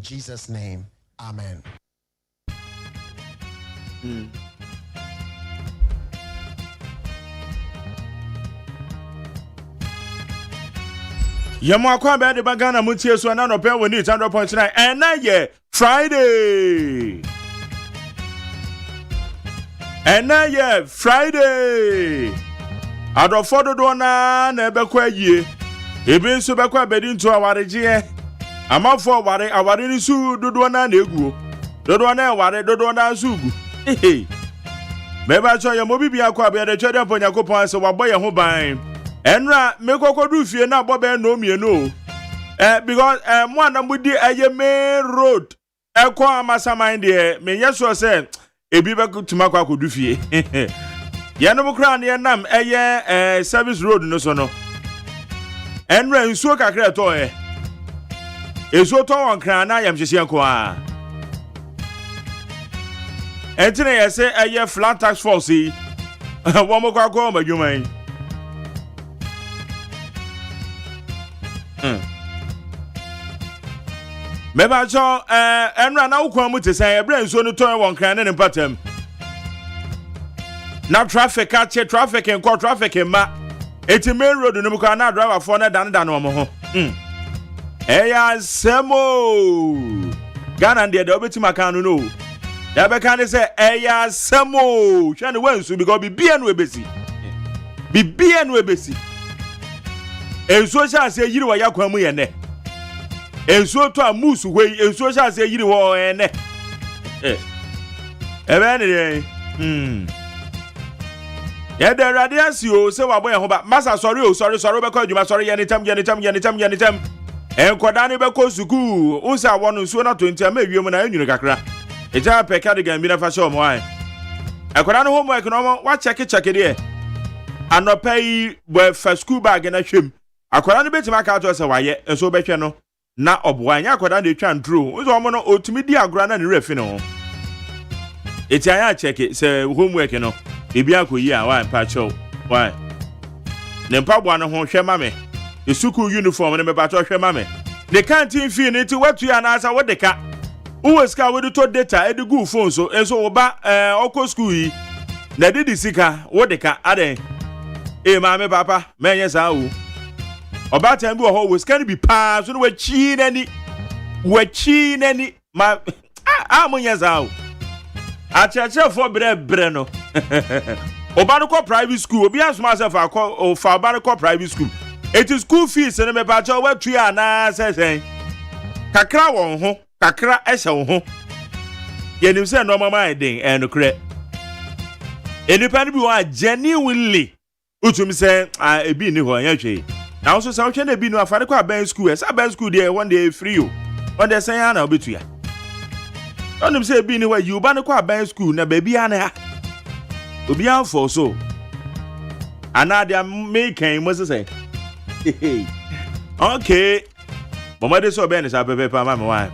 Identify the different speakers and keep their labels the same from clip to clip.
Speaker 1: Jesus' name, amen.
Speaker 2: Yamo akwa be de bagana mutie so na no pen woni 100.9 and na ye Friday. And na ye Friday. Adofo dodo na ebekwa yie. Ebi nso bekwa bedi nto awareje. Amafo aware ni su dodo na eguo. Dodo na aware dodo na sugu. Meba cho ye mobibi akwa be de twede ponya kopon se wabo ye ho ban. Enra mekokodu fie na bobe no mienu because mo anamudi eye main road ekọ amasaman de me yeso se ebi be tuma kwa kodu fie ye no kra na nam eye service road no so no enra nsuo kakra to esuo to won kra na yam hyehye enko a entine ye se eye flat tax force yi wo mo kwa ko madwuman Meba cho enra na ukwa mu tesen ebre nso no ton won kran ne patam na traffic enko traffic ma eti main road no mukwa na driver for na dan omo ho eya semo Ghana de obetima kan no ya be kan say eya semo hwe ne wansu because bibia no ebesi enso sha se yiri wa yakwa mu ye ne enso to amusu hwei enso sha se yiri wo ene ebe ne ya de radiasi o se wa boye ho ba masa sorry be ko adwuma sorry anytime enkoda ne be ko suku unsa wono nso na 20 ama ewiem na enwunu kakra eja pe cardigan bi na fa show mo ai enkoda no homework no wa check de anopai bo fa school bag na hwem akwara no betima ka to se waye enso behwe no na oboa anya akwara na etwa ndro unso omo no otumi di agora na ne refi no eti anya check se homework no ebi akoyi a wa pa chow wa ne mpabwa no ho hwe ma me esuku uniform ne me ba to hwe ma me ne canteen fee ne ti watu ya na asa wodeka uweska we to data edigu phone so enso wo ba okọ school yi na didi sika wodeka aden mama papa menye sa wo oba tan bi wo ho weska ni bi pa so no wachi nani ma munye za wo acheche for bre no oba no private school obi asoma se fa ko fa oba no private school it is school fees ne me pa cha watu ya na sesen kakra won ho kakra ehye wo ho yenim se no mama eden enokre enipa bi wa genuinely utum se ebi ni ho anya hwe na so sa hwe na ebi no afare kwa ban school esa ban school dey one day free o one day say na obetu ya onim se ebi ni wa yuba no kwa ban school na ba bia na obi an for so anade making mo say okay mama de so ben sa pepe pa mama wa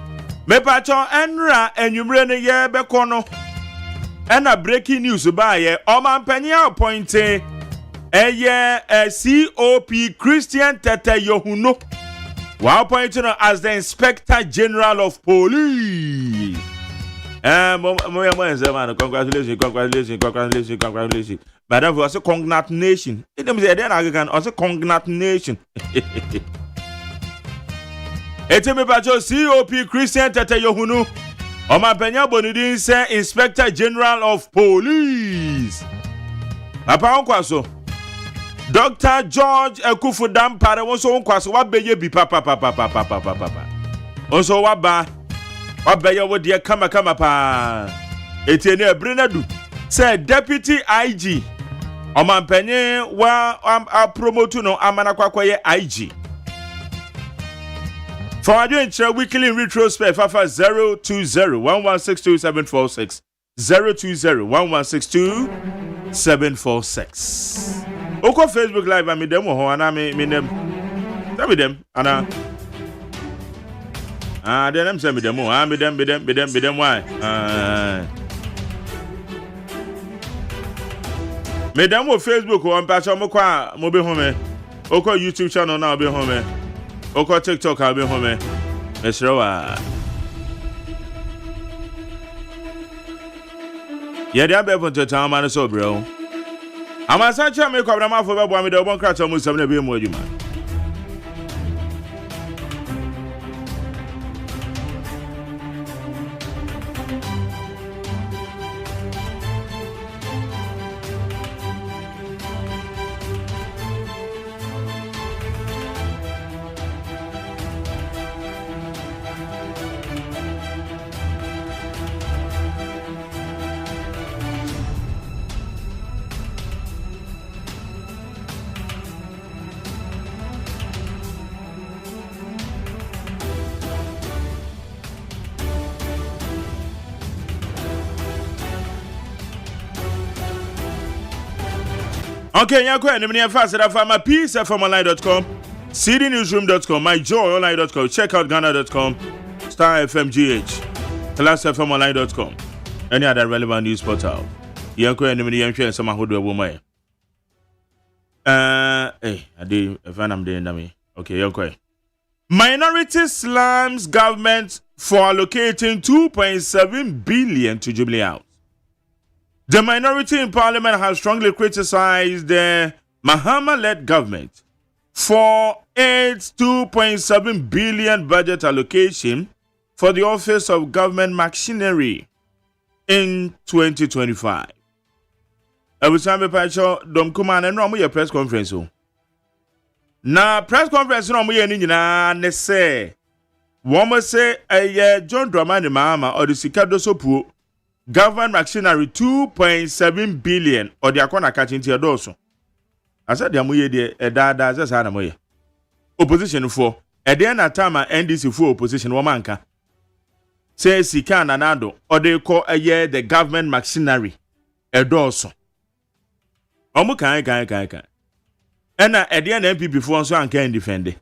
Speaker 2: me pa cho enra enwumre ne ye be kono ena breaking news ba ye o man panya appointed COP Christian Tete Yohuno wa appointed as the Inspector General of Police. Congratulations. Madam, was a congratulation. It means then I can also congratulation. Eteme bajo COP Christian Tete Yohuno. Oma penya bonidin say Inspector General of Police. Papa onkwaso. Dr. George Ekufudam pare wonso onkwaso wa beye bi papa. Onso wa beye wo de kama pa. Etiene ebrenadu. Say Deputy IG. Oma penye wa promote no amana kwakwaye IG. For our weekly retrospect, Fafa 020-1162-746. 020-1162-746. Oko Facebook Live, I mean them, and me them. Tell me them, Anna. Then I'm saying me them, me them, why? Me them on Facebook, on Pastor Mokwa, Mobi Home. Oko YouTube channel now, be home. Oko TikTok, I'll be home. Mesrawa. Ye dey be for town man so bro. Amasa cha me kwabra ma fo be bo me de obon kra cha mo sam na be mu adwuma. Okay, you're going to fast at my peacefmonline.com, cdnewsroom.com, myjoyonline.com, checkoutghana.com, starfmgh, classfmonline.com, any other relevant news portal. You're going to share some who do a woman. I did a fan I'm doing dummy. Okay, you're going. Minority slams government for allocating 2.7 billion to Jubilee House. The minority in parliament has strongly criticized the Mahama-led government for its 2.7 billion budget allocation for the Office of Government Machinery in 2025. Every time we patcho dom kuma na no press conference o. Na press conference no mo ye ni nyina ne se wo mo se John Dramani Mahama or the Sikado Sopuo government machinery 2.7 billion or the akona catching to doso. I said the amuye de dada just had amuye. Opposition for a day na time NDC for opposition womanka. Say Sika Nanado or they call a year the government machinery a doso. Omu kai. And at the end MPP for so and can defend it.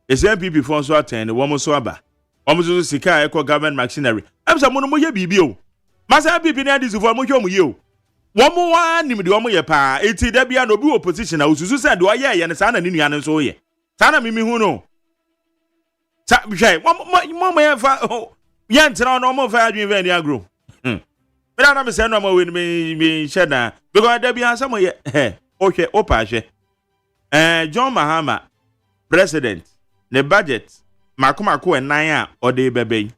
Speaker 2: It's MPP for so attend woman so aba. Omu Sika equal government machinery. I'm some mono bibio. Masa pipi na dis for mo hwom ye o. Wo mo wa nim de wo mo ye pa. Eti da bia no bi opposition na ususu se de wo ye ne sa na ne nua ne so ye. Sa na mimi hu no. Sa hwai mo ye fa ye ntra no mo fa adwen ve ni agro. Me na me se no mo we me sheda because da bia sa mo ye o hwe o pa hwe. John Mahama president ne budget makomako enan a o de bebe.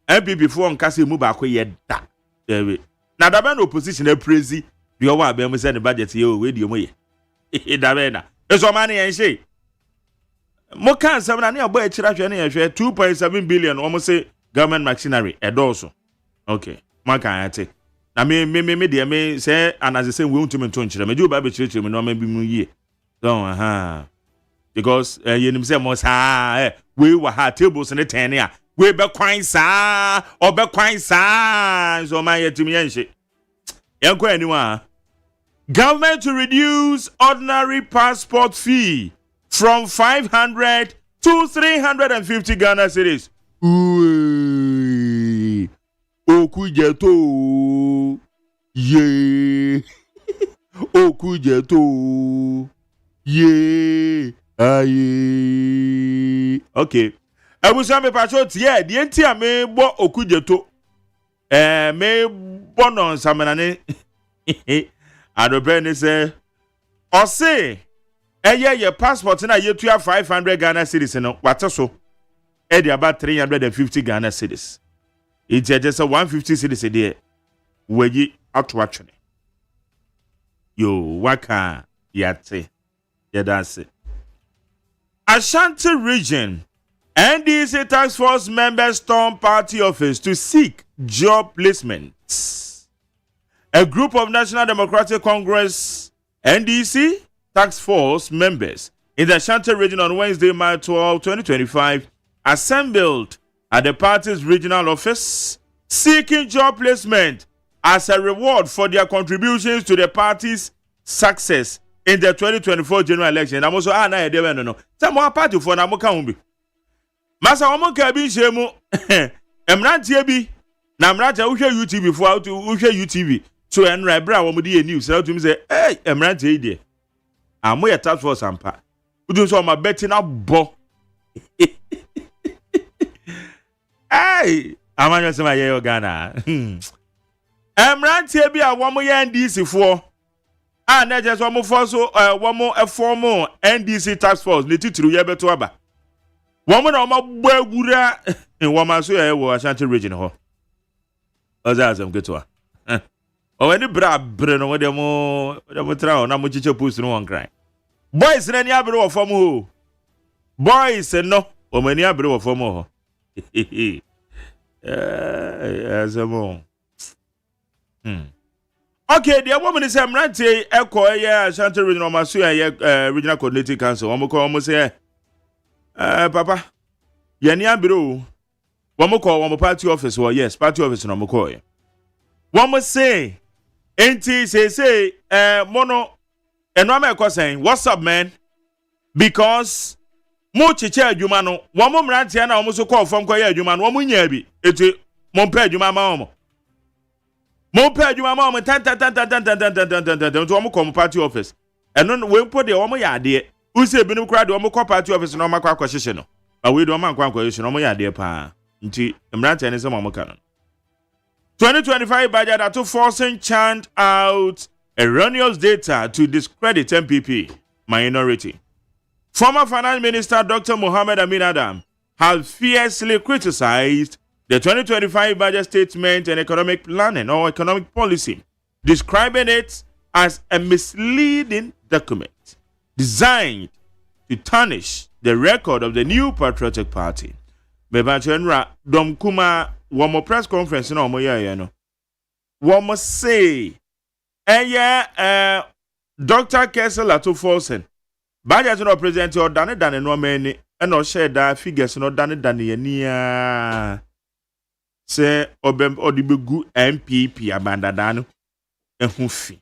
Speaker 2: MPP for nkase mu ba ko ye da. Na da be no opposition e praise the owa be mu say the budget ye o we di mo ye. Da be na. Eso ma na yen she. Mo kan sam na ne obo e kira hwe na ye hwe 2.7 billion o mo say government machinery e doso. Okay. Ma kan ate. Na me de me say anaze say we ntumi nto nkire. Me ju ba be kire me no ma bi mu ye. So because ye nim say mo sa we wa ha tables ne 10 ya. We be kwan sa or be kwan sa so my yetimi yenhye yenko anyone government to reduce ordinary passport fee from 500 to 350 Ghana cedis. Okujeto ye okujeto ye aye. Okay. I was a patrol, yeah, the entire me bo okujeto. Me bonon samanane. I don't brand say, or say, your passport in a year to have 500 Ghana cedis, no, what so? About 350 Ghana cedis. It's just a 150 cedis a day. Where ye out watching. Yo, waka, yate, yeah, that's it. Ashanti region. NDC Task Force members storm party office to seek job placements. A group of National Democratic Congress NDC Task Force members in the Ashanti region on Wednesday, March 12, 2025, assembled at the party's regional office seeking job placement as a reward for their contributions to the party's success in the 2024 general election. I'm also no. Some more party for Namuka. Masa omo ka bi shemu emrantie bi na emrantie wo hwe YouTube for out wo hwe YouTube so enra bra wo de news na to me say emrantie dey amo ye task force ampa udun so ma betting na bo amanyo se ma ye Ghana Emrantie bi a womo ye NDC fo. Ah na je so mo fo so womo form NDC task force ne tituru ye beto aba. Womo na womo gbagura womo so ye wo Ashanti region ho. Ozazam keto a. O any bra no we dem tra na mo chiche post no won cry. Boys na ni abere wo form ho. Boys no o mani abere wo form ho. Azamo. Okay, the woman is Emrantie Echo Ashanti regional Masuya regional coordinating council. Omo say papa yani abiro womo call womo party office or yes party office no mo call womo say enti say mono eno ma ekọ saying what's up man because mo chiche adwuma no womo mrantie na womo so call from kwa adwuma no womo nya bi eti mo mpa adwuma ma womo mo mpa adwuma ma womo tan to womo call party office eno we mpo de womo ya ade use bi no kra de womo call party office no makwa kwahyehe no awe do man kwankwa yesu no mo ya ade pa nti mrantie ne se mo ka no 2025 budget are to forcing chant out erroneous data to discredit MPP minority. Former Finance Minister Dr. Mohammed Amin Adam has fiercely criticized the 2025 budget statement and economic planning or economic policy, describing it as a misleading document designed to tarnish the record of the new patriotic party. Mebanchenra Domkuma one press conference no mo ya no one say Dr. Kessel Ato Forsen budget no president or dane no many and no share that figures no dane ya say obem odibegu MPP abanda dano ehufi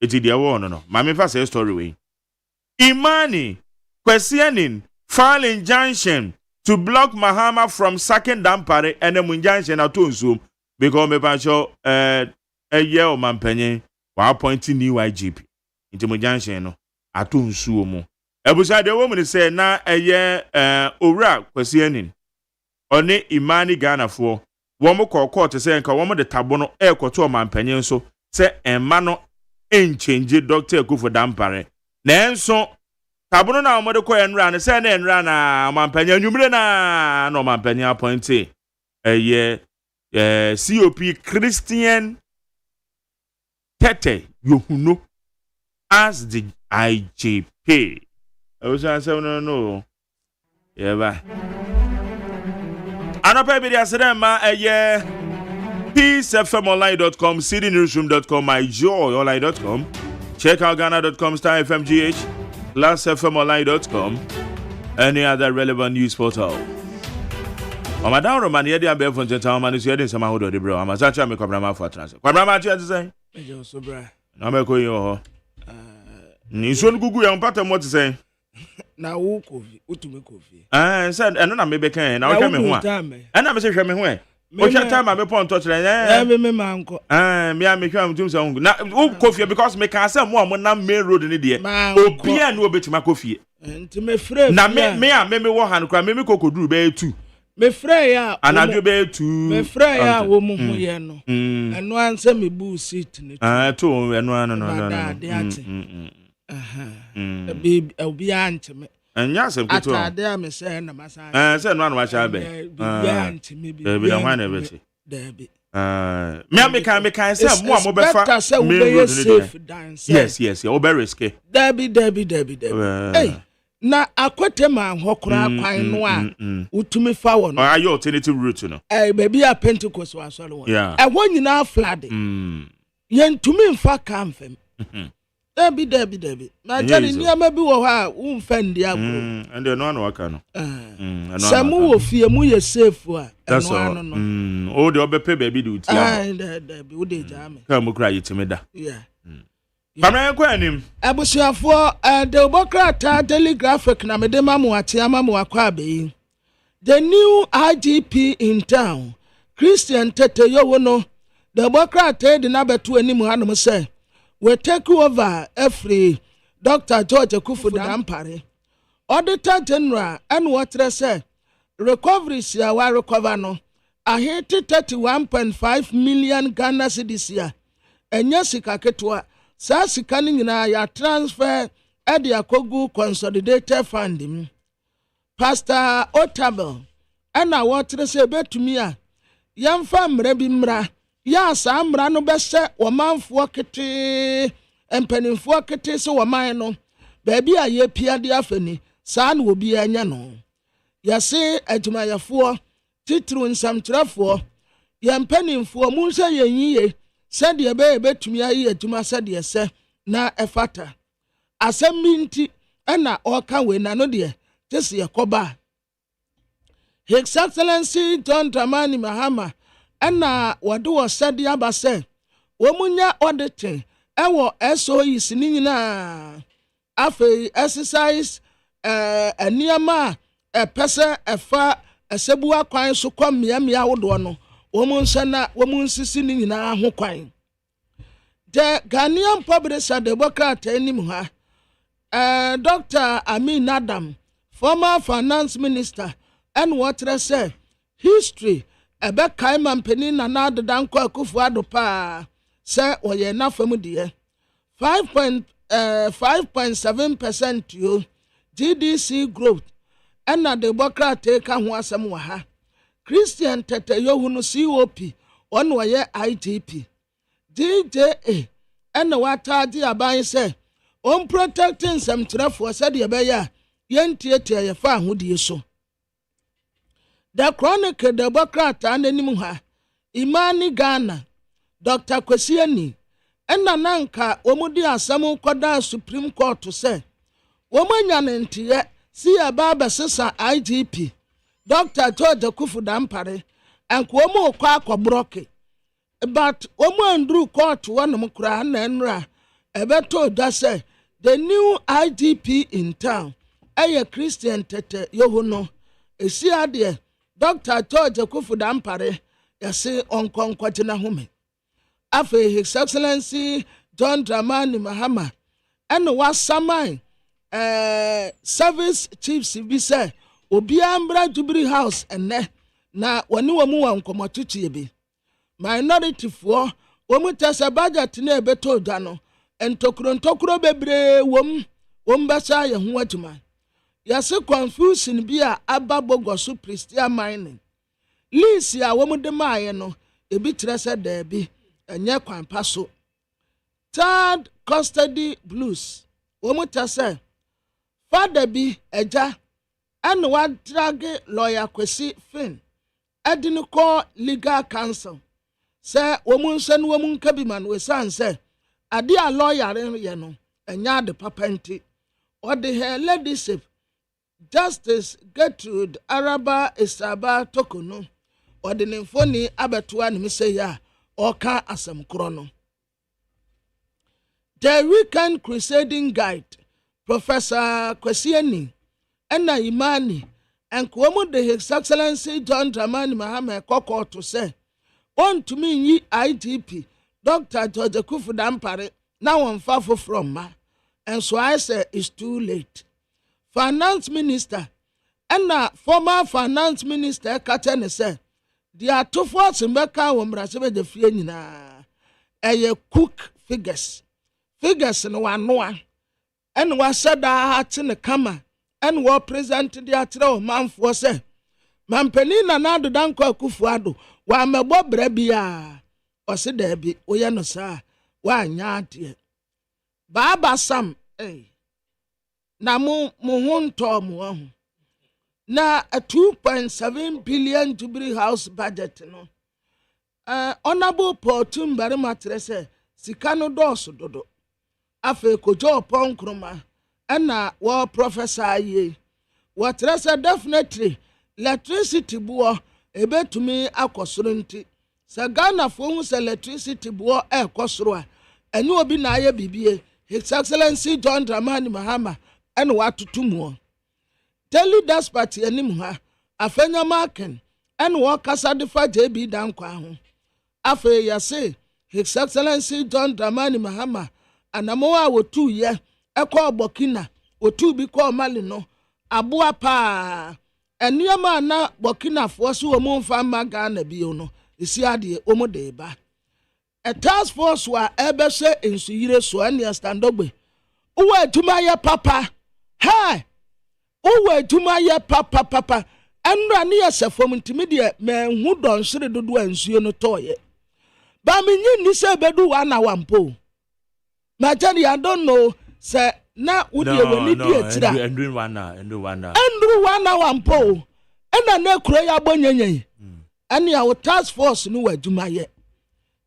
Speaker 2: eti dia wo no ma me fa say story we Imani questioning file injunction to block Mahama from sacking Dampare and the Munjantion at Tunzum because me pancho a year o mampenye wa appointing new IGP into Munjantion at Tunzum. Ebusa the woman say na a year ora questioning only Imani Ghana for woman call court say nka woman the tabono e kwato mampenye so say emma en change Dr. Akufo Dampare nenso tabono na omodo ko enra ne se na enra na mampanya nwumre na no mampanya appointee COP Christian Tete Yohuno as the IGP. I was answer no. Yeah ba. Anopa bi dia sedem ma peacefmonline.com, citynewsroom.com, myjoyonline.com, checkoutghana.com /FMGH. LastFMOnline.com, any other relevant news portal. Madam Roman, you have been from Gentleman, is heading some out of the bro. I'm a such a Quabrama for transfer. Quabrama, to say, I'm a coyo. You soon Google and pattern what to say.
Speaker 3: Now, who to make coffee?
Speaker 2: I said, and then I may be can. Now, come in one. And I'm saying, where? What's your time? I'm upon touch. Me, I make him do some. Now, coffee because me can't say more when I'm main road in the day. Oh, piano bit my coffee.
Speaker 3: And to me, friend.
Speaker 2: Now, me one hand cry, me cocoa do bear too.
Speaker 3: Me freya,
Speaker 2: and I do bear too.
Speaker 3: Me freya, woman, yano. And one send me boo seat.
Speaker 2: Two and one,
Speaker 3: no. Baby, I'll be aunt me.
Speaker 2: And yes, I'm good.
Speaker 3: I dare me say, and my son.
Speaker 2: Said one watch I be.
Speaker 3: Maybe
Speaker 2: the one everything.
Speaker 3: Debbie.
Speaker 2: Me can say more
Speaker 3: safe dance.
Speaker 2: Yes, oh, very risky.
Speaker 3: Debbie. Hey, na akwete man hokra kwan no a utumi fa wo no.
Speaker 2: Are you alternative route no?
Speaker 3: Eh, baby a Pentecost wa so no.
Speaker 2: Yeah.
Speaker 3: E won nyina flood. Yentumi mfa kamfem. Debbie. Na jari ni ama bi wo ha wo mfa ndi agro.
Speaker 2: And the no waka no.
Speaker 3: Samu wo fie mu ye safe a.
Speaker 2: That's all. Oh, the obepe baby do ti.
Speaker 3: Debbie, wo dey jam.
Speaker 2: Come mo cry yitimi da.
Speaker 3: Yeah.
Speaker 2: Pamra ko anim.
Speaker 3: Abusuafo the Bokrata Telegraphic na mede mamu ate amamu akwa abeyi. The new IGP in town, Christian Tete Yowono, the Bokrata de na betu animu hanom say, we take over every Dr. George Akufo Dampare. Auditor General and what say recovery sia wa recover no ahete 31.5 million Ghana cedis ya enya sika ketwa saa sika ni nyina ya transfer ede akogu consolidated fund Pastor Otabel ana wotre se betumi a yamfa mra bi mra ya saa mra no bɛhyɛ wɔmanfoɔ kete empanimfoɔ kete so wɔman no baabi a ye piade afani saa na obi anya no yɛse adwumayɛfoɔ titru nsamkyerɛfoɔ yɛmpanimfoɔ mu nhyɛ yɛnyiye sɛdeɛ betumi ayi adwuma sɛdeɛ sɛ na ɛfata asɛm binti ɛna ɔka we na no deɛ tese yɛkɔba His Excellency John Dramani Mahama ɛna wɔde wɔ sɛdeɛ aba sɛ wɔmunya auditing ɛwɔ SOE sini nyinaa afei exercise nneɛma a ɛpɛsɛ ɛfa ɛsɛbua kwan so kɔ mmeammea wodoɔ no wɔn na wɔn nsisi ne nyinaa ho kwan the Ghanaian publisher the Democrat anim ha Dr. Amin Adam former finance minister and water say history ebe kaima mpeni na adeda nkɔ Akufo-Addo pa say oye na famu de 5.7% yo GDC growth and na the Democrat take ho asɛm wɔ ha Christian Tete Yohu no COP on oye IGP DJA and wata di aban say on protecting some traffic said ye be ya yentiete ye fa ahodie so The Chronicle the Democrat anenim ha Imani Ghana Dr. Kwesiani enna nanka omudi asɛm koda Supreme Court say womanya ntiye si aba besesa IGP Dr. George Akuffo Dampare enko omo kwa akobroke but omo andru court wonom kura na enra ebeto da say the new IGP in town eye Christian Tete Yohu no esi ade Dr. George Akuffo Dampare yase onkonkwagina home afei His Excellency John Dramani Mahama and wasaman service chiefs bi say obi ambra Jubilee House enne na wani wamu wa nkomotutu bi minority for womu tese budget na ebeto dwa no ntokuro bebre wom besa ye ho adwuma yase confusion bi a ababogo so Prestia mining lease a womu de maaye no ebi trese da bi enye kwampa so third custody blues womu tese father bi eja and one drag lawyer Kwesi Fin edin call legal counsel say womun sen womun kabiman we san say ade a lawyer ye no enya de papenti or the her ladyship Justice Gertrude Araba Isaba Tokono or the nymphony abetua ni say ya or ka asem krono the weekend crusading guide Professor Kwesiani Ena Imani and Kwomu de His Excellency John Dramani Mahama Koko to say on to me ye IGP Dr. George Akuffo Dampare now on fafo from ma and so I say it's too late. Finance Minister and former Finance Minister Katene say there are two force in Beka Wombrasebe de Fienina a cook figures in one and was said that in the camera. And what presented the atro man for say Mampenina na do danko Akufo-Addo wa mebo brebia o se debi oye no sa wa nya ade baba sam na mu hunto mu ho na a 2.7 billion Jubilee House budget no honorable Portum Barima trese sika no doso dodo afa kojo ponkroma Ena wa professor ye what rasa definitely electricity buo ebetumi akosoro nti sa Ghana fo hu electricity buo ekosoro a enye obi na aye bibie His Excellency John Dramani Mahama ena watutumu Daily Dispatch anim ha afenya maken ena wa kasa de fa JB dankwa ho afa yase His Excellency John Dramani Mahama anamo a wotu ye ekọ Burkina otu bi kọ Mali no aboa pa nneɛma na Burkinafoɔ so wɔ mu mfa mma Ghana bio no esi adeɛ wɔn de ba a task force wa ɛbɛhyɛ nsuyire so ɛne standogbe wowɔ adwuma yɛ papa ha wowɔ adwuma yɛ papa ɛnura ne yɛ sɛ fam ntimi deɛ mɛnhu dɔnhwere dodo a nsuo no tɔɔyɛ ba menyi ni sɛ bɛdu wa na wampo magya I don't know sɛ na wodi wani di etira
Speaker 2: enduru wana
Speaker 3: wampo ɛna na kuro ya bɔnyenyen ɛne a wo task force no wɔ adwuma yɛ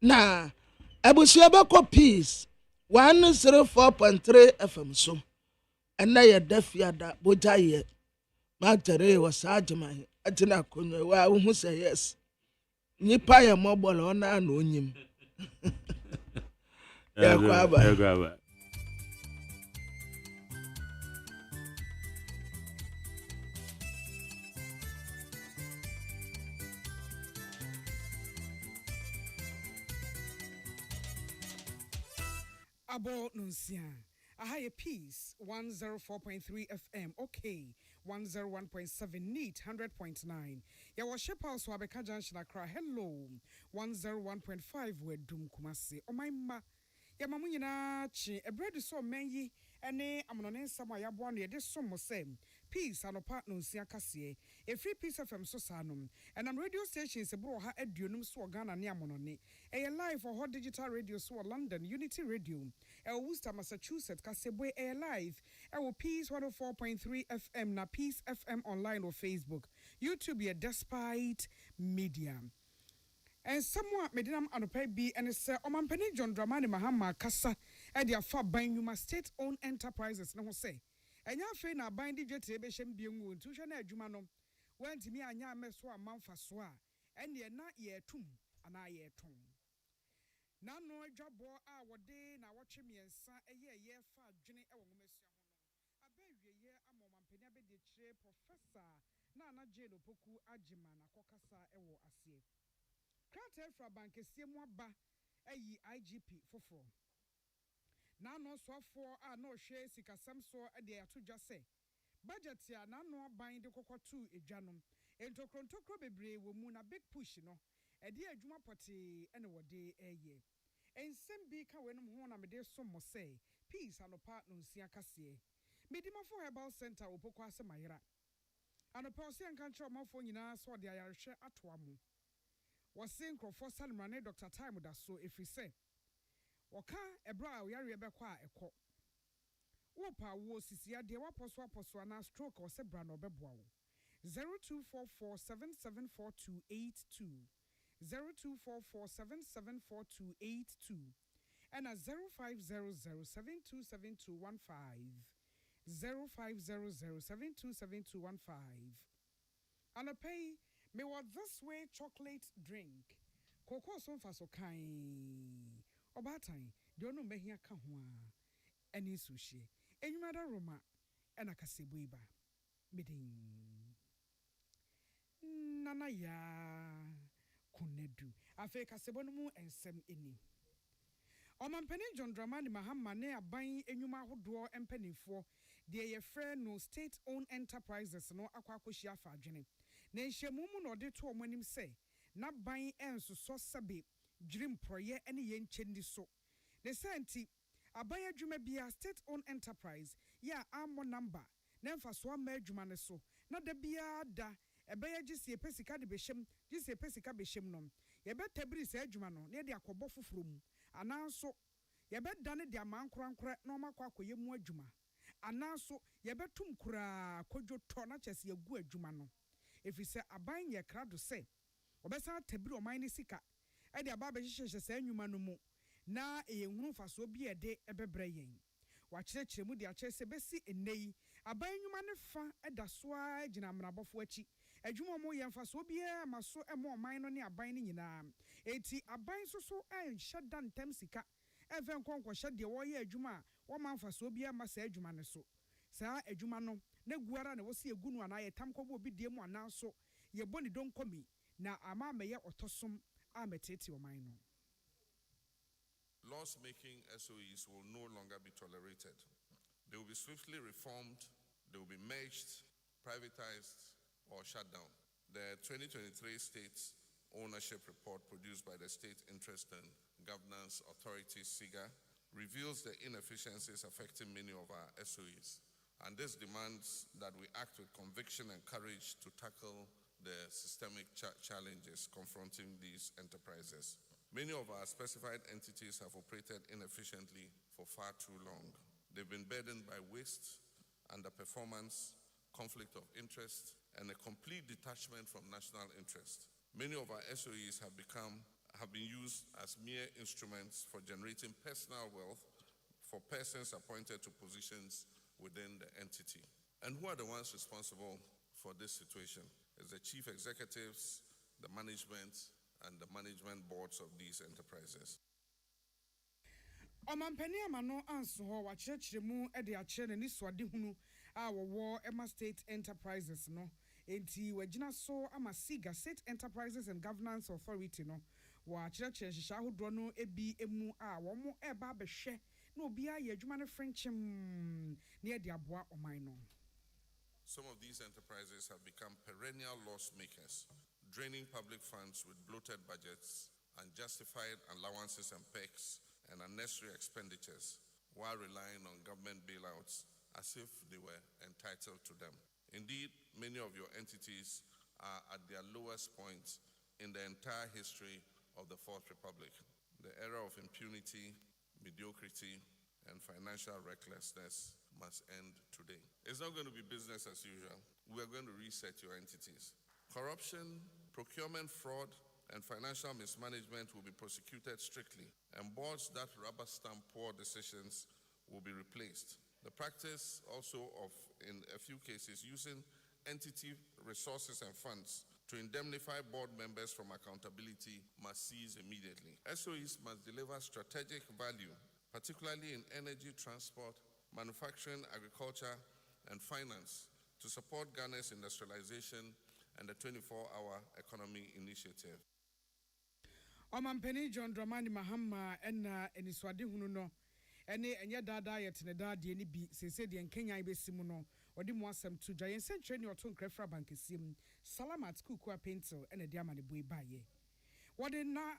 Speaker 3: na abusua bɛkɔ peace 104.3 FM so ɛna yɛ dafiada bogya yɛ magtere wɔ saa agyeman agyina konwa wa wo hu sɛ yes nipa yɛ mɔbɔla ɔna na onyim ya kwaba
Speaker 4: Abo Nunsia. Ahaya Peace 104.3 FM. Okay. 101.7 Neat 100.9. Yawa Shepa Swabeka Junction Accra. Hello. 101.5 Wedum Kumasi. Oh my ma. Yamamuina chi. A bread so menyi. Ene amonone sama yabuano ye de somo sem. Peace anopa Nunsia Kasie. A free piece of FM so sanum. And on radio stations a bro ha edunum so Ghana ni amonone. A live for hot digital radio so London Unity Radio. Worcester, Massachusetts, Kasebwe Air Live, Peace 104.3 FM, na Peace FM online or Facebook, YouTube, yeah, Despite Media. And somewhat Medinam Anope B and it's Omampeni John Dramani Mahama Kasa, and their far buying you state owned enterprises, no say. And your friend are binding jet rebellion being wound to Shana Jumano, went to me and ya meswa manfa swa, and ye not ye tomb, and I ye tomb. Now no job boy our day now watch me and son a year far journey a woman. I beg ye a moment penabe de tre professor Nana Jelo Poku Agyeman a Kokasa ewo asie. Krater fra banke siemwa ba ayi IGP fofo. Now no so for no share sika samso a de atu just say. Budget ya na no bind the cocoa 2 a janum. Ento krontokro bebre wo mu na big push no. E di adwuma poti ene wode eye. En sembi ka wenum ho na mede so mo say peace anopa no nsia kase. Medimafo herbal center opoko asemayira. Anopa osi ankanche omafo nyina so de ayarehwe atoa mu. Wose nkrofo salmane Dr. Time da so efri se. Woka ebra oyare bekwa ekọ. Wo pa wo sisia de waposo na stroke o se bra no beboa wo. 0244774282 0244774282 and a 0500727215 0500727215 and a pay me what this way chocolate drink cocoa so fa so kind obatan de ono mehia ka ho a ani sushi enwumada roma and a kaseboiba medin nana ya kunedu afe kasebonu mu ensem eni Omampeni John Dramani Mahama ne aban enwuma hodo empanifo de ye frɛ no state owned enterprises no akwakohia afa adwene na nhyiamu mu no de to omanim sɛ na ban enso so sabe dwirim proye ene ye nchendi so ne senti aban adwuma bia state owned enterprise ya amo number na mfaso ama adwuma ne so na da bia da ebeye gisi pesika de behyem gisi pesika behyem no ye betabiri se adwuma no ne de akobɔ foforo mu ananso ye bedane de amankorankora na omakwa akoye mu adwuma ananso ye betum kura kodwoto na kyese yegu adwuma no efise aban ye krado se obesa tabiri oman ne sika e de aba behyehyehye se adwuma no mu na ehunu faso bi ede ebebre yen wa kyerɛkyerɛ mu de akyerɛ besi enei aban adwuma ne fa eda soa gina mrabɔfo achi adwuma mo ye mfa so bia maso emo oman no ne aban ne nyinaa enti aban soso enhye dan tam sika even konkohye de wo ye adwuma wo man fa so bia ma sa adwuma ne so saa adwuma no na guara na wo se egu no ana ye tam kobo obi de mu ana so ye boni don komi na ama meye otosom ametete oman no.
Speaker 5: Loss-making SOEs will no longer be tolerated. They will be swiftly reformed, they will be merged, privatized, or shut down. The 2023 State Ownership Report produced by the State Interest and Governance Authority, SIGA, reveals the inefficiencies affecting many of our SOEs. And this demands that we act with conviction and courage to tackle the systemic challenges confronting these enterprises. Many of our specified entities have operated inefficiently for far too long. They've been burdened by waste, underperformance, conflict of interest, and a complete detachment from national interest. Many of our SOEs have been used as mere instruments for generating personal wealth for persons appointed to positions within the entity. And who are the ones responsible for this situation? It's the chief executives, the management, and the management boards of these enterprises.
Speaker 4: Omampani amano anso ho wakyerɛkyerɛ mu de akyerɛ n'ani soade hunu a wɔwɔ Emma State Enterprises no enti wagina so ama SIGA State Enterprises and Governance Authority no wakyerɛkyerɛ hyehyɛ ahodoɔ no ebi emu a wɔn ɛba abɛhwɛ na obi ayɛ adwuma no frenchim na yɛde aboa ɔman no.
Speaker 5: Some of these enterprises have become perennial loss makers, draining public funds with bloated budgets, unjustified allowances and perks, and unnecessary expenditures, while relying on government bailouts as if they were entitled to them. Indeed, many of your entities are at their lowest point in the entire history of the Fourth Republic. The era of impunity, mediocrity, and financial recklessness must end today. It's not going to be business as usual. We are going to reset your entities. Corruption, procurement fraud, and financial mismanagement will be prosecuted strictly, and boards that rubber stamp poor decisions will be replaced. The practice also of, in a few cases, using entity resources and funds to indemnify board members from accountability must cease immediately. SOEs must deliver strategic value, particularly in energy, transport, manufacturing, agriculture, and finance, to support Ghana's industrialization and the 24-hour economy initiative.
Speaker 4: Omampani John Dramani Mahama ena eniswade hunu no ene enye dada yetene dada ni bi sese de Kenya ibesimu no odi mu asem to dwa yense ntwe ne oto nkrefra bankesim Salamat Kuku Pencil ene de amane boy baye wode na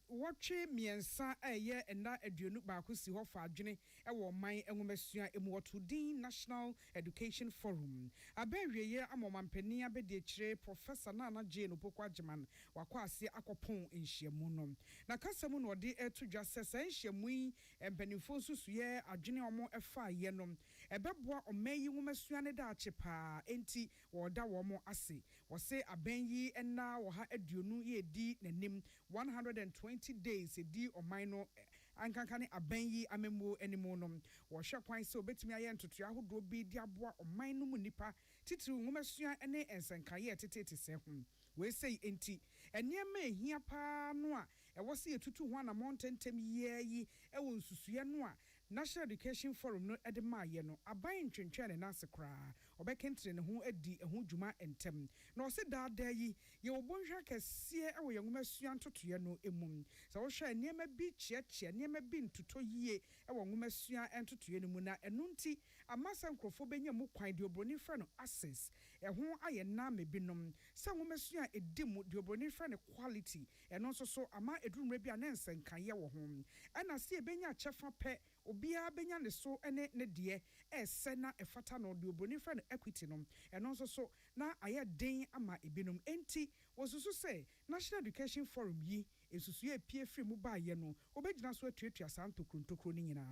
Speaker 4: Watche miensa eye enda aduonu baako si ho fa adwene e wo man enwomasua emuotudin National Education Forum abenwieye amomampani abede kire Professor Nana Jane Opoku Agyeman wakwase akopon nhyiamu no na kasam no de etudwa sesa nhyiamu yi empanimfo nsusuye adwene omo efa ye no ebeboa omayi nwomasua ne da achepa enti woda wo mo ase wo se abenyi ena wo ha aduonu ye di nanim 120 days edi omaino ankankane abenyi amemo enimo no wo hwe kwan se obetimi aye ntoto ahodo bi di aboa omaino mu nipa titiri nwomasua ene ensankaye tetete se ho we say enti enema ehia pa no a ewo se etutu ho na montentem yeyi ewo nsusuye no a National Education Forum no edemaye no aban ntwentwe ne nase kra obekentre ne ho adi eho dwuma entem na o se daada yi ye obonhwa kese ewo ye nwomasua ntotoye no emum so wo hwa enema bi chiachia enema bi ntoto yie ewo nwomasua ntotoye no mu na enunti amasa nkrofo benya mu kwan de obroni fra no access eho aye na mebinom se nwomasua edimu de obroni fra ne quality eno so ama edurumre bi anense nkaye wo ho ena se ebenya chefa pe obia benya ne so ene ne de ese na efata no de obroni fra no equity no eno so na aye den ama ebinom enti wosusu se National Education Forum yi esusu e pie free mu ba ye no obegina so atuatua santokro ni nyina.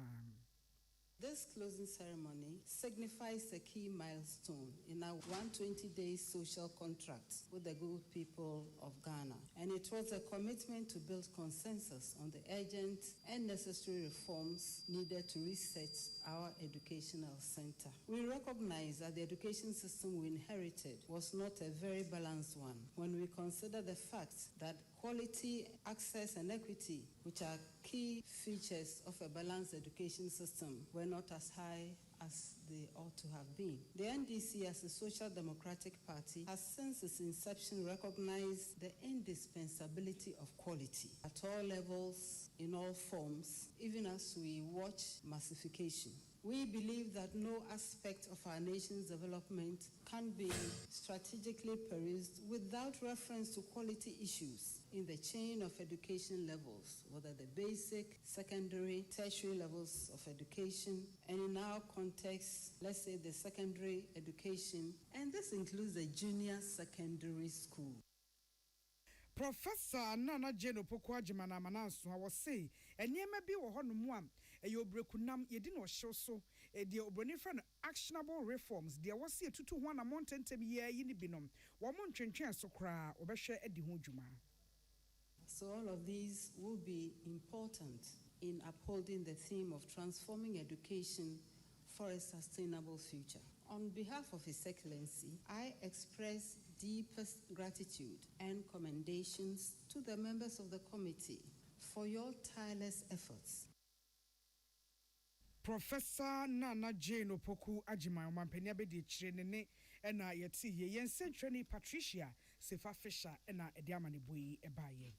Speaker 6: This closing ceremony signifies a key milestone in our 120-day social contract with the good people of Ghana, and it was a commitment to build consensus on the urgent and necessary reforms needed to reset our educational center. We recognize that the education system we inherited was not a very balanced one when we consider the fact that quality, access, and equity, which are key features of a balanced education system, were not as high as they ought to have been. The NDC, as a social democratic party, has since its inception recognized the indispensability of quality at all levels, in all forms, even as we watch massification. We believe that no aspect of our nation's development can be strategically perused without reference to quality issues in the chain of education levels, whether the basic, secondary, tertiary levels of education, and in our context, let's say the secondary education, and this includes the junior secondary school.
Speaker 4: Professor Nana Jeno Poko Agyeman Amananso was say, and ye may be one, a yo brekunam ye didn't show so, a dear obroni friend actionable reforms, there was here 2 to 1 a month and 10 year in the binom, 1 month and so cry, or Besha Eddie Hujuma.
Speaker 6: So all of these will be important in upholding the theme of transforming education for a sustainable future. On behalf of His Excellency, I express deepest gratitude and commendations to the members of the committee for your tireless efforts.
Speaker 4: Professor Nana Jeno Poko Agyeman Mampenia be de chenene ena yeti ye yensentrani Patricia Sefa Fisher ena ediamane boyi ebaye.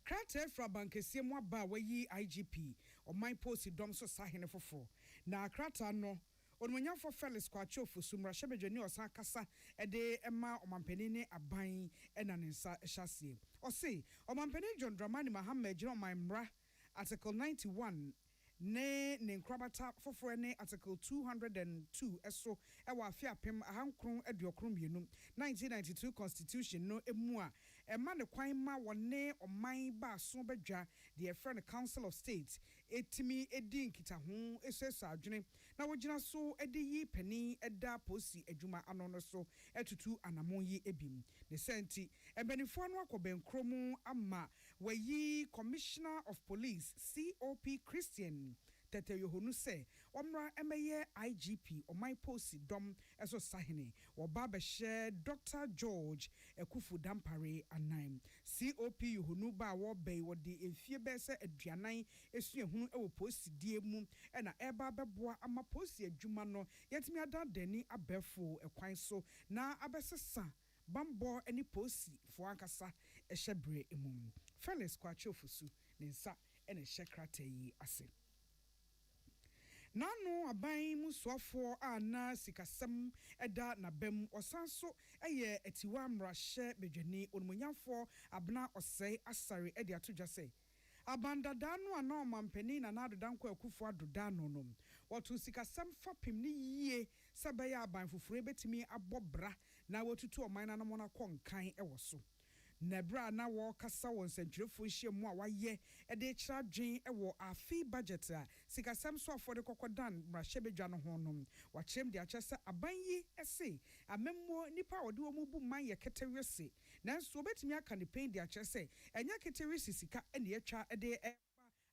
Speaker 4: Krate fra bankesie mo ba wayi IGP o my post dom so sahene fofo na krata no onmonya for Felix Kwacho for sumra shebedwani osan kasa ede ema omampani ne aban ena nensa ehyasie o say omampani John Dramani Mahama gina omamra article 91 ne nkrabata fofo ne article 202 eso ewa afiapem ahankron aduokron bienum 1992 constitution no emu a ema ne kwan ma wone oman ba so badwa the friend council of state etimi edi nkita ho esesa adwene na wogina so edi yi pani eda posi adwuma anono so etutu anamon yi ebim ne senti ebenifo no akobenkromu ama wayi commissioner of police COP Christian Tete Yohonu say omra emeye IGP o my posi dom eso sahene wo baba share Dr. George Ekufu Dampare anan COP Yohonu ba wo be wo de efie be se aduanan esu ehunu e wo posi die mu e na eba beboa ama posi adwuma no yetimi ada dani abefo ekwan so na abesesa bambo eni posi fo ankasa ehyebre emum Felix Kwacho Fusu ne nsa ene hyekrata yi ase Nano aban musuafo ana sikasem eda na bem osanso eye etiwa mrahye bedwani onmunyafo abna OSEI asare ede atodwa se abandada no ana omampani na nadodanko akufo adoda no no wotu sikasem fapem ni yie sabeya aban fufure betimi abobra na wotutu oman na mo na konkan ewoso Nebra na wo kasa won sentwefo hyiemu a waye e de kira dwen e wo afi budget a sikasem so afode kokodan mrahye bedwa no ho no wa kyerem de akyese aban yi ese amemmo nipa wode wo mu bu man ye ketewese nanso obetimi aka ne pen de akyese enya ketewese sika ene etwa de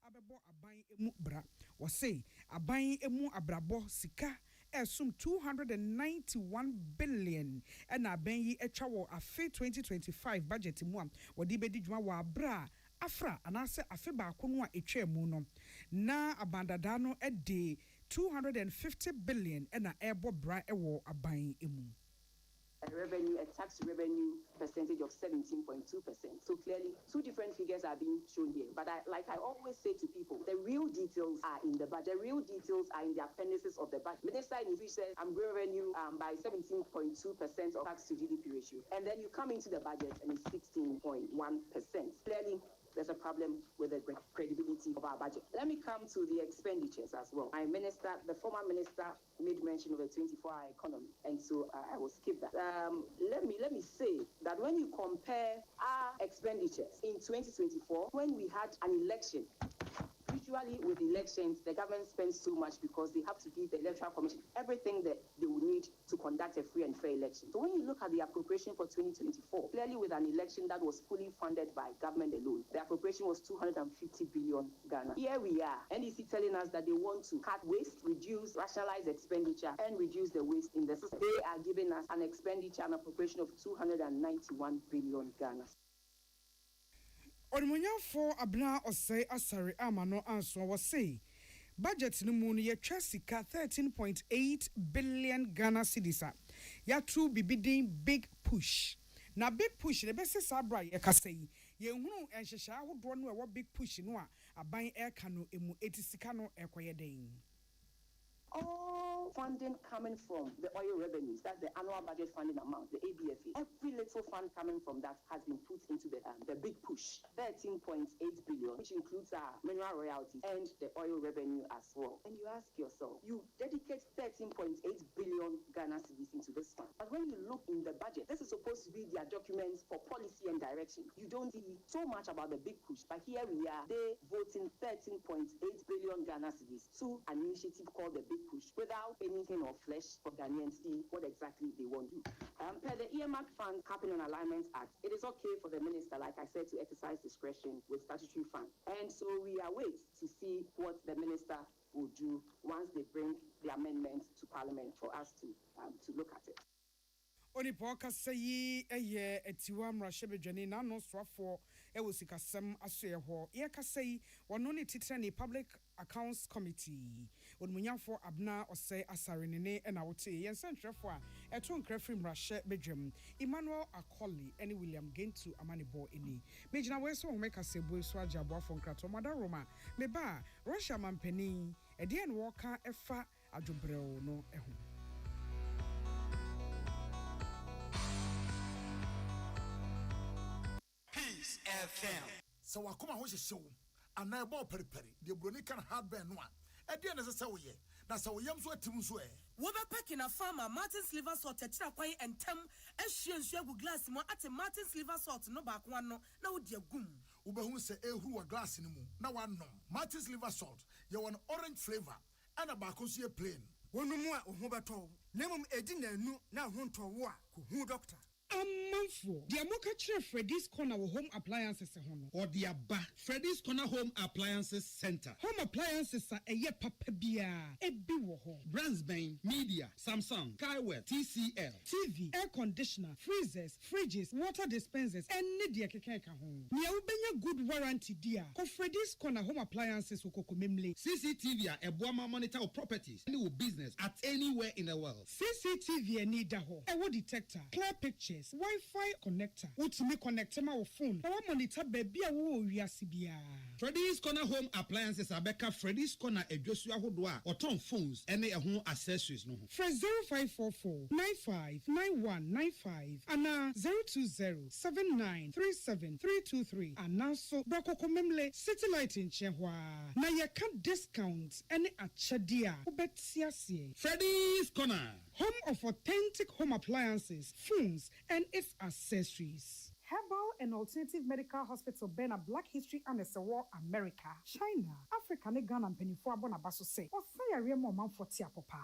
Speaker 4: abebo aban emu bra wo se aban emu abrabo sika esum 291 billion and aban yi etwa wo afi 2025 budget mu am wodi bedi dwuma wo abra afra anase afi ba ko no a etwa mu no na abandada no ede 250 billion and ebo bra ewo aban emu
Speaker 7: revenue, a tax revenue percentage of 17.2%. So clearly, 2 different figures are being shown here. But like I always say to people, the real details are in the budget. The real details are in the appendices of the budget. Minister in which says, I'm growing revenue by 17.2% of tax to GDP ratio. And then you come into the budget and it's 16.1%. Clearly, there's a problem with the credibility of our budget. Let me come to the expenditures as well. The former minister made mention of a 24-hour economy, and so I will skip that. Let me say that when you compare our expenditures in 2024, when we had an election, usually with elections, the government spends so much because they have to give the Electoral Commission everything that they will need to conduct a free and fair election. So when you look at the appropriation for 2024, clearly with an election that was fully funded by government alone, the appropriation was 250 billion Ghana. Here we are, NDC telling us that they want to cut waste, reduce, rationalize expenditure, and reduce the waste in the system. They are giving us an expenditure, an appropriation of 291 billion Ghana.
Speaker 4: Onmunyafo abna OSEI asare amano anso wo say budget no mu no ye twasika 13.8 billion Ghana cedis ya true bibidin big push na big push le bese sabra ye kasai ye hunu enhyehya ahodo no e wo big push no a aban eka no emu etisika no ekoye den
Speaker 7: all funding coming from the oil revenues, that's the annual budget funding amount, the ABFA, every little fund coming from that has been put into the big push, 13.8 billion, which includes our mineral royalties and the oil revenue as well. And you ask yourself, you dedicate 13.8 billion Ghana cedis into this fund. But when you look in the budget, this is supposed to be their documents for policy and direction. You don't see so much about the big push, but here we are, they voting 13.8 billion Ghana cedis to an initiative called the Big Push without anything of flesh for Ghanaians to see what exactly they want to do. Per the earmark fund Capital and Alignment Act, it is okay for the minister, like I said, to exercise discretion with statutory fund. And so we await to see what the minister will do once they bring the amendment to Parliament for us to look at it.
Speaker 4: Onipo kasayi eye etiwa mrashebedwane na no swafo e wosikasem asoe ho ye kasayi wono ne titra ne Public Accounts Committee onmunyafo abna osei asarenene e na wote ye nsentwefo a eto nkrafri mrashebedwam Emmanuel Akoli ene William Gentu amanebo eni mejina weso ho mekasebo so agabo afo nkrato madaroma meba Russia mampani e de en woka efa adwobrɛw no eho.
Speaker 8: FM. So wakoma ho hyehyɛw ana ebo periperi de broni kan hardware no a ɛde ne sɛ woyɛ na sɛ woyam so atim so
Speaker 9: wo be packing a farmer Martin's liver salt tira kwan entem ahwie nsu agu glass mu ate Martin's liver salt no ba kwa no na wo de agum
Speaker 8: wo be hu sɛ ehuru wa glass ni mu na wanom Martin's liver salt ye won orange flavor ana ba ko so ye plain
Speaker 9: wonumu a ho beto nemum edi nanu na ho ntowo a ko hu doctor
Speaker 4: Amanfo, the Amoka Chere Freddy's Corner Home Appliances hono.
Speaker 10: Or the Abba Freddy's Corner Home Appliances Center.
Speaker 4: Home appliances are a ye papa bia, e biwo ho.
Speaker 10: Brandsbane, Media, Samsung, Kaiwell, TCL,
Speaker 4: TV, air conditioner, freezers, fridges, water dispensers, and media kekeka home. Nia ubenya good warranty dia. Ko Freddy's Corner Home Appliances ukoko memle.
Speaker 10: CCTV a Boama monitor of properties, any business at anywhere in the world.
Speaker 4: CCTV a need ho. A detector, clear pictures. Wi-Fi connector. Utimi connect my phone. Na monitor baby a wo wiase bia.
Speaker 10: Freddy's Corner Home Appliances abeka Freddy's Corner edwosu ahodo a oton phones ene ehun accessories no ho.
Speaker 4: Fresh 0544 959195 ana 0207937323 ana so bakoko memle satellite in chehwa. Na ye can discount ene achadia. Ubetiasie.
Speaker 10: Freddy's Corner,
Speaker 4: home of authentic home appliances, phones and its accessories. Herbal and Alternative Medical Hospital Bena Black History and War America, China, Africa, ne Ghana and Penifo Abona Baso say, or say a real moment for Tiapopa.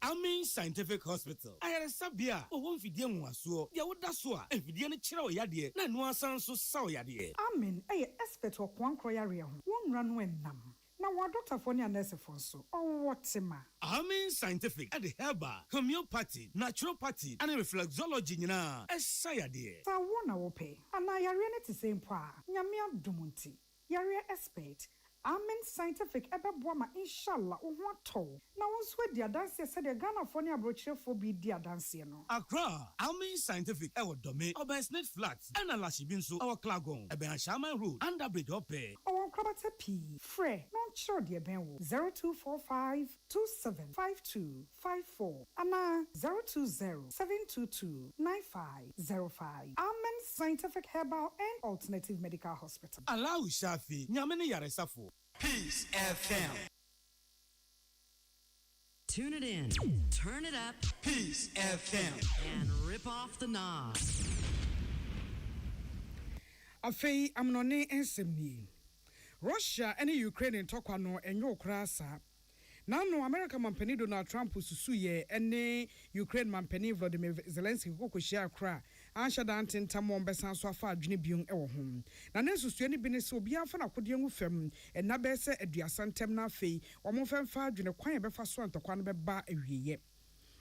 Speaker 11: Amen Scientific Hospital. I had a sabia, or one Fidian was so, Yawudaswa, and Fidian Chiro Yadi, Nanua Sanso Sao Yadi.
Speaker 4: Amen, a expert or one croyaria, one run when nam. Now, what Dr. Fonia Nurse Fonso, or what ma?
Speaker 11: Amen Scientific at the Herba, Homeopathy, Naturopathy, and Reflexology, na Sayadi.
Speaker 4: So, one I will pay, and I are in the same power, Yamia Dumunti, Yaria expert. Amen Scientific Ebabwama inshallah uwato. Na wonswe dia dance said the Ghana Fonia brochure for be dia dance no.
Speaker 11: Accra, Amen Scientific ewo dome, Obersnet Flats, and Alashibinso, our Klagon, Eben Shaman Road, under Bridge Ope.
Speaker 4: Our Krabata P, Fre, non sure dear Benwo, 0245-275254, Anna 020-722-9505. Amen Scientific Herbal and Alternative Medical Hospital.
Speaker 11: Allow Shafi, Nyamene Yaresafo.
Speaker 8: Peace FM.
Speaker 12: Tune it in, turn it up,
Speaker 8: Peace FM,
Speaker 12: and rip off the knob.
Speaker 4: Afei amnone ensemni. Russia and Ukraine tokwa no enyo krasa. Nano America mampeni Donald Trump susuye ene Ukraine mampeni Volodymyr Zelensky kokohia akra ansha dante ntamom besan so afa adwene bion ewo hom na nesusuye ni bine se obi afa na kode hu fam ena be se aduasa ntem na afei omo femfa adwene kwan befa so antokwa no beba awieye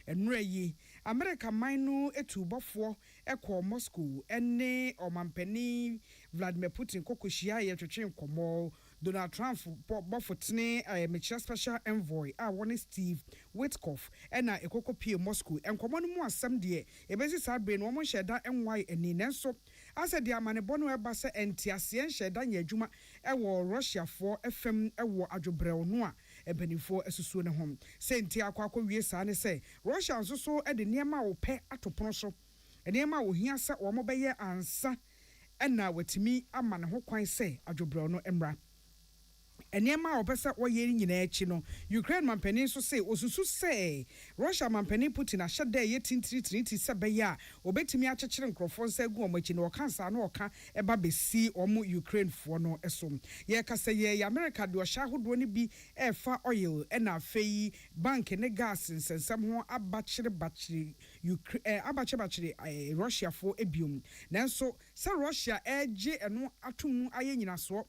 Speaker 4: enura yi America manu etu bofo ekọ Moscow ene omampeni Vladimir Putin kokohia ye twetwe nkomo Donald Trump bofotene Mitchell special envoy one Steve Witkoff ena ekoko pie Moscow enkomo no mu asem de ebezi sabre no mo hyeda enwai eni nenso ase de amane bono eba se entiase hyeda nya adwuma ewo Russia fo FM ewo adwobrew no a ebenifo esusu ne hom se nti akwa wie saa ne se Russia nso so de niema wo pɛ atopono so niema wo hia se wo mo bɛyɛ ansa ɛna watimi ama ne ho kwan se adwobrɛ no emra Eniema opesa woye nyina echi no Ukraine mampani so say osusu say Russia mampani Putin ahye ye tintiri se beya obetimi akyekyere nkrofo nsa gu omachi no okansa no oka eba besi omo Ukraine fo no eso ye kasa ye America de ohya hodo ne bi efa oil na afei bank ne gas nsensem ho abachire Ukraine Russia fo ebiom nanso se Russia eje eno atomu aye nyina so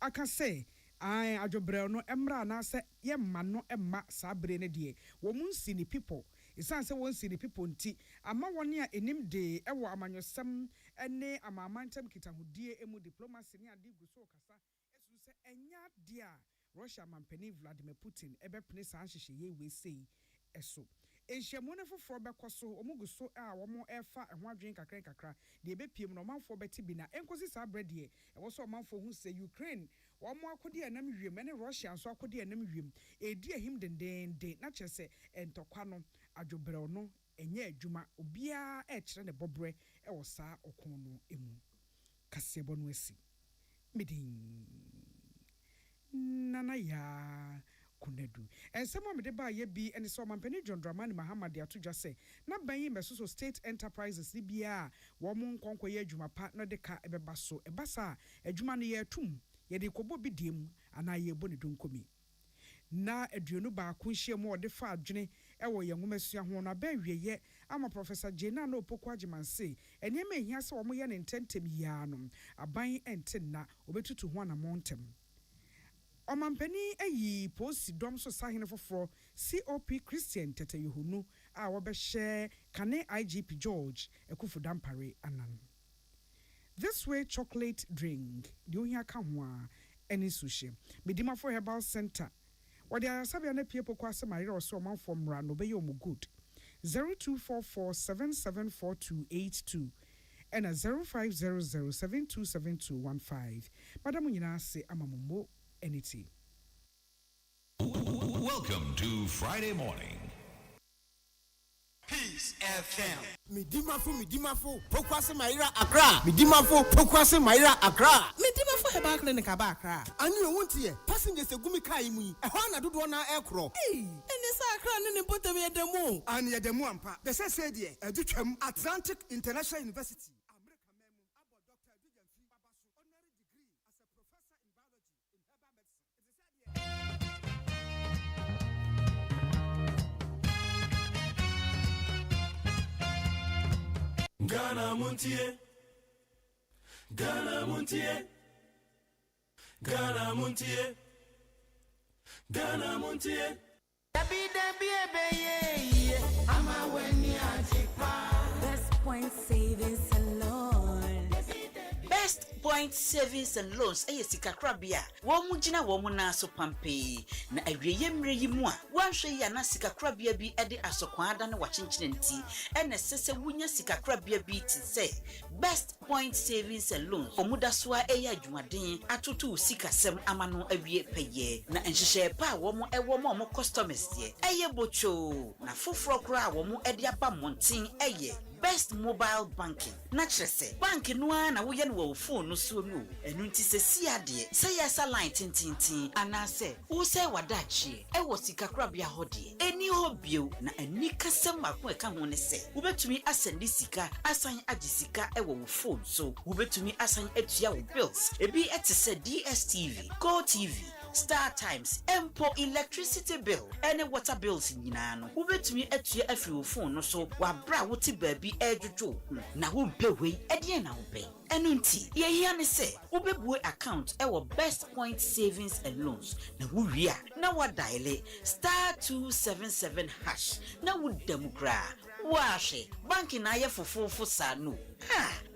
Speaker 4: aka say I adwobrɛ no emra na se ye ma no emma sabre ne de wo munsi ni people isan se won si ni people nti ama woni a enim de ewo amanyosem ene amamantam kitahudie emu diplomacy ne ade guso kasa esu se enya de a Russia mampani Vladimir Putin ebepene san hyehye ye we sei eso enhyiamu ne foforo bekoso omuguso a womo efa eho adwen kakra de ebepiem no manfo beti bi na enkosi sabre de ewo so manfo hu se Ukraine womo akodi anam wiem ne Russia nso akodi anam wiem edi ahim dendende na kyese entokwa no adwobrɛ no enye adwuma obia kyerɛ ne bobre ɛwɔ saa okon no emu kasebo no asi medin nana ya kunadu ensema me de ba ye bi ene so mampani John Dramani Muhammad atodwa se na ban yi meso state enterprises ni bia wo mo nkonko ye adwuma pa no de ka ebeba so ebasa adwuma no ye tum ye de kobo bi dem ana ye bo ne donkomi na aduonu ba ko hye mo de fa adwene ewo ye ngomasua ho na ba wieye ama Professor Jena no Opoku Agyeman se enema ehia se wo mo ye ne ntentem ya no aban ente na obetutu ho na montem Omampani ayi posi dom so sahene foforo COP Christian Tete Yohunu a wobehye kane IGP George Ekufu Dampare anan. This way chocolate drink di ohia ka ho a eni sushi. Medima for Herbal Center. Wodi asabia na pie pokwa se marire oso omanfo mra no beye omu good. 0244774282 and 0500727215. Madam nyina se amamumo Entity.
Speaker 13: Welcome to Friday morning.
Speaker 14: Peace FM. Midimafo, Pokwase Maira Accra. Midimafo, Pokwase Maira Accra.
Speaker 9: Midimafo Herbal Clinic aba Accra.
Speaker 14: Ani you want here? Passengers egumi kai mu. Ehwa na dodo na ekro.
Speaker 9: Hey, ene sa Accra ne botam ye demo.
Speaker 8: Ani ye demo ampa. Be say de edutwam Atlantic International University.
Speaker 11: Ghana Montie, Ghana Montie, Ghana Montie, Ghana Montie.
Speaker 15: Best Point Savings and Loans. Best Point Savings and Loans sika krabia wo mu gina wo mu na so pampe na awieye mre yi mu a wanhwe ya na sika krabia bi ede asokwa ada na wachenchene nti ene sese wunya sika krabia bi ti se Best Point Savings and Loans omuda so a eya adwumaden atoto sika sem amano awie peye na enhyehyɛ pa wo mu ewo mo customers ye eye bocho na foforo kra wo mu ede aba monten eye Best Mobile Banking. Na kyerese bank no a na wo ye no wo phone no so no. Enu nti se si ade. Se yesa line tintintin anase wo se wadachie. E wo sika krabia hode. Eni ho bio na ani kasem akon eka ho ne se. Wo betumi asend sika, asan agi sika e wo phone so. Wo betumi asan atua wo bills. Ebi etese DSTV, Go TV, Star Times, Empo electricity bill, any water bills nyina no. Wo betumi atua afi wo phone no so. Wa bra wo ti baabi ejojo. Na wo mpe we ede na wo pe. Enu nti ye hia ne se wo bebu account e wo Best Point Savings and Loans. Na wo wi a na wa dial *277# na wo demukra. Washe banki na ye fofofo sa no.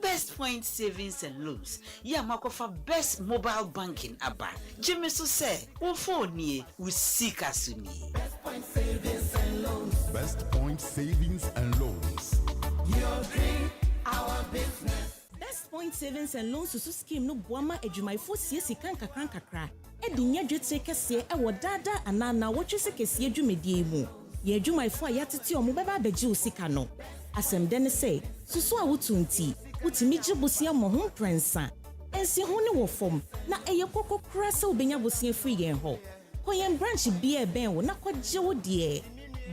Speaker 15: Best Point Savings and Loans. Ya makofa Best Mobile Banking aba. Jimmy so say wo phone nie wo sika suni.
Speaker 16: Best Point Savings and Loans.
Speaker 17: Best Point Savings and Loans.
Speaker 16: Your dream, our business.
Speaker 9: Best
Speaker 17: Point Savings and Loans Susu Scheme no boama adwumayfo siesi kan kakra. Edi nya dwetire kese e wo dada anana wotwe kese adwumedie mu. Ye adwumayfo a yatete omo beba abegye osika no. Asemde ne say, susu a wotunti, wutimi gye bosia mo ho prensa. Ensi ho ne wo fom na eye kokokra se obenya bosia free yen ho. Koyen branch bia ben wo na kwagye wo de.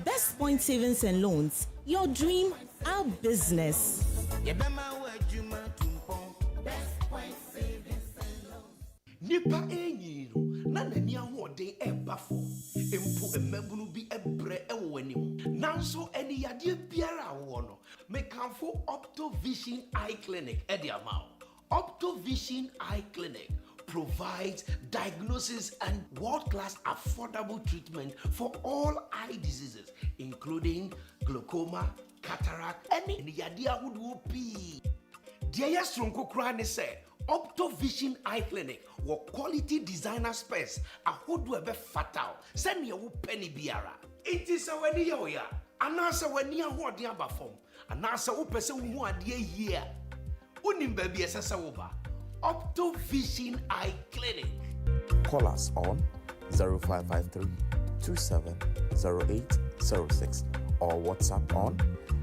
Speaker 17: Best Point Savings and Loans, your dream, our business.
Speaker 18: Nipa enyiro na nani ahode ebafo empo emabunu bi ebre ewo anim nanso eni yade biara wo no mekanfo Optovision Eye Clinic ediamao. Optovision Eye Clinic provides diagnosis and world-class affordable treatment for all eye diseases including glaucoma, cataract, any yade ahodo pi. Dia stronko kra ne say Optovision Eye Clinic wo quality designer space ahodo ebe fatal send ye wo penny biara. It is a weni yo ya anasa weni ahode abafom anasa wo pese wo hu ade here unim ba bi esesa wo ba Optovision Eye Clinic.
Speaker 19: Call us on 0553 270806 or WhatsApp on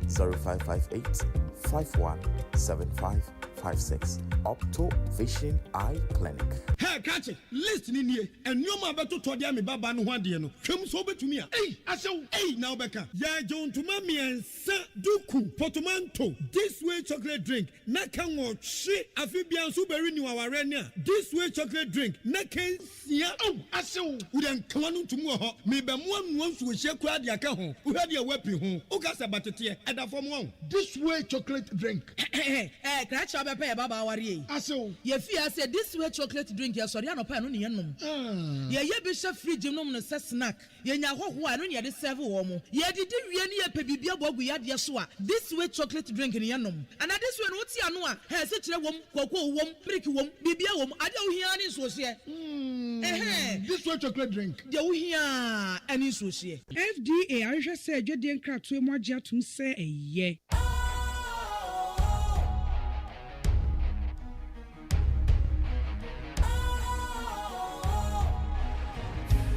Speaker 19: 0558 517556. Optovision Eye Clinic.
Speaker 10: Hey, catch it. Listen in here. And you ma beto to dia me baba no hwade no. Hwem so betumi a. Hey, asew. Hey, now beka. Ya jon to ma miensa duku portmanteau. This way chocolate drink. Na kan wo hwe afibian so beri ni waware ni a. This way chocolate drink. Na kan sia. Oh, asew. Udan kwanu ntumu ho. Me be mo anu so hye kura dia ka ho. Uhade e wapi ho. Ukasa batete e da fom ho.
Speaker 3: This way chocolate drink.
Speaker 9: Catch up a baba wari.
Speaker 3: Aso.
Speaker 9: Ye fear say this way chocolate drink ya sorry anopa no ne yenom. Ye be chef fridge nom no se snack. Ye nya hoho anu ne de serve wo mo. Ye didi wie ne ye pebibia bogu ya de so a. This way chocolate drink ne yenom. And this way no ti anu a he se kire wom, koko wom, brick wom, bibia wom, ade wo hia ne so hye.
Speaker 3: This way chocolate drink.
Speaker 9: De wo hia ani so hye.
Speaker 4: FDA ahwehwe se adwede nkratoe mu agye atum se eye.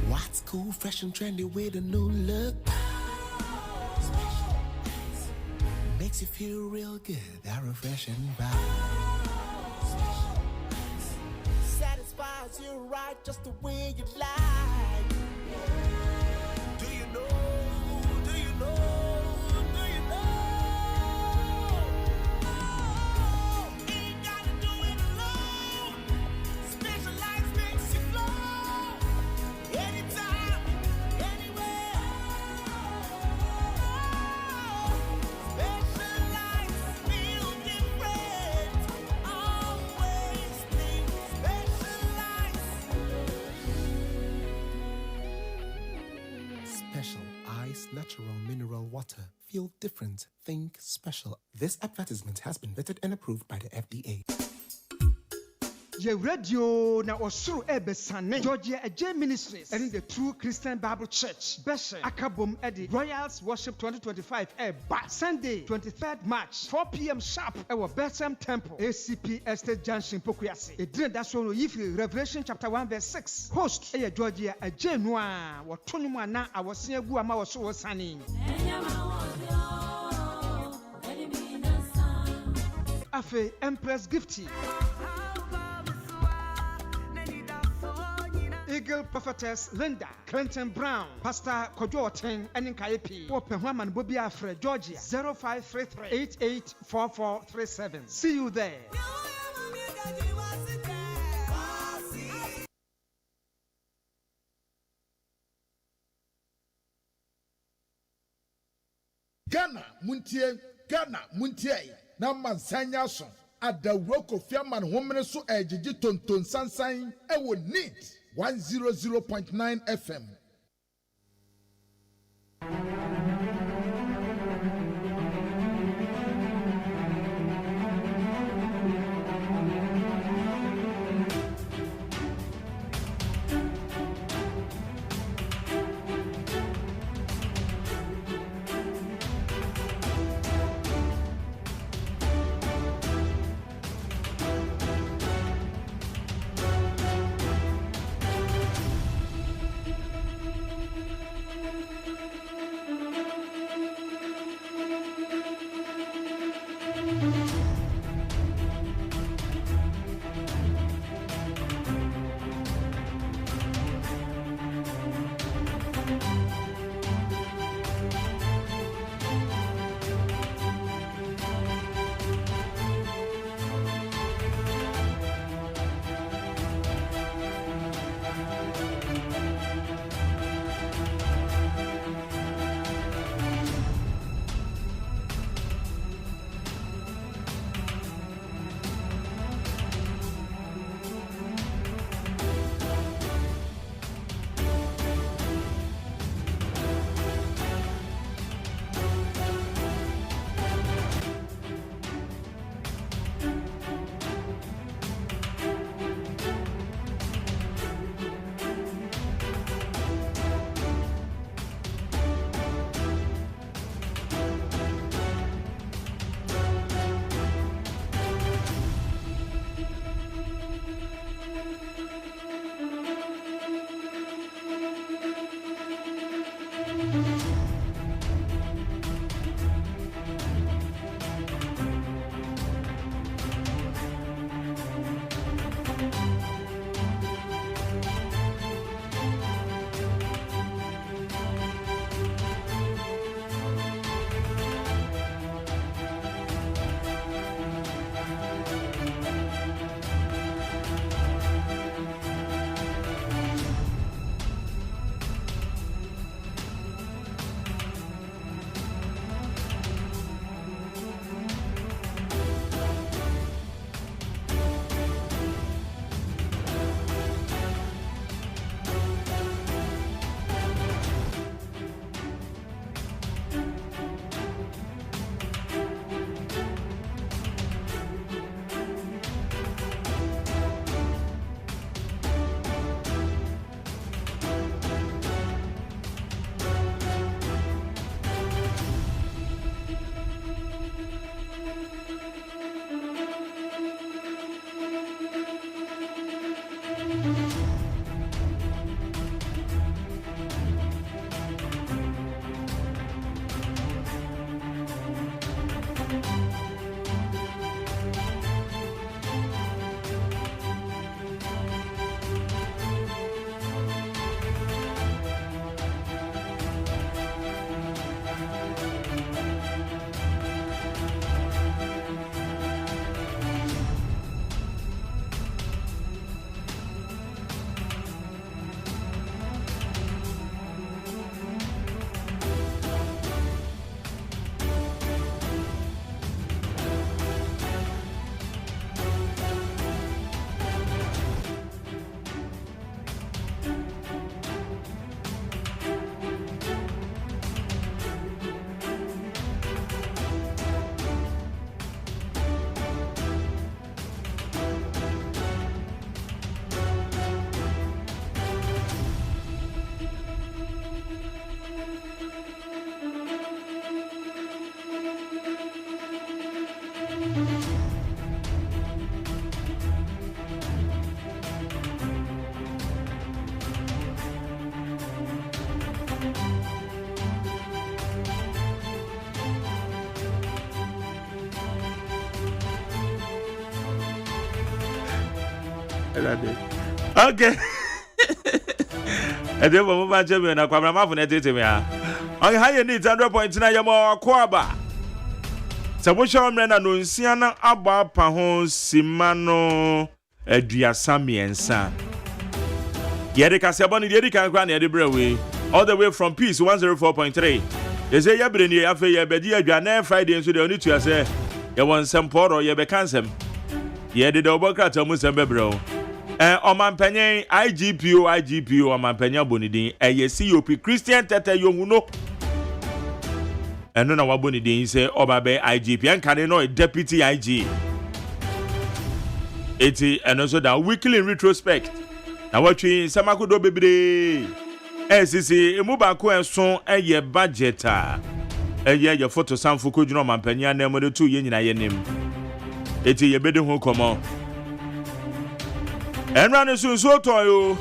Speaker 14: What's cool, fresh and trendy with a new look? Makes you feel real good, that refreshing vibe. Satisfies you right just the way you like. Do you know? Do you know? Do you know? Ain't gotta do it alone. Specialized makes you flow. Anytime, anywhere. Specialized feel different. Always think specialized. Special Ice Natural Mineral Water. Feel different. Think special. This advertisement has been vetted and approved by the FDA.
Speaker 20: Ye radio na osuru ebesane Georgia Agye Ministries and the True Christian Bible Church Beshe Akabom Edi Royals Worship 2025 Eba Sunday 23rd March 4 p.m. sharp ewo Bethlehem Temple ACP Estate Junction Pokuyasi edin da so no yifi Revelation chapter 1 verse 6 host eye Georgia Agye no a wotonu mu ana awosen agu ama wo so wosane Afe Empress Gifty Eagle Prophetess Linda Clinton Brown Pastor Kojo Oten and Nkayepi Open Human Bobby Afre Georgia 0533-884437. See you there.
Speaker 8: Ghana Muntie na mansanya so adawro Kofiaman homene so ejiji tonton sansan ewo neat 100.9 FM.
Speaker 2: Okay. And then we move to na kwamra mafu na tete me ha. Okay, high need 100.9 yamo kwaba. Sabosha mre na no nsia na aba pa ho simano aduasa miensa. Yede kase aboni yede kan kwa na yede brewe all the way from Peace 104.3. They say ya bre ni afa ya bedi adwana Friday so they only to say ya won semporo ye be kansem. Yede de obokrata mu sembebro. Omanpanyen IGPO omanpanyen bonidin COP Christian Tete Yomuno. Eno na wabonidin say obabe IGP ankane no deputy IG. Eti eno so that weekly retrospect. Na watwi samakodo bebre. SCC emuba ko enso eye budget a. Eye photo samfo kodwuna omanpanyen na emodo tu ye nyina ye nim. Eti ye bede ho komo. Enrane sunso toyo.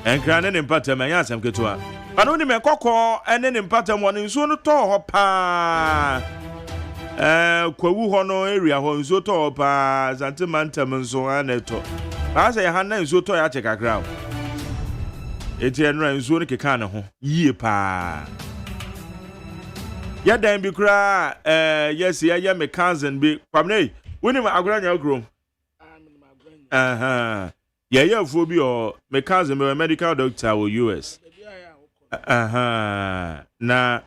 Speaker 2: Enkrane ne mpatam anya asem ketua. Ano ni mekokọ ene ne mpatam woni nso no to ho pa. Kwawu ho no area ho nso to ho pa. Zantimantam nso aneto. Asa ya han na nso to ya chekakra. Eti enrane nso ne keka ne ho. Yie pa. Ya dan bi kura yes ya me cousin bi. Kwamne woni ma agoranya ogrom. Yeah, for be or my cousin, a medical doctor or US. Na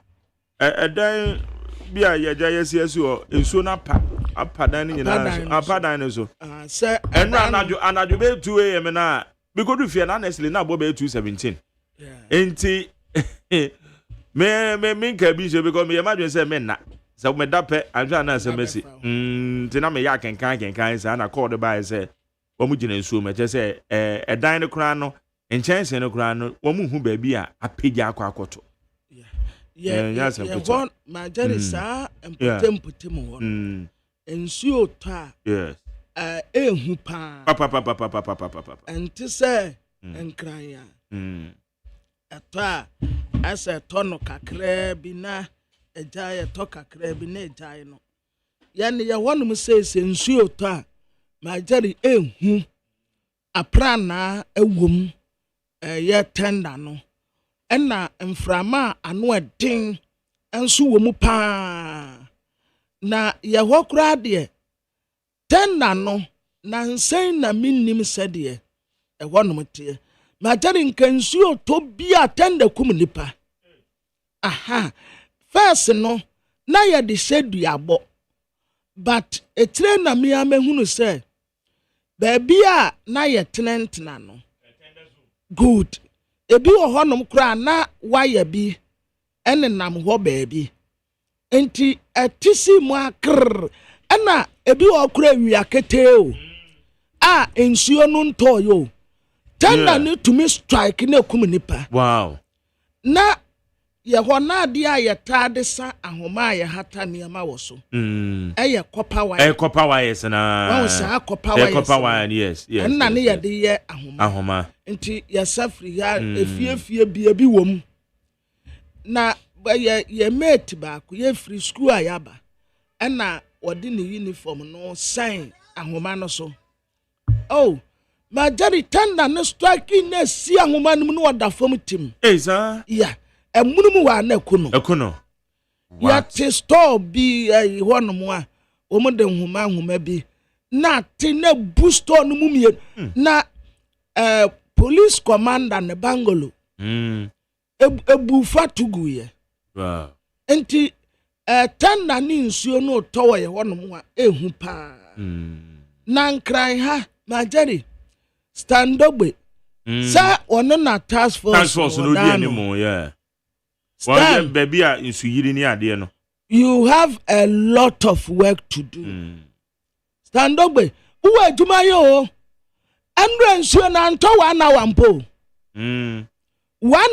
Speaker 2: a day be a yes, or in soon up dining in a dinosaur.
Speaker 3: Sir,
Speaker 2: and run you be 2 a.m. and I because if you're honestly not Bobby 217. Ain't he? Me cabin because me imagine say men. So me dape, I'm trying to answer Messi. Tina me yak and kind, and I called the by say. Wamujina nsuo me say edan ne kra no enchanse ne kra no wamu hu ba bi a apegya akwakoto
Speaker 3: yeah one my daddy sa empotem ho nsuo to a
Speaker 2: yes
Speaker 3: ehu pa enti say enkran ya eto a asa to no kakra bi na eja ye to kakra bi na eja no ya ne ye wonum say nsuo to a Majari ehu aprana ewum ye tenda no ena mframa anu eden enso wo mu pa na ye hokura de tenda no na nsen na minnim sede e wonom tie majari nkansu to bia tenda kum nipa aha first no na ye de shedu abo but etre na me amehunu say baby a na ye tenentena no good ebi wo honom kra na waye bi enenam ho baby enti etisi mu akr ena ebi wo kra wiakete o a ensuo no ntoyo tenda ni to me strike na kum nipa
Speaker 2: wow
Speaker 3: na ye hona de a ye tade sa ahoma ye hata niama wo so eye kopa wa
Speaker 2: yes na
Speaker 3: won sa kopa wa
Speaker 2: yes
Speaker 3: na ne ye de ye
Speaker 2: ahoma
Speaker 3: nti ye safri ya efie bi wom na ye mate ba ko ye free school ayaba na wodi ne uniform no sign ahoma no so oh majari tanda no strike na si ahoma no no wada fom tim
Speaker 2: sir
Speaker 3: yeah emunum wa na
Speaker 2: ekono
Speaker 3: ya te store bi honom a omo de nhoma bi na te na booster no mumie na police commander ne bangolo ebu fatugu ye
Speaker 2: wow
Speaker 3: enti tanda ni nsuo no towo ye honom a ehu pa na nkran ha majari standogbe sa ono na task force
Speaker 2: no di animo yeah well, baby, no.
Speaker 3: You have a lot of work to do. Stand up, who are Jumayo? And soon Anto 1 hour po. 1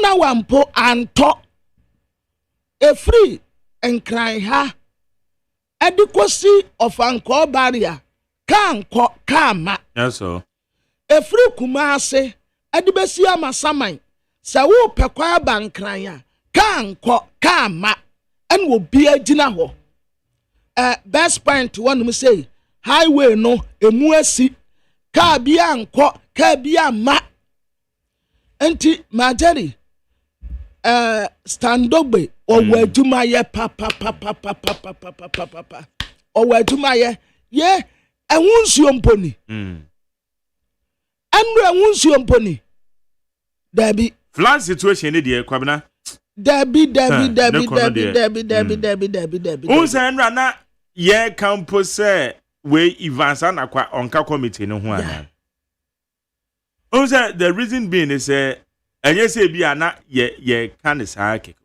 Speaker 3: hour po Anto a free and cry ha adequacy of anchor barrier can kama.
Speaker 2: Yes, so
Speaker 3: a free kumase adibesia masamai sawo pekwa bankranya. Kama and will be a dinner ho. Best point one say highway no emuasi ka bia anko ka bia ma enti majari standogbe owo adwuma ye papa owo adwuma ye ehunsuo mponi anru ehunsuo mponi dabi
Speaker 2: flat situation dey kwabena
Speaker 3: dabi
Speaker 2: unsa anru na ye campus we Evans and akwa onka committee no ho ana. The reason being is enye say bia na ye kan saa keke.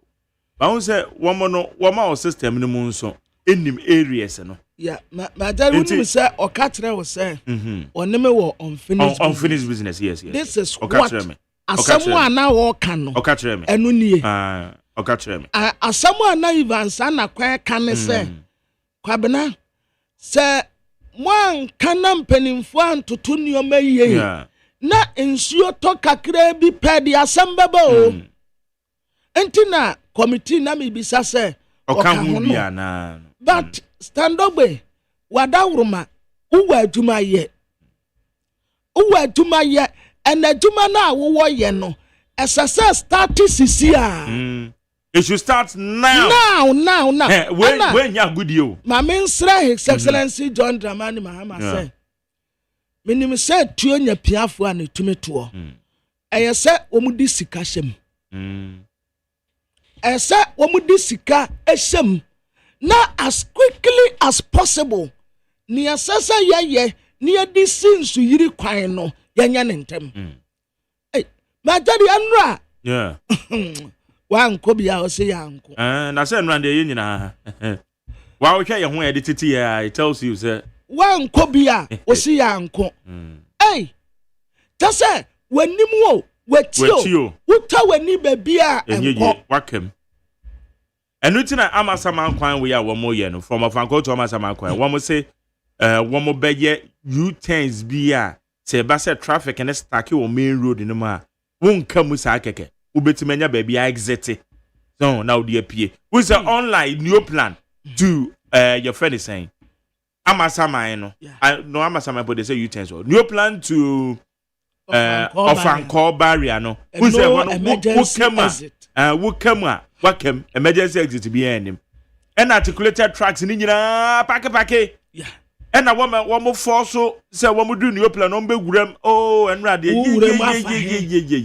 Speaker 2: Ba won say woman system no mu nso enim areas no.
Speaker 3: Yeah, ma tell you say okatre wo say. Oneme wo
Speaker 2: unfinished business. Yes.
Speaker 3: This is okatre me. Asamu ana wo kan no.
Speaker 2: Okatre me.
Speaker 3: Enu nie.
Speaker 2: Okatre me.
Speaker 3: Asamu ana Evans ana kwa kan say. Kwabena say mwan kanam penimfo antoto nioma yie na nsuo to kakra bi pedi asambaba o entina committee na mebisa se
Speaker 2: okahu bia na
Speaker 3: but stand up wadawruma uwa adwuma ye and adwuma na wo ye no esase start sisi a
Speaker 2: it should start now. When you good you.
Speaker 3: My minister, His Excellency John Dramani Mahama said, "Minim said to your piafu and to me too. I said, Omudi sika shem. I said, Omudi sika eshem. Now as quickly as possible. Near Sasa ye near this scenes to yiri kwine no yanyan intem. Hey, my daddy Andra.
Speaker 2: Yeah.
Speaker 3: Wanko bia o say yanko
Speaker 2: na say nran de nyina wa wo hwe ye ho e titi ya it tells you say
Speaker 3: wanko bia o say yanko eh ta say wanim wo watio wuta wani ba bia enko
Speaker 2: wakem enu ti na amasama kwan we ya wo mo ye no from afanko to amasama kwan wo mo say wo mo beye U10s bia say ba say traffic and stack o main road no ma won kam sa keke ubetimenya baby exit so now the appear with the online new plan to your friend is saying amasama no no amasama but they say you tense new plan to ofanko barrier no who say one who come emergency exit be enim and articulated tracks ni nyina pake and a woman one more force so say one more do new plan on be guram and radi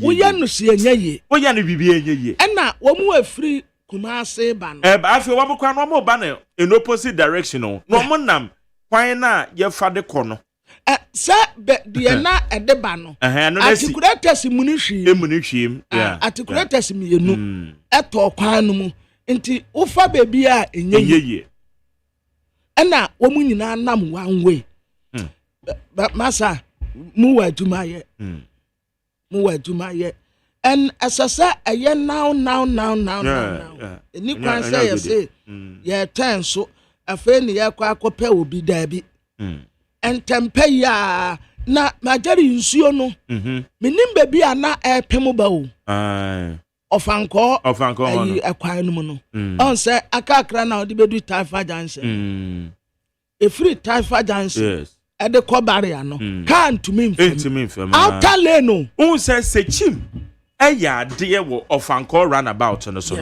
Speaker 3: we ya no se enye
Speaker 2: we ya no bibi enye
Speaker 3: and na wo mu afri Kumase ba no
Speaker 2: I feel one more kwan one more banner in opposite direction no mo nam kwan na ye fa de kɔ no
Speaker 3: say de na ede ba no articulators munihwiem articulators mienu eto kwan no mu nti ufa baby a enye Ena womu nyina nam one way. Masa mu adwuma ye. And asasa aye now. Ni kwan say you say ye turn so afa ni ye kwa akopa obi dabi. Entempe ya na majari nsuo no. Menim baby ana epem ba o. Ofanko ayi akwan no mu no on say akakra na odi bedu Taifa Junction e free Taifa Junction e de ko barrier no kan to me mfem outer lane no
Speaker 2: on say sechim eya de wo Ofanko roundabout no so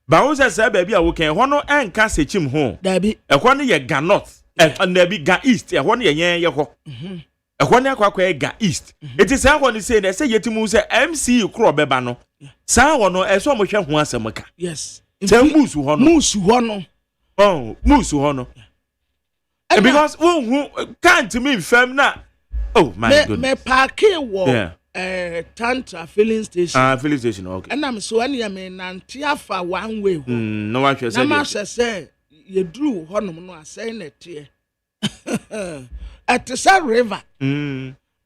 Speaker 2: ba on say baby a wo kan ho no enka sechim ho
Speaker 3: dabi
Speaker 2: e ho no ye ga north na bi ga east e ho no ye ho e ho no akwa ga east it is how one say na say yetimu say MC kro beba no sa wono eso mo hwe ho asem ka
Speaker 3: yes
Speaker 2: say musu ho no musu ho no because who can't me fam na oh my goodness
Speaker 3: me parking wo Tantra filling station
Speaker 2: filling station okay
Speaker 3: and am so any me nanti afa one way ho
Speaker 2: no wa hwe say
Speaker 3: na ma say ye dru ho no no asay na tie at the river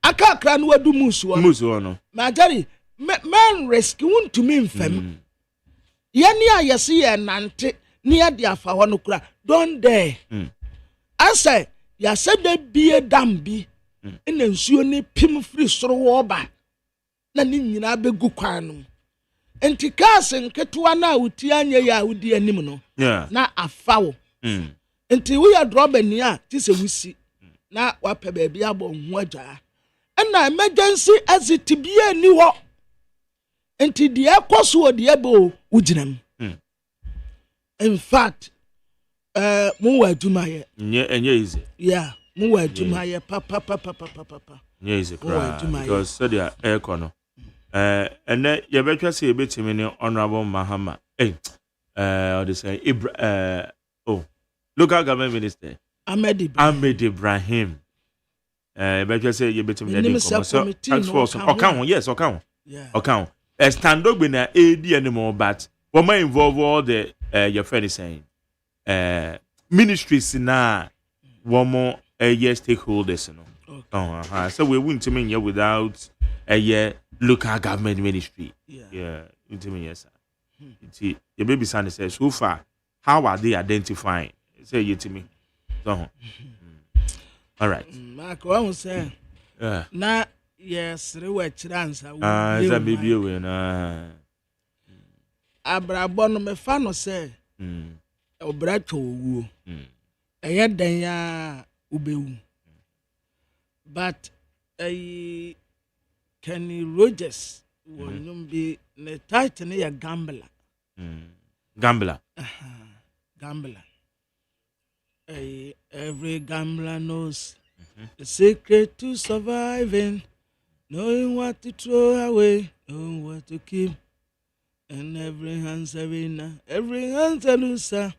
Speaker 3: akakra no wadu musu ho no majari man rescue to me fam yani a yesi ye nante ni ya dia fa ho no kura don there asa ya said de bie dam bi ina nsuo ni pim free soro wo ba na ni nyina begu kwan no enti kas nketua na uti anya ya udi anim no na afawo enti we ya drop ani a ti se wusi na wa pe ba bi abo hu agya ɛna emergency exit bia ni hɔ enti de ekoso de ebo ugyinam in fact mu wa adwuma ye
Speaker 2: enye easy
Speaker 3: yeah mu wa adwuma ye papa
Speaker 2: enye easy because so they are no ene ye betwa say ebetimi ni honorable Mahama or they say local government minister Ahmed Ibrahim betwa say ye betimi dey so tax force okan yes okan stand up na AD anymore but what may involve all the your friend is saying ministries na one more stakeholders no so we wouldn't mean here without a local government ministry yeah yes you baby son says so far how are they identifying say you to me so all right
Speaker 3: mark one say na yes reward answer
Speaker 2: is that baby we na
Speaker 3: abrabọ no me fa no say obracho owu eye dan ya ubewu but Kenny Rogers wonum be the title ya gambler
Speaker 2: gambler
Speaker 3: every gambler knows the secret to surviving, knowing what to throw away, knowing what to keep. And every hand's a winner, every hand's a loser.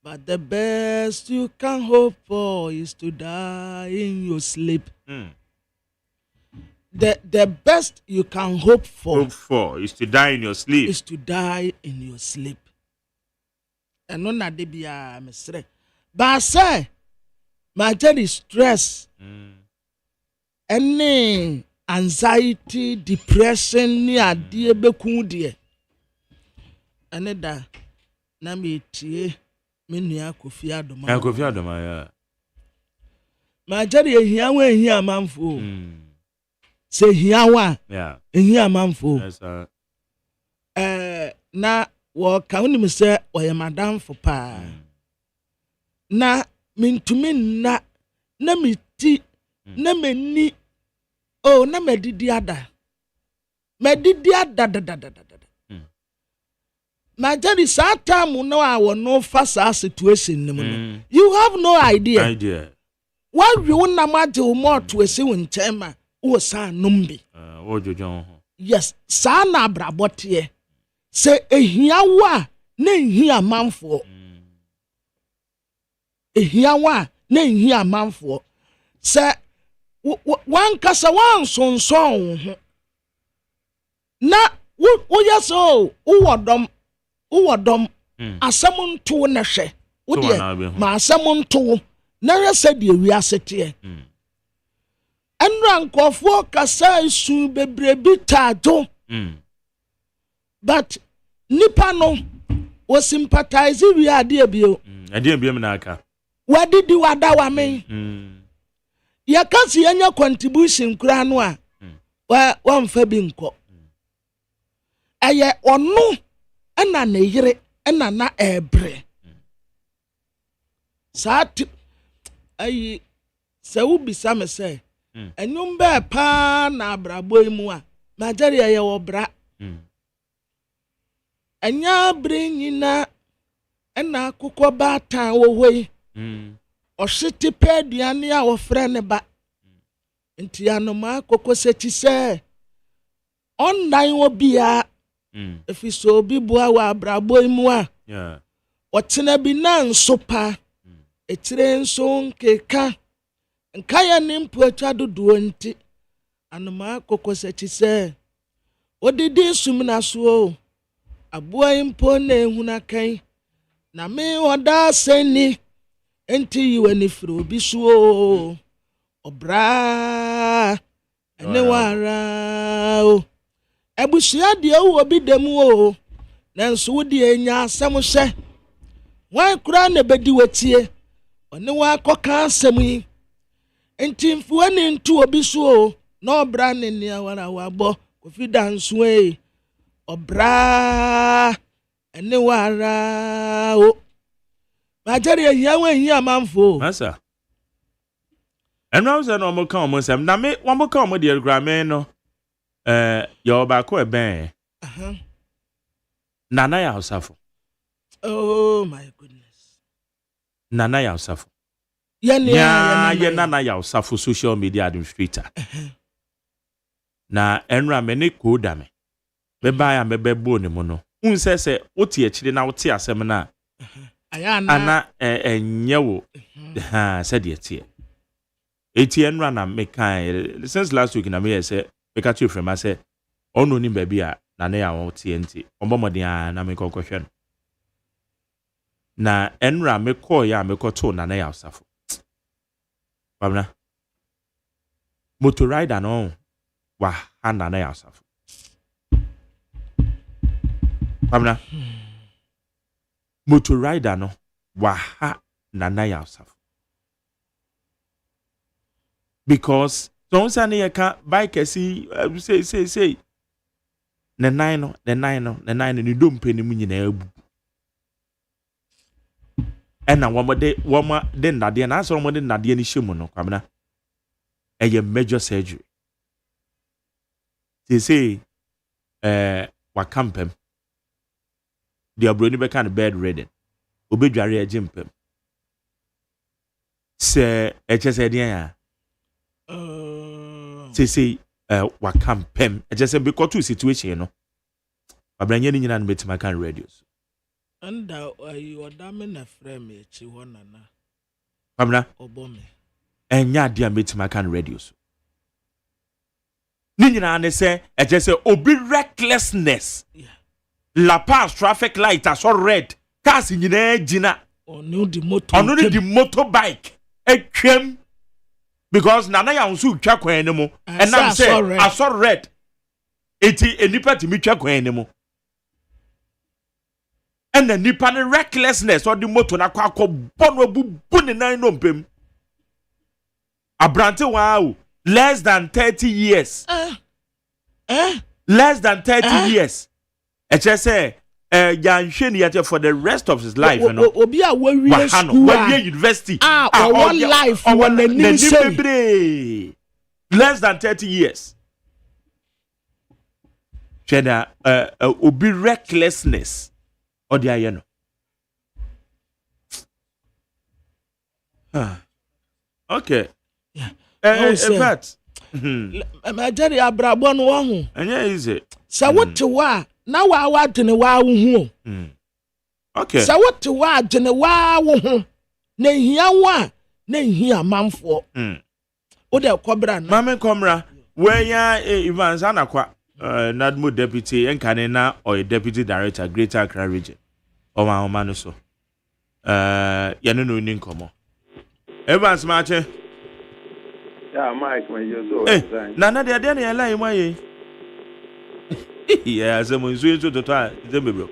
Speaker 3: But the best you can hope for is to die in your sleep. The best you can hope for
Speaker 2: is to die in your sleep.
Speaker 3: Is to die in your sleep. And no na de bia mesre. But say my journey stress. Any anxiety, depression ni adie beku de. Ane da na me tie me nua Kofi Adoma.
Speaker 2: Kofi Adoma ya.
Speaker 3: Ma jari ehia wa ehia manfo. Se ehia wa.
Speaker 2: Yeah.
Speaker 3: Ehia manfo.
Speaker 2: Yes sir.
Speaker 3: Na wo ka unim se oye madam fo pa. Na mintumi na me ti na me ni na me didi ada. Me didi ada. My daddy sat time no I will no fast situation. You have no idea. Why you na majo more to a sewing chema or sa numbi? Yes, sa na brabotie. Say a hiawa ne hia manfo. A hiawa ne hia manfo. Say one kasa one son. Na wo uwodom asamuntu na hwe wo de ma asamuntu na yesa de wiasete enra nkofo kasa isu bebrebi tajo but nipa no wo sympathize wi ade bio
Speaker 2: ade bio na aka
Speaker 3: wadidi wada wa me ya kasi anya contribution kura no a wa mfa bi nko aye onu ana na yire ana na ebre saati ayi se ubi same se enyum be pa na abrabo mu a majari ye wo bra anya bre nyina ana akukọ ba tan wo hoi ohite pe aduane a wo frɛ ne ba nti anoma akukọ sechi se online wo bia if you so be boa wa brabo mu a otena bi na nso pa etire nso nkeka nka ya nimpo atwa dodo nti anoma kokose chi se odidi sumna so aboa impo na ehuna kan na me oda seni enti yiwe ni fro bi so obra ene wara o ebusia de wo bi demu o nanso wo de enya asem hye wan kura na bedi watie one wa koka asem yi enti mfuwa ni ntu obi so o na obra ne ne wara wabo Kofi danso obra ene wara o majari ehia wa ehia manfo
Speaker 2: masa And now say no mo kan mo sem na me wo mo kan mo de grame no your ba ko e ben Nana ya Osafo.
Speaker 3: Oh my goodness.
Speaker 2: Nana ya Osafo.
Speaker 3: Ya
Speaker 2: Nana ya Osafo social media administrator. Na enra me ne koda me. Be ba ya me be bo ne mo no. Unse se oti akire na wote asem na. Ana enye wo. Ha said ye tie. Eti enra na me kan since last week na me say me catch you from I say ono ni baby a Nana ya wote enti. Ombomodin na me kokwohwe no. Na enra me call ya me koto Nana ya Osafo. Pamna. Motor rider no wa Nana ya Osafo. Pamna. Motor rider no wa Nana ya Osafo. Because don't say ka bike say the nine ni dompe ni mu nyina abu. Ena woma de nade na so woma de nade ni hyemu no kwamna eye major surgery say wa campem the abroni be kan bed ridden obedware agimpem se se dia ya say wa campem se because to situation no abranya ni nyina no betima kan radios.
Speaker 3: And you are damn a frame, Chiwana.
Speaker 2: Pamna,
Speaker 3: Obome.
Speaker 2: And ya dear meeting can radios. Nina and say, I just say, obi recklessness. La Paz traffic light are so red. Cars in Gina.
Speaker 3: Or no, the motor.
Speaker 2: Or no, the motorbike. A chem. Because Nana Yansu chako anymore. And now say, I saw red. Eti enipa to me chako anymore. And the nipa recklessness or the motor na kwa bono bubuni na inompem. Abrante wow, less than 30 years. Less than 30 years. I just say, Yansheni yate for the rest of his life.
Speaker 3: Obi a we school.
Speaker 2: University.
Speaker 3: One life.
Speaker 2: Less than 30 years. Chena, obi recklessness. Odiayeno. Okay. In fact,
Speaker 3: Jerry Abrabon wahu.
Speaker 2: Anya easy.
Speaker 3: Sa what wa na wa dene wa hu.
Speaker 2: Okay.
Speaker 3: Sa what wa dene wa hu. Na hia wa na hia manfo. O de kobra na.
Speaker 2: Mame komra. When ya Evans anakwa Nadmo deputy Enkanena or deputy director Greater Accra region. Oma no so. Yanu no nin komo. Evans Marche.
Speaker 21: Yeah, Mike, when you so.
Speaker 2: Nana de ade na line my. Yeah, so mo nso to bro.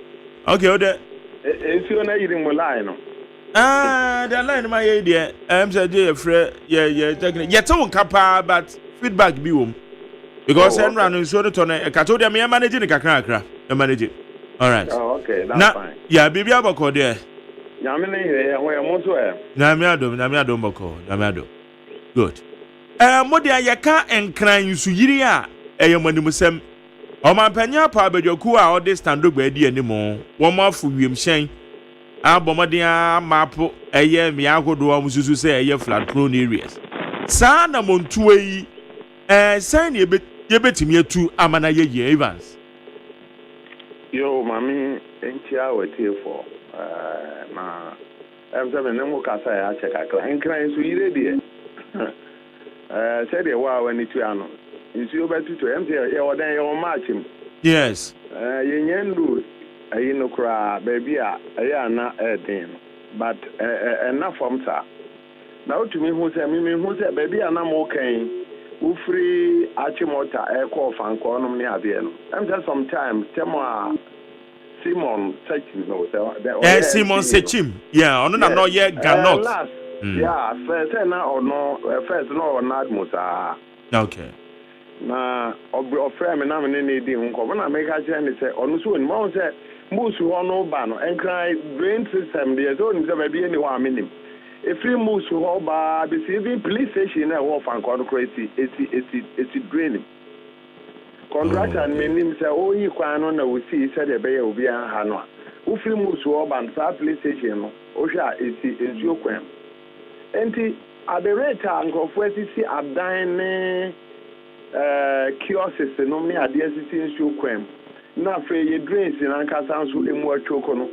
Speaker 2: Okay, ode.
Speaker 21: If you na yiri mo line no.
Speaker 2: The line my there. Say dey frɛ yeah technique. Yet won kapa but feedback bi wom. Because Enra no nso to na ka to dem me manage ni kakra manage. All right.
Speaker 21: Oh, okay, that's fine.
Speaker 2: Yeah, baby aboko there.
Speaker 21: Nyame ne here we mo so e.
Speaker 2: Nyame adom boko. Nyame adom. Good. Mo dia yeka enkran yusu yiri a eyemanimusem. O man panya pa badwaku a o de stand up adi animo. Wo ma afu wiem hyen. Abomodia mapo eye me agodo am susu se eye flat prone areas. Sa na montuwe yi san ye betimi atu amana ye Evans.
Speaker 21: Yo, mami, entia wetie for na em7 nemu kasa ya check akra enkran so yire de said the wa when it ano nsu obetu to em say ye odan ye o matchim.
Speaker 2: Yes.
Speaker 21: Ye nyendu ayi no kra baby a ayi ana edin but enough from sa na otumi hu say me hu say baby ana mo kan ufri achimota call fan ko no me ade no em say sometimes temo Simon Sechim no
Speaker 2: Simon Sechim yeah ono na no ye ganot
Speaker 21: yeah first na ono first no Nadmusa
Speaker 2: okay
Speaker 21: na ofre me na me ne di nko na me ka je ni say ono so ni mo say mbusu ono ba no enkran brain system dey so ni say ba bi ni wa minim If you move to Hoba, the even police station and wolf and concrete, it's draining. Contractor and meaning say, oh, you can on we see said a bay will be a Hanwa. If you move to Hoba and start police station, Osha is your quam. And at the rate and of where you see a dying kiosks and normally at the SCC in quam. Now, for your drains in Ancasan, so in more chocono.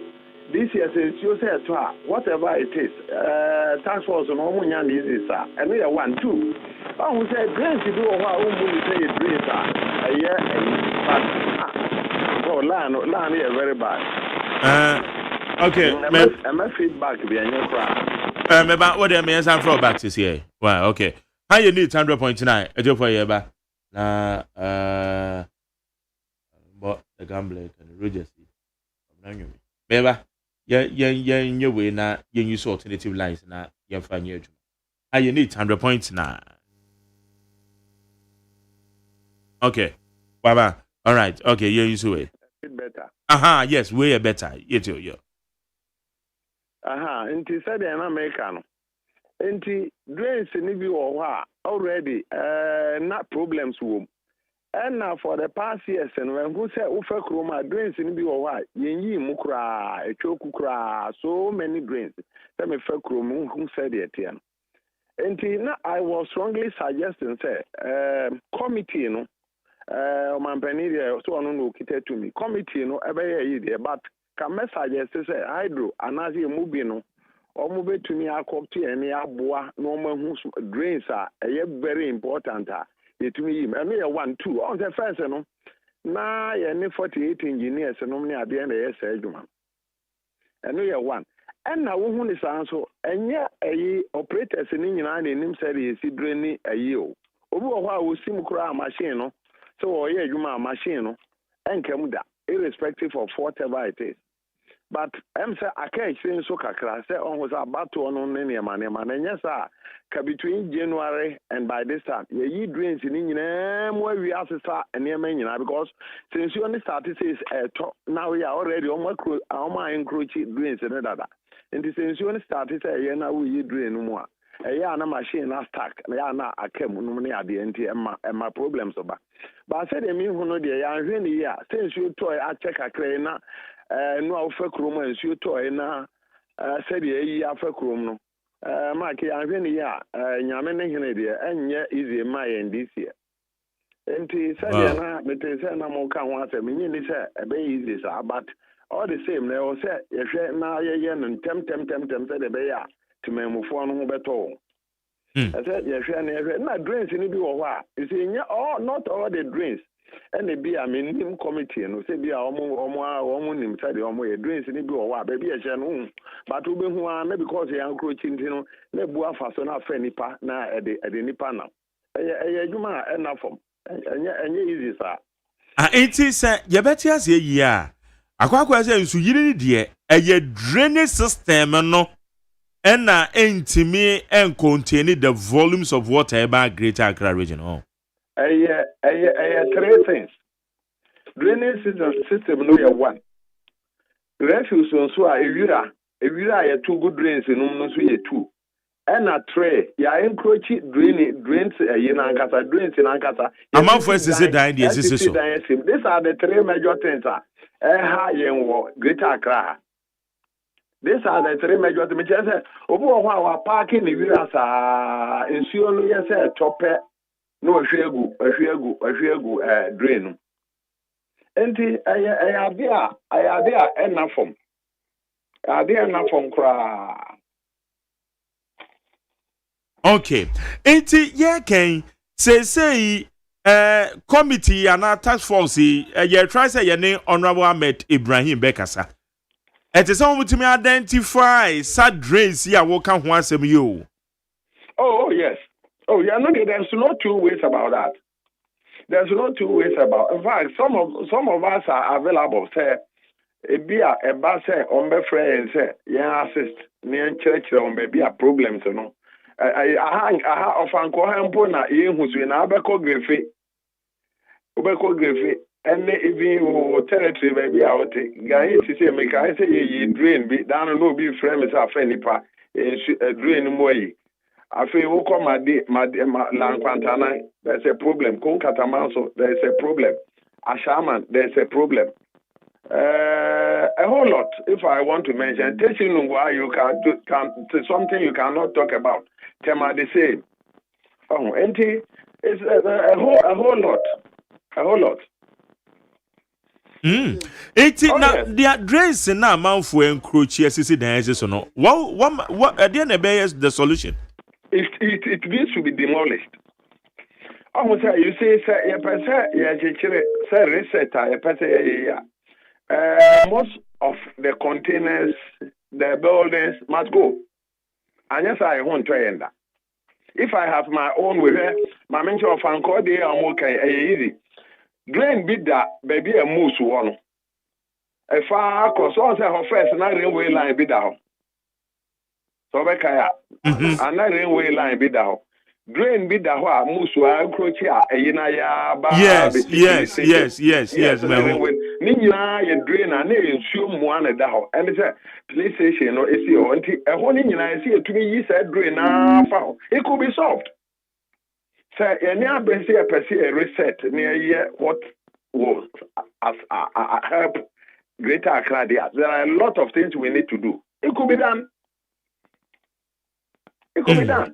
Speaker 21: This year, since you said to her, whatever it is, task force on home and easy, sir. And we are 1, 2. I will say, drains to do our own money, say it drains, sir. A year, but land here very bad.
Speaker 2: Okay,
Speaker 21: I'm a feedback behind your crowd.
Speaker 2: About what the means and throwbacks is here. Well, okay. How you need 100.9? I do for you, but but the gambler and Rogers. Beba. Yeah, in your way now, you use alternative lines now, you find your. How you need 100.9? Okay, Baba. All right. Okay, you use way.
Speaker 21: Better.
Speaker 2: Yes, way better. Yeah.
Speaker 21: Inti said an American. Inti drains in the already not problems womb. And now for the past years, and when who said Ufa Kroma drains in the Owa, Yin Mukra, a Chokukra, so many drains. Let me fake room who said it here. And I was strongly suggesting, say, committee, no, Mampanidia, so on, no, to me. Committee, no, ever idea, but can message say, hydro, and as you move, no, or move to me, I copy any aboa, normal whose drains are very important. It me, I mean, 1, 2. On the first, no, now, any 48 engineers, and only at the end of the year, and we are 1. And now, who is answer, and yet, a operators in England and him said, is draining a year. Over while we see Mukra machine, so, yeah, you my machine, and Kamuda, irrespective of whatever it is. But I'm saying, I can't say so. Kakra say on was about to on any man, and yes, sir, between January and by this time, ye drains in England where we are to start and near many because since you only started says now we are already on my encroaching drains and other. And since you only started say, now we drain no more. A year and a machine are stuck, and I came no at the end and my problems over. But I said, I mean, who know the year, since you toy, I check a crane. No fake room and you toy na said ye fake room no Mark ya nyamene hene and ye easy my and this year enti said na me say na mo kan ho asem ni say e be easy sir but all the same na o say ye hwe na ye no tem say de be ya timemufo no ho beto I said ye hwe na drains ni bi wo ho a you see not all the drains. And it be a minimum committee, and say be a woman inside the Omo drains in the Boa, baby a gen, but to be who are because they are encroaching, you know, ne bua fasona fenipa na at the nipa now. A juma enough from and easy, sir.
Speaker 2: It is you better as a year. I quite say, so you need dear a drainage system, no, and now me and contain the volumes of water about Greater Accra region. Oh.
Speaker 21: 3 things. Drainage system no 1. Refuse so if you are 2 good drains in no so 2. And a tray, ya encroach drains in Ankasa, drains in Ankasa.
Speaker 2: Among first is it dying the
Speaker 21: These are the 3 major things. Greater Accra. These are the 3 major things. Over our parking the Virasa, ensure you say top. No, a drain. Enti, I idea enough from. Idea enough from cry.
Speaker 2: Okay. Enti, yeah, can say, committee and our task force, yeah, try say your name, Honorable Ahmed Ibrahim Bekasa. It is someone to me identify sad drains here, walk on once a you.
Speaker 21: Oh, yes. Oh, yeah, no, there's no 2 ways about that. There's no 2 ways about. In fact, some of us are available. Say, be a bus on my friends. Yeah, assist me and church on maybe a problem. So no, I often call him Pona. Who's in Abaco Griffy, and even territory maybe out. Guy, to say, make I say, you drain, be down and no be friends are friendly pa. drain mo yi afi wo ko Lankwantana, there's a problem. Katamanso, there's a problem. Ashaman, there's a problem. A whole lot. If I want to mention, Teshinungwa, you can something you cannot talk about. Tema the same. Oh, and it's a whole lot. A whole lot.
Speaker 2: Now the address now amount for encroach SCC or no. What at the end of the solution?
Speaker 21: It needs to be demolished. Oh, sir, you say, sir, most of the containers, the buildings must go. And yes, I won't try that. If I have my own with her, my mention of Uncle, they are okay, easy. Drain bid that baby a moose one. A far across all her first and I railway line bid out. So Bekaya, and I railway line bid out. Drain bid that wa moose wa crochet a yinaya.
Speaker 2: Yes, man.
Speaker 21: Nina, you drain and they assume one at the house. And it's a police station or SEO. And a whole I see to me, you said drain found. It could be solved. Sir, any a reset near what was as help Greater Accra. There are a lot of things we need to do. It could be done. It could be done.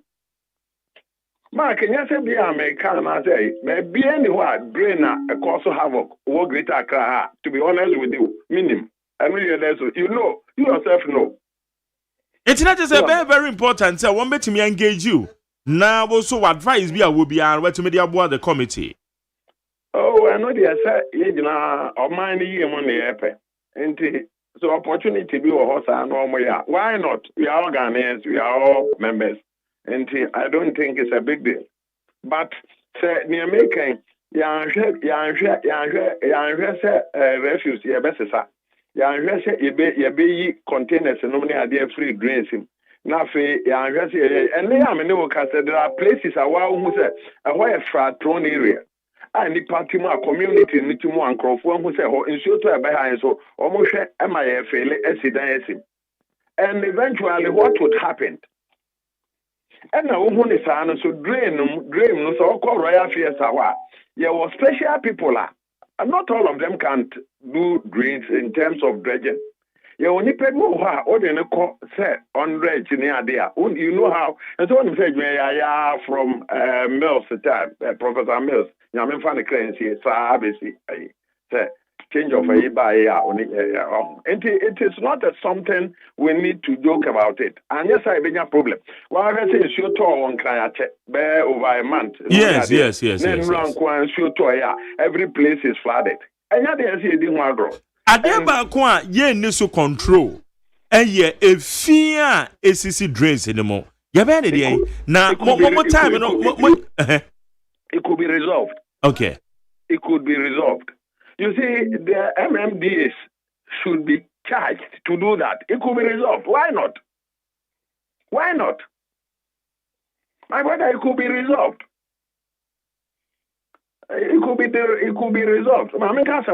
Speaker 21: Mark, can you say be American? I say, maybe anywhere drain a cause of havoc. What Greater Accra? To be honest with you, minimum. I mean, you know, you yourself know.
Speaker 2: It's not just a very, very important. So, one bet me engage you. Now, also advise me, I will be what to me about the committee.
Speaker 21: Oh, I know they say, you know, or mind the money, and so opportunity be a horse and normal. Why not? We are all Ghanaians, we are all members, and I don't think it's a big deal. But, say, near making, refuse, you be containers and normally are there free drains him. Now, and there are places who say a frat prone area. And the party more community need to more and who say, oh, in short, behind so almost MIFL, and eventually, what would happen? And now, who is so drain, so called royal fears are. There were special people, and not all of them can't do drains in terms of dredging. You only pay more or then say on dredge near there. You know how, and so on said, from Mills, Professor Mills. I mean, funny currency, say change of a by and it is not something we need to joke about it. And yes, I have a problem. Well, I say show to on client bear over a month.
Speaker 2: Yes.
Speaker 21: Every place is flooded. And yet they say it didn't grow.
Speaker 2: Adeba kwa ye niso control. Eye e fear ACC drains anymore. Ya be dey na more time no
Speaker 21: it could be resolved.
Speaker 2: Okay.
Speaker 21: It could be resolved. You see, the MMDs should be charged to do that. It could be resolved. Why not? Why not? My brother, it could be resolved. It could be resolved. I can't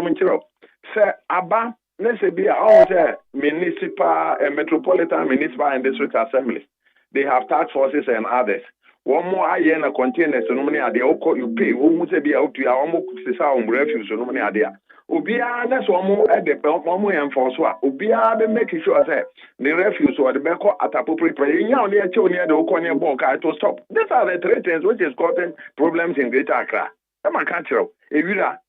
Speaker 21: say Abba, let's say be all the municipal, metropolitan, municipal and district assemblies. They have task forces and others. One more iron containers, so many are there. You pay. One say be out to your almost refuse, so many are there. Ubia, that's one more at the one more enforce. Ubia, be making sure that the refuse or the back at appropriate place. You know, near the Okonia Bonka to stop. These are the three things which is causing problems in Greater Accra. I'm a catcher. If you are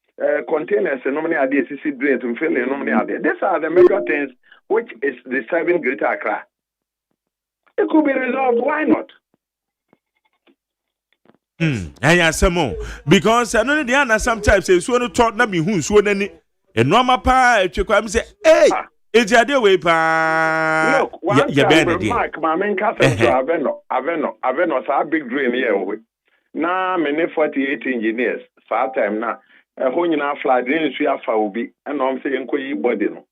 Speaker 21: containers, so many are there. CC drains, and filling, so many are there. These are the major things which is disturbing Greater Accra. It could be resolved. Why not?
Speaker 2: Because I know the answer sometimes says so no talk na me hu so nani e no ma pa etwekwa me say hey it's your day way pa ya be na dey
Speaker 21: Mark ma men ka say aveno sa big drain here we na me ne 48 engineers sa time na ho nyina flood drain su afa obi e no am say enkoyi body no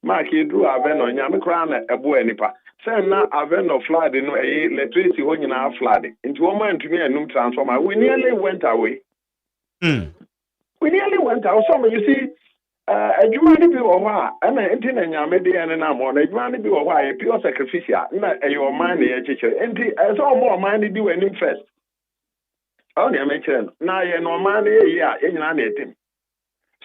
Speaker 21: Mark you do aveno nya me kra na ebo anipa say na aveno flood no electricity ho nyina flood into woman to me enum transformer we nearly went away. We nearly went out. So you see, adwuma no bi wɔ hɔ a ɛna nti na nyame de ɛne na mo na adwuma no bi wɔ hɔ a yɛ pure sacrificial na ɛyɛ ɔman na yɛkyekyere nti ɛsɛ ɔmo ɔman no di w'anim first ɔno na yɛmɛkyerɛ no na yɛ no ɔman no yɛyi a yɛnyina na yɛtim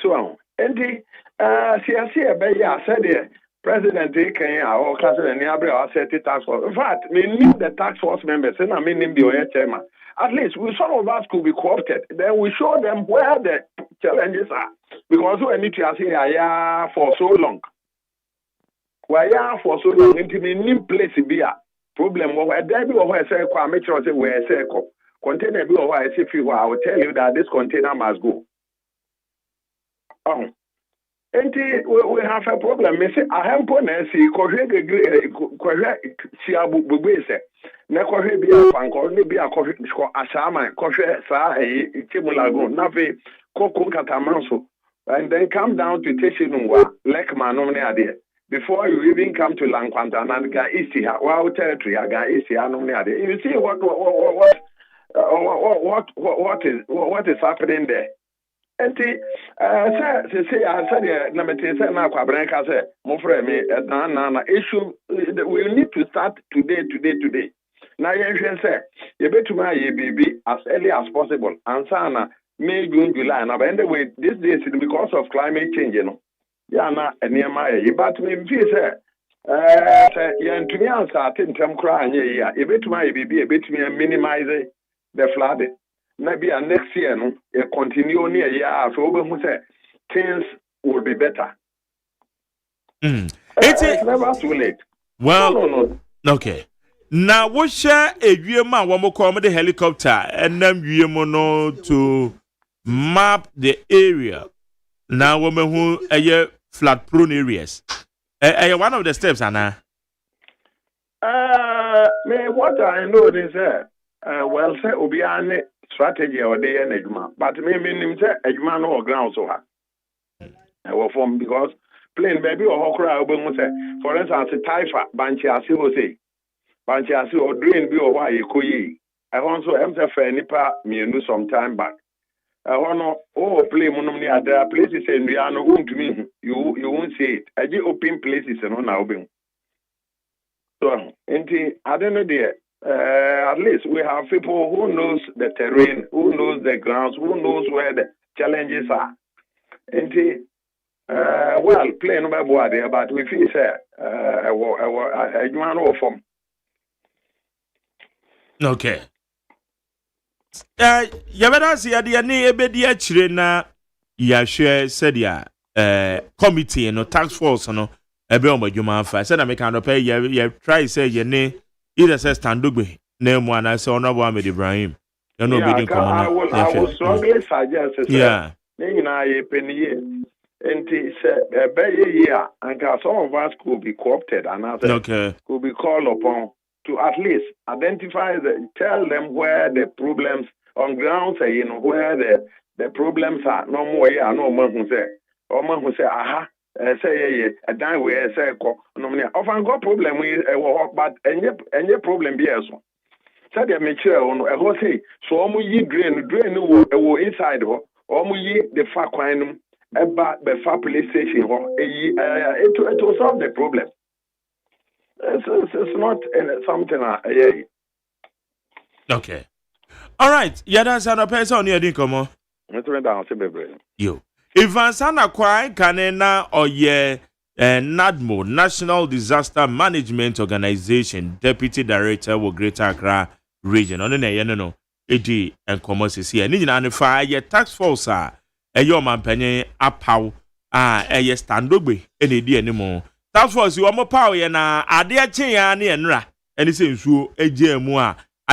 Speaker 21: so nti siase ɛbɛyɛ a sɛdeɛ president kan a ɔka sɛ n'ani abere a ɔsɛte task force in fact me knew the task force members na me nim the ɔyɛ chairman at least some of us could be co-opted then we show them where the challenges are because we need to say for so long for so long into me nim place be a problem where there be where say kwa make sure say where say container be where say free I will tell you that this container must go and we have a problem. Me say I have put na see kohwe siabu bugbe se na kohwe bi afanko ne bi akɔhwe asama kohwe saa timulago na ve koko katamanso and then come down to Teshinungwa like manom ne ade before you even come to Lankwanta and ga isi ha wa territory ga isi anom ne ade you see what is happening there. And say I said na mete say na kwabren ka say mo frɛ me na issue we need to start today na yen hwen say ye betuma ye bibi as early as possible answer na May June July na by the way this days because of climate change you know ya na eniema ye but me feel say yen tumi answer ntem kra anye ya ye betuma ye bibi ye betumi minimize the flooding. Maybe next year, no, continue near year, so we say things will be better. It's never too late.
Speaker 2: Well,
Speaker 21: no.
Speaker 2: Okay. Now, we share a UMA one more come the helicopter and then no to map the area. Now, women who are flood prone areas. One of the steps, Anna.
Speaker 21: What I know is well, say Obiane. Strategy or day and ejuma, but maybe him say ejuma no ground so ha. From because plain baby or hokra obo say for instance taifa banchi asi o say banchi asi or drain bi or why ekoyi. I want so am say fair nipa mienu some time back. I want play munum ni other places in Riano won't me you won't see it. I just open places and on now be. So enti I don't know there. At least we have people who knows the terrain, who knows the grounds, who knows where the challenges are. And well, play no matter there, but we feel from.
Speaker 2: Okay. Yabada si ade ne ebedi akire na ya hwe said ya committee no task force no ebe omadwuma afa said na me kan pay ya try say ye ne either says Tandugbe, name one I saw Honorable Ahmed Ibrahim. You know, I
Speaker 21: will strongly suggest,
Speaker 2: yeah.
Speaker 21: And some of us could be co-opted and could be called upon to at least identify, tell them where the problems on ground, say, where the problems are. No more, no more who say, aha. Say a dime we say often got problem with but any problem be as one. Say they make sure on a whole say so ye drain inside the far quinum about the far police station it will solve the problem. It's not something
Speaker 2: okay. All right, that's an person you didn't come on. You. Ivansana Kwai Kanena Oye NADMO, National Disaster Management Organization, Deputy Director with Greater Accra Region. On the no, AD and Commerce here. Nina and fire tax force a yo man penny apow a standogbe any day anymore. Tax force you are power na adia chin ya nra. Any sense you a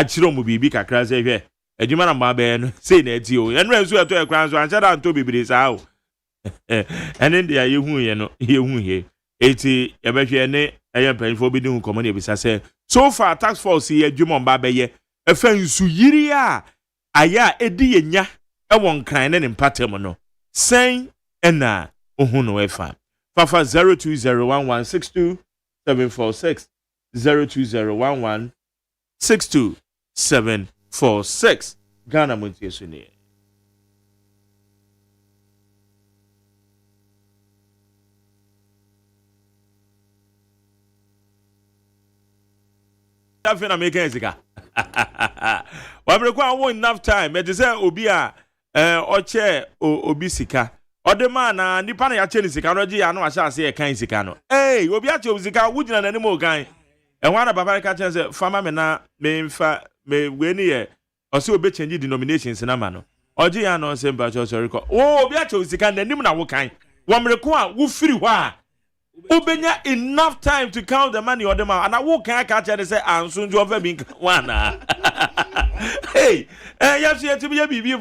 Speaker 2: chiro mu bibi kakra se hwe. Ejuma na mba no say na etio enra nsu eto ekran so ancha da nto bibiri saa ene dia yehu ye no yehu he eti yebehwe ne eyempanfo bi din komo na ebisa se so far task force ye adwuma mba be ye efa nsu yiri a aya edi yenya ewon kran ne mpatem no sen ena ohu no efa fafa 0201162746 0201162746 Ghana Montie Suni. afei na make sika wamre kwa won enough time it say obi a oche obi sika ode ma na nipa na ya che ni sika no gi ya no ahya ase e kan sika no obi a che obi sika wugina na ni mo kan na baba ka chen say fama me na me mfa me we ni ye ose obi change denominations na ma no ogi ya no say mba sorry ko obi a che obi sika na nim na wo kan wamre kwa wo firi hɔ a Ubenya enough time to count the money or the man, and I won't catch and say, I'm soon to have been one. Hey, yes, you have to be a baby.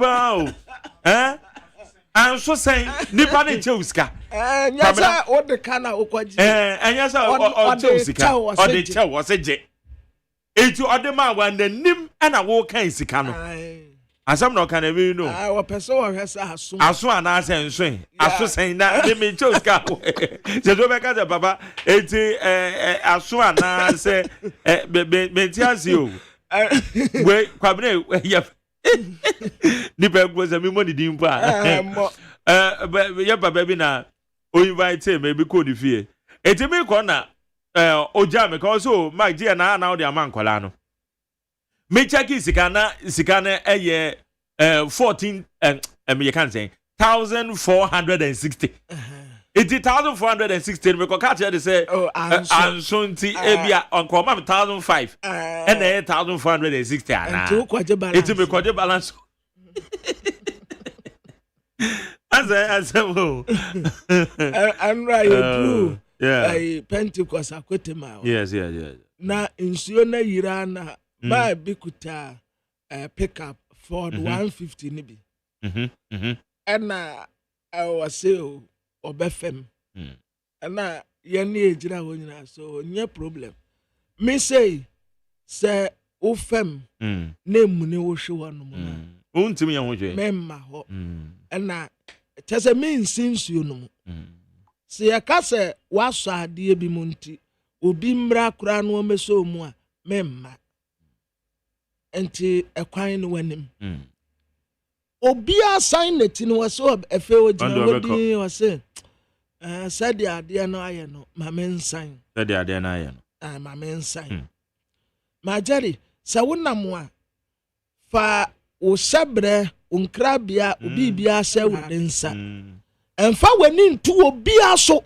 Speaker 2: I'm so saying, Nipani Choska.
Speaker 3: Yes, what the canna,
Speaker 2: and yes, or the chow was a jet. It's to other man when the nim and I walk in Sicano. As I'm not kind of know.
Speaker 3: Our person has a soon.
Speaker 2: I saw an answer and swing. I was saying that they may choose car. The Dobeka, Papa, it's a swan. I say, Betiasio. Wait, Quabre, yep. Nipper was a money dimpa. But yep, baby, now, we invite him, maybe could if you. It's a milk corner. Ojam, because my dear, now the man Colano. Me check sikana 14 you can say 1460 80,460 me ko catch they say ansonti ebia on come 1,005 and 8,460 ana it me kwaje balance as
Speaker 3: I'm right true
Speaker 2: yeah
Speaker 3: Pentecost akwetema
Speaker 2: yes
Speaker 3: na insuo na yira na my bikuta pickup Ford 150 nibi. And I was say obefem. And yani ejira wonyina so nye problem. Me say ofem name ni wo hwe wonu mu na.
Speaker 2: Untimi ya ho hwe.
Speaker 3: Memma ho. And tese me nsinsuo no mu. Se yaka se waso ade bi mu nti obi mra kura no meso mu a memma. Enti ekwan no wanim obi assign it no so efe ogina wodi o say said the ade no aye no ma men sign
Speaker 2: said the ade no aye
Speaker 3: no ma men sign ma jari sa wonam a fa o sebre unkrabia obi bia se wodensa emfa wani ntu obi aso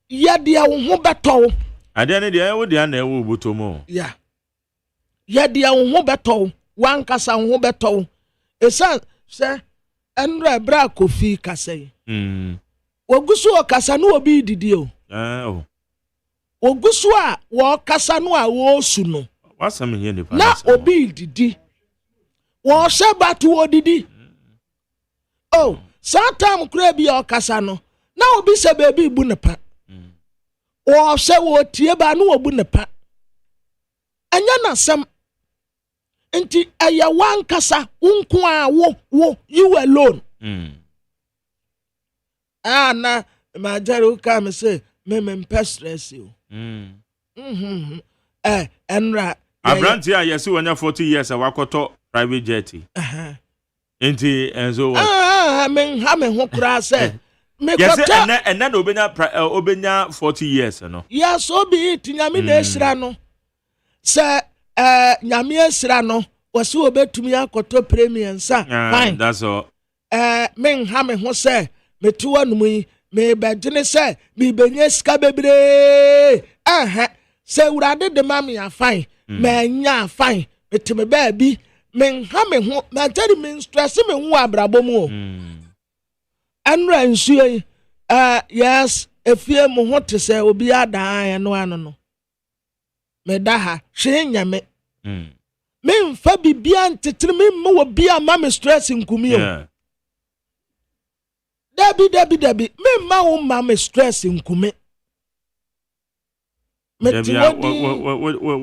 Speaker 3: ye de wo ho beto
Speaker 2: ade ne de wo de na ewo botomo
Speaker 3: yeah Yadia ho beto wan kasa ho beto esan se enra bra kofi kasai ogusu o kasa no obi didi o ogusu a wo kasa no a wo su no
Speaker 2: wasam here ni pa
Speaker 3: na obi didi wo se batu odidi oh satam kura bi o kasa no na obi se baby bu ne pa wo se wo tie ba no obu ne pa anya na sam Enti aya wan kasa unku a wo you alone. Na majaro come say me stress you. Enra
Speaker 2: Abranti a yesi wanya 40 years a wakoto private jet. Enti enzo
Speaker 3: men ha me ho kura say me
Speaker 2: yes and then obenya 40 years no.
Speaker 3: Yes obi tinyame na esira no. Say nyame asira no wase obetumi akoto premium sa fine
Speaker 2: that's all
Speaker 3: men ha me ho se metu anum yi me bedene se me benye ska bebre se urade de mami ya fine me nya fine metime ba bi men ha me ho ma tari men stress me ho abrabo mu o anra nsuo yi yes efie mo ho te se obi adan ya no ano no me da ha hwe nyame me mfa bibia ntetre me mo bia ma me stress nkumi o dabi me ma wo ma me stress nkumi me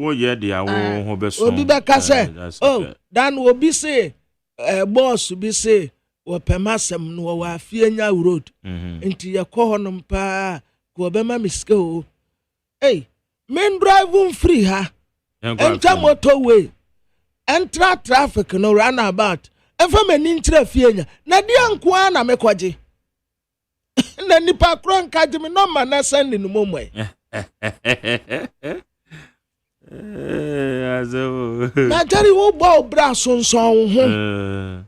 Speaker 2: wo ye dia wo ho beso
Speaker 3: obi be ka say oh dan obi say boss bi say wo pemasem no wo afie nya road nti ye ko honom pa ko be ma me ska o men drive free ha enter motorway enter traffic no runabout efa mani ntra fienya na dia nko na mekoje na nipa kro nka je me no ma na send no momwe Na Jerry wo bo bra sonson ho.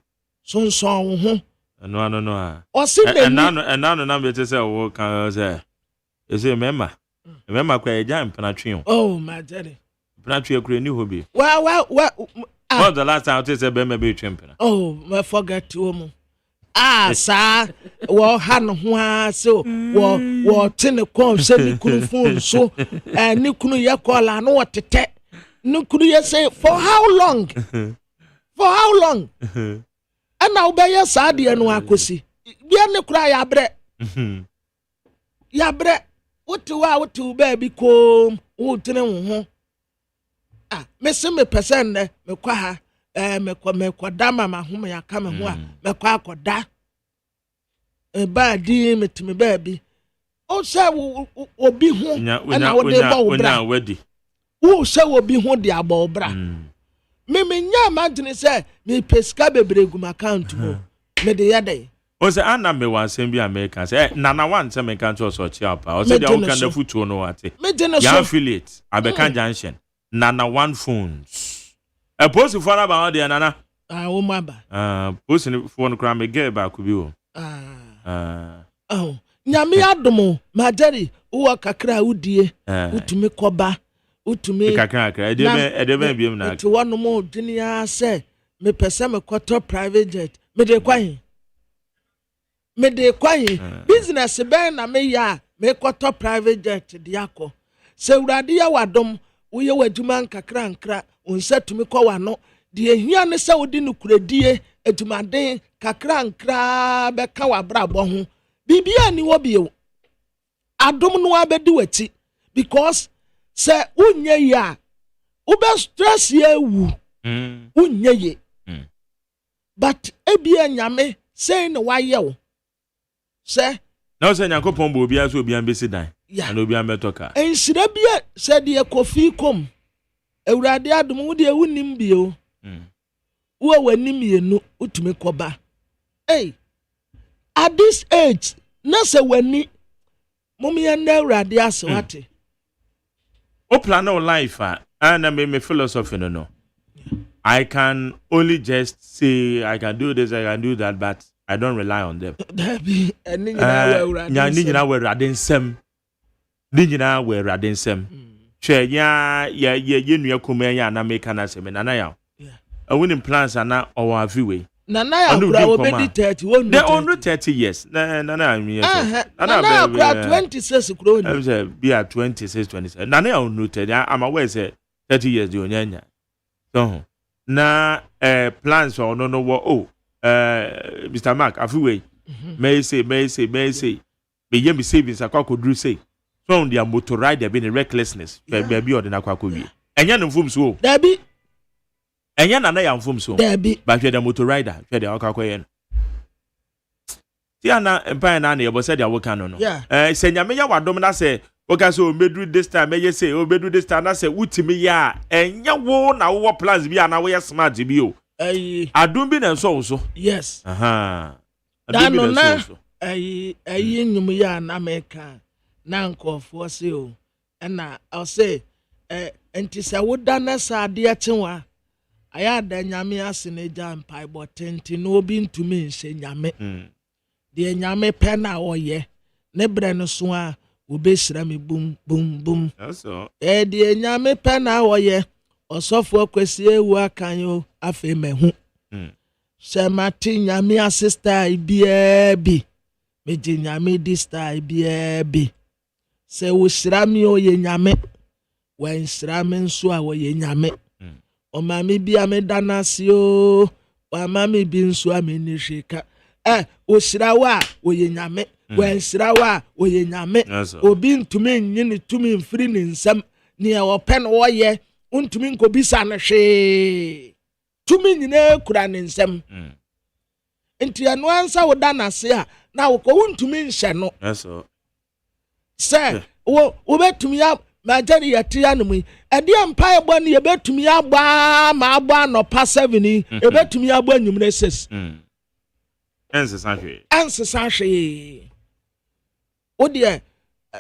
Speaker 3: Sonson ho.
Speaker 2: No.
Speaker 3: O si me
Speaker 2: na me te say wo kan say. You say remember kwa eja mpana
Speaker 3: Oh, my Jerry.
Speaker 2: Mpana kure ni hobi.
Speaker 3: Well.
Speaker 2: What the last time I te say be me be twempena.
Speaker 3: Oh, me forget wo sir, wo han ho a so wo tene kom se ni kunu phone so ni kunu ye call na wo tete ni kunu ye say for how long and now be ye sade no akosi bia ne kura ya bre wotu ba bi kom wo tene ho me se me person ne me kwa ha me kwa mama home ya kame ho a me kwa akoda ba di metime ba bi o se obi ho na wo de ba wo bra wo se obi ho de aba bra me nya imagine say me pesika bebregu my account mo me de yade
Speaker 2: o se ana me wan sem bi America say nana wan say me kan to so chi apa o se dia wo kan da futuo no ate ya affiliate abeka junction nana one phones a post for about the nana.
Speaker 3: Oh, my bad.
Speaker 2: Post for the crime get back with you.
Speaker 3: Oh, Nyami Adomo, my daddy, who are kakra udie, utumi koba, utumi
Speaker 2: kakra, edebe bi na.
Speaker 3: To one more junior say, me pesa me quarter private jet, me de kwai. Business be na me ya, me quarter private jet diako. Se uradi ya wadom, uye wajuman kakra nkra. Unse tumi kwa wano die hia ne se wodi no kuradie edumaden kakra nkra be ka wabra bo ho bibia ni wo bie adom no abedi wati because se unye ya ube stress ye wu unye ye but ebia nyame say no waye wo se
Speaker 2: na se nyakopon bo obia so obia mbesi dan na obia metoka
Speaker 3: ensire bia se de kofi kom Ewurade adum wo de ewunim bio. Wo wanim yenu utumi koba. Hey. At this age, na se wani mummy and Ewurade ase wate.
Speaker 2: O plan of life and me philosophy no. I can only just say I can do this, I can do that, but I don't rely on them.
Speaker 3: Ni nyina
Speaker 2: we radensem. Ni nyina we radensem. Che ya nua kuma ya na make na se me nana ya winning plans ana or afiwe
Speaker 3: nana ya kura obedi 30 won
Speaker 2: they only 30 years nana am yes
Speaker 3: nana kura 26 kura oni
Speaker 2: am say be at 26 27 nana ya only 30 am aware say 30 years di onyanya so na plans or no wo Mr. Mark afiwe may say be yem savings akwa kodru say so their motor rider being recklessness baby or the nakwakowi enya no mfum so
Speaker 3: dabi
Speaker 2: enya na ya mfum so
Speaker 3: dabi
Speaker 2: ba hwe the motor rider hwe the akwakoye no ti ana empire na na yebo said ya woka no se nyame ya wadom na se woka so medru this time meye say o medru this time na se wutimi ya enya wo na wo plans bi ana wo ye smart bi o adum bi na so
Speaker 3: yes
Speaker 2: adum bi na so
Speaker 3: nyum ya na meka na nkofo se o na I say enti woda na sade achewa aya da nyame ase ne jam pai botenti no obi ntumi nse nyame de nyame pe na oye ne bre no so a obesira me bum
Speaker 2: so
Speaker 3: de nyame pe na oye osofo akwesi ewu akan o afi mehu se mati nyame assistant bi meje nyame di star bi se wo sirami o ye nyame wen sirami nso a wo ye nyame o mami bi amedana si o wa mami bi nso amenishika o sirawa o ye nyame wen sirawa o ye nyame obi ntumi nyini tumi mfiri ni nsam ni e wo pen wo ye untumi nkobisa na hwe tumi nyina kura ni nsam enti anu ansa wo dana se a na wo ko untumi nhye no se wo betumi ya majari yatia no mu ede empire bo ne betumi ya gba ma agba no pa 7 e betumi ya gba nyumre 6 ense hwe wo de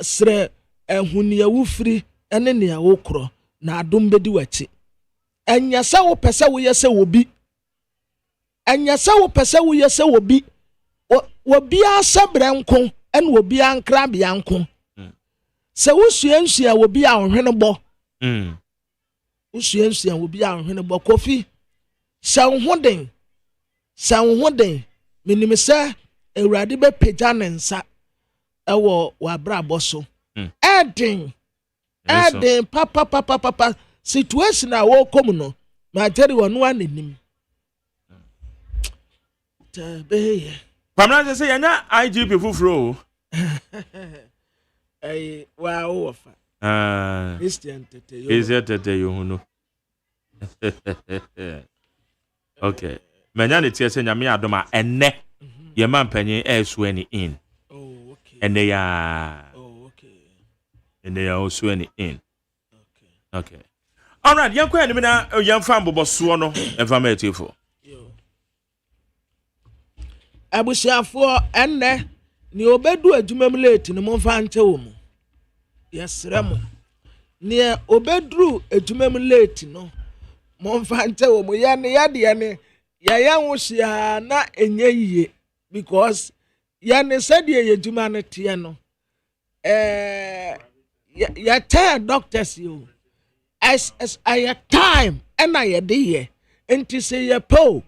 Speaker 3: sre ehuni ya wufiri ene ne ya wokro na adom bedi wachi enya se wo pese wo yese wobi enya se wo pese wo yese wobi wobi asebre nko en wobi ankra bia nko se wo suansua wobi a ohwene bo wo suansua wobi a ohwene bo kofi se hoden minim se ewurade be pagya ne nsa ewo wa brabo so eden papa situation a wo kom no ma jeri wonu anenim tabe
Speaker 2: pamna se yanya IGP fufuro
Speaker 3: wa ofa Christian tete
Speaker 2: yo hunu okay menya ne tie se nyame adoma enne ye man panyin esu ani in enne ya enne ya osu ani in okay all right yan kwa ni na yan fan boboso no environmental
Speaker 3: abusiafo enne ni obedu adwumam late ni mo fa nche wo mu yesremo ni obedru adwumam late no mo fa nche wo mu ya ne yade ne ya nwuhia na enye yiye because ya ne said ye adwuma ne tie no ya tell doctors you as a time and I ye enti say ye po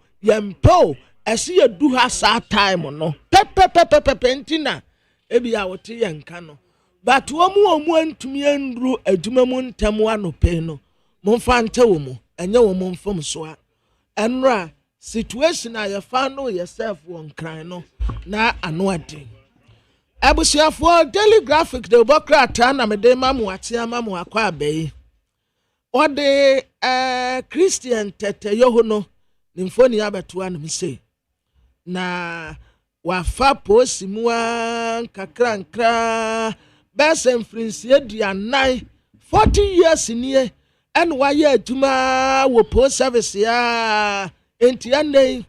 Speaker 3: asi ye du ha sa time no pepe entina ebi a wote ye nka no but omu antumi andru adwuma mu ntam anope no momfa nte wo mu enye wo mu mfom so a enra situation a ye fa no yourself won kran no na ano ade abusiafo daily graphic de bokrata na mede mamu ate amamu akwa abai ode Christian tete yohono nimfoni abeto anum sei na wafa posi muan kakrankra besen frinsi aduanan 40 years nie en waye aduma wo post service ya entiane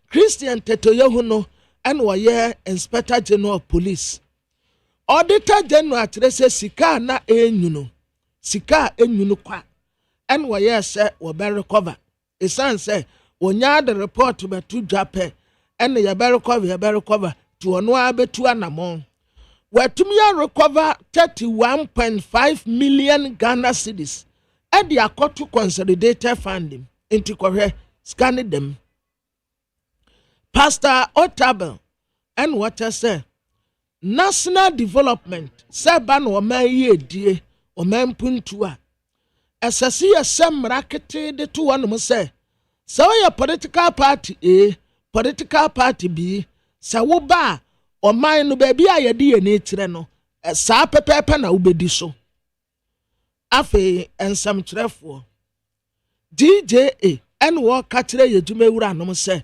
Speaker 3: Christian tete yohono en waye inspector general of police auditor general atrese sika na enyuno kwa en waye se wo be recover esan se wonya the report be to Japan and ya be recover to ono abetu anamon watumi ya recover 31.5 million Ghana cedis and the akoto consolidated funding into correct scanning them Pastor Otabel and what I say national development seban o man ye die o man puntua esase ye sem rakete de to one mo say so your political party A political party B sa wo ba o man no ba bia ye de ye na tire no sa pepepe na ubedi so afi ensam trefo DJA en wo ka tire ye dwuma wura no say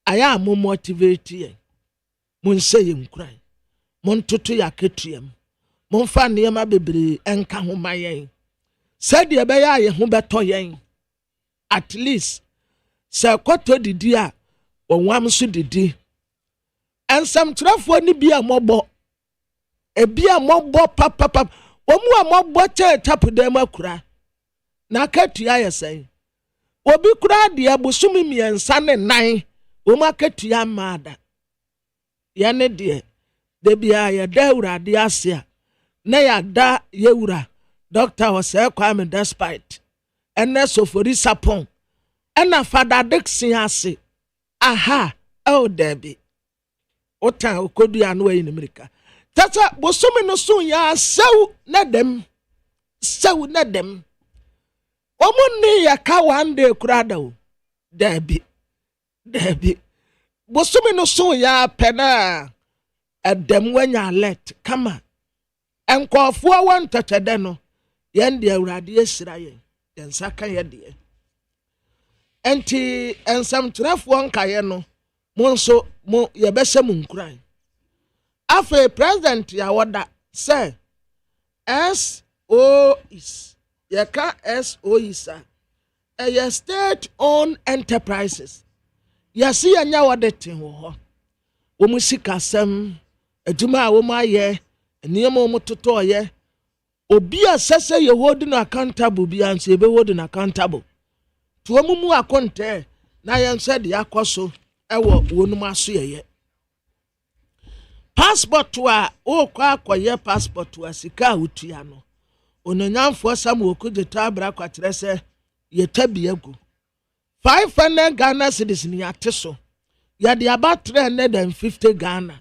Speaker 3: aya mo motivate ye mun say ye nkran mon toto ya ketuam mon fa niema bebre enka ho mayen said ye be ya ye ho beto yen at least se kwato didi a onwam so didi ensam trafo ni bia mobo e bia mobo papa omu a mobo che tapudem akura na katua ye sen obi kura de abosumi miensa ne nan o ma katua maada ye ne de bia ya da urade asia na ya da yewura doctor was Kwame despite ene sofori sapon ena Father Dixon ase aha oh debi ota okodu anu ayi America tata bosome no so ya sew na dem omunni ya ka one day kurada o debi bosome no so ya pena adam wanya alert kama enkofo won tatede no yen de awurade esira yen saka ye de enti ensam trafo nkaye no monso mo ye bese mu nkuran afa president ya woda say SO is ye ka SO is a state owned enterprises yasi anya wodetin ho wo musika sem adwuma a wo ma ye niyama wo totoye obi a sese ye holding accountable bi an se be holding accountable to omumu akonte na yen said yakoso ewo wonum aso ye passport wa o kwa akoye passport wa sika utua no ononyamfo sam okuje tabra kwakyere se ye tabiagu 500 Ghana cedis ni ateso ya de about 350 Ghana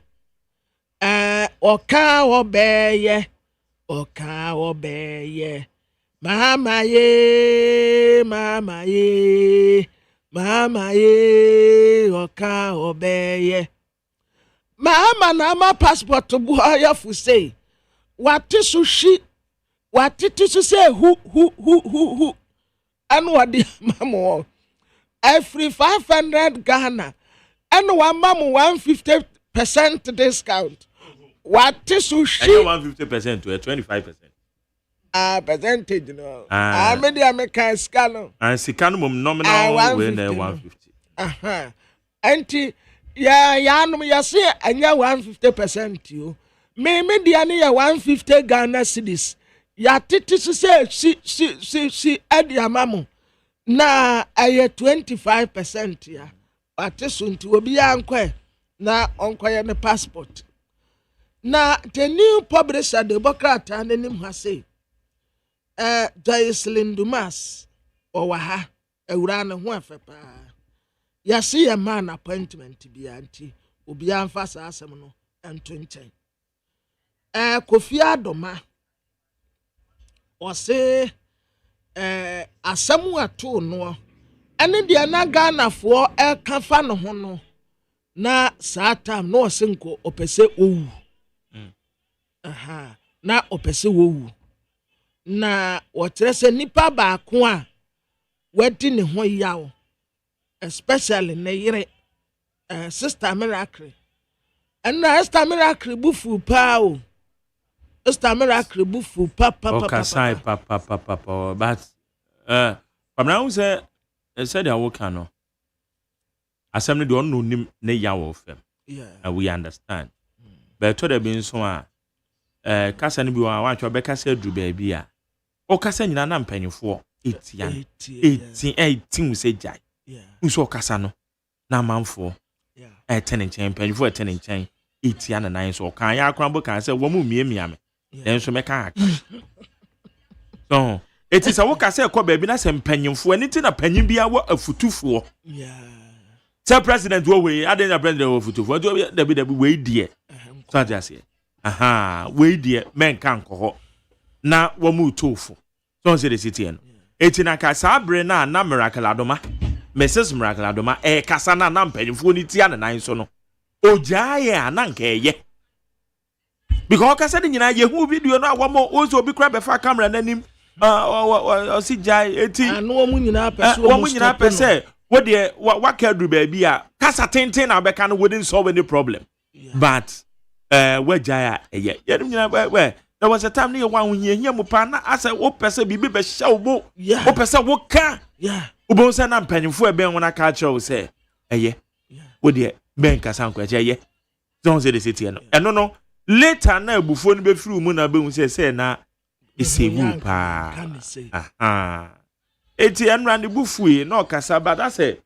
Speaker 3: oka obeye mama ye oka obeye mama na ma passport bu ya fu say watisu shi watitisu say hu anu wadi mamo every 500 Ghana and one mamu 150% discount. What is sushi?
Speaker 2: 150% to 25%.
Speaker 3: Percentage no. I made the American scalo.
Speaker 2: And Sicanum nominal 150.
Speaker 3: Auntie, yanum ya say and ya 150% you. Me the ania 150 Ghana cedis. Ya titisu say she add ya mamu. Na aye 25% ya. Atisu nti obi ankwe na onkoye ne passport. Na the new publisher the Democrat ananim ha say Joycelyn Dumas owaha ewura ne ho afepa. Ya see a man appointment bi anti obi anfa sa asem no ento nchen. Kofi Adoma o say asemu ato no ene dia na Ghana fo kafa no ho no na sata no senko opese owu na opese owu na wotrese nipa ba ko a wadi ne ho yawo especially ne yire sister Miracle and sister Miracle bufu pa o sister Miracle bufu papa
Speaker 2: but from now say said I work no assembly do no nim ne yawo fem and we understand but to the bin so kasa ne bi wa twa be kasa dru ba bia o kasa nyina na mpanyefo 18 say jai nso kasa no na manfo ten nchen mpanyefo ten nchen 80 na 9 so kan ya akran bo kan say wo mu miamia me den so me kan aka so it is a work as a call baby na sem penyin fo anything na penyin bia wo afutufo say president wo we aden president wo afutufo do be we die so just say we die men kan ko na wo mu tofo so say the city no etina ka sabre na Miracle Adoma Mrs Miracle Adoma kasa na penyin fo ni tia na nan so no ojaye ananka eye because kasa de nyina ye hu video no awamo ozo obi kra be fa camera nanim si jai eti
Speaker 3: anu omu nyina pese
Speaker 2: wo de wakadru ba bia kasa tenten na be kan wouldn't solve any problem but we jai ye nyina we there was a time near one when mu pa na asa wo pese bibi be hye wo wo pese wo ka wo say na mpanyimfo e ben wona ka kire wo say wo de ben kasa nko ye don't say the city no eno no later na ebufo no be free mu na be hu say na isewu pa eti enra ne bufue na okasa ba da say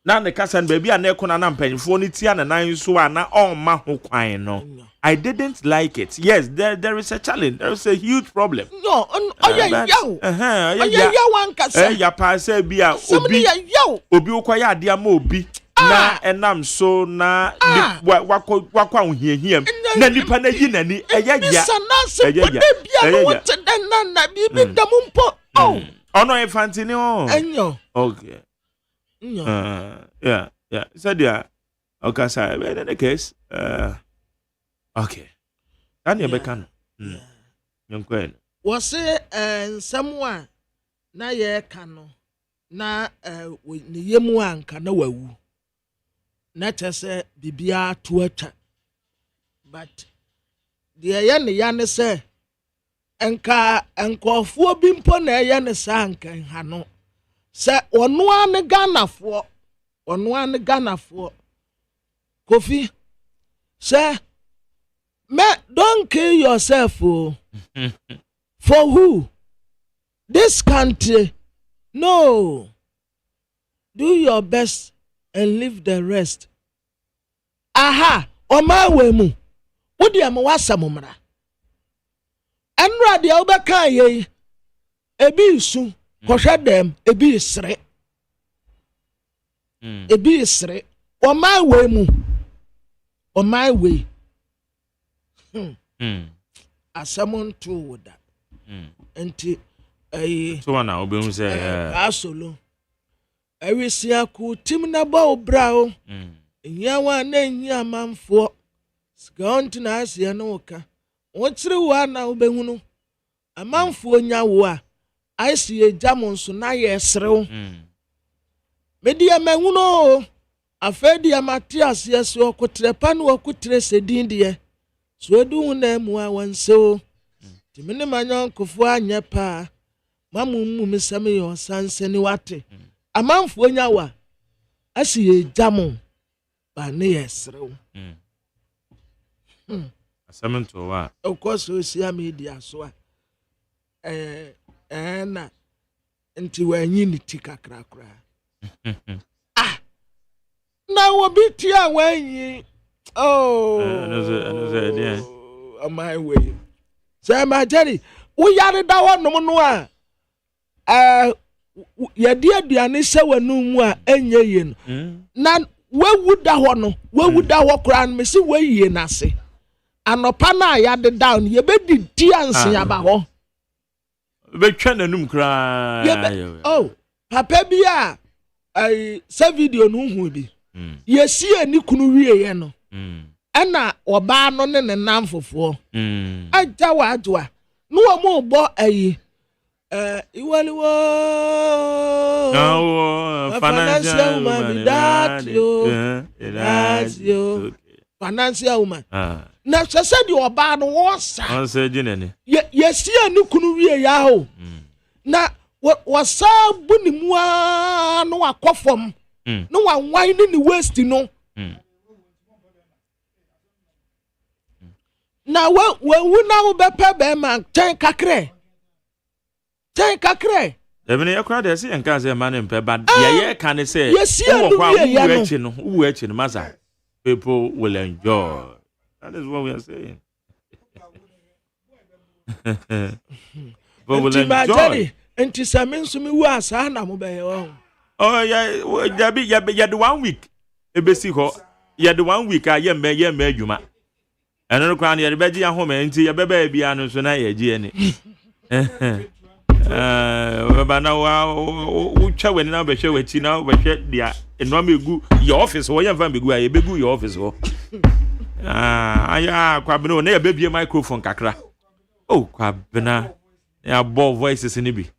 Speaker 2: na ne kasa ba bia na ekona na mpanyimfo ni tia na nan so ana on ma ho kwan no I didn't like it. Yes, there is a challenge. There is a huge problem.
Speaker 3: No, one kasa.
Speaker 2: Ya pa say bia obi okwaya ade ama obi na enam so na wakwa ohihiem na nipa na yi nani ya ono infantini
Speaker 3: enyo
Speaker 2: okay yeah said yeah okay sir in the case okay ani ebeka no nyonkwen
Speaker 3: was someone na ye kano na ne yemu anka na wawu na chese bibia to atwa but the ya ne se enka enkofuo bi mpo na ya ne sa anka ha no se ono an Ganafo Kofi se me don't kill yourself For who? This country? No. Do your best and leave the rest. Aha, Oma wemu. Udi amwasa mumra. Enra dia obeka ye. Ebi isu, kosha dem, ebi isre. Ebi isre. Oma wemu. Oma we. Asamon too with that. Enti
Speaker 2: so wana obe say
Speaker 3: asolo. Ewi siaku tim na ba obrao. Nyawa na nya manfo. Skont na asia no ka. Wotsiri wa na obehunu. Amanfo nya wo a. Aisi ejamon so na ye serew. Media menhuno. Afedi amatias yes okotre pa na okotre sedin de. So edu na mu a wanso. Timene manyon kofo anya pa. Mamu mu mesame yo sanse ni wate. Amanfo nya wa. Asi ejamon. Ba ne yesrew.
Speaker 2: Asamento wa.
Speaker 3: Of course social media so na nti wanyi ni tika krakra. Na obi tia wanyi. Oh. On my way. Say my Jerry, we yare da wonom no a yedi aduane se wanu mu a enye ye no. Na wewu da ho no, wewu da ho kra no me se weyi na se. Anopa na ya de down ye be di anse aba ho.
Speaker 2: Be twa nanum kra.
Speaker 3: Oh, papa bia se video no hu bi. Ye si ani kunu wie ye no. Ana oba no ne ne namfofo. Aja wa adwa. No mo bo iwaliwo.
Speaker 2: No, financial woman
Speaker 3: that yo. Financial woman. Na sese di oba no wo sa.
Speaker 2: On say jinene.
Speaker 3: Ye si ani kunu wie ya ho. Na wo sa bu ni mu a no akofom. No wa wan ni waste no. Na we na wo bepe be man ten kakre.
Speaker 2: Ebene yakura de say enka say man mpe bad ye can say wo echi no masa people will enjoy. That is what we are saying. But will enjoy.
Speaker 3: Enti samen so mi wu asa na mo be ye wo.
Speaker 2: Oh yeah, ya the 1 week. Ebesi ho. Ya the 1 week a ye me adwuma. Eno no kwan ye be gi ahoma enti ye beba bia no so na ye gi ani. Bana wa ucha weni na be hwe wati na be hwe dia eno megu your office wo ye mfa megu a ye begu your office wo. Aya kwabena na ye bebie microphone kakra. Oh kwabena ya bo voices ni bi.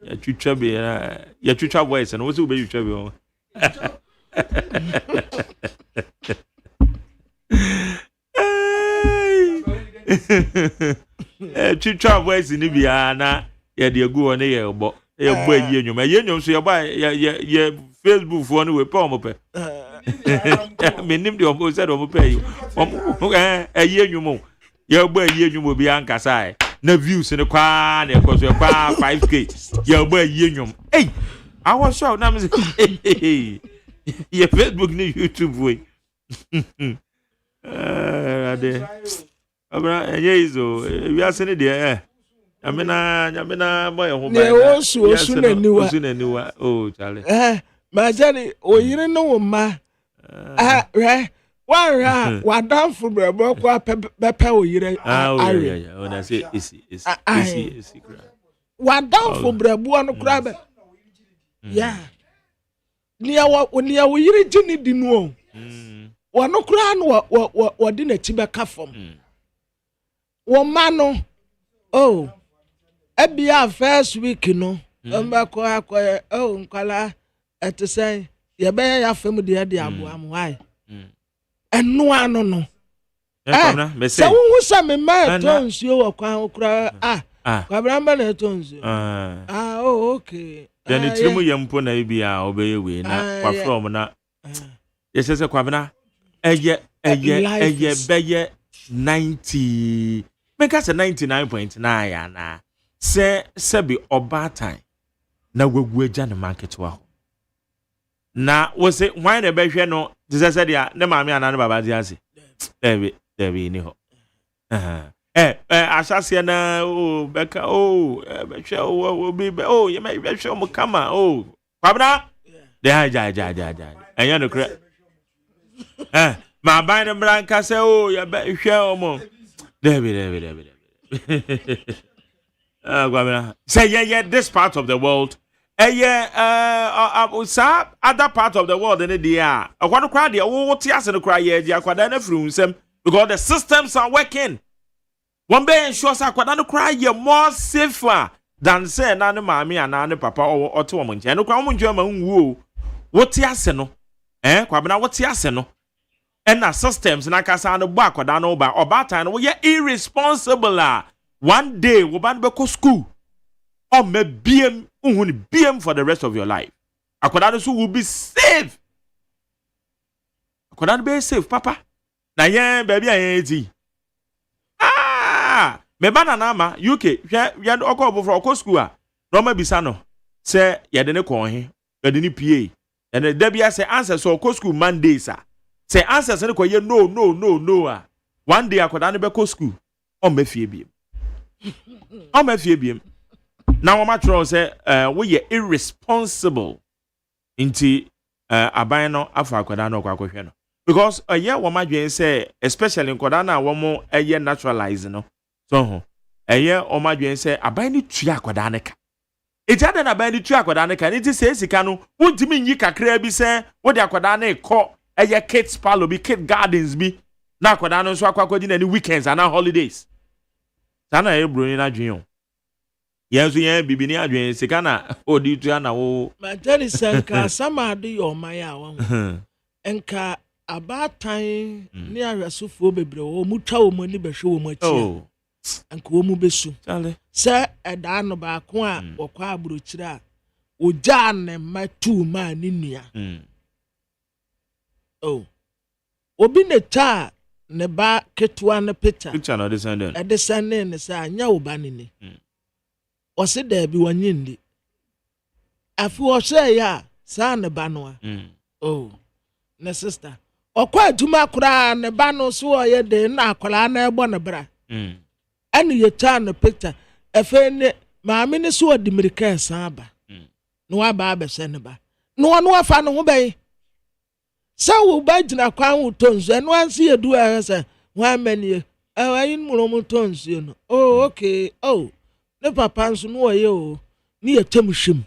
Speaker 2: Ya twitwa be ya twitwa voice no wo se wo be twitwa be. Twitwa voice ni bi na ye de egu one ye bo ayi enwum so ye Facebook fo no we pa omo pe menim de omo se de omo pe ayi enwum ye bo ayi enwum bi ankasa na views ne kwa na ekoso ye kwa 5k ye bo ayi enwum I was sure na me ye Facebook ni YouTube we ade abra enye izo wi ase ne de Yamina boy ho ba.
Speaker 3: Osu na niwa.
Speaker 2: Oh, Charlie.
Speaker 3: Ma jani oyire no ma. Wa dan fu brebo kwa pepe oyire.
Speaker 2: Yeah. Oh, na say isi.
Speaker 3: Wa dan fu brebo no kra be. Yeah. Nia wo yire jini di no. Wa no kra no wo di na ti be ka fom. Wo ma no. Oh. Ebia first week no mbako akoye nkwala etesen ye be ya fam de abo am why enu ano no se wo se me ma tons yo wakwa okra kwabra na tons okay
Speaker 2: then tirimu yempo na bia obeye we na kwa from na yesese kwabna eye beye 90 make us 99.9 ya na sebi obatan na wegu agya ne market wa na wo se why na behwe no dise dia ne maame ana ne baba di ase Debi ni ho asase na beka behwe o ye me behwe mo kama kwabna de ja enya no kra ma ban branka se ye behwe o mo Debi say yeah this part of the world other part of the world in the air akwado kra de wo tiase no kra ye di akwada na firi unsem because the systems are working one be ensure say akwada no kra ye more safer than say na ne maami ana ne papa o to wo nche no kra wo nche ma nwu wo tiase no kwabena wo tiase no na systems na kasa no bo akwada no ba obatan no ye irresponsible one day wo ban be ko school or me BM for the rest of your life. Akwada so will be safe. Akwada be safe, papa. Na yen baby ayen me bana na ma UK ya okọ for okọ school a no ma bisa no say ye de ne ko he ye de ne PA and the bia say answer so okọ school Mondays a say answer say ko ye no a one day akwada be ko school o ma fie biem now what matter say we are irresponsible into aban no afa akwada no kwakwehwe no because what madwen say especially nkoda na wo mo naturalize no so o madwen say aban ni tua akwada ne ka ejade na aban ni tua akwada ne ka ni ti say sika no wontimi nyi kakra bi say wo de akwada ne ko kids parlor bi kid gardens bi na akwada no so akwakodi na ni weekends and holidays sana broni na dwen Yes, we have bibini adwen sika na odi tu na wo.
Speaker 3: Ma tell senka sama do your maya wa. Enka abatan ni arasufo bebre wo mutwa wo mani behwe wo machi. Oh. Enka wo mu besu. Chale. Se eda no ba ko a wokwa abrochire a oja ne matu ma ni nua. Oh. Obi ne cha ne ba ketwa ne picture.
Speaker 2: Picture no descendant.
Speaker 3: E descendant ne sa anya wo ba ni. Ose da bi wanyindi afi wo hwe ya sa ne ba no oh ne sister okwa aduma kura ne ba no so wo ye de na akwala na ebo ne bra ani ye ta ne picture efe ne maami ne so di mirika san ba no wa ba be se ne ba no afa no ho bai sa wo ba gina kwan wo tonzo no ansi edu a se wa manie ayin mu no tonzo no oh okay oh ne papa nso no oye o ni etemhwem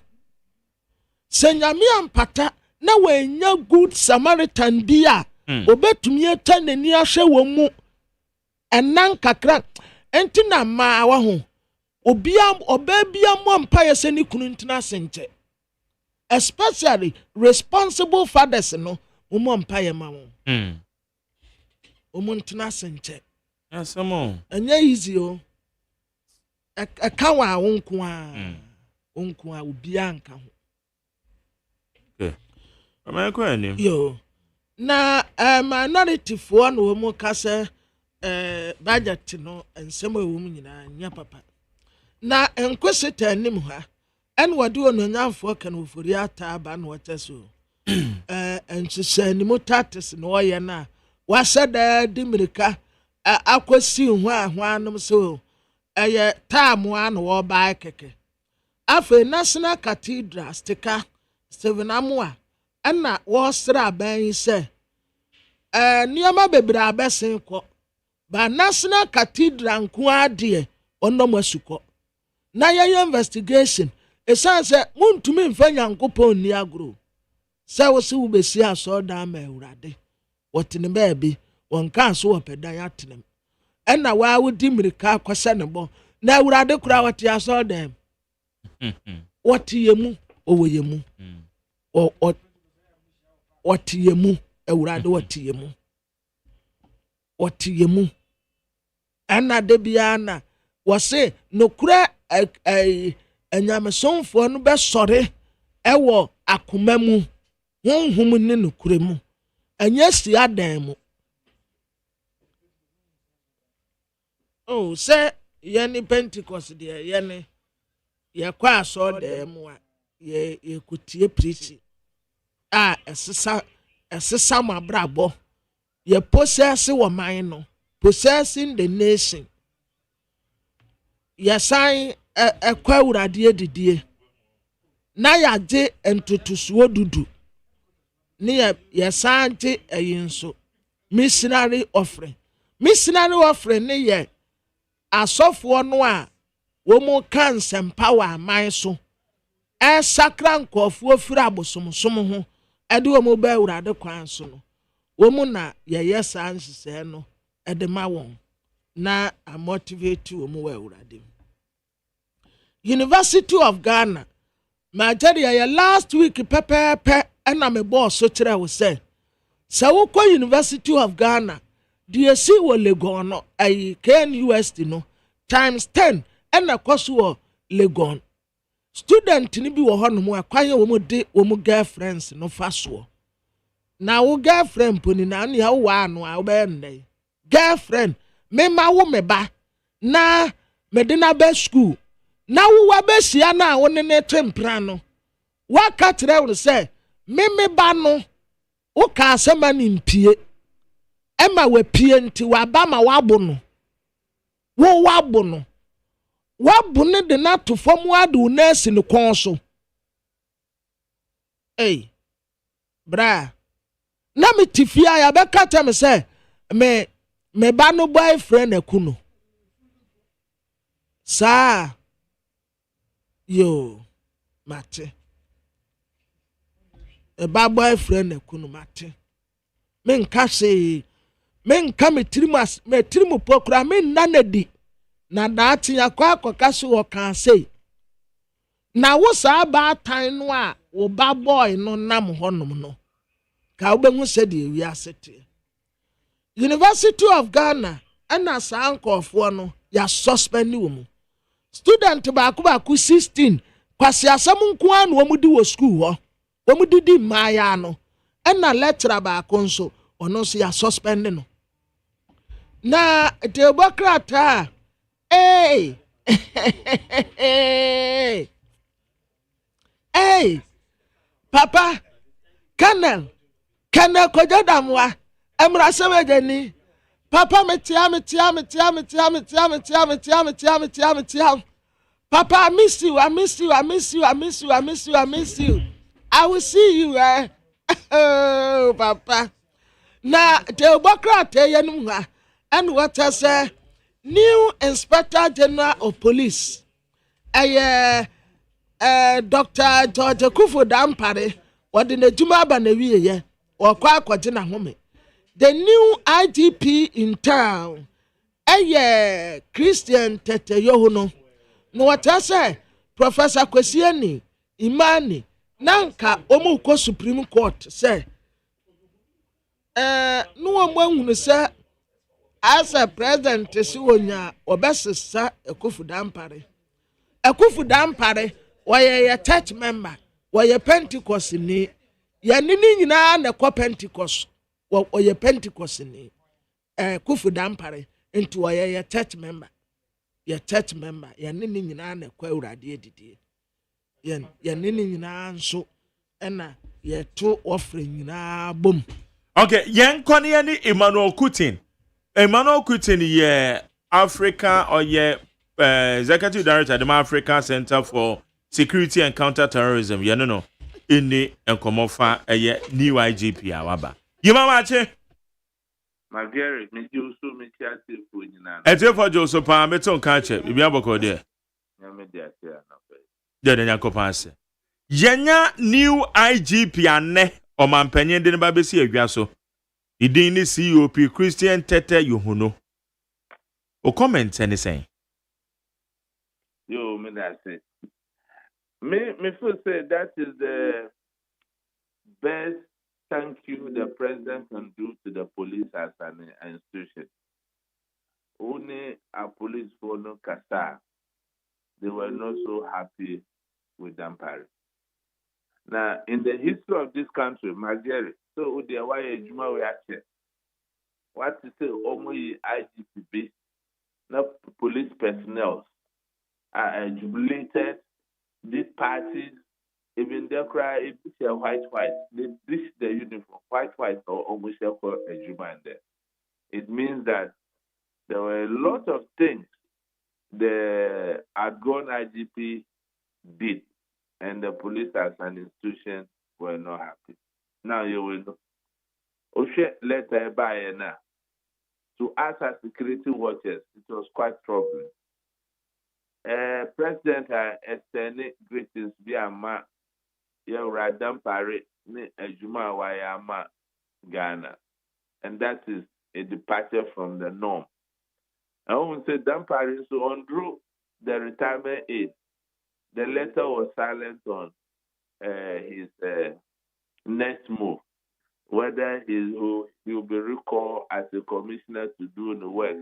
Speaker 3: senyame ampata na wanya good samaritan bia obetumi eta nani ahwe wo mu enan kakra enti na ma wa ho oba bia mo ampa yese ni kunu ntina senche especially responsible fathers no mo ampa ye ma wo ntina senche
Speaker 2: asamo
Speaker 3: anya easy o akawa onko a obi anka ho yo na minority for no mo kase budget no ensem ewo mu nyina nya papa na enkwesita anim ha en wode ono nyamfo kan ofori ata ba no wateso enhyehye ni mutatis no oye na wasada dimirika akwasi ho anom so tamu ano wo ba keke afa national cathedral stika Steven Amua ana wo sra ban se niama bebre abesen ko ba national cathedral nko ade onno masuko na ye investigation esanse muntumi mfanya nkopon ni agro se wo se wo besi aso da ma ewurade wotene baabi won kan so opedan atenem ena wa wudi mirika kwase ne bo na ewurade kura wati aso dem wati yemu owo yemu wati yemu ewurade wati yemu ena de bia na wose no kura enyamesonfo no be sore ewo akomamu honhum ne no kura mu enya si adan mu oh say yeni Pentecost de yeni yɛkɔ asɔ dɛm a yɛkutie preaching a ɛsesa mo abrabɔ yɛ possess wɔ man no possessing the nation yɛsan ɛkɔ awurade adidie na yɛagye ntotosoɔ dudu ne yɛsan gye ɛyi nso missionary offering ne yɛ asɔfoɔ no a wɔn ka nsɛmpa wɔ aman so ɛsakra nkɔɔfoɔ firi abosomsom ho ɛde wɔn bɛ awurade kwan so no wɔn na yɛyɛ saa nhyehyɛe no ɛde ma wɔn na amotivate wɔn wɔ awurade mu. University of Ghana Nigeria yɛ last week pɛpɛɛpɛ ɛna me bɔɔ kyerɛ wo sɛ wokɔ University of Ghana deɛ si wɔ Legon no ɛyi KNUST no times 10 ɛna kɔ so wɔ Legon student ni bi wɔ hɔ no mu akwan yɛ wɔn de wɔn girlfriends no fa soɔ na wo girlfriend poni na ne wo ano a wobɛyɛ ndɛ girlfriend me ma wo me ba na me de na ba school na wo wa ba sia na wo ne tempra no wa ka kyerɛ wo sɛ me ba no wo ka asɛma ne mpie ɛma wa pie nti wa ba ma wa bo no wo wa bo no wabu ne de na to fam ade wo nurse ne kon so bra na me tifia ya be ka tell me say me ba no boyfriend akuno sa yo mate ba boyfriend akuno mate me nka se me nka me tirimu pokura me nanadi na daati yakwa akɔkase wɔ kan sei na wo saa ba tan no a wo ba boy no nam hɔnom no ka wo behu sɛ de wi asete University of Ghana ɛna saa nkɔfoɔ no ya suspend wo mu student baako 16 kwasi asɛm nko a no wɔn di wɔ school hɔ wɔn di maaya no ɛna lecturer baako nso ɔno nso ya suspend no na demokrata Hey, Papa, Colonel Kojadamwa, Emrasabedeni, Papa Metia. Papa, I miss you. I will see you, Oh, Papa. Na Teobokrate Yanunga, and what I say. New Inspector General of Police, Dr. George Kufu Dampare, what in the Juma Banewie, or Quaquatina Home. The new IGP in town, Christian Tete Yohono. No, what I say, Professor Kwesiani, Imani, Nanka, Omuko Supreme Court, say, no one will say. As a president, Siwonya, Obesisa, Ekufu Dampare, why a church member, why a Pentecost in me, Yanini na Pentecost, or a Pentecost in me, Kufu Dampare, into a church member, Yanini na Quera deity. Yanini na so, and ye two offering na boom.
Speaker 2: Okay, Yan Koniani Emmanuel Kutin. Emmanuel Kutin ye Africa or ye Executive Director of the African Center for Security and Counter-Terrorism. You know, in the Encomofa a new IGP awaba. You mama
Speaker 1: My dear, me you so me chat for you now.
Speaker 2: And therefore, Joseph Palmeton catch it. You be able to there. Then Yakopanse. Yenya new IGP ane o mampenye de ba besi adwaso. Idin ni COP Christian Tete Yohuno. O comment anything.
Speaker 1: Yo, me that say. Me feel say that is the best thank you the president can do to the police as an institution. Only a police for no Qatar, they were not so happy with Dampare. Now, in the history of this country, Magere, so they are why Juma we actually what to say, only IGP, not police personnel are jubilated did parties, even they cry if it's a white, they ditch the uniform, white, or almost a Juman there. It means that there were a lot of things the outgone IGP did, and the police as an institution were not happy. Now you will know. Oshe letter by now. To us as security watchers, it was quite troubling. President extended greetings via ma Radam Pare ne Ejuma Wayama Ghana, and that is a departure from the norm. I won't say Dampare so on Drew the retirement age. The letter was silent on his next move, whether he will be recalled as a commissioner to do the work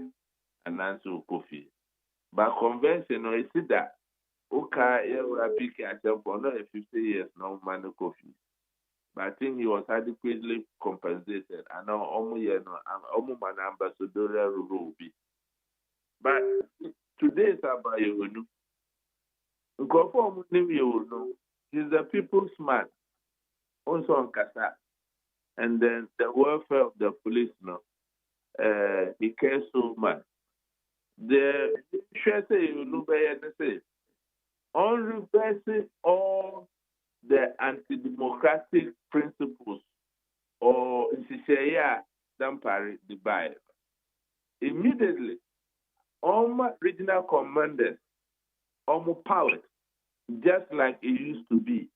Speaker 1: and answer Kofi. But convention, I see that. Okay, you will pick at for not 50 years, no man Kofi. But I think he was adequately compensated. And now, almost an ambassadorial role. But today is about you. He's the people's man. Also on Kasa. And then the welfare of the police, he cares so much. The on reversing all the anti-democratic principles or Shishaya Dampari divide. Immediately, all my regional commanders, almost powered, just like it used to be.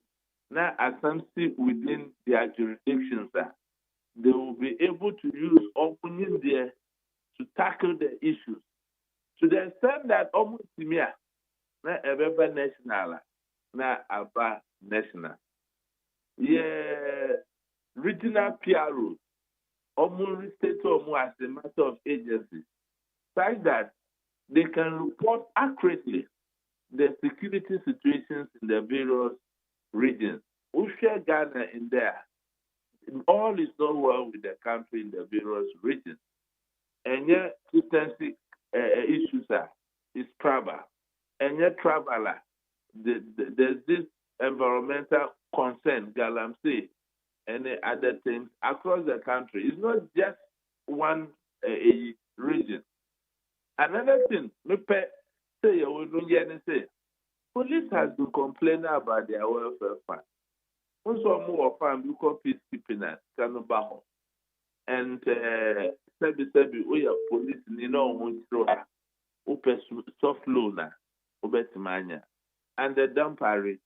Speaker 1: Now, as some see within their jurisdictions, they will be able to use opening there to tackle the issues. To the extent that almost Timia, na Ebeba National, na Aba National. Yeah, regional PRO, almost state as a matter of agency, such that they can report accurately the security situations in the various regions. We share Ghana in there. All is not well with the country in the various regions. And yet, consistency issues is travel. And yet, traveler, there's this environmental concern, Galamsey, and other things across the country. It's not just one region. Another thing, police has been complaining about their welfare fund. Also, more fund because peacekeeping at Kanobaho. And we are police, soft loaner, and the Dampari,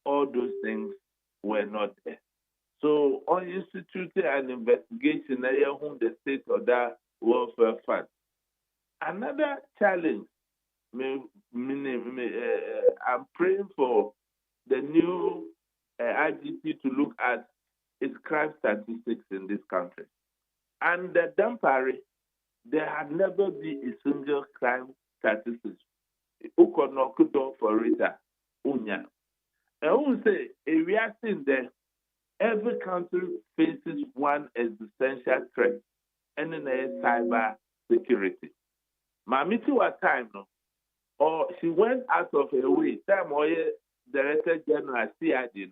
Speaker 1: all those things were not there. So, on instituted an investigation, the state of that welfare fund. Another challenge, I'm praying for the new IGP to look at its crime statistics in this country. And the Dampari, there had never been a single crime statistic. Who could not door for it? Unya. I will say, if we are seeing there, every country faces one existential threat, and then cyber security. Mamiti was time, no? Or she went out of her way, time or Director General CID,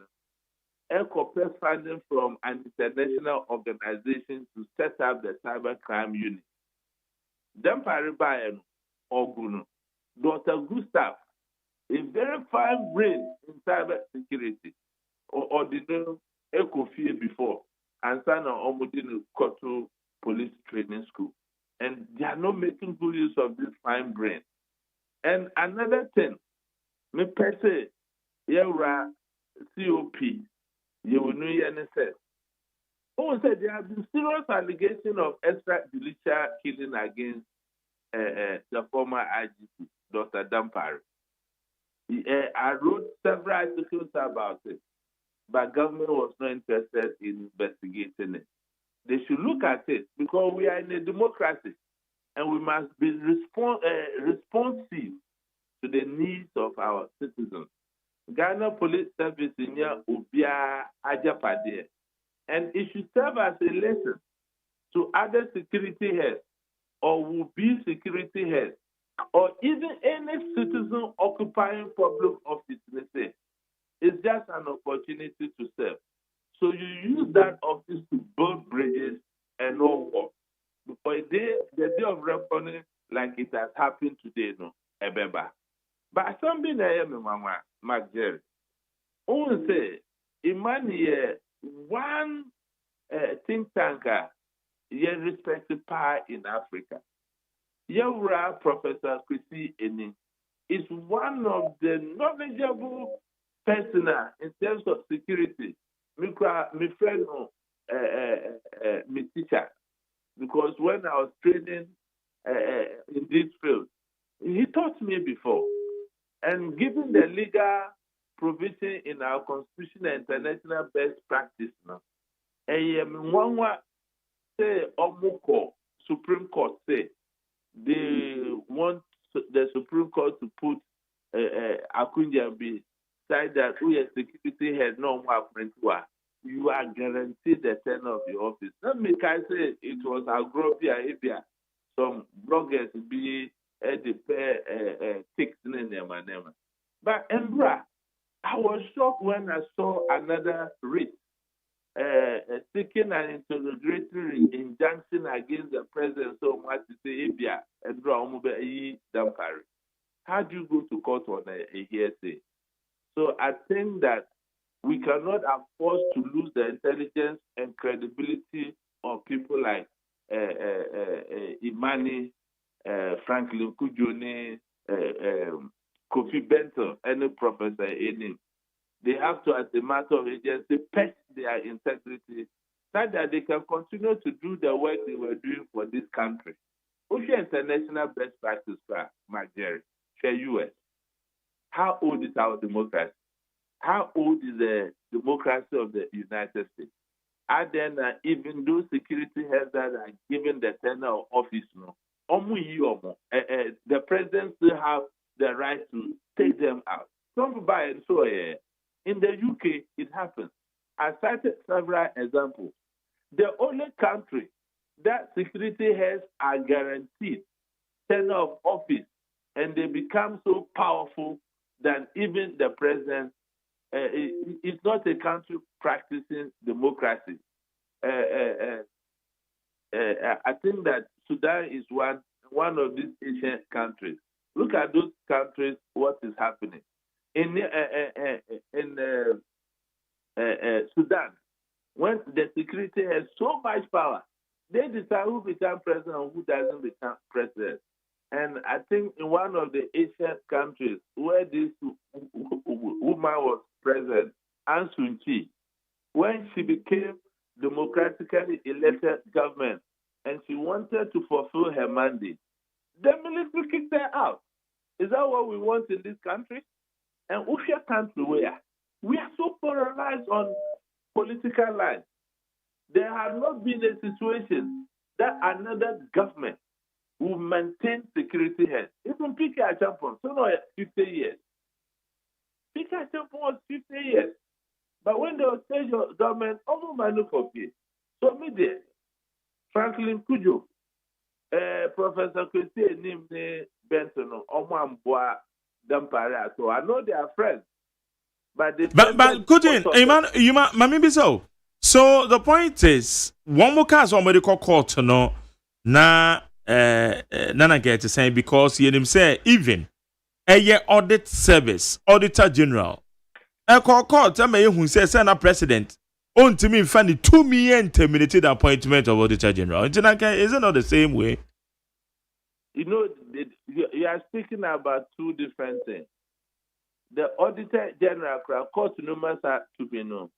Speaker 1: press funding from an international organization to set up the cybercrime unit. Dampari Bayan, Oguno, Dr. Gustav, a very fine brain in cyber security, or the Ecofia before, and son of Omodino Koto Police Training School. And they are not making good use of this fine brain. And another thing, me per se, COP, you will know NSS. Said there have been serious allegations of extrajudicial killing against the former IGP, Dr. Dampari. I wrote several articles about it, but government was not interested in investigating it. They should look at it because we are in a democracy and we must be responsive to the needs of our citizens. Ghana Police Service in here will be Ajapade, and it should serve as a lesson to other security heads or will be security heads or even any citizen occupying public office. They say, It's just an opportunity to serve. So you use that office to build bridges and no war. Because the day of reckoning, like it has happened today, no, ebeba. But something I am, Mama, Mark Jerry. Only say, Imani, one think tanker, ye respected power in Africa. Yawura Professor Chrissy Eni is one of the knowledgeable personnel in terms of security. My friend, my teacher, because when I was training in this field, he taught me before. And given the legal provision in our constitution and international best practice, no, one say Omoko Supreme Court say they want the Supreme Court to put Akunja beside that who is security head no more you are guaranteed the tenure of the office. Let me say it was Agropia Abia. Some bloggers be the pair ticks in them. But Embra, I was shocked when I saw another writ seeking an interrogatory injunction against the president so much to say Abia and draw Dampari. How do you go to court on a hearsay? So I think that we cannot afford to lose the intelligence and credibility of people like Imani, Franklin Kujone, Kofi Benton, and Professor Enim. They have to, as a matter of agency, patch their integrity so that they can continue to do the work they were doing for this country. What's your international best practice, Mark Jerry? Share US. How old is our democracy? How old is the democracy of the United States? And then even those security heads that are given the tenure of office, no, the president still have the right to take them out. Some by and so in the UK it happens. I cited several examples. The only country that security heads are guaranteed tenure of office and they become so powerful that even the president. It's not a country practicing democracy. I think that Sudan is one of these Asian countries. Look at those countries, what is happening. In Sudan, when the security has so much power, they decide who becomes president and who doesn't become president. And I think in one of the Asian countries where this woman was president, Aung San Suu Kyi, when she became democratically elected government and she wanted to fulfill her mandate, the military kicked her out. Is that what we want in this country? And Usha country where we are so polarized on political lines. There has not been a situation that another government will maintain security heads. Even PK Achampon, so no 50 years. PK Achampon was 50 years. But when they were stage government, all my look of it. So me there, Franklin Kujo, Professor Christie Nimne Benson, Oman Boa Dampara. So I know they are friends. But
Speaker 2: couldn't you mami so. So the point is, one more case on medical court no na Nana get to say because you say even a year audit service, auditor general. A court tell me who says Senate president on to me funny 2 million terminated appointment of auditor general. Is it not the same way?
Speaker 1: You know, you are speaking about two different things. The auditor general court numbers are to be known.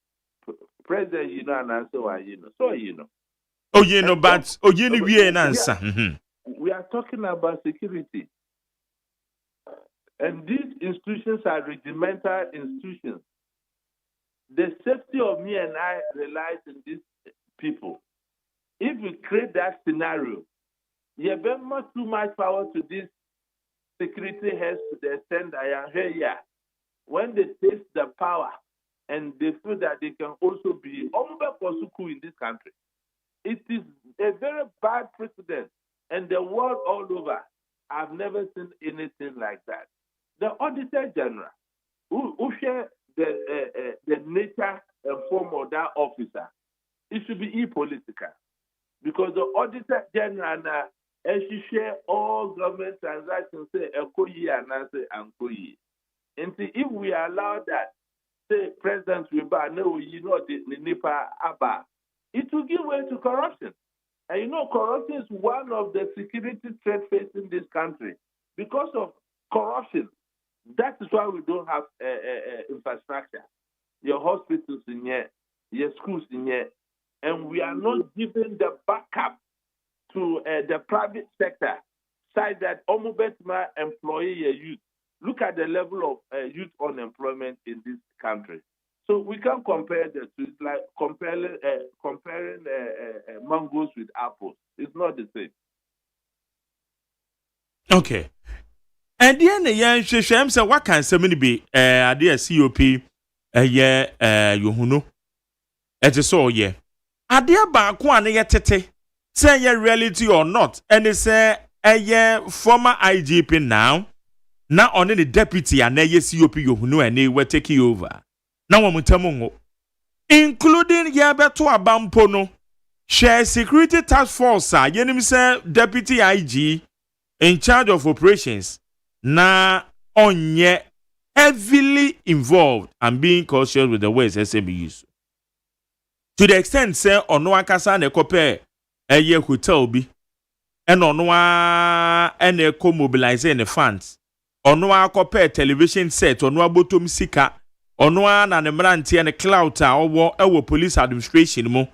Speaker 1: President, you know, and answer why you know. So you know.
Speaker 2: Oh, you know, but you know, we answer.
Speaker 1: We are talking about security. And these institutions are regimental institutions. The safety of me and I relies on these people. If we create that scenario, you have much too much power to these security heads to the extent I am here. When they taste the power and they feel that they can also be in this country, it is a very bad precedent. And the world all over, I've never seen anything like that. The Auditor General, who share the nature and form of that officer. It should be apolitical because the auditor general and she share all government transactions say ekoyi and say ankoyi. And if we allow that, say president will buy no, you know the nipa aba, it will give way to corruption. And you know, corruption is one of the security threats facing this country. Because of corruption, that is why we don't have infrastructure. Your hospitals in here, your schools in here, and we are not giving the backup to the private sector, side that Omubetma employee youth. Look at the level of youth unemployment in this country. So we can compare the two. It's like comparing mangoes with apples. It's not the same.
Speaker 2: Okay. And then Shem said, what can somebody be a COP Yohuno? It is so, yeah. Adia ba kwa ye tete, say ye reality or not, and they say a former IGP now only the deputy and a COP Yohuno and they were taking over. Now mutamungo, including Yabeto Abampono, share security task force, yenim say deputy IG in charge of operations, na onye heavily involved and being cautious with the ways SABUs. To the extent say ono akasa na ekope eye hotel bi and ono and eko mobilize the funds ono akope television set ono abotom sika ono na ne mrantie and clout a owo ewo police administration mu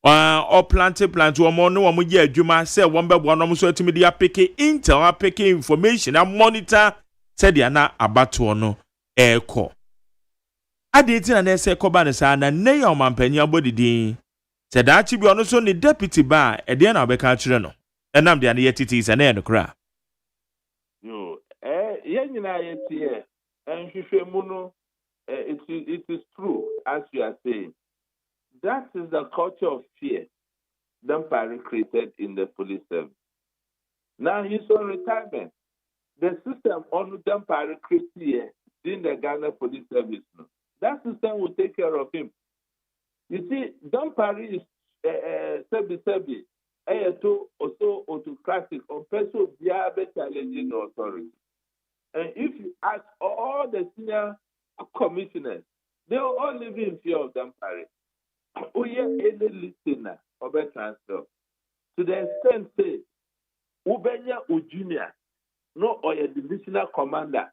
Speaker 2: or plant omo no omo ye adwuma say won bebo no so atimi dia peke intel apeke information and monitor said dia na abato no eko adeti na ese koba ne sa na ne ya omampanyi abodidin said that chi bi ono so ne deputy ba e de na obeka kire no enam de na yetiti se na no kra
Speaker 1: yo ye nyina yeti enhwehwemu no it is true as you are saying. That is the culture of fear Dampari created in the police service. Now he's on retirement. The system on Dampari created in the Ghana police service. That system will take care of him. You see, Dampari is service, also autocratic, or person challenging the authority. And if you ask all the senior commissioners, they will all live in fear of Dampari. Any listener or transfer to the extent say Ubenya junior no or a divisional commander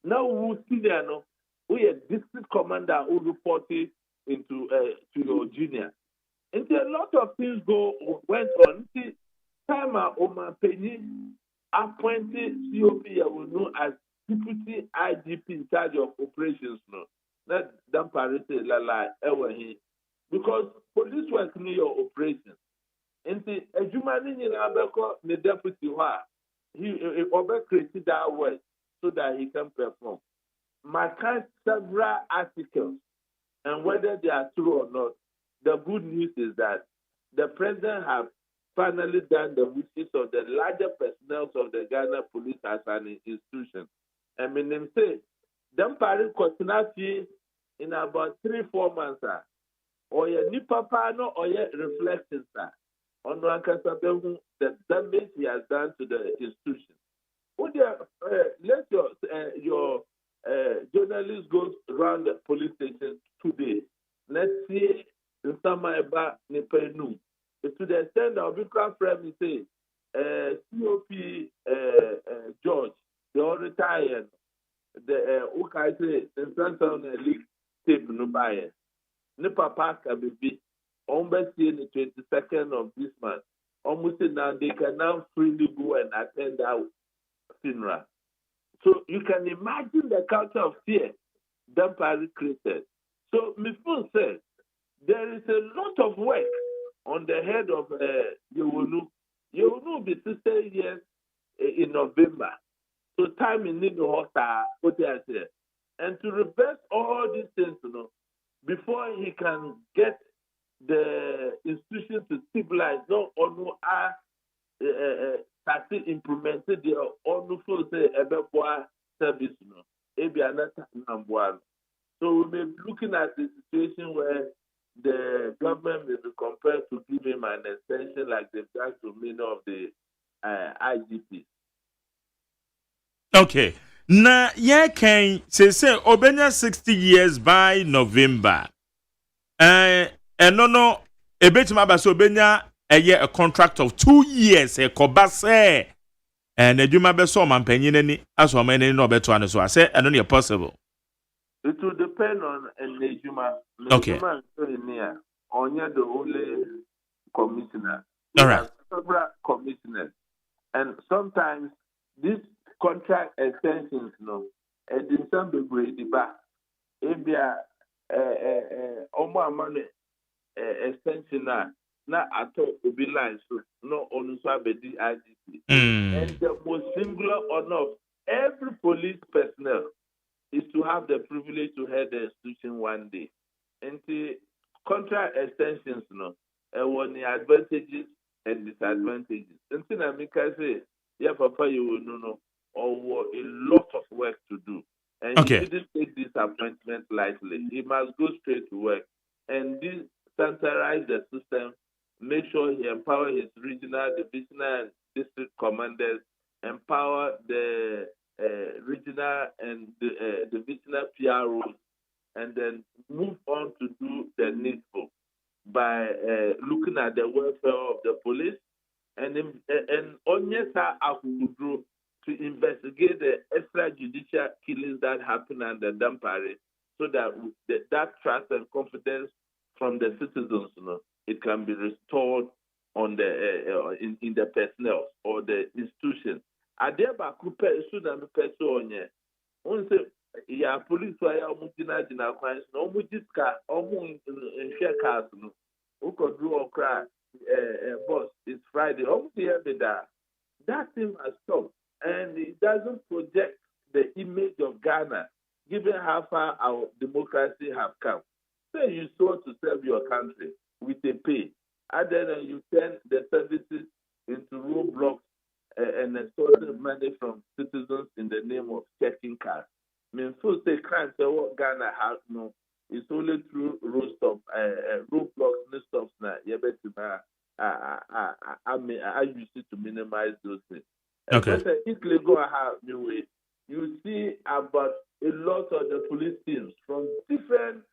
Speaker 1: now who senior no we a district commander who reported into to your junior. And a lot of things went on. See, time Oma Penny appointed COP will know as deputy IGP in charge of operations. No, that Dampari say la ever he. Because police work near your operation. And the Jumani in Abeko, the deputy, he created that word so that he can perform. My kind several articles, and whether they are true or not, the good news is that the president has finally done the wishes of the larger personnel of the Ghana police as an institution. I mean, them say, them parents continue in about 3-4 months. Or your nipa no or your reflections on the damage he has done to the institution. Let your journalists go around the police station today. Let's see in some about Nipenu. To the extent that we can frame say COP George, they all retired. The say in front of the league tape no buyer. Ne papa can be almost in the 22nd of this month. Almost now they can now freely go and attend that funeral. So you can imagine the culture of fear that Paris created. So Mifun says there is a lot of work on the head of Yewunu. Yewunu will be 60 years in November. So time in Nino Hota, and to reverse all these things, before he can get the institution to stabilize, no onu started implemented the onu say ebeboa service no ebi anata namboa. So we may be looking at the situation where the government may be compelled to give him an extension like they've done to many of the IGPs.
Speaker 2: Okay. Na can say obenya 60 years by November. No ebetima ba so obenya a contract of 2 years e koba say and adwuma be so mampanyin ni aso amani no beto an so say eno ne possible.
Speaker 1: It will depend on Nejuma.
Speaker 2: Okay.
Speaker 1: Nejuma is near. Only the only commissioner.
Speaker 2: All right.
Speaker 1: Several commissioners. And sometimes these contract extensions, and in some degree, the back, if they are money extension now at all will be line, so no on the IGP. And the most singular honor of every police personnel is to have the privilege to head the institution one day. And the contract extensions, what the advantages and disadvantages. And then I say, yeah, Papa, you will know, or a lot of work to do. And he didn't take this appointment lightly. He must go straight to work and centralize the system, make sure he empower his regional, divisional, and district commanders, empower the regional and divisional PROs, and then move on to do the needful by looking at the welfare of the police and Onyesa Akudro to investigate the extrajudicial killings that happen under Dampare, so that that trust and confidence from the citizens, it can be restored on the in the personnel or the institution. Adeba kupe Sudan peso onye. Once ya police wire omujina jina kwans no omujiska omu nhwe cars no. Uko do okra boss, it's Friday. That thing has stopped, and it doesn't project the image of Ghana, given how far our democracy have come. Say you sought to serve your country with a pay, and then you turn the services into roadblocks and extorting money from citizens in the name of checking cars. I mean, so say crime, say what Ghana has no. It's only through roadblocks, stops now. I use it to minimize those things.
Speaker 2: Okay.
Speaker 1: You see about a lot of the police teams from different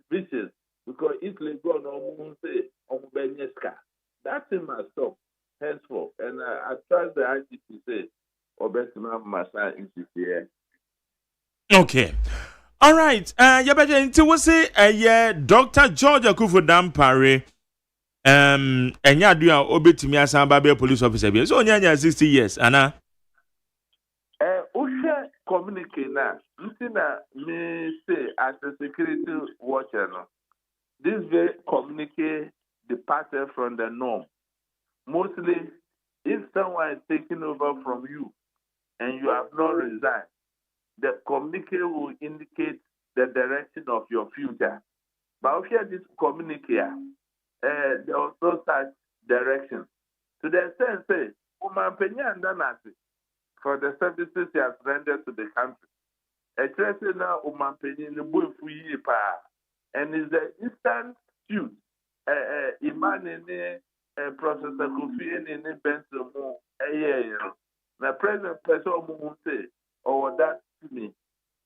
Speaker 1: divisions because Italy go on say that thing must stop henceforth. And I trust the IGP say Obetima Masa in
Speaker 2: Okay. All right. Yabaja into we say Dr. George Akufo Dampare enya do a obetimi asamba be police officer bi so onya 60 years ana
Speaker 1: ushe communicate na ntina me say as a security watcher no this very communique departed from the norm. Mostly if someone is taking over from you and you have not resigned, the communique will indicate the direction of your future. But if you have this communique, there was no such direction. To the extent, say, for the services he has rendered to the country. And is the instant suit, Professor Kofi and Benson, the president person who say, or that to me.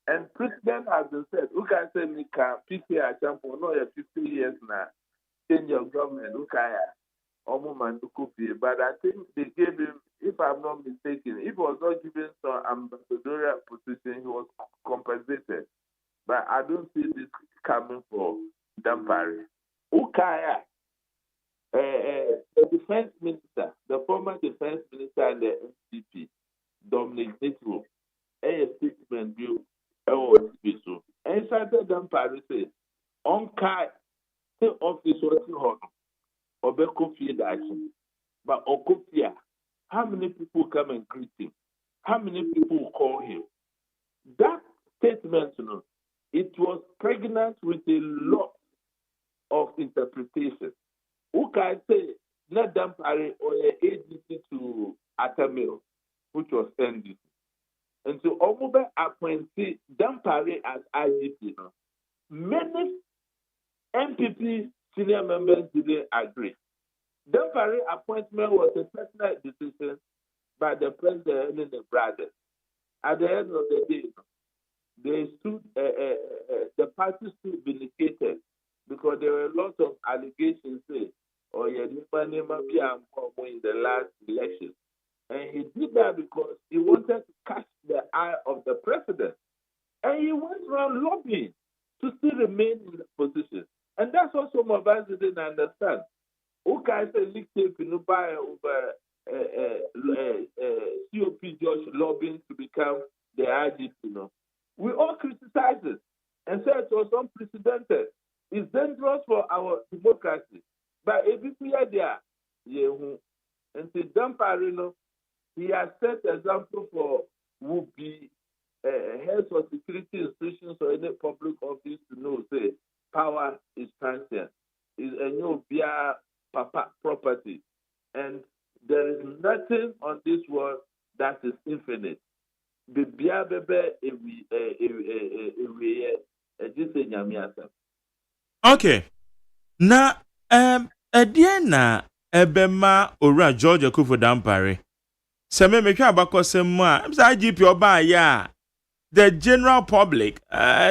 Speaker 1: And President has been said, who can say me can PK a champion, no, 50 years now, change your government, who can but I think they gave him, if I'm not mistaken, if he was not given some ambassadorial position, he was compensated. But I don't see this coming for Dampare. Ukaya, the defense minister, the former defense minister and the MCP, Dominic Nitro, a statement view, so. And Santa Dampare says, on Kai, the office was Obekofie action. But Okofia, how many people come and greet him? How many people call him? That statement, it was pregnant with a lot of interpretation. Who can say, let them parry or AGC to Atamil, which was NDC. And so Omobe appointed Dampare as IGP. No? Many MPP senior members didn't agree. Dampare appointment was a personal decision by the president and the brothers. At the end of the day, they stood, the party stood vindicated because there were a lot of allegations say, oh yeah, Nima be in the last election. And he did that because he wanted to catch the eye of the president. And he went around lobbying to still remain in the position. And that's what some of us didn't understand. Who can say leak tape in Dubai over COP George lobbying to become the IGP? We all criticize it and say it was unprecedented. It's dangerous for our democracy. But if we are there, and the Dampare, he has set example for would be heads of security institutions or any public office to know, say, power is transient. It's a new property. And there is nothing on this world that is infinite.
Speaker 2: Okay. Na na ebema ora George Akufo Dampare. Seme mekwa abakosem a IGP oba ya the general public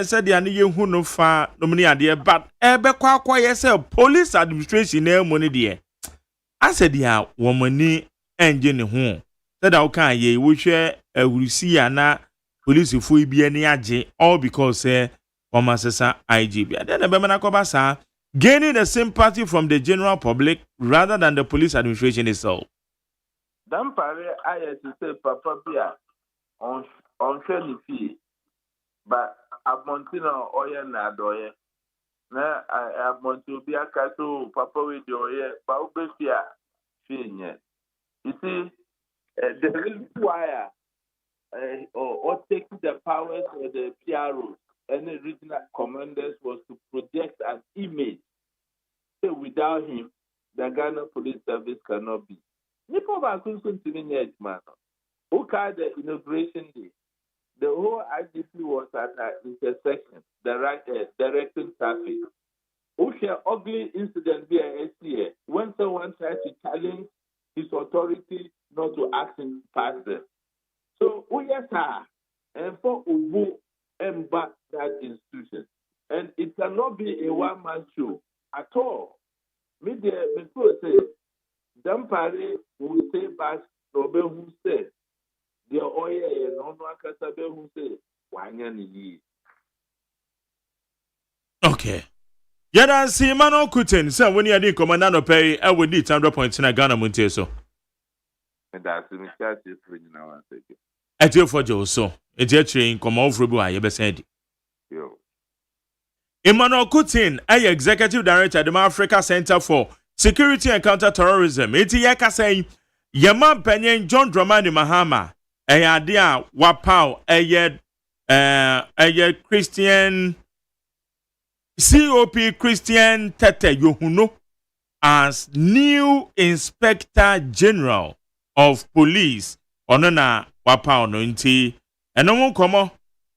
Speaker 2: said the ane yehu no fa no mni ade but ebekwa akoye say police administration na money de said ya womani enje ne ho said how kan ye wo hwe awurisi ya na police fo ibi ani age all because Omasesa IGP. And then the Bemana Kobasa gaining the sympathy from the general public rather than the police administration itself.
Speaker 1: Dampare, I had to say, Papa Bia on training fee, but Abmontino Oya Nadoye. Na Abmontu Bia Kato, Papa with your ear, Baubefia, Finia. You see, the reason why or taking the powers of the PROs and the regional commanders was to project an image. So without him, the Ghana Police Service cannot be. Nipo Bakunsun Timinet man. Who had the inauguration day? The whole IGP was at an intersection, directing traffic. Who share ugly incident via SCA when someone tried to challenge his authority not to act in past them. So, yes, and for Ubu and back that institution. And it cannot be a one-man show at all. Media, before say, Dampare will say back, Robe who said, the oil and no one can say who say, Wanyani.
Speaker 2: Okay. Yada si mano kutin, say when you did command no pay, I would need 100 points in a Ghana Montie so.
Speaker 1: And that's the mistake is for you now.
Speaker 2: At your for Joe so. It's a train come over by your said. Emmanuel Kutin, a executive director at the Africa Center for Security and Counter-Terrorism. It's yaka saying, Yaman Penyen John Dramani Mahama, a idea wapau, a Christian COP Christian Tete Yohuno as new Inspector General of Police. Onona wapau no inti. And no one come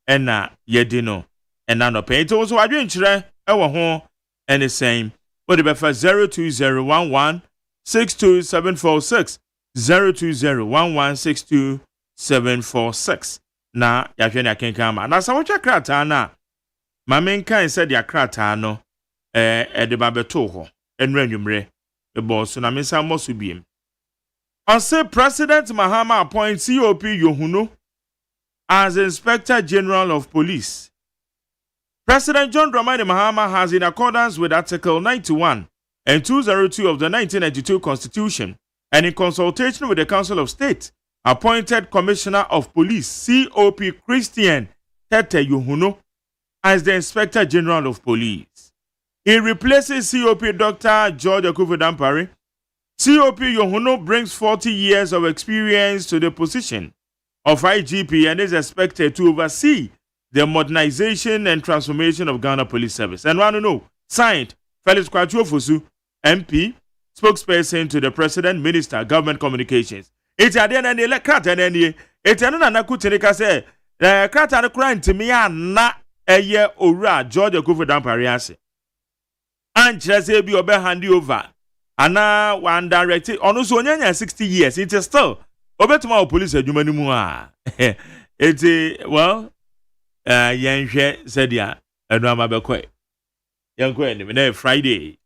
Speaker 2: and na yedino. And now no paint also I drink ewa ho and the same. But the befa 02011 62746 02011 62746. Na yahwe na kenkama. Na sa wocha krata na ma menkan said ya krata no de babeto ho enra nwumre e boss na mensa moso biem. On say President Mahama appoint COP Yohuno as Inspector General of Police. President John Dramani Mahama has, in accordance with Article 91 and 202 of the 1992 Constitution, and in consultation with the Council of State, appointed Commissioner of Police COP Christian Tete Yohuno as the Inspector General of Police. He replaces COP Dr. George Akufo Dampare. COP Yohuno brings 40 years of experience to the position of IGP and is expected to oversee the modernization and transformation of Ghana Police Service. And want to know, signed, Felix Kwatuofosu, MP, spokesperson to the President, Minister, Government Communications. It's at the end of the Etenu na nakutene ka say krata no kura ntimi na eye owura George Akufo Dampare ase. Ankyere say bi obe hand over. Ana one direct ono so onyanya 60 years. It is still obetuma police adwuma ni mu a. Well yenhwe sadia enu amabekwe. Yankwe ni na Friday.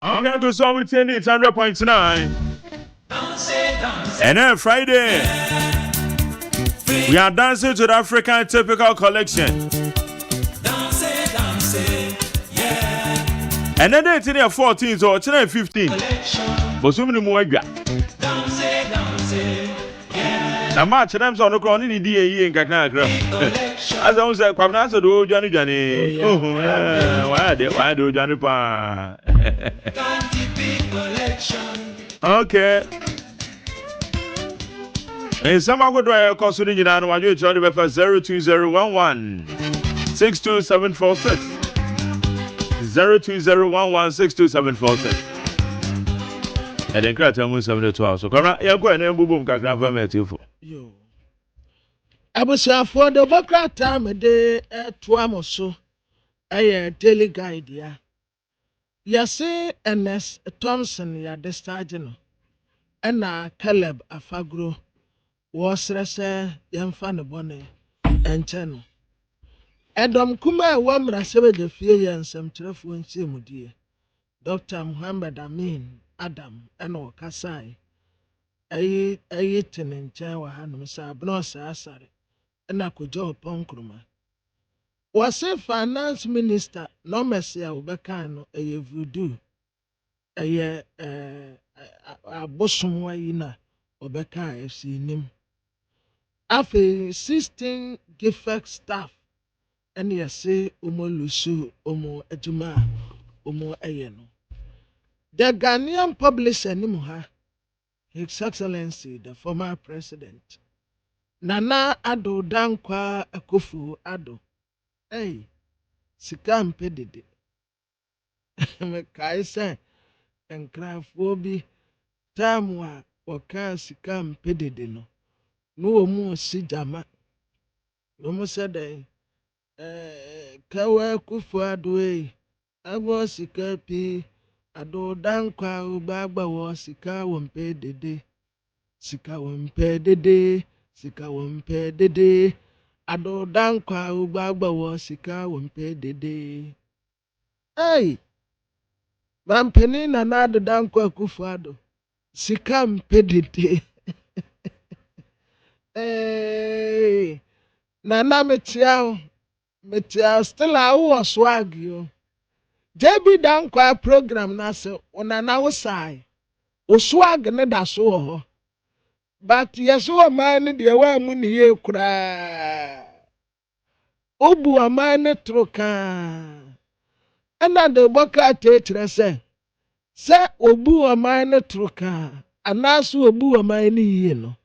Speaker 2: Okay, to so we turn it 100.9. And then Friday, we are dancing to the African typical collection. And then it's in the 14th or 15th. But so many more. Na match them so no crown ni die in kakra. As I say kwamna so do Johnny. Why do Johnny pa. Okay. And some go do call so ni na no wadwe try the 02011 62746 02011 and then crack tell 72 so come ya go na mbubum kakra fa metifo
Speaker 3: yo abusiafo de bokrata me de to amoso daily guide ya yase NS Thompson ya de stage no na Caleb Afagro was rese yemfa ne bone enche no edom kuma wa mrasebe de fie yensem trefo nsiemudie Dr. Muhammad Amin Adam eno kasai ayi tene nkyɛn wɔ ha nom sɛ abena ɔsaa asare ɛna akɔgya ɔpɔn nkuruma was a finance minister no mercy obekano a voodoo a bosom wayina obeka esinim afi 16 gifted staff and say lusu omo adwuma omo no the Ghanaian publisher ni ha His Excellency the former president Nana Addo Dankwa Akufo Addo sika mpedede me kai say enkrafo bi time a wɔka sika mpedede no wo mu si jama wo mu sɛ dɛn kawa Akufo Addo abo sika pi Addo Dankwa ubagba wo sika wo mpedede sika wo mpedede sika wo mpedede Addo Dankwa ubagba wo sika wo mpedede Vampeni na Addo Dankwa Akufo Addo sika mpedede Nana metia still a swag yo JB Dankwa program na se onana wo sai o swag ne da so ho but yeso man de wa mu ne ye kura obu aman ne troka ana de boka tetre se obu aman ne troka anaso obu aman ne yie no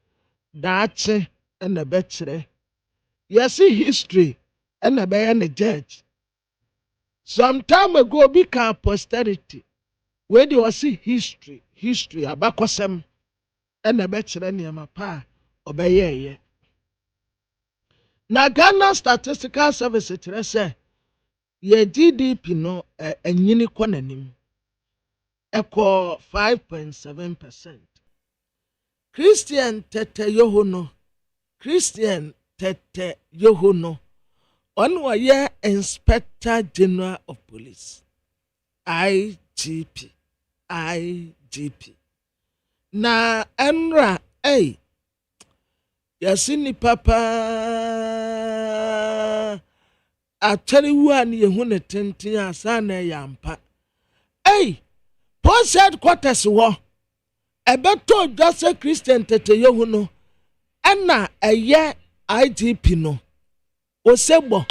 Speaker 3: daache na bekyere yesi history na be ne judge some time ago bi ka posterity we dey was history abakosem na bekyere ne ma pa obeyeye na Ghana Statistical Service kyerɛ sɛ ye GDP no anyini kɔ nanim ɛkɔ 5.7%. Christian Tete Yoho on were Inspector General of Police IGP na enra yasini papa atari wan yehu ne tenten asa na yampa post headquarters wo ebeto Jose Christian Tete Yoho no na eye IGP no osebo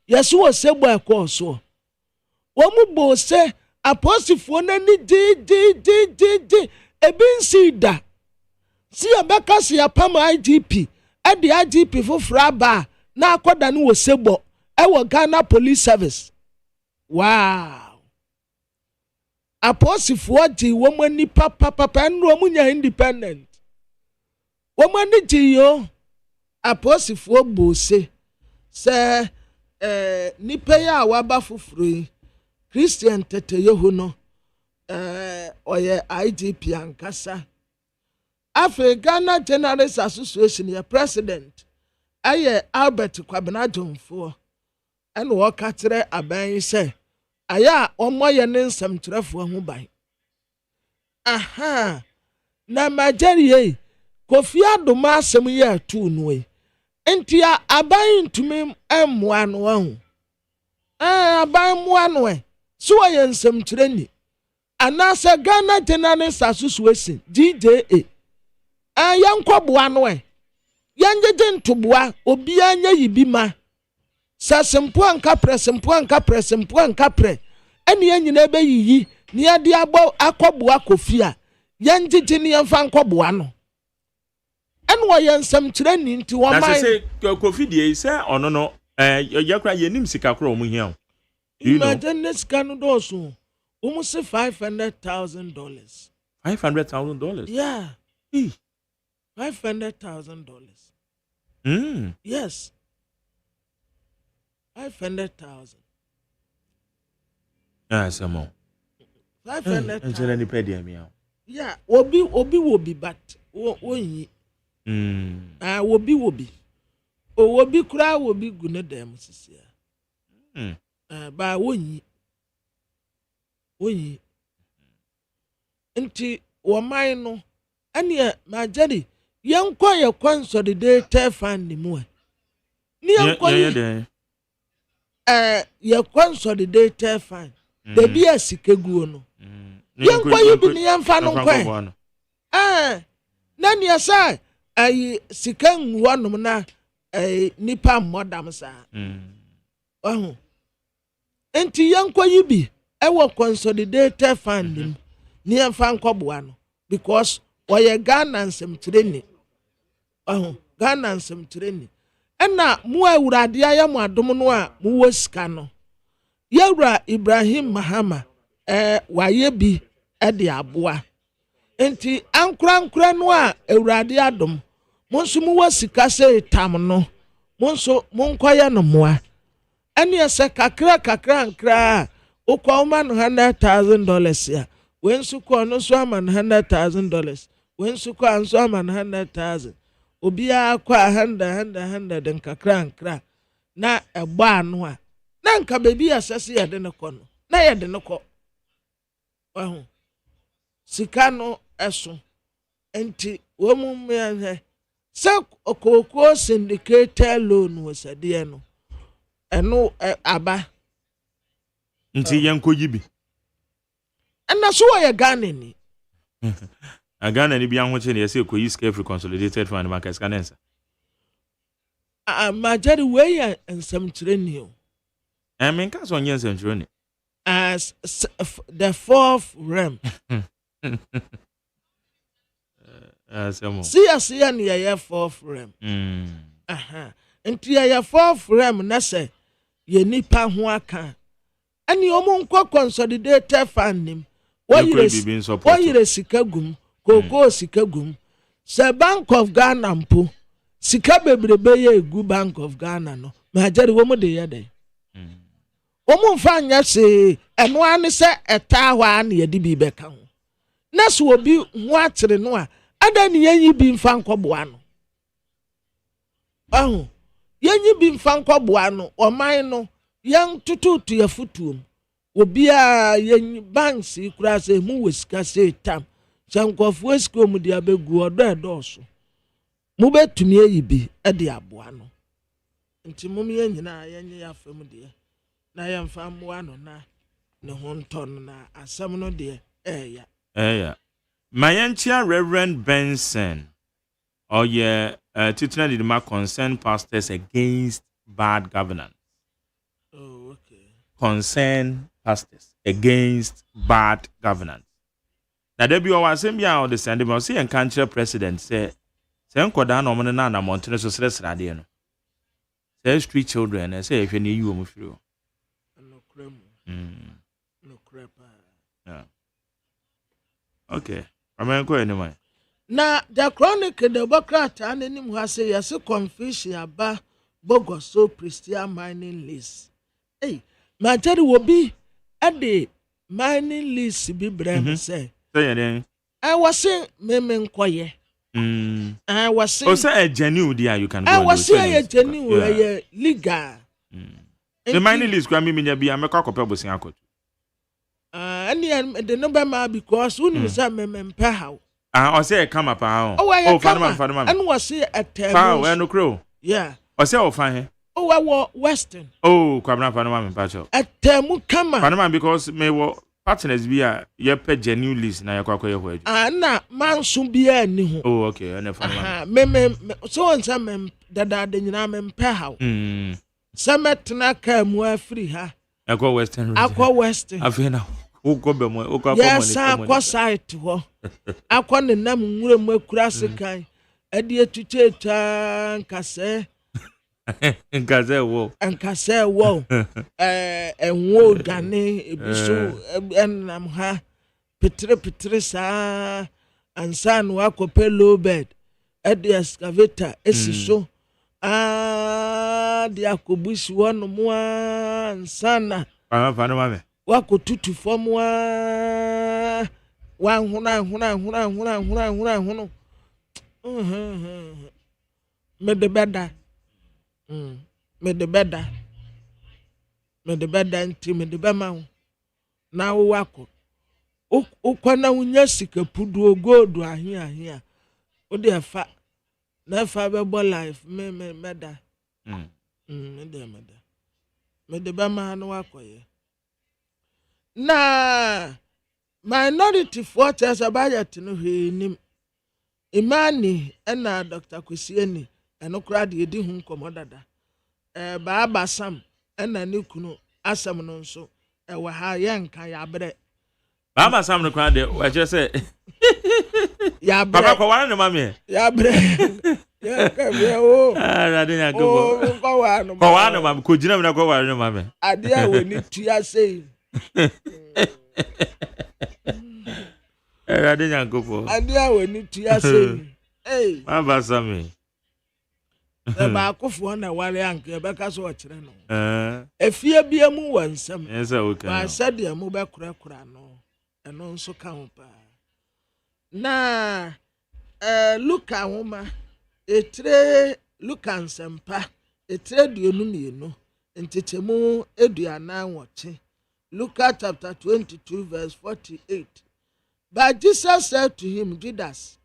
Speaker 3: yesu osebo ekoso wo mu bo se apostifo na ni di ebinsi da si obeka si apam IGP ade IGP fofra ba na akoda no osebo ewo Ghana Police Service wow apostifo di wo mu ni papa nro mu nya independent wo mu ni ji yo apostifo bo se nipa ya waba foforo Christian Tete Yoho no oye IGP ankasa Afri Ghana Journalists Association ya president aye Albert Kwabena Jonfo en wo ka kire aban se aya omoye ne nsam kirefo ho ban na majerie Kofi Adoma asem ye atu no enti aban ntumi ammoa no ahu aban moa no so ye nsam kire ni anasa Ghana Journalists Association GJA yankɔboa no yanjeje ntoboa obi anya yibima sasempo anka pre ene anyina be yiyi ne ade abo akɔboa kofia yanjeje ne yamfa nkɔboa no ene wo yansam kire ni nti wo man na se
Speaker 2: kofi die se ono no yakura yenim sika kro omu hia
Speaker 3: imagine sika no doso almost $500,000
Speaker 2: $500,000
Speaker 3: yeah $500,000 yes 500,000
Speaker 2: samo
Speaker 3: 500,000 yeah obi but onyi obi kura obi gune dem sisia ba onyi nti wo man no ane majari yankwa ye consolidated fund ni mu ni yankwa ye consolidated fine de bi asike guo no yankwa yibi ni yamfa no kwan na ne asa ayi sika nwo nom na nipa modam sa enti yankwa yibi ewo consolidated fund ni yamfa nkoboa no because oye Ghana nsem tireni Ghana nsem tireni ena mu awurade aya mu adom no a mu wosika no yawura Ibrahim Mahama waye bi de aboa enti ankura no a awurade adom mo nso mu wosika se tam no mo nso monkoye no moa ene ese kakra ankra ukwa man $100,000 ya wen su ko no so man $100,000 wen su ko anso man 100,000 obia kwa 100 den kakra ankra na egba no a na nka bebi asase ya de ne ko no na ya de ne ko sika no eso enti wo mu me se okoko syndicated loan wasade no eno aba
Speaker 2: nti yanko yibi
Speaker 3: ana so ya Ghana ni
Speaker 2: Ghana ni bi anwo ne yese ko use every consolidated fund market scanensa
Speaker 3: majari we ya ensam treni o
Speaker 2: mean ka so nyen ensam treni
Speaker 3: as the fourth realm see ya ni ya fourth realm enti ya fourth realm na se ye nipa ho aka ani omo nko consolidated fund nim wayire sika gum koko sika gum se Bank of Ghana mpo sika bebrebe ye egu Bank of Ghana no majari wo mo de ye de omo mfa nya se eno ane se eta hwa na ye di bi beka ho na so obi ho atere no a ada ni yanyi bi mfa nkoboa no yanyi bi mfa nkoboa no oman no yang tututu ya futuom obia yanyi banks ikura se mu wesika se tam sankofo esiko mu dia begu odo mu betumi ayi bi de aboa no nti mum ye nyina yanyi ya fam de na yamfa moa no na ne honton na asam no de
Speaker 2: eya mayanchia Reverend Benson tituna de ma concern pastors against bad governance. Concern pastors against bad governance. Na there be our same year on the Sunday, but see and country president say nkoda na omo na mountain so sresra de no. Say street children and say if you need you mo free.
Speaker 3: No crem. No crepa.
Speaker 2: Yeah. Okay. I'm going anyway.
Speaker 3: Na the chronic the Democrat anonym has say yes confusion aba Bogoso Christian mining lease. Hey, Majari will be at the mining lease be brand say.
Speaker 2: Say then.
Speaker 3: I was saying memen koye. I was saying
Speaker 2: say a genuine there you can go.
Speaker 3: I was saying a genuine legal.
Speaker 2: The mining lease kwa mimi nyabi ameka kope bosin akoto.
Speaker 3: And the number ma because who say memempa how.
Speaker 2: I say come up
Speaker 3: and was say at
Speaker 2: Pow no crow.
Speaker 3: Yeah.
Speaker 2: I say o fan
Speaker 3: Oh, I was Western.
Speaker 2: Oh, kwabna fanama me pacho.
Speaker 3: At temu kama.
Speaker 2: Fanama because me wo partners bi a ye pe genuine list na ye kwakwa ye ho adu.
Speaker 3: Na man so bia ni ho.
Speaker 2: Oh, okay. And fanama.
Speaker 3: Me so on say me dada de nyina me mpa how. Sametna ka mu afri ha.
Speaker 2: Akwa Western.
Speaker 3: Akwa Western.
Speaker 2: Afena. Uko be mo, uko
Speaker 3: money. Yes, akwa site ho. Akwa ne nam nwure mu akura sekan. Ade etuche ta nkase.
Speaker 2: Nkase wo.
Speaker 3: Nkase wo. Enwo dane ebiso enam ha. Pitre sa ansan wa kope low bed. Ade excavator esiso. Dia kobusi wono mu ansana.
Speaker 2: Fana mame.
Speaker 3: Wako tutu form wa huna me de beda nti me de bema na wo wako ukwana unya sika pudu gold ahia o de fa na fa be bo life me meda me de meda me de bema no akoye na minority forces abayet no hwenim imani na Dr. Kwesieni eno kra de edi hu nkomodada baaba sam na ne kunu asam no nso ewa ha yenka ya bre
Speaker 2: Baba Sam no kra de wa je say
Speaker 3: ya bre
Speaker 2: Papa ko wan no mame
Speaker 3: ya bre ya ka be o
Speaker 2: rade nya go
Speaker 3: ko wan
Speaker 2: no mame ko jina me na ko wan no mame
Speaker 3: ade a woni tua sei
Speaker 2: rade nya go po
Speaker 3: ade a woni tua sei
Speaker 2: Baba Sam
Speaker 3: ba akofo na wale anke e beka so okire no efie bia mu wansam ba sade mu be kura no eno nso ka ho pa na Luka homa etre Luka nsempa etre duonu mienu ntetemu eduana nwoche Luka chapter 22 verse 48. But Jesus said to him, Judas,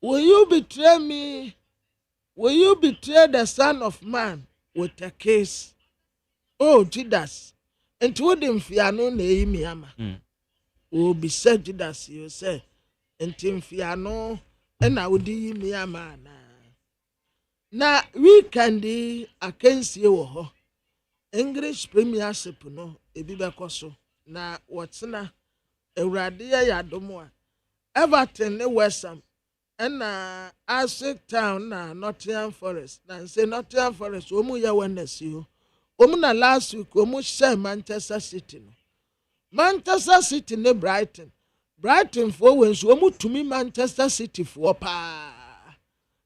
Speaker 3: will you betray me? Will you betray the Son of Man with a kiss? Oh, Judas, and told him, Fiano, Nehemiah. Oh, be said, Judas, you say, and Tim Fiano, and I would do me a man. Now, we can do a can't you. English Premiership, no, a bibacoso. Na what's na a radia yadomoa. Everton, the West Ham. And Asik Town na Nottingham Forest. Na say Nottingham Forest omu ya witness you. Omu na last week omu share Manchester City no. Manchester City ne Brighton. Brighton for when so omu tumi Manchester City for pa.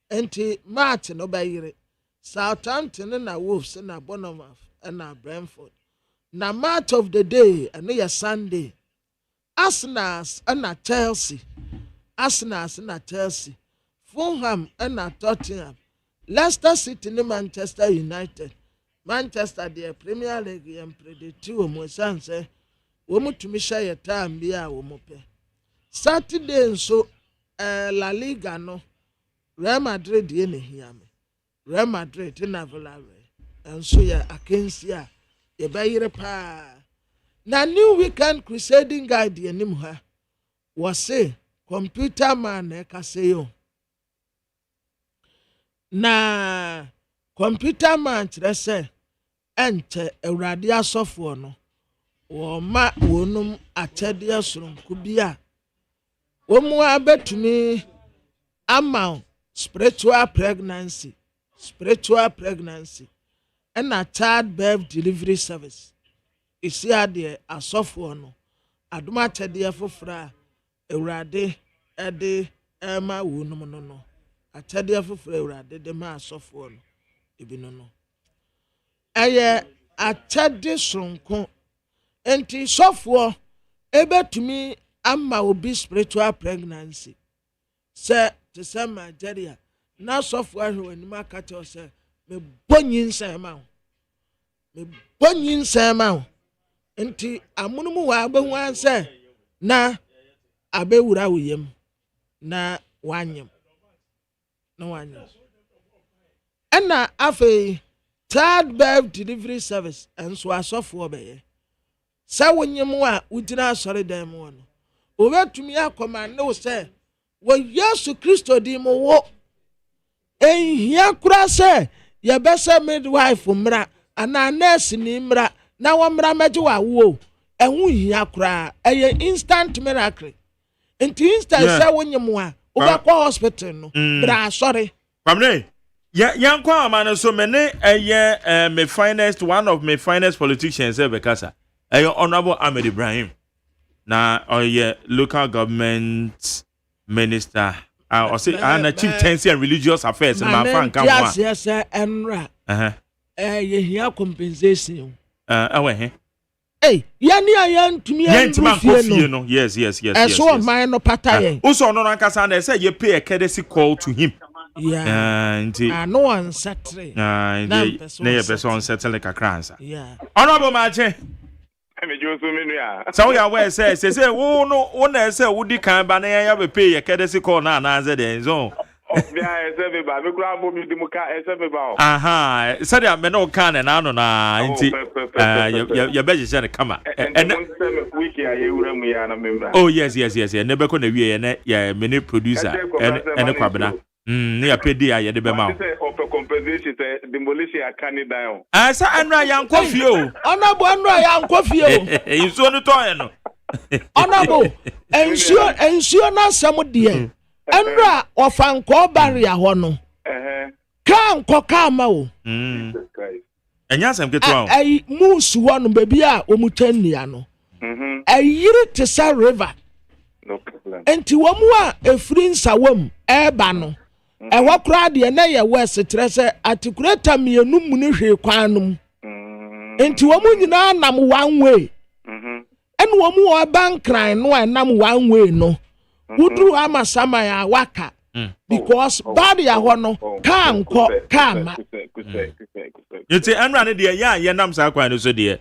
Speaker 3: Enti match no bayire. Southampton na Wolves na Bournemouth na Brentford. Na match of the day and ya Sunday. Arsenal na Chelsea. Arsenal na Chelsea, Fulham na Tottenham, Leicester City na Manchester United. Manchester the Premier League yam predict omo sanse omo tumi share time bia omo pe. Saturday nso La Liga no Real Madrid ye ne hiame. Real Madrid na Villarreal. Enso ya akensia ye bayire pa. Na New Weekend Crusading Guide ye nim ha. Was say computer man kaseyo na computer man trese ente awrade asofo no wo ma wonum achede asoronko bia wo mu abetumi ama spiritual pregnancy and a childbirth delivery service isi ade asofo no adoma achede afofra awrade ede ema wonum no achede afofra awrade de ma asofo no ebi no eye achede sonko enti sofo ebetumi ama obi spiritual pregnancy se to some Nigeria na sofo ahwe anima ka che se me bonyin nsema enti amunumu wa abehu anse na abewura woyem na wanyem ana afei childbirth delivery service enso asofo obeye sa wonyem wa udina asore dan mu no obetumi akomande wo se wo Yesu Kristo di mo wo ehia kura se ye bese midwife mra ana nurse ni mra na wo mra meje wa wo ehu hia kura eye instant miracle enti instant se wonyem wa obekwa hospital no bra sorry
Speaker 2: pamne yankwa amana so mene me finest one of my finest politicians bekasa honorable Ahmed Ibrahim na local government minister or say chief tenancy and religious affairs in my fan come
Speaker 3: one yes enra ye here compensation hey yani ayantumi
Speaker 2: antumi no yes
Speaker 3: so man no pataye
Speaker 2: also no ankasa na say you pay a courtesy call to him
Speaker 3: no one settle
Speaker 2: na ye person settle kakransa
Speaker 3: yeah
Speaker 2: honorable mache so ya we say wo no na say wo di kan ba na ya be pay a courtesy call na ze den so
Speaker 1: Yeah, everybody. We grab me the muka. Everybody.
Speaker 2: Aha, said I no can and ano na inti. Your beji said come. Oh yes. Never gonna be a mini producer and kwabena. Near pedi ya de bema.
Speaker 1: Compensation demolition a canny down.
Speaker 2: Asa anra yan kofio.
Speaker 3: Honorable anra yan kofio.
Speaker 2: You so no toy no.
Speaker 3: Honorable, ensure na some dear. Anra ofanko barrier hono. Kan koka ma o.
Speaker 2: Enya sem keto
Speaker 3: ai musu hono baby a omutannia no. Ayiri tesa river.
Speaker 1: No problem.
Speaker 3: Enti wamu a efiri nsawam eba no. Ewa kura de na ye west trese atikureta mienu mu ne hwe kwanum. Enti wamu nyina nam one way. Enu wamu o bankran no nam one way no. Udru ama sama ya waka. Because body ya hono kan ko kama.
Speaker 2: Yeti anra ne de ya ye nam sa kwan no so de.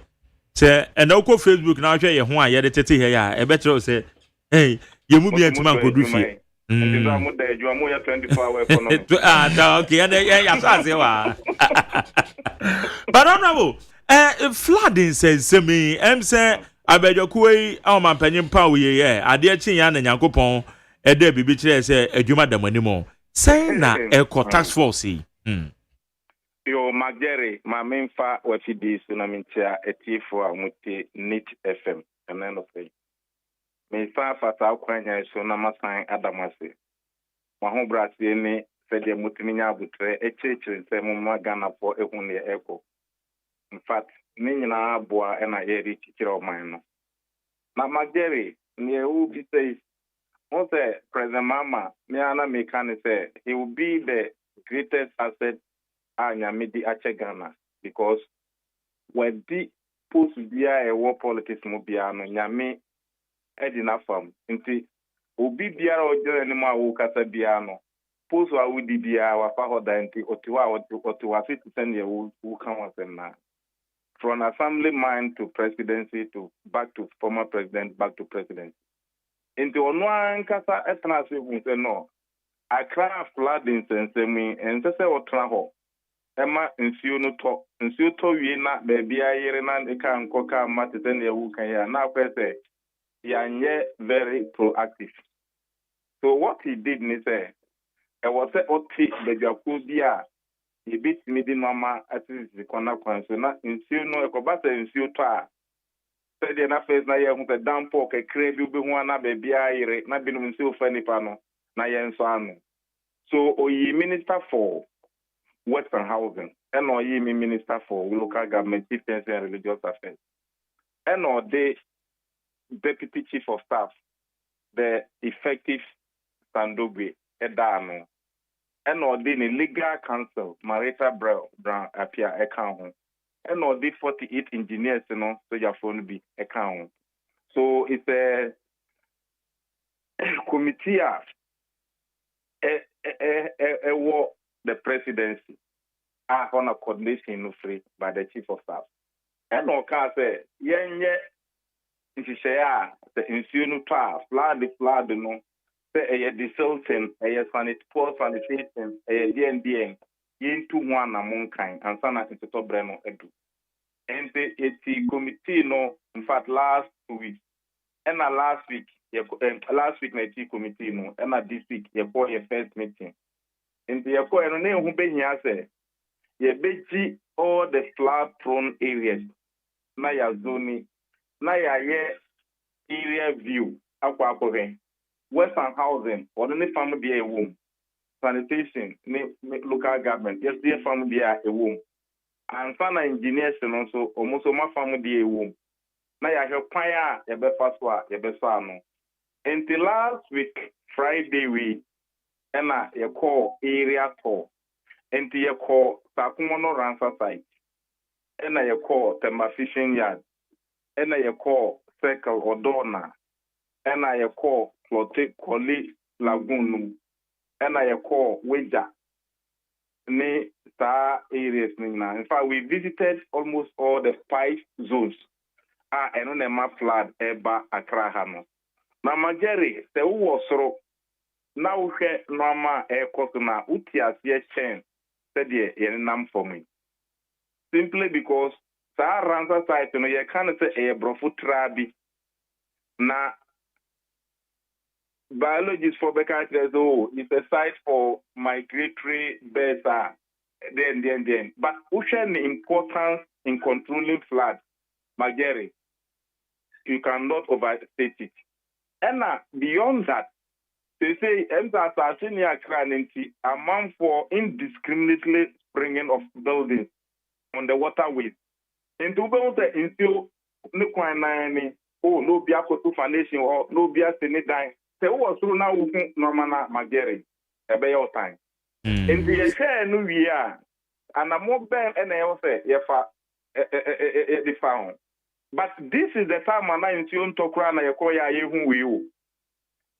Speaker 2: Se enoko Facebook na hwe ye ho a ye de tete he ya e betro se hey ye mu bi antima nkodu fie. Okay, and but honorable, flooding says to me, say, I bet your quay, our man penny power, yeah, I dear Chian and Yankopon, a debby bitch, say, a Juma de anymore. Say na eco tax force. Yo,
Speaker 1: Magere, my main fa, what he did, Sunamintia, a tea for Muti, Nit FM, and then of it. Me fa fata kwanya so na masan adamase wa ho brase ni se de mutiminya abutre echechire se mo magana for ehun ne eko. In fact ni nyina aboa na ye ri tikire oman no na magere ni e will be say on say President Mama me ana me can say he will be the greatest asset anyamidi ache Ghana because when the post bia e war politics mo bia no nyame edina fam nti obi biara ojo ni ma wo kasa bia no poso a wudi bia wa fa hoda nti otiwa fit send ye wo kan wasem na from assembly mind to presidency to back to former president back to presidency nti ono an kasa etna se hu se no akra flooding sensemi ensese otra ho ema nsuo no to wie na ba bia yere na e kan koka matete na ye wo kan ya na kwese Yanye very proactive. So what he did, he said, I was a oti the Jacudia, he beat me the mama at the corner council, not in no Ecobata in Suta. Said the face na young the damn pork, a crave you be one baby, I not been in so funny panel, Nayan Sano. So, o ye minister for Western Housing, and or ye minister for local government, defense and religious affairs, and or they Deputy Chief of Staff, the effective Sandobe Edano, and or the legal counsel, Marita Brown appear account, and or the 48 engineers, so your phone be account. So it's a committee war the presidency on a coordination free by the Chief of Staff. And or can say, if you say, the insuno flood, no, say a desulting, a sanitation, a DNDN, into one among kind, and sana into top breno edu. And the committee, no, in fact, last 2 weeks, and last week, the committee, no, and this week, you call your first meeting. And the call and name who be here say, you be all the flood prone areas, na ya zoni. Na ya area view akwa Western Housing or the family be a womb sanitation local government yes the family be a womb and sana engineers and also almost my family be a womb na ya kwaya ya be faswa ya be no until last week Friday we na ya call area tour until ya call Sakumono Ransa site na ya call Temba Fishing Yard and I call Circle or Donna, and I call Clote Collie Lagoon, and I call Wager. Ne star areas. In fact, we visited almost all the 5 zones. And on a map flood, Eba Accra Hano. Now, Magere, the Uwosro, na wohwɛ normal ɛkɔ so na uti aseɛ kyɛn sɛdeɛ yɛn nam for me simply because saa ransa site no yɛ kan sɛ ɛyɛ brofo trabi na biologists for bɛka kyerɛ sɛ it's a site for migratory birds then but wohwɛ the importance in controlling flood Magere, you cannot overstate it. And beyond that, they say, a man for indiscriminately springing of buildings on the waterways. Into until no be a foundation or no be a senate. Say, was through now, Normana Magere, a bay of time. In the share, no, we are, and a more bad, and I will say, the found. But this is the time when I in Tokra na yakoya yehu wiu.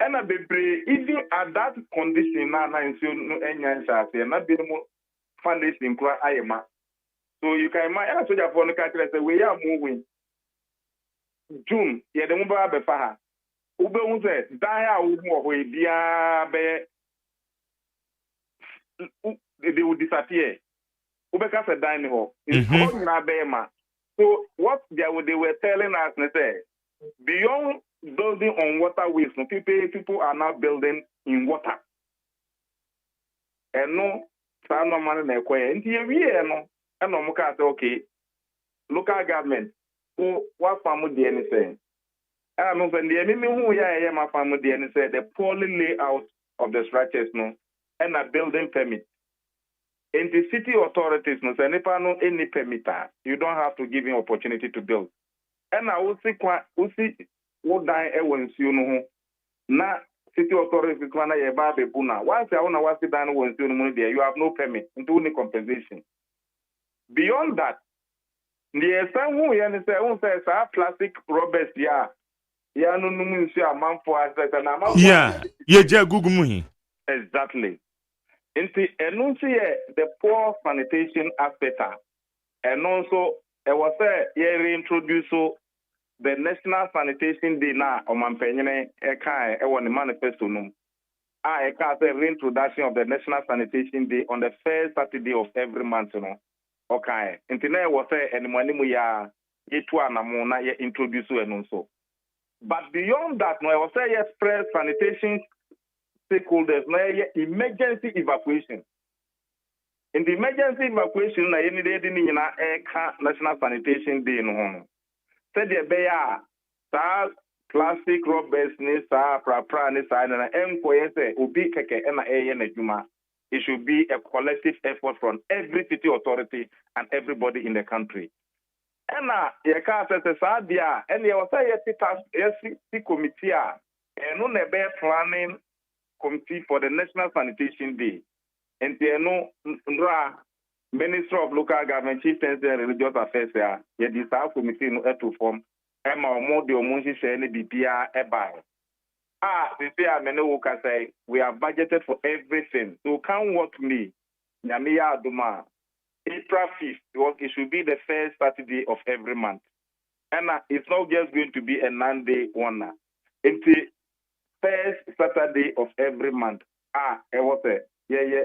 Speaker 1: And a baby, even at that condition, now in Enya Shasi, and not be more foundation cry ayema. So you can imagine, so for the country, we are moving. June, yeah, the Mumba Befaha. Ube unse, Daya Umo, we be they will disappear. Ubeka said dining hall. It's called Nabema. So what they were telling us, they say, beyond building on waterways, people are now building in water. And no, some money na ekwe. And here we are no, and no muka say okay, local government. Who what farm do anything? And no, when the enemy who ya my farm do anything, the poorly layout of the structures no, and a building permit. In the city authorities, no, any permitter, you don't have to give him opportunity to build. And I will see what die when you know na city authorities kwana ye ba be buna. Once I wanna was down when you have no permit into any compensation. Beyond that, the same who say plastic rubbers ya no no a man for us exactly. The poor sanitation aspect, and also I was reintroduce the National Sanitation Day now on Mampenine Eka the manifesto. I can't say reintroduction of the National Sanitation Day on the first Saturday of every month. Okay, internet was and money we are namona introduce and also. But beyond that, I was express sanitation stakeholders, emergency evacuation. In the emergency evacuation, na any day in National Sanitation Day no. Said the bear, plastic rubbers, pra na say ubi keke na it should be a collective effort from every city authority and everybody in the country. And yeka say sadia and you say committee and no nebe planning committee for the National Sanitation Day. And no Minister of Local Government, Chief Tense and Religious Affairs, ye desire committee no to form Emma more the Omunshi Shani BPA Eba. They say I say we have budgeted for everything. So can't work me. Nyamiya Aduma. April 5th, because it should be the first Saturday of every month. And it's not just going to be a 9-day one. It's the first Saturday of every month. It was a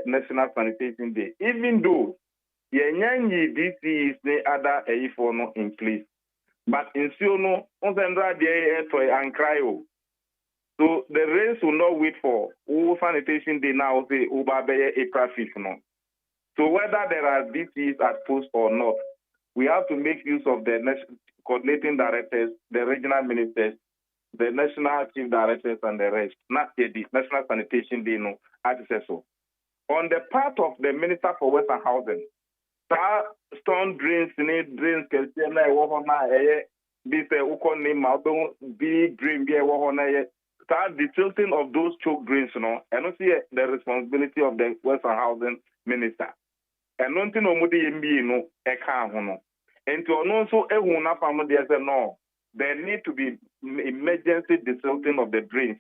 Speaker 1: National Sanitation Day. Even though this is the other A4 in place. But in Siono, on and cryo. So the race will not wait for sanitation day now say Ubabeye April 5th. So whether there are DCs at post or not, we have to make use of the coordinating directors, the regional ministers, the national chief directors, and the rest. Not the National Sanitation Day, no, as so. On the part of the Minister for Western Housing, stone drains, drains, big drain, start the tilting of those choke drains, and also the responsibility of the Western Housing Minister. And nothing omudi yembi no eka hono. And to also ehuna family say no, there need to be emergency desilting of the drains.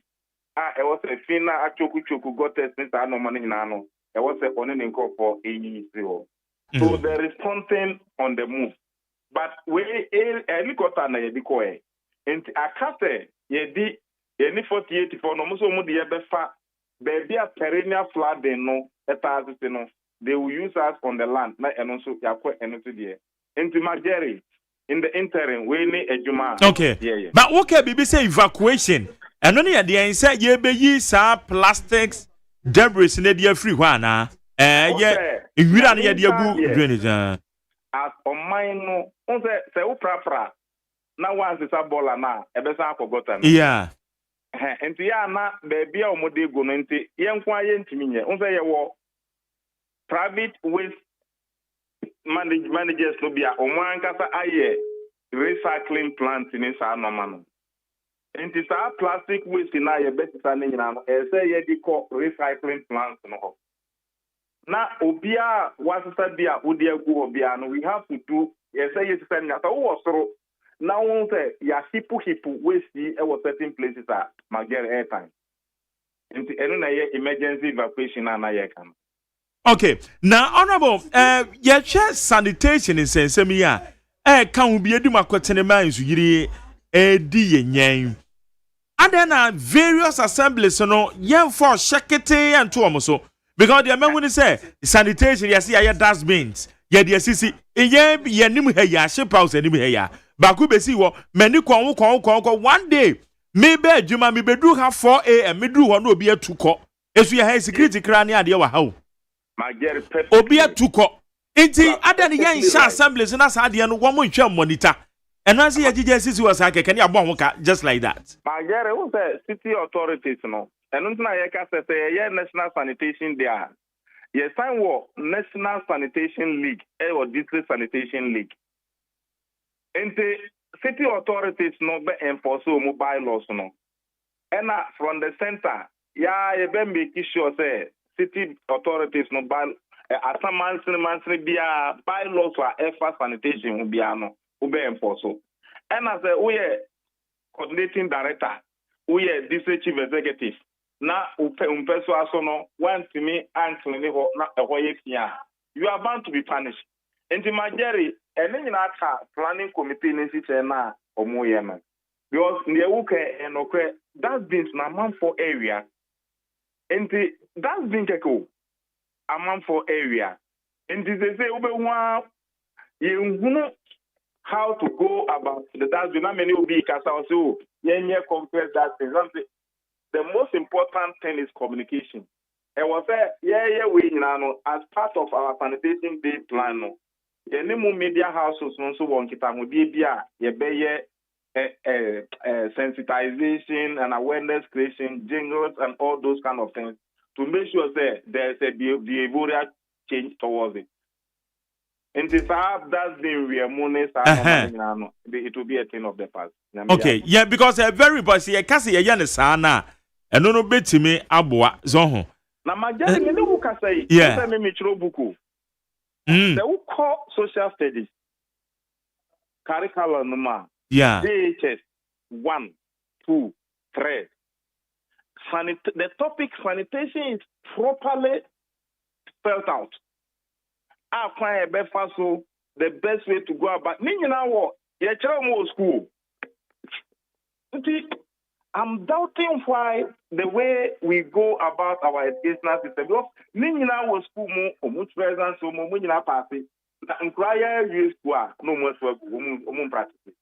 Speaker 1: It was a fina choku got test Mr. No money nano. It was a on in for 80. So there is something on the move. But we got an edikoe. And I can't say ye di 48 for no muso mudi befa baby a perennial flooding no no they will use us on the land and also yakwa energy there into Mageri in the interim we need a juma.
Speaker 2: Okay,
Speaker 1: yeah.
Speaker 2: But okay bibi say evacuation and only at the end say ye be yi sa plastics debris in the free one yeah in we are the agu drainage
Speaker 1: as on mine no on say uprapra na once is a ball na ebesa forgotten.
Speaker 2: Yeah.
Speaker 1: Enti ya na baby a omode go no enti yenkwa ye ntimi nye on say ye wo private waste managers no bia omo ankasa aye recycling plant ni sa normal no enti sa plastic waste na ye betisa ne nyina no e say ye di ko recycling plant no ho na obia wasesa bia odi agu obia no we have to do ye say ye say na wo soro now on say ya hipu waste e certain places are magere airtime enti eno na ye emergency evacuation na ye kan.
Speaker 2: Okay, now honorable, your chair sanitation is saying, Semia, can be a dumakotene mines, yiri, di yen. And then various assemblies, no, yen for shakete and tuamoso. Because the man when say sanitation, you see, I dustbins, yeah, the CC, yen be a nimu heya, ship house and nimu heya. Bakube see what many one day, maybe Juma, maybe do have 4 a.m., me do one will be a 2 call. If you have security crania, dear, how? Obia tuko enti ada ne yan sha assemblies na sa de no wo mo hwe monitor and as ye GJC was ake can ya bon ka just like that
Speaker 1: magere who say city authorities no eno na ye ka say ye national sanitation there ye sign wo national sanitation league or district sanitation league enti city authorities no be enforce mo bylaws no and from the center ya ye be make sure say city authorities no ban asamansin bia bylaws for effort sanitation bia no ube enforce and as we coordinating director we district chief executive na umpeso aso no want me anclini ho na ehoye kia you are bound to be punished enti majeri ene nyina ka planning committee ni si na omoye man because the uke enokre that means na man for area enti that's been keko amount for area and they say ube wa you how to go about the that's been many will be kasa also yenye compress that thing. The most important thing is communication and was we as part of our sanitation day plan no any more media houses no so won kita ho bia ye be sensitization and awareness creation jingles and all those kind of things to make sure that there's a behavioral change towards it. And if that's been we are money, it will be a thing of the past.
Speaker 2: Okay, yeah, because very bossy, a cassie, a yan sana, and no bit me abwa zoho.
Speaker 1: Now, my daddy, you can say,
Speaker 2: yeah,
Speaker 1: me buku. They will call social studies, curriculum number,
Speaker 2: yeah,
Speaker 1: DHS 1, 2, 3. The topic sanitation is properly spelled out. I find the best way to go about. School. I'm doubting why the way we go about our educational system. Because Nina was school more presence so more party. Inquire school no more practice.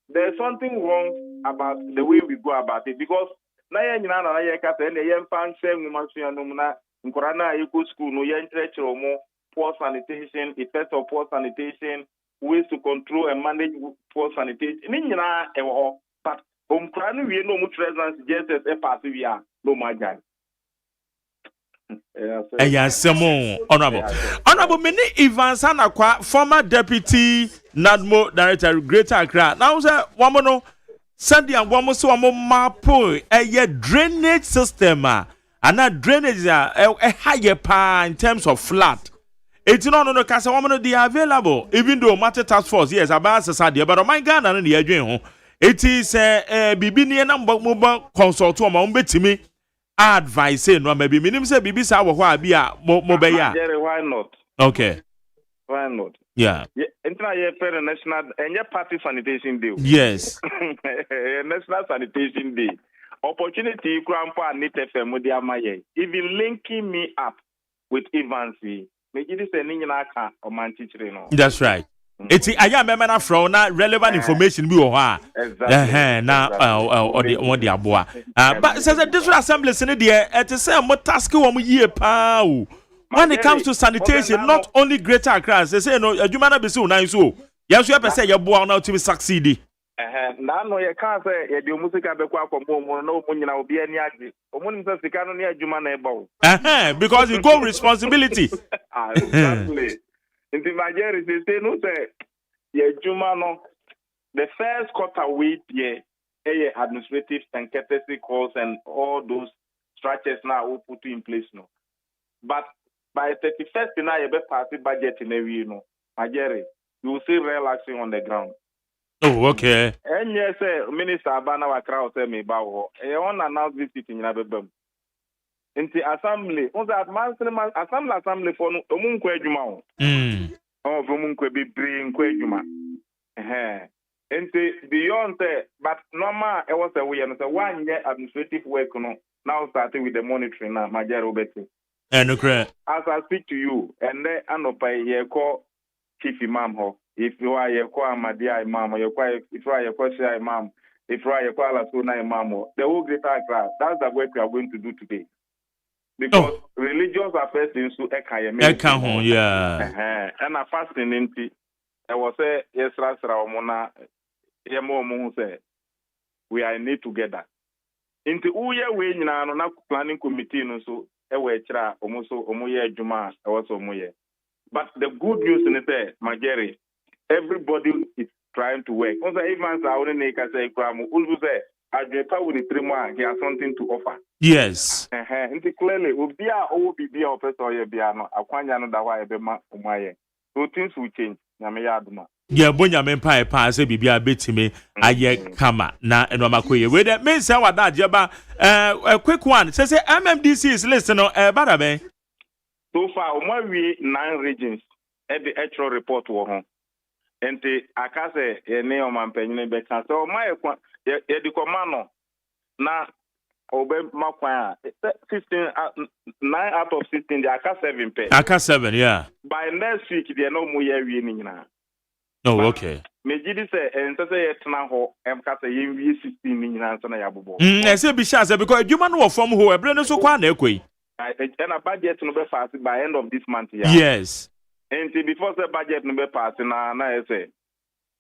Speaker 1: There's something wrong about the way we go about it because na ye nyina na ye ka say na ye mfa nsem numasua no na nkora na ye go school no ye ntrechero mo poor sanitation, effects of poor sanitation, ways to control and manage poor sanitation. Ni nyina e wo but nkora no wie no mu presence just as pass we are no magan.
Speaker 2: Honorable many Evans Anakwa, former deputy NADMO director, Greater Accra. Now, sir, woman, Sandy and woman, so a mapo a drainage system, and that drainage a higher power in terms of flood. It's not on the case woman, they are available, even though matter task force, yes, about society, but on my gun and the agent, it is a Bibini number mobile consult to a moment to me. Advice no maybe minimum say bibi sa wo ho bia mo be ya
Speaker 1: why not
Speaker 2: okay
Speaker 1: why not
Speaker 2: yeah
Speaker 1: entire year for national and party sanitation day
Speaker 2: yes
Speaker 1: national sanitation day
Speaker 5: opportunity grandpa and Nite Femudia Maye, even linking me up with Evansi. Make it a ninaka or Mantichino.
Speaker 2: That's right. It's I am a from relevant information be
Speaker 5: exactly.
Speaker 2: Now or the aboa. But says that this assembly in there at the same task year pow. When it comes to sanitation, not only Greater Accra, they say no, you might be so nice. So yes, you have to say your boy now to succeed.
Speaker 5: Now no, you can't say you music have a quack from home, no money now be any agri. Omun the canon near Jumana
Speaker 2: because you go responsibility.
Speaker 5: Exactly. In the majority, they say no say yeah Jumano. The first quarter week, yeah, administrative and courtesy calls and all those structures now will put in place now. But by 31st, now you better pass the budget in every majority. You will see real action on the ground.
Speaker 2: Oh, okay.
Speaker 5: And yes, Minister Abana Wakra tell me about a unannounced visit in Yabebem. In the assembly, on the assembly for Omunkwe Juma. Oh, Omunkwe be bring Kwejuma. And beyond but normal, it was a way and 1 year administrative work now starting with the monitoring now, Major Obeti.
Speaker 2: And
Speaker 5: as I speak to you, and then I know by your call Chief Imam ho. If you are your call Madia Imam, or if you are your call Shia Imam, if you are your call Asuna Imam, the whole Greater Accra, that's the work we are going to do today. Because religious affairs into Ekayeme.
Speaker 2: Yeah.
Speaker 5: And a fasting into I was say yes, Rasra Yemo say we are in it together. Into Uya way now planning committee no so almost Omoye Juma also Moye. But the good news in it, Majeri, everybody is trying to work. Also, even I wouldn't make a say, Ulbu say, I with the 3 months, he has something to offer.
Speaker 2: Yes.
Speaker 5: And clearly, Ubia OBB or Professor Yabiano, Aquanya no Dawa Ebema Umaye. So things will change. Yamayaduma.
Speaker 2: Yeah, Bonya Mempa pass a bibia bit me. Aye, kama na enomakoye. Wait, that means I was that jaba. A quick one. Says MMDC is listening. Barabe.
Speaker 5: So far, we 9 regions at the actual report war home. And the Akase, a neoman penny better. So my the commando now obey Makwa 16 9 out of 16, the Aka 7 pay.
Speaker 2: Aka 7, yeah.
Speaker 5: By next week, they are no more winning now.
Speaker 2: Oh, okay.
Speaker 5: Mejidi say and say etna ho emka say yen 16 ni nyina nso na yabobo.
Speaker 2: I say be sure say because adwuma no from ho e bre no so kwa na ekoi.
Speaker 5: And a budget no be pass by end of this month here.
Speaker 2: Yes.
Speaker 5: And before the budget no be pass na say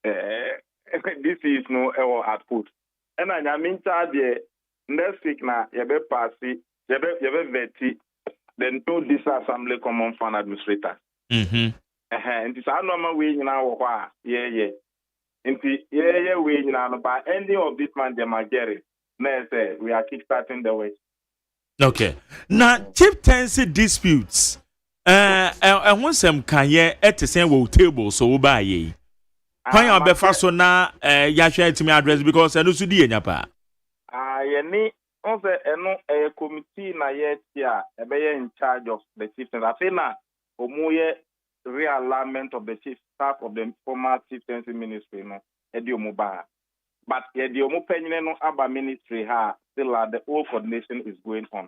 Speaker 5: this is no output. And I mean charge next week na ye be pass ye be veti then to this assembly common fund administrator. And it's a normal way in our yeah. And yeah, way in our by ending of this month, the Mageri. We are kickstarting the way.
Speaker 2: Okay. Now, chieftaincy disputes. And once some can ye at the same table so by ye. Why are the first one now? Ya share to me address because I know to the pa.
Speaker 5: Ye also a committee na yet here, in charge of the chieftains. I think na omuye realignment of the chief staff of the former chieftaincy ministry, no, Edio Muba. But Edio Mupenine no Abba ministry ha still the whole coordination is going on.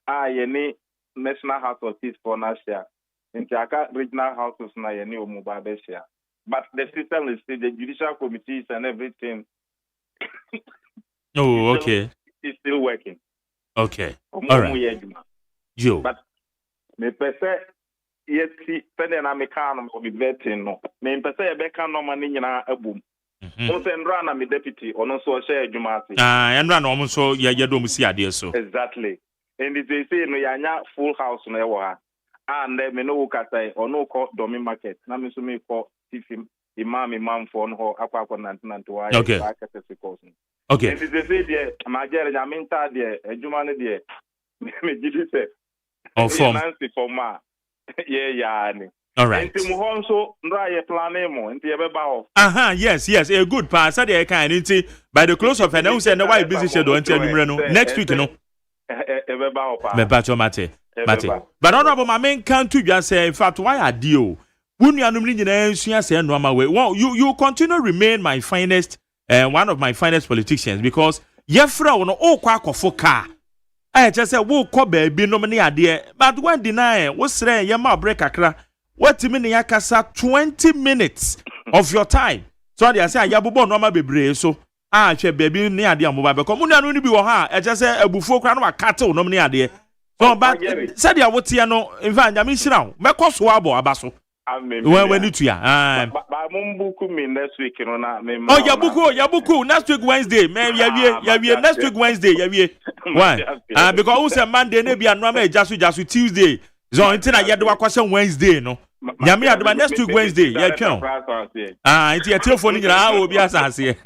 Speaker 5: Yeni National House of Peace for Nasia, in Tiaka regional houses na Yeni Omuba Besia. But the system is still the judicial committees and everything.
Speaker 2: Oh, okay.
Speaker 5: It's still working.
Speaker 2: Okay. All right. Joe.
Speaker 5: But me pese yes, spending a mechanic of vetting no. Me pese a bekan no money na abum. Also, and run a deputy or no so share Jumati.
Speaker 2: And run almost so ya don't see idea so.
Speaker 5: Exactly. And if they say no yanya full house no and then me no kata or no call domi market. Na me so me call if imam for no akwa nanti
Speaker 2: okay. Okay.
Speaker 5: And if they say there, my dear, I mean that there, a Jumani there. Me did you say?
Speaker 2: Oh, form.
Speaker 5: Nancy for ma. Yeah.
Speaker 2: All right.
Speaker 5: Into Muhonso, Raya Planemo, into Ebao.
Speaker 2: Yes. A good pass. I can't into by the close of an ounce and the white business schedule until next week, you know. Mate. But honorable, my main country just say, in fact, why are you? When you are normal way. Well, you continue to remain my finest, one of my finest politicians because yefra wo no o kwa akofo ka I just say wo ko baabi no me ade but when deny wo sre ye ma break akra what me ne yakasa 20 minutes of your time so they say ayabobo no ma bebre so hwe baabi ne ade amoba be ko mu nanu ni bi wo ha I just say abufuo kra no wakate no me ade so but said ya wote no in fact nyame hira wo me ko so abo abaso when you tia
Speaker 5: ba mumbuku me next week no na me
Speaker 2: oh yabuku next week Wednesday man yawie next week Wednesday yawie why because who say Monday na bia no ma jasu Tuesday so until na yedo akwase Wednesday no nyame adoma next week Wednesday ya twen nti ya telefone ni nyina obi asase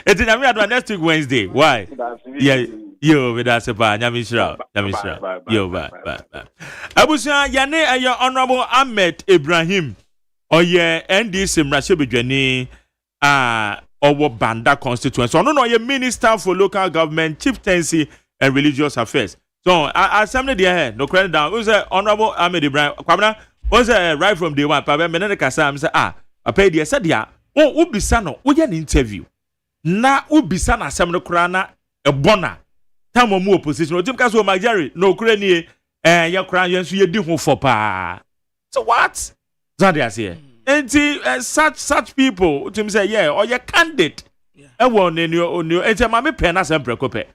Speaker 2: eti nyame adoma next week Wednesday why yeah yo with us ba nyame shira yo ba abusia yane ayo honorable Ahmed Ibrahim oye NDC mrashe bedwani owo Banda constituency ono no ye minister for local government chieftaincy and religious affairs so assembly there no credit down who's honorable Ahmed Ibrahim kwamna who's right from day one pa me ne kasa am say papa dia said dia wo bisa no wo ye interview na wo bisa na assembly kura na ebona time mu opposition o tim ka so Magari no kura ni ye kura ye nso ye di ho for pa so what that they say and such people tim say yeah or your candidate e won ni enti ma me pen na sempre kope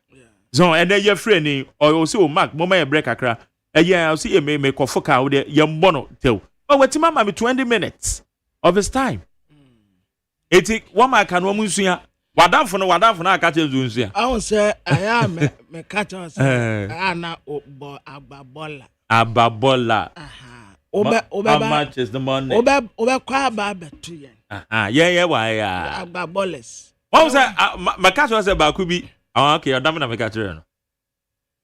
Speaker 2: so and then your friend ni or so mark mama ye break akra yeah I see me kofo ka wo de ye mbono tell oh wetima ma me 20 minutes of his time eti one man kan wo munsua wadamfo na aka chezu nsia
Speaker 3: I won say aya me catch us ana obo ababola
Speaker 2: how much is the money
Speaker 3: obe kwa ba betu yen
Speaker 2: yeah why
Speaker 3: ababoles
Speaker 2: what say my catch was about could be okay odam na me catch no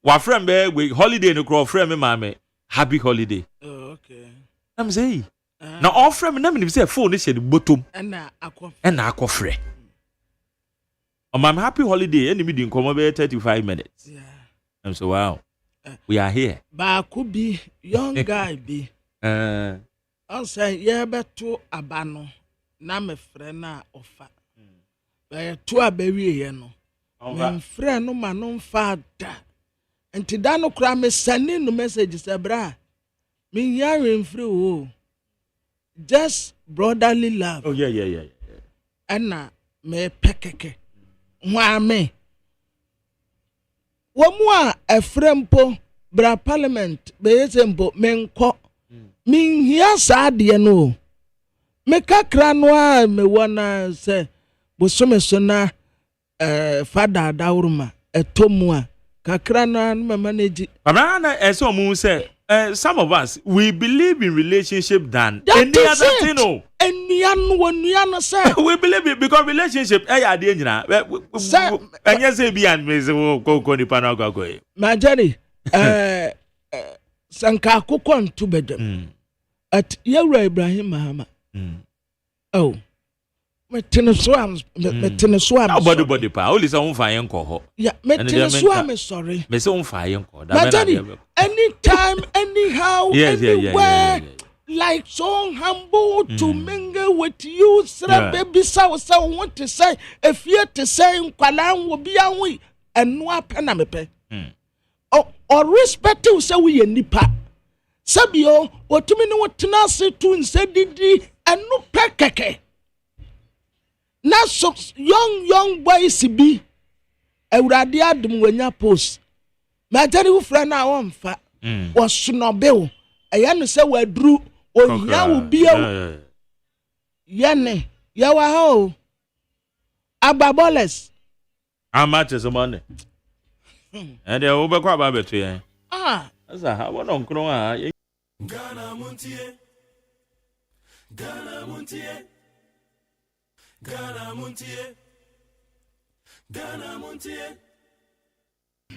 Speaker 2: wa friend be we holiday no crow friend me mama happy holiday
Speaker 3: okay
Speaker 2: I'm say na all friend me na me say phone she the bottom
Speaker 3: na
Speaker 2: akofre I'm happy holiday and me come be 35 minutes
Speaker 3: yeah
Speaker 2: I'm so wow we are here
Speaker 3: ba could be young guy be I say yeah beto abano na me frɛ na ofa ba to abawie ye no me frɛ no ma no mfa da enti da no kra me sani no message say bra me hearing free o just brotherly love
Speaker 2: oh yeah
Speaker 3: ana me pekeke wa me wo mu a efrempo bra parliament be yesempo menko min hia saade no me kakra no a me wona se bosome so na fada dawruma etomu a kakra no me manage
Speaker 2: abana eso mu say some of us we believe in relationship than any other thing no
Speaker 3: eniano say
Speaker 2: we believe it because relationship ya de nyina enye say bi an me se ko ni pa na go
Speaker 3: Magari sanka akukọ ntu bedem at Yawra Ibrahim Mahama oh metene so am
Speaker 2: body pa only say on fa yen ko ho
Speaker 3: yeah metene so am sorry
Speaker 2: me say on fa yen ko
Speaker 3: da anytime anyhow anywhere like so humble to mingle with you sra baby so want to say if you to say nkwala wo bia wi eno apena mepe or respect you say we nipa sabio otumi no tena se tu nse didi enu pekeke na so young boys bi Ewurade adum wanya post Magari wo fra na wonfa wo snobel eya no se wadru ohia wo bia yene yawa ho ababoles
Speaker 2: how much is the money and they over kwa ba betu yen asa ha won nkro a
Speaker 14: Ghana Montie Ghana Montie Ghana Montie Ghana Montie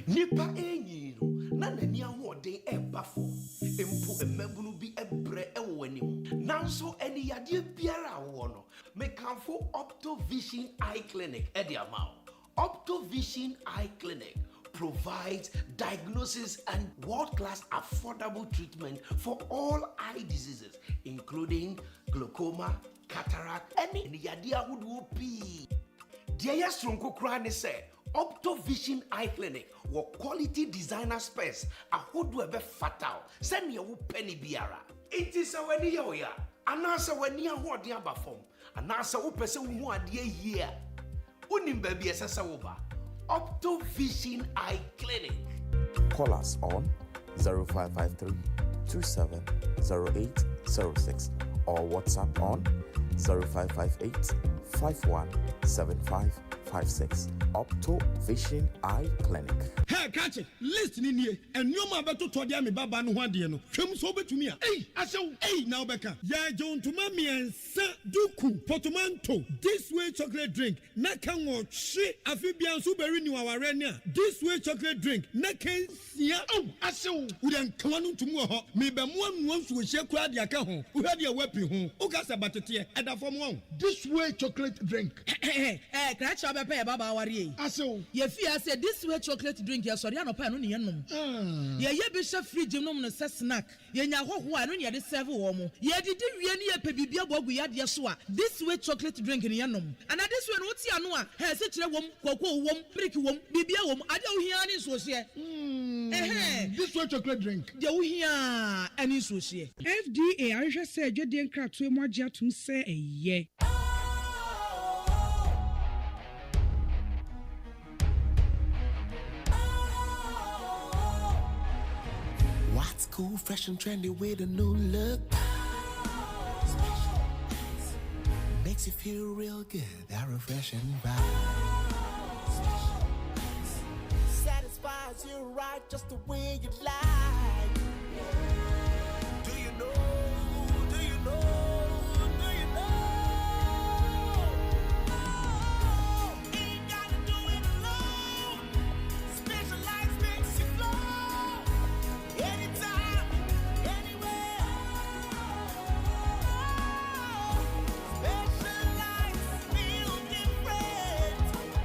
Speaker 18: nipa enyi no na nani ahoden ebafo empo emabunu bi ebre ewo anim nanso eni yade biara wo no mekanfo Optovision Eye Clinic ediamao Optovision Eye Clinic provides diagnosis and world-class affordable treatment for all eye diseases, including glaucoma, cataract, and yadia would whoopee. deɛ yɛ soronko koraa ne sɛ Optovision Eye Clinic wɔ quality designer space ahodoɔ ɛbɛfata wo sɛnea wopɛ ne biara. Enti sɛ w'ani yɛ wo ya anaasɛ w'ani ahoɔden aba fam anaasɛ wopɛ sɛ wohu adeɛ yie a wonim baabi ɛsɛ sɛ woba Optovision Eye Clinic.
Speaker 19: Call us on 0553 270806 or WhatsApp on 0558 517556. Opto Vision Eye Clinic.
Speaker 10: Hey, catch it. Listen in here. And you ma beto to dia me baba no hwa de no. Hwem so betumi a. Hey, asew. Hey, now beka. Ya John to mami en duku portmanteau. This way chocolate drink. Na kan wo hwe afibian so beri ni waware ne a. This way chocolate drink. Na kan sia. Oh, asew. Wo den kan no tumu ho. Me be mo anu so hye kura de aka ho. Wo hwe de wapi ho. Wo ka se batete e da fom ho. This way chocolate drink.
Speaker 9: Kra cha be pe baba ware.
Speaker 10: Aso.
Speaker 9: Ye fia say this way chocolate drink ya sori anopa no ne yenom. Ye be hye fridge nom no se snack. Ye nya hoho a no ne de serve wo mo. Ye didi wie ne ye pe bibia bogu ya de so a. This way chocolate drink ne yenom. And this way no ti ano a, he se kire wom, koko wom, brick wom, bibia wom, ade wo hia ne so hye.
Speaker 10: This way chocolate drink.
Speaker 9: De wo hia ani so hye.
Speaker 4: FDA ahwehwe se adwede nkratoe mu agye atum se eye.
Speaker 14: What's cool, fresh and trendy with a new look? Makes you feel real good, that refreshing vibe. Satisfies you right just the way you like. Do you know? Do you know? Do you know? Ain't gotta do it alone. Specialized makes you flow. Anytime, anywhere. Specialized feel different.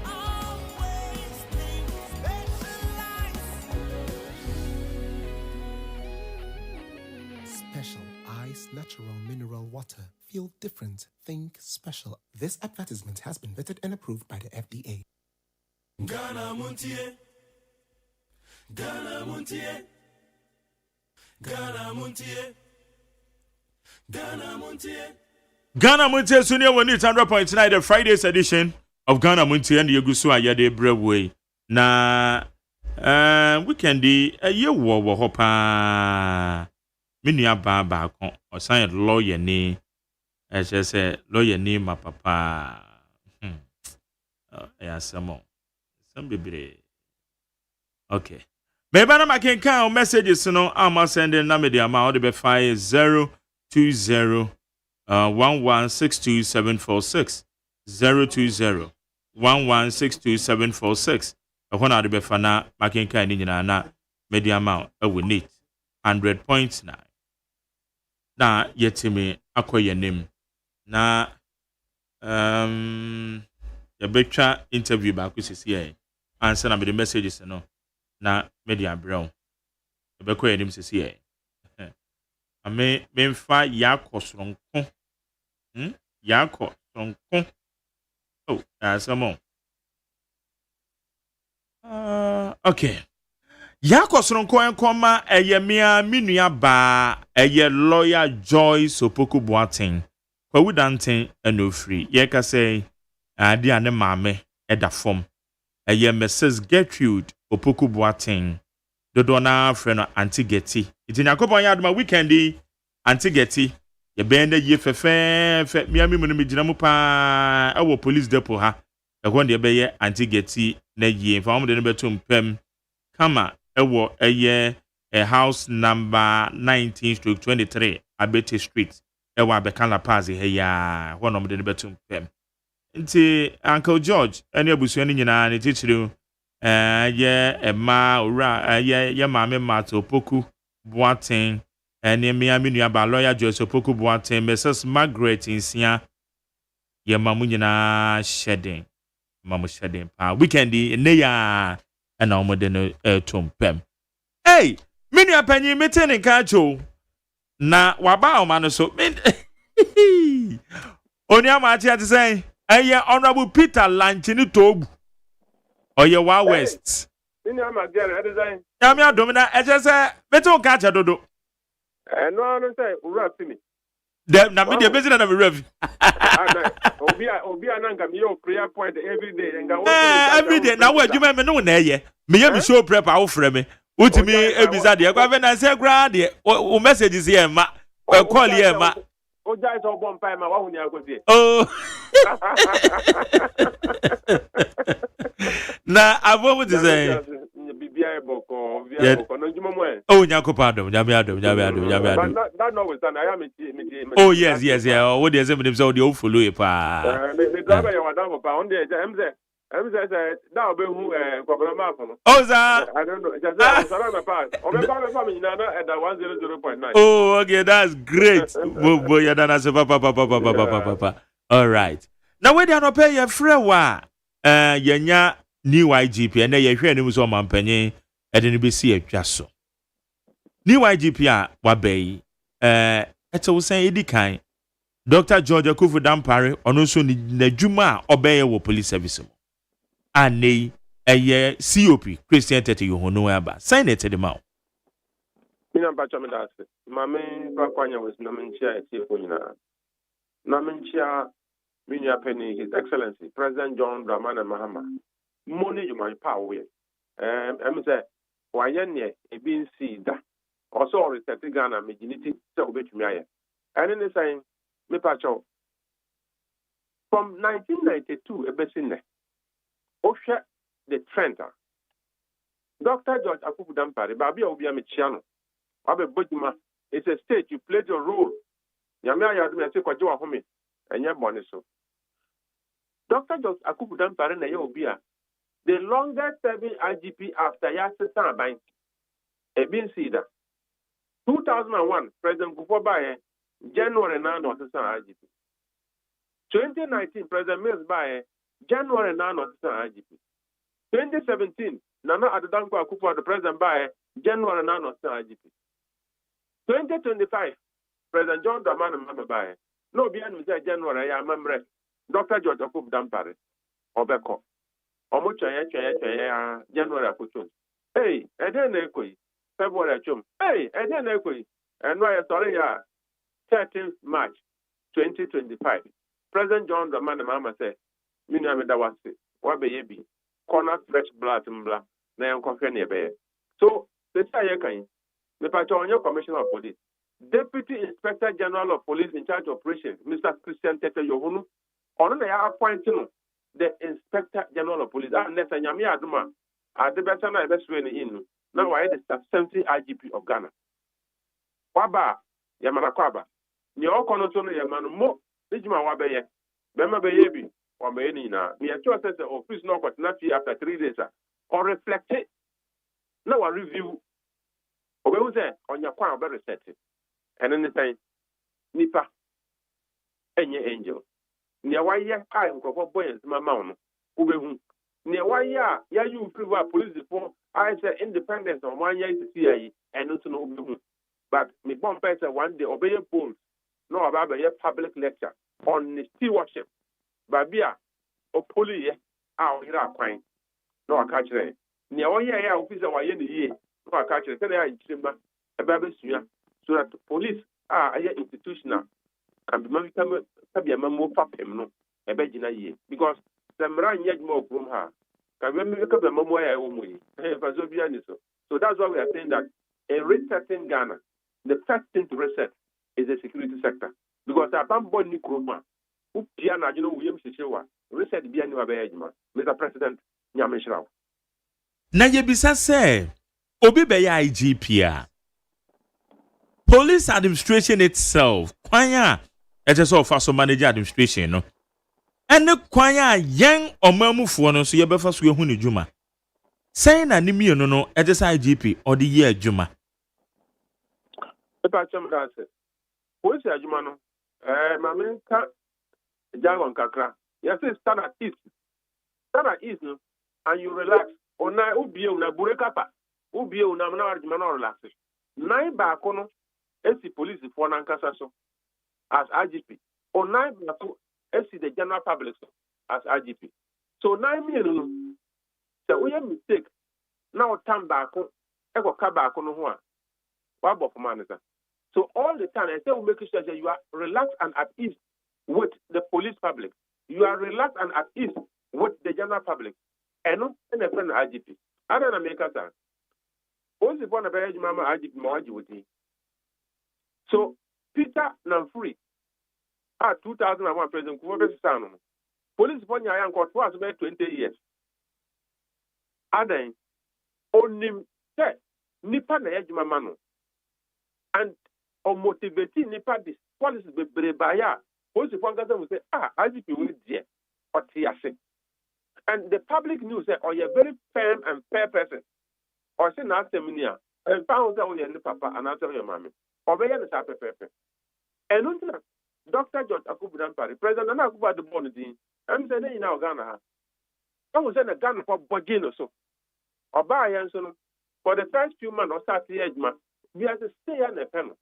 Speaker 14: Always think specialized. Special Ice Natural Mineral Water. Feel different. Think special. This advertisement has been vetted and approved by the FDA.
Speaker 16: Ghana Montie. Ghana Montie. Ghana Montie. Ghana Montie.
Speaker 2: Ghana Montie Sunia when it's 100.9 the Friday's edition of Ghana Montie and Yegusu Ayade Brewway. Na weekendi ye wo hopa. Minia ba kon osan lawyer ni say lawyer ni ma papa. Samo. Some bebre. Okay. Maybe I'm making kind messages no I'm sending na media ma o de be 5020 1162746 020 1162746 ehona de be fa na making kind ni nyina na media ma we need 100.9 na yetimi akoye nim na ya betwa interview ba ku sisi e answer na the messages no na media brown ebekoye nim sisi e ame memfa yakosronko yakosronko oh asamo okay yakosronko enkoma eyemia minua ba eye lawyer Joy Sopoku Boateng kwawu danten enofri yeka say ade ane maame eda fom eye Mrs Gertrude Opoku Boateng dodo na freno anti-geti itinyakopon ya adoma weekendi anti-geti ye bende ye fefe miami mu no megyina mu pa ewo police depot ha ehon de be ye anti-geti na ye fa mo de no betum pem kama ewo eye a house number 19/23 Abete Street ewo Abekala Pazi he ya hono mo de no betum pem nti Uncle George ene abusu ani nyina ne tichiru ye ema ora ye maame Mato Opoku Boateng ene miami nua ba lawyer Joy Sopoku Boateng Mrs Margaret Insia ye mamu nyina shedding mamu shedding pa weekendi ne ya ena omode no tompem hey minua panyi metene kacho na waba o ma no so oni ama ati say Honorable Peter Lanchini Tobu. Oye wa West.
Speaker 6: Ini ama girl e design.
Speaker 2: Yami adomina ejese beto kacha dodo.
Speaker 6: No say ura fini.
Speaker 2: Dem na me dey busy na me rev.
Speaker 6: Obi ananga me your prayer point every day
Speaker 2: every day na we adwuma me no na eye. Me ye me show prep awo frɛ me. Utimi ebisa de kwa na say gra de o messages here ma. Call here ma.
Speaker 6: O jai so bon pa ma wa hu ni akosi.
Speaker 2: Oh. Na avomu de say.
Speaker 6: Bibia boko, no njuma mo e.
Speaker 2: Oh, nyakopado, nyame adom.
Speaker 6: That no was done. I am
Speaker 2: Oh, yes. Oh, what dey say me so dey follow e pa.
Speaker 6: Me driver ya wadam pa on dey em say that obe hu kwabra map no.
Speaker 2: Oh, sir.
Speaker 6: I don't know. Just say me pa. Obe pa me na at 100.9.
Speaker 2: Oh, okay, that's great. Boy, ya dana se papa. All right. Now we dey no pay your free wa. Yenya new IGP and ye hwe anim so mampanyin e de ne besi atwa so. New IGP a wabei ete wo san edikan Dr. George Akufu Dampare ono so ni nadwuma a obeye wo police service mo. Anei eye COP Christian Tete Yohono aba. Sign it de ma.
Speaker 6: Mina ba chama da se. Mame ba kwanya wes na menchia etie ko nyina. Na menchia minya penny His Excellency President John Dramani Mahama. Money you might power. I'm say why ye ebi nsi da. Also reset Ghana majority say obetumi aye. And in saying me pacho from 1992 ebesin ne. Osha the trend. Dr. George Akufu Dampare babi obi amechiano. Abe bojuma it's a state you played your role. Nyame ayadu me say kwaje wa home enye bone so. Dr. George Akufu Dampare na ye obi a the longest serving IGP after Yasisan Bank. Ebin Sida. 2001, President Kufuor January 9 IGP. 2019, President Mills January 9 IGP. 2017, Nana Adodanko Akufo the President January 9 IGP. 2025, President John Dramani Mahama no beyond January ya membre Dr. George Akufu Dampare Obeko. Omo chaya January akuchum. Hey, eden na ekoi. February achum. Hey, eden na ekoi. And why sorry ya 13th March 2025. President John Dramani Mahama say, "Minu ameda wase. Wa be yebi. Corner fresh blood mbla na enkohwe na ebe." So, the say kan. Me pacho onye Commissioner of Police. Deputy Inspector General of Police in charge of operations, Mr. Christian Tete Yohonu. Ono na ya appoint the Inspector General of Police, unless Nyami Aduma, the better na best way in. Now I the sub-70 IGP of Ghana. Waba, Yamana Kwaba. Ni okono tono Yamano mo, Nijima Wabeye, Bema Beyebi, or Benina. Me a choice says the office no got nothing after 3 days, or reflect it. Now a review. Obe say on your kwa better set it. And then the time, Nipa, Enye Angel. Nia waya I nkofo boys mama no ubehu nia waya ya you free police for I say independence on one year to see ayi eno to no ubehu but me bomb person one day obey polls no about a public lecture on the stewardship babia o poli ye a o hira kwan no aka kire nia waya ya officer waye ne ye no aka kire say ya nchimba eba besua so that police aye institutional can be managed be a memo papem no ebegina ye because the mran yet more from her can we make up a memo so that's why we are saying that a resetting Ghana, the first thing to reset is the security sector because a bamboo nikroma upiana you know we reset biani wabejima Mr. President Nyamishraw
Speaker 2: na yebisa say obi be ya IGP a police administration itself kwanya it is all for manage administration no and the kwanya young omamufo no so ye befa so ehu ne dwuma say na ni mi no it is IGP or the year dwuma
Speaker 6: Pepa cham dance police adwuma no mame ka jargon kakra you say standard east no and you relax ona ubie una burekapa ubie una na adwuma no relax nine ba kono esi police for na nkasa so as IGP or nine esi the general public as IGP. So 9 million, so we have mistake. Now time back, echo come back on one. What about manager? So all the time, I say we make sure that you are relaxed and at ease with the police public. You are relaxed and at ease with the general public. And not in a friend IGP. I don't know make a sound. Once upon a very mama IGP Mawaji. So Peter Namfuri, 2001 President Kumobe Sano. Police upon your young court was about 20 years. Aden only say nipa na ejuma mano. And or motivating nipa this policy be brebaya. Police upon Gaza will say, IGP will dear or TSC. And the public news say, oh, you're a very firm and fair person. Or say, not seminar. And found out your papa and answer your mammy. Or very the pepe. And until Dr. George Akubudan Party, President Anakuba the Bonadine, I'm saying in our Ghana. I was in a Ghana for Bogino so. Or by Yanson, for the first few months or start the edge, we have to stay on the panel.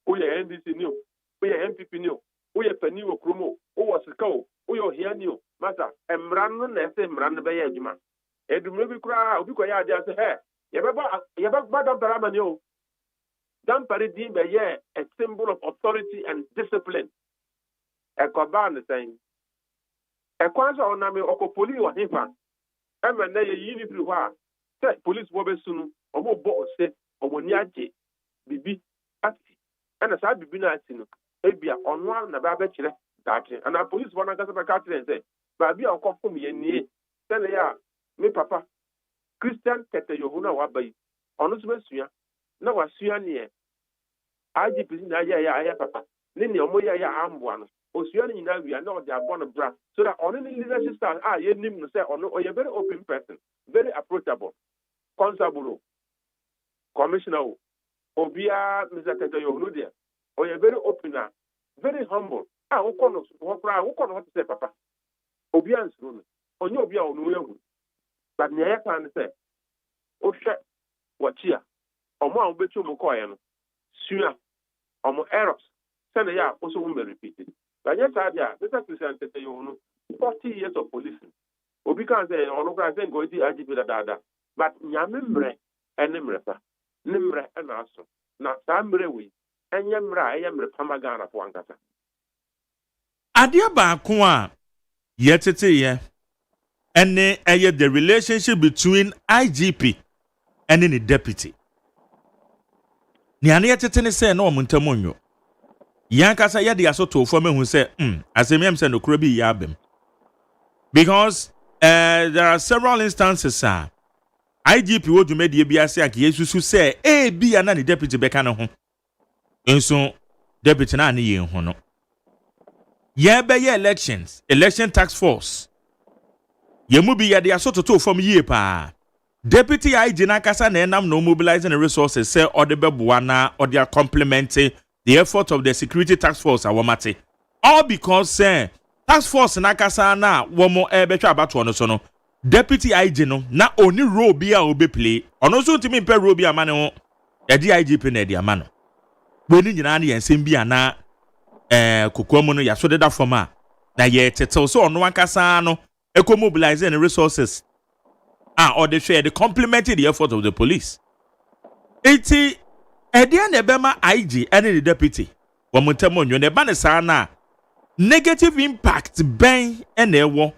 Speaker 6: We are NDC new, we are MPP new, we are Penny Okrumo, who was a cow, we are here new, matter, and Mran, and say Mran the Bayajman. And the movie crowd, because I just say, Yabba Madam Paramanio. Dampari deemed a symbol of authority and discipline. A Koban the same. A Kwanza Onami Okopoli or Hifa. And when they unity set police Wobesunu, or more boss set, or Woniaji, Bibi, Ati, and a side Bibina Sino, Abia on one Nababachile, and our police one against the country and say, Babi or Kofum Yeni, then they are, me papa, Christian Tete Yohuna Wabai, honest Messia. No, was Suania. IGP na ya papa. Nini omoya ya ambuano. Osuani na we are not they are born of bra. So that on any leadership style, you need to say, oh, you're a very open person, very approachable, constable, commissioner, Obia, Mr. Tete Yohudia, or you're very open, very humble. Who can say, papa? Obian's room. On your Bia on but near can say, oh, shit, what here? Omo betu mo koye no sua omo errors say na ya also will be repeated but yes adia this is presented you know 40 years of policing obi can say ono can say go di IGP da but nyame mre ene mrepa ne mre na aso na sa mre wi enye mre pamagana fo ankasa
Speaker 2: adia ba ko a yetete ye ene eye the relationship between IGP and the deputy. Ni ane yetete ne se na omuntamu nyo. Yankasa yede asoto fo mehu se asemiem se no kro bi ya abem. Because there are several instances IGP wo dwumedie bi ase ake yesusu se bi ana ne deputy beka ne ho. Enso deputy na ane ye ho no. Ye be ye election task force. Ye mu bi yede asoto to fo yie pa. Deputy IG na kasa na enam no mobilizing the resources say or the bebuana or they are complementing the effort of the security task force awomate. All because say task force na kasa na womo betwa abato no so no deputy IG no na oni role bi a obe play ono so ntimi mpe role bi amane ho ya IGP na di amano boni nyina na yensem bi ana kokoamu no ya so deda forma na ye tetel so ono akasa no eco mobilizing the resources or they share the complementing the effort of the police. Eti edian ebema IG and the deputy. Wamutemo nyo ne bane sana negative impact ben and ewo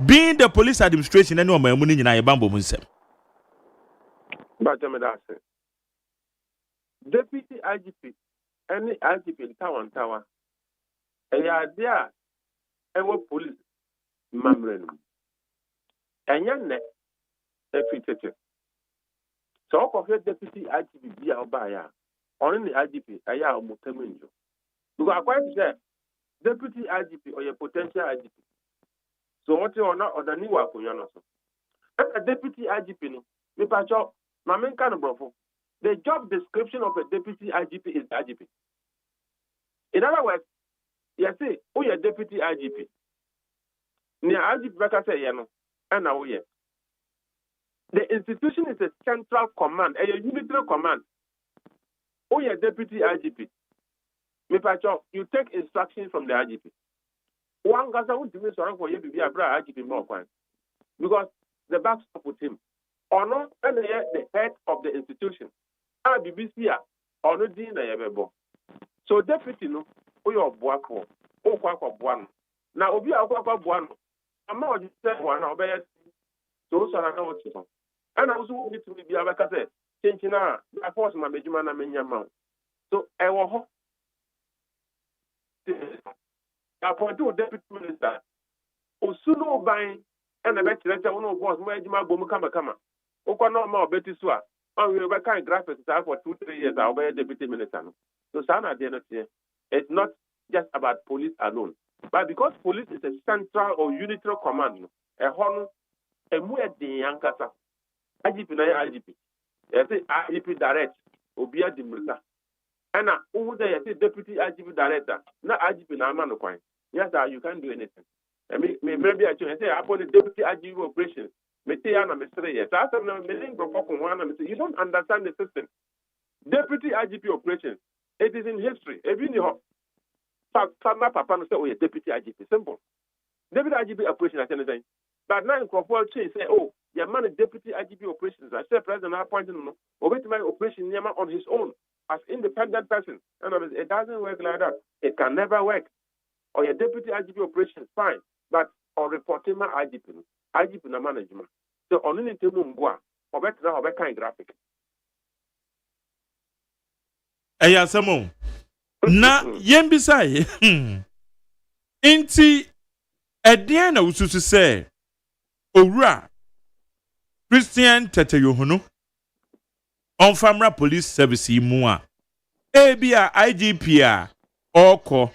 Speaker 2: being the police administration and no mamuni nyina yebambo munsem.
Speaker 6: But that's deputy IGP any IGP in tower. Eya dia ewo police mamrenu. Enya ne efitete. So ko deputy IGP bia obaya. On the IGP aya omutamunjo. Because according to deputy IGP or your potential IGP. So what you not or the new work on your and a deputy IGP no me pacho my main kind of brofo. The job description of a deputy IGP is the IGP. In other words, you see, who your deputy IGP? Near IGP better say no, and now we. The institution is a central command, a unitary command. Who your deputy IGP? Me pacho, you take instructions from the IGP. One gasa won't be so for you to be a bra IGP more fine. Because the back stop with him. Or not and the head of the institution. BBC or no dinner ever. So deputy no we are boako o kwakwa boano. Na obi akwakwa boano. Ama o just say one obey so so na what you. And I also need to be aba kase chinchina I force my mejuma na menya ma. So e wo ho. Appoint to deputy minister. Osuno ban and the best lecture one of boss mo ejuma bomu kama. Okwa no ma obeti so a. On we be kind graphics for 2-3 years I obey deputy minister. So sana dey not here. It's not just about police alone. But because police is a central or unitary command, a honor, a more de yankasa. IGP na IGP. You say IGP direct, Obia Dimrita. And now, who they say deputy IGP director, not IGP na man coin. Yes, sir, you can't do anything. I mean, maybe I say, upon the deputy IGP operations, me say, I'm a mystery. Yes, I said, you don't understand the system. Deputy IGP operations, it is in history. Even the Sama Papa say, oh, yeah, deputy IGP. Simple. Deputy IGP operations at anything. But now in Crawford change say, oh, your man is deputy IGP operations. I say president appointed him over to my operation on his own as independent person. And it doesn't work like that. It can never work. Or your deputy IGP operations, fine. But on reporting my IGP na management. So on any table mgwa, or better now, or kind graphic.
Speaker 2: Eya samo. Na yembisa ye. Inti edian na ususu se owura Christian Tete Yohunu on famra police service mu a ebia IGP a oko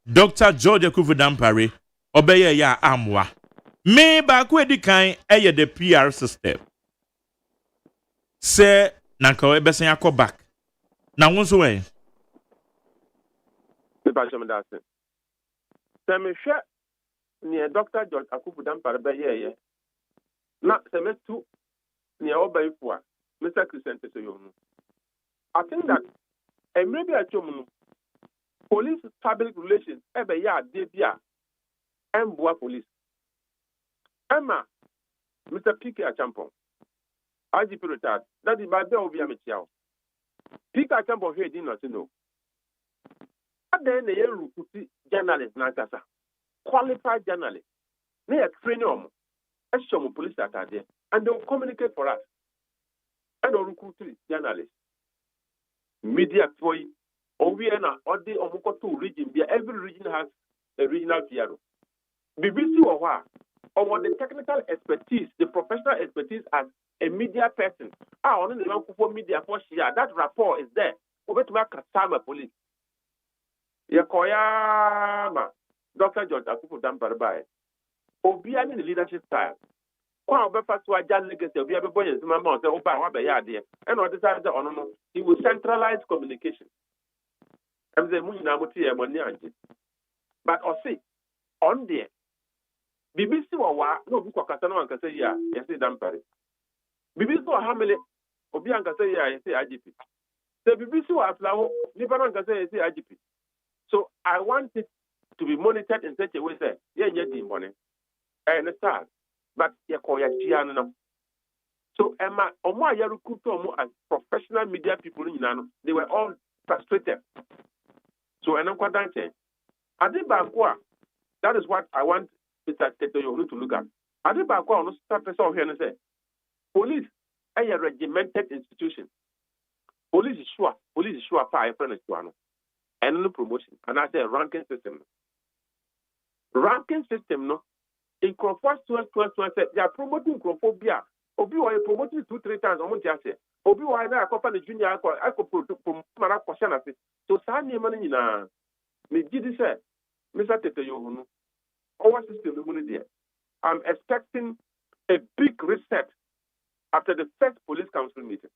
Speaker 2: Dr. George Akufudampare obeye ya amwa me ba ku edikan eye the PR system se nanka we besen akọ back na wonso we
Speaker 6: Semesha near Dr. George Akufudampare beye na semestu near Obaifua, Mr. Christian Tete Yohunu. I think that maybe a chomu police public relations ebe ya debia emboa police. Emma, Mr. P.K. Achampon, IGP retired. That is by the Obia Michiao. P.K. Achampon here did not know. And then the recruit journalist Nankasa, qualified journalist. They are training them. Police that are there. And they will communicate for us. And they will recruit journalists. Media for you. Or they are two regions. Every region has a regional PRO. BBC or what? Or the technical expertise, the professional expertise as a media person. Only the one for media for share. That rapport is there. Over to make a police. Yakoyama, Dr. George Akufudampare. Obia in the leadership style. Kwa obefa so agya legacy obia be boy nsema ma say oba wa be ya de and all this on he will centralize communication. Am say mu nyina muti e moni anje. But or say on there BBC wa no bi kwakata na ankasa ya say Dampare. BBC wa hamele obi ankasa ya say IGP. The BBC wa aflawo ni ba ankasa ya say IGP. So I want it to be monitored in such a way say yeah di money. I understand. But you call your Tiano. So Emma, Omo recruit as professional media people in Nano, they were all frustrated. So I'm quite dancing. That is what I want Mr. Tete Yohunu to look at. Adibakwa on start person here and say, police are a regimented institution. Police is sure fire friend to and no promotion. And I say ranking system. Ranking system no. In Crawford 12, they are promoting Crawfobia. Obi was promoting 2-3 times. I'm just saying. Obi was now a the junior. I could promote question. So, Sani money na me did say, Mr. Tete Yohunu, our system there. I'm expecting a big reset after the first police council meeting.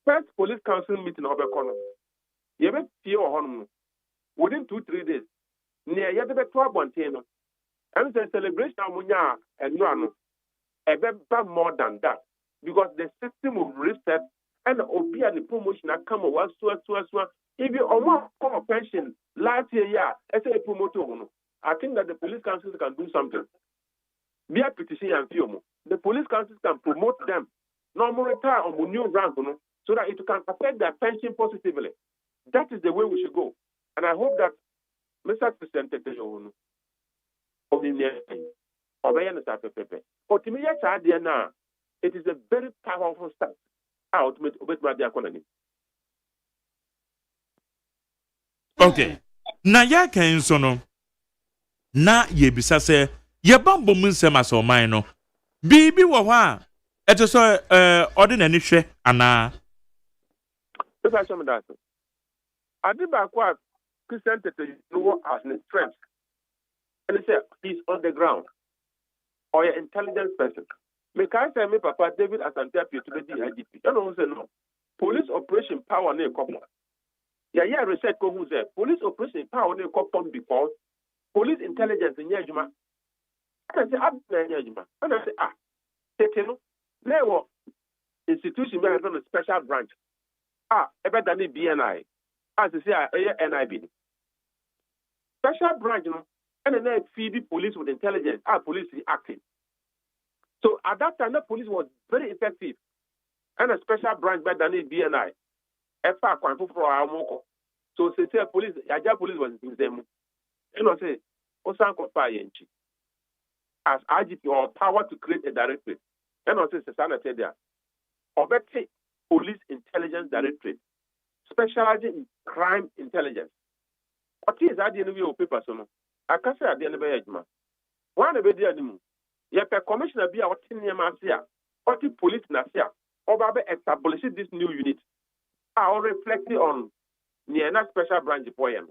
Speaker 6: First police council meeting of Obekono. You have few within 2-3 days. Near Yadebe 12 110. And the celebration of Munya and Nuano, more than that, because the system will reset and be the promotion that come over. If you want pension last year, as a promoter, I think that the police councils can do something. Be a petition and film. The police councils can promote them. Normal retire on the new rank, so that it can affect their pension positively. That is the way we should go. And I hope that Mr. President Tetejo, of the now, it is a very powerful step out with my economy.
Speaker 2: Okay. Na ya kan so no. Na ye bisa se ye bambo mu nsem asoman no. Bibi wo ho a eto so ordinary hwe ana.
Speaker 6: If I show me that. Adiba kwa Christian Tete no as an strength. And he said he's on the ground. Or an intelligent person. Me can say me Papa David Asante Apio to be IGP. You know say no. Police operation power na common. Yeah, research ko who say police operation power na common because police intelligence in Yajuma. And I say Yajuma. And I say Tete no. There were institution where a special branch. Ebe than the BNI. As I say NIB. Special branch, and then feed police with intelligence. Police acting. So at that time, the police was very effective. And a special branch better than the BNI. So say police, Aja police was in them. Say, as IGP or power to create a directorate. And say, Sasana said there. Obete Police Intelligence Directorate, specializing in crime intelligence. What is that the end of your paper? I can't say at the end of the age, man. One of the other, you have a commissioner be our 10 year masia, what the police nasia, or by establishing this new unit. I will reflect on near a special branch for him.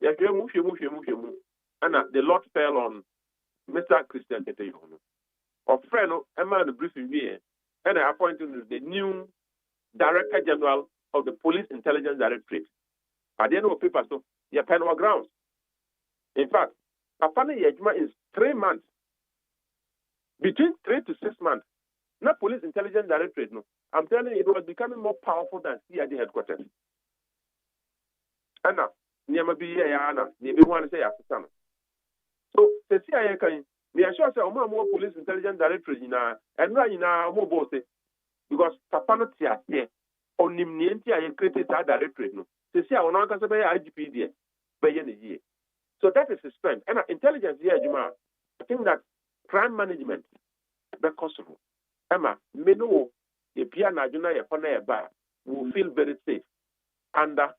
Speaker 6: Yes, you move. And the Lord fell on Mr. Christian Tete. Or friend, a man of briefing here, and I appointed the new Director General of the Police Intelligence Directorate. At the end of the paper, so you pen our grounds. In fact, Apana Yajma is 3 months. Between 3 to 6 months. Not Police Intelligence Directorate, no. I'm telling you, it was becoming more powerful than CID headquarters. And now, Niama be here, Anna, maybe one say after. So, the CIA can, we are sure say, more Police Intelligence Directorate, and now in our mobile say, because Tapano Tia here, on Nimnientia, I created that directorate, no. The CIA will not be IGP there, by any year. So that is his strength. And intelligence here, Juma, I think that crime management, because of Emma, Meno, the Piana Juna, will feel very safe under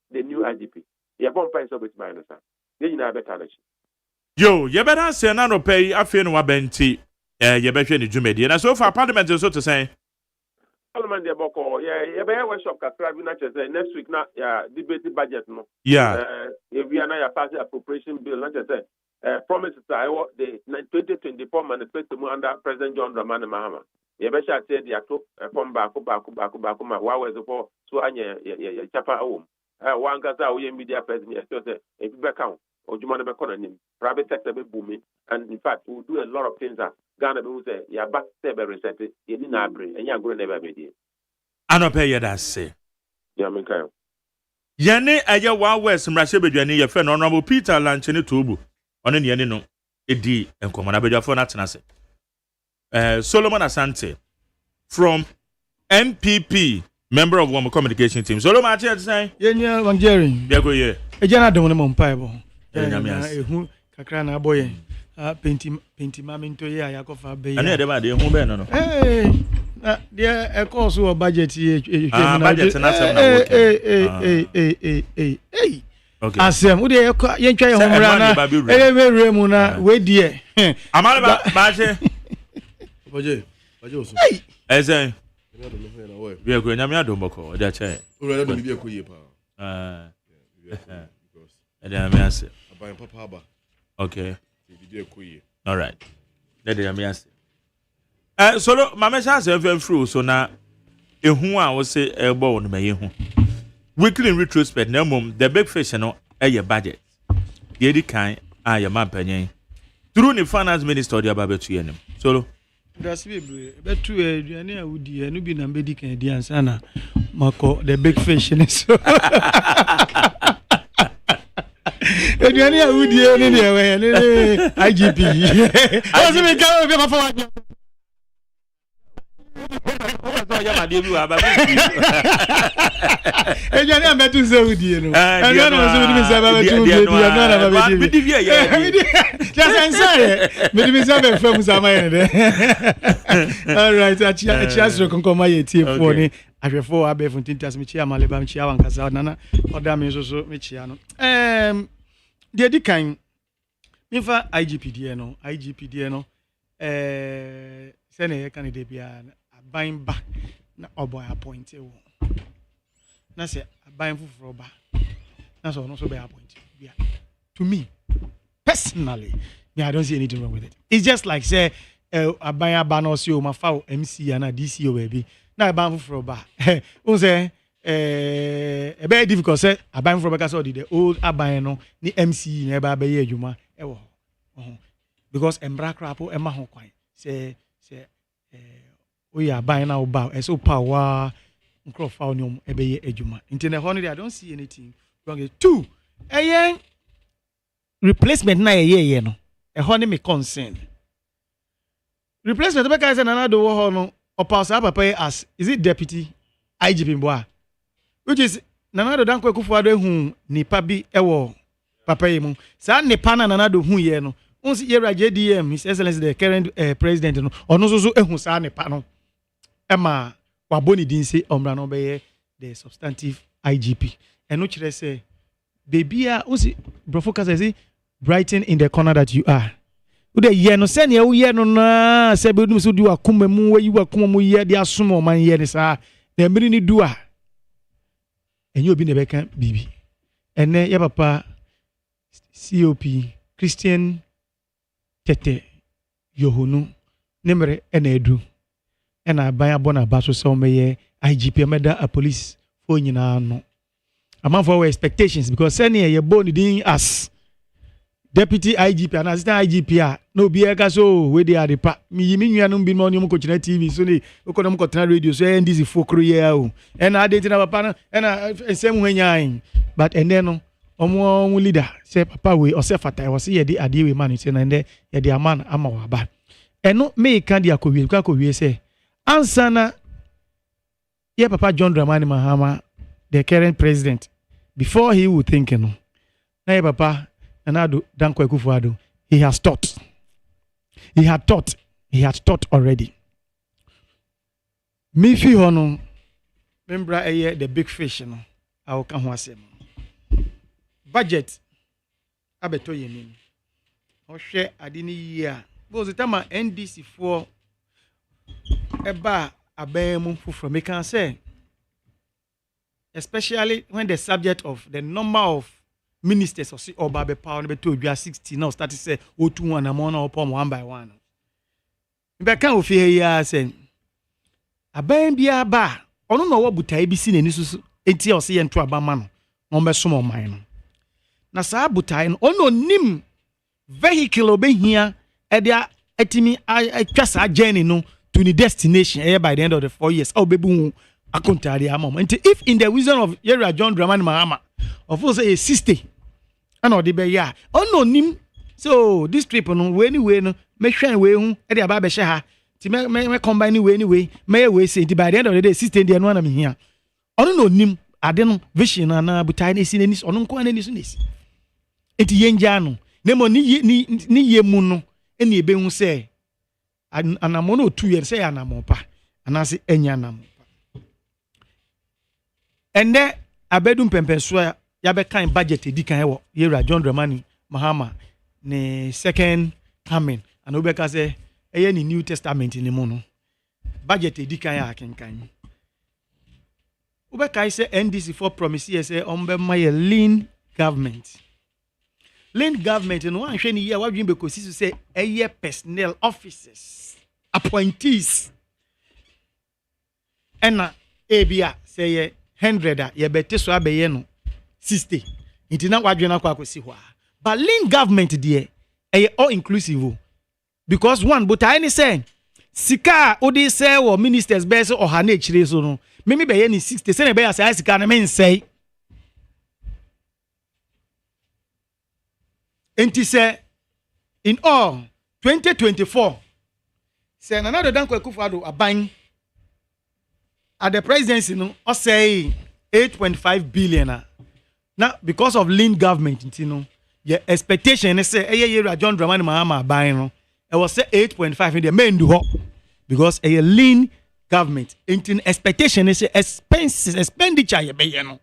Speaker 6: the new IGP. You won't find so with my understand. Then you know better.
Speaker 2: Yo, you better say no pay. I feel no benti. You better any Jumedi. And so far, Parliament is so to say.
Speaker 6: Parliament, yeah, you better workshop next week. Now, debate budget, no.
Speaker 2: Yeah.
Speaker 6: If we are now passing appropriation bill, not just promises the 2024 manifesto under President John Dramani Mahama. You better say the ato from baku. Why was the for so anya chapa home? One gaza we media person. Yes, if you back out or you want to be private sector be booming, and in fact, we do a lot of things that Ghana will say, yeah, back step reset, you didn't have brain, and you're going to never be there.
Speaker 2: I don't pay you that say.
Speaker 6: Yeah, me kind.
Speaker 2: Yane aya wa west mrashe bedwane ye friend honorable Peter Lanchene Tobu. Ono ne no edi enkomo na bedwafo na tena se. Solomon Asante from MPP, member of Women Communication Team. Solomon Asante say,
Speaker 3: Yenya Wangeri.
Speaker 2: Bia go ye.
Speaker 3: Ejana do mo mpaibo.
Speaker 2: Ehu
Speaker 3: kakra na boye. Penti mamento ye ayakofa be ya.
Speaker 2: Ane de ba de hu be no no.
Speaker 3: Na dia e course o budget ye
Speaker 2: budget na sem na
Speaker 3: okay. Okay. Asem wo de ye ntwa ye homra na e mu na we die.
Speaker 2: Amale ba je.
Speaker 7: Baje oso.
Speaker 2: Ezen.
Speaker 7: We
Speaker 2: go nyame adomboko o da che.
Speaker 7: Ora do bi ekoye pa.
Speaker 2: Ede me ase.
Speaker 7: Aban papa aba.
Speaker 2: Okay.
Speaker 7: Bi ekoye.
Speaker 2: All right. Ede me ase. Solo mama sha se fru so na ehu a wo se ebo wo no me yehu. Weekly in retrospect na mom the big fish no eye budget. Ye di kan a ye man panyen. Through the finance minister the ababetu ye nim. Solo
Speaker 3: that's betu aduane a wudi enu bi na mbedi kan di ansa na mako the big fish ni so
Speaker 12: Eduani a wudie ne ne we ne IGP. O se me ka o be ma fa Eduani a metu se wudie no. Eduani a se wudie se ba metu wudie no na ba be di. Just answer. Me di se be fam sama ye de. All right, achia so konkoma ye tie fo ni. Ahwefo abefo tintas me chia maleba me chia wankasa nana oda me so me chia no de di kan me fa IGPD no se ne candidate bia aban ba na oboy appoint e wo na se aban fufuro ba na so no so be appoint bia to me personally I don't see anything wrong with it. It's just like say aban aba no se o ma fa MC and DC o baby na aban fufuro ba o say very difficult say aban fufuro because the old aban no ni MC na ba be adwuma e wo because embra krapo e ma ho kwan say we are buying now about so power microphone e be adwuma internet honey I don't see anything wrong. Two replacement na ye no e honey me concern replacement be say na do ho no opasa papa as is it deputy IGP Mboa which is Nana do danko Akufo-Addo hu nipa bi ewo papa yi mu sa nipa na Nana do hu ye no onsi yera JDM His Excellency the current president no ono so ehu sa nipa no ema waboni dinse omra no be the substantive IGP eno kire say baby a onsi brofo say brighten in the corner that you are ude ye no se ne wo ye no na se be dum so di wakoma mu wayi wakoma mu ye de asomo man ye ne sa na mmiri ni du a enye obi ne beka bibi ene ya papa COP Christian Tete Yohunu nemre ena edu ena ban abona baso so meye IGP meda a police for nyina no among for expectations because senior ye born din as deputy IGP and assistant IGP a no be eka so we dey adepa mi nuanum bi no nyum ko kina TV so ne okonom ko tena radio so NDC fokro ye o ena adeti na papa no ena ensem hwanyan but ene no omo leader say papa we o say fata o say ye dey ade we man say na ende ye dey man ama wa ba eno me kan dia ko wie say ansana ye papa John Dramani Mahama the current president before he would think no na ye papa Nana Danko Akufo-Addo he had thought already me fi hono membra the big fish no awo ka ho asem budget abeto yenim o hwe ade ni yia bozi tama NDC for eba abemu fufro me can say especially when the subject of the number of ministers or see oba be power be to 60 now start to say o21 amon na opom one by one be kan ofie ya say aban bia ba ono no wo butai bi si nani susu enti o se ye nto aba ma no no be som oman no na sa butai no ono nim vehicle obehia e dia etimi atwa sa journey no to the destination by the end of the 4 years obebu akontari amom enti if in the wisdom of Yera John Dramani Mahama of course a 60 and all the be ya no nim so this trip no anyway no me hwan we hu e dey aba be she ha ti me combine we anyway me we say by the end of the day 60 dey no na me hia no nim ade no vision na butai na si nani ono nko na ni so nesi enti yenja no na mo ni yemu no eni ebe hu say anamo no 2 years say anamo pa anase enya anamo ende abedum pempenso ya be kan budget edikan ewo Yera John Dramani Mahama ne second coming and obeka say eye ni New Testament ni mu no budget edikan ya kenkan obeka say NDC for promise say ombe my lean government no wan hwe ni ya wadwin be kosi say eye personnel officers appointees ena ebia say ye 100 ye bete so abeye no 60 intina wadwe na kwa akosi ho but lean government there all inclusive because one but I any say sika odi say wo ministers be say oha na echire so no me be ye ni 60 say na be ya say sika na me nsei enti say in all 2024 say Nana Addo Dankwa Akufo-Addo aban at the presidency no or say 8.5 billion now because of lean government you know your expectation is say year John Dramani Mahama aban no it was say 8.5 in the main do because a lean government in expectation is expenditure ye be no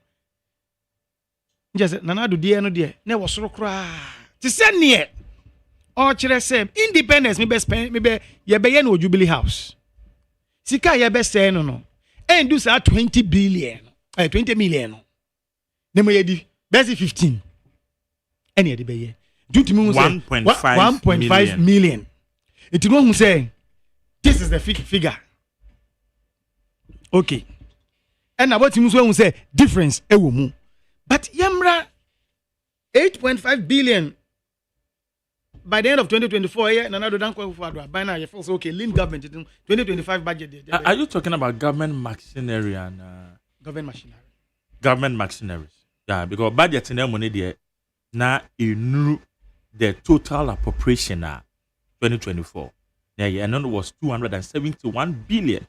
Speaker 12: just Nana Addo die no die na wo soro kra ti se ne or chere say independence me be spend me be ye be no Jubilee House sika ye be say no and do say 20 billion 20 million no ne mo ye di best 15 any ye di be ye do to me 1.5 million it no who say this is the figure okay and about him who say difference e wo mu but yamra 8.5 billion by the end of 2024 yeah Nana Addo Dankwa Akufo-Addo by now you feel okay lean government 2025 budget
Speaker 2: are you talking about government machinery and government machineries yeah because budget in money there now in the total appropriation 2024 yeah and it was 271 billion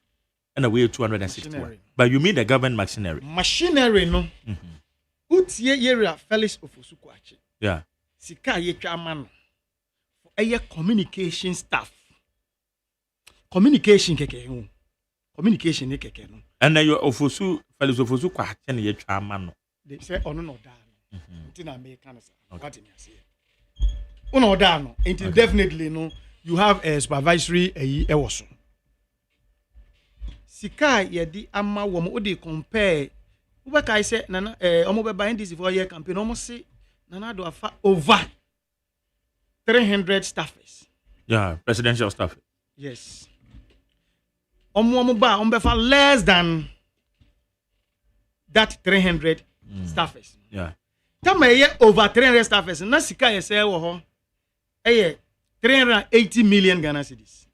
Speaker 2: and away 261 but you mean the government machinery
Speaker 12: no utie yera Felix Ofosu-Kwakye
Speaker 2: yeah
Speaker 12: sika ye twa man a communication staff communication keke no communication ne keke no
Speaker 2: and then your Ofosu Felix Ofosu-Kwakye ne ye twa man no
Speaker 12: they say ono no da no ntina me kan say what me say ono da no it definitely no you have a supervisory ewoso sika ye di ama wo mo dey compare we kai say Nana omo be buy this for year campaign omo say Nana Addo afa over 300 staffers.
Speaker 2: Yeah, presidential staff.
Speaker 12: Yes. Omo ba omo be fa less than that 300 staffers.
Speaker 2: Yeah.
Speaker 12: Tama ye over 300 staffers na sika ye say wo ho. 380 million Ghana cedis.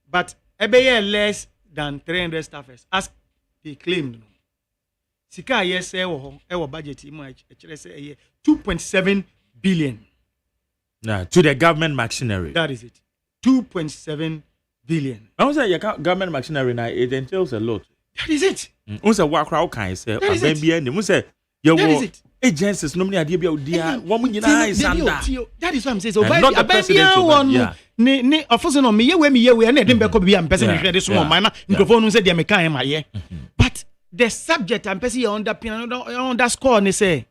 Speaker 12: But ebe less than 300 staffers as they claimed. Sika ye say wo ho e wo budget mu a kire say 2.7 billion.
Speaker 2: Yeah, to the government machinery.
Speaker 12: That is it. 2.7 billion.
Speaker 2: I was say your government machinery now it entails a lot.
Speaker 12: That is it.
Speaker 2: Unse wa crowd kan say abia ni say you agencies no many idea be odia one nyina is under.
Speaker 12: That is what I'm saying. So abia ne officer no me ye na dem be ko bia person hwe de so mo man na microphone no say dia me kan ma ye. But the subject and person you underscore ne say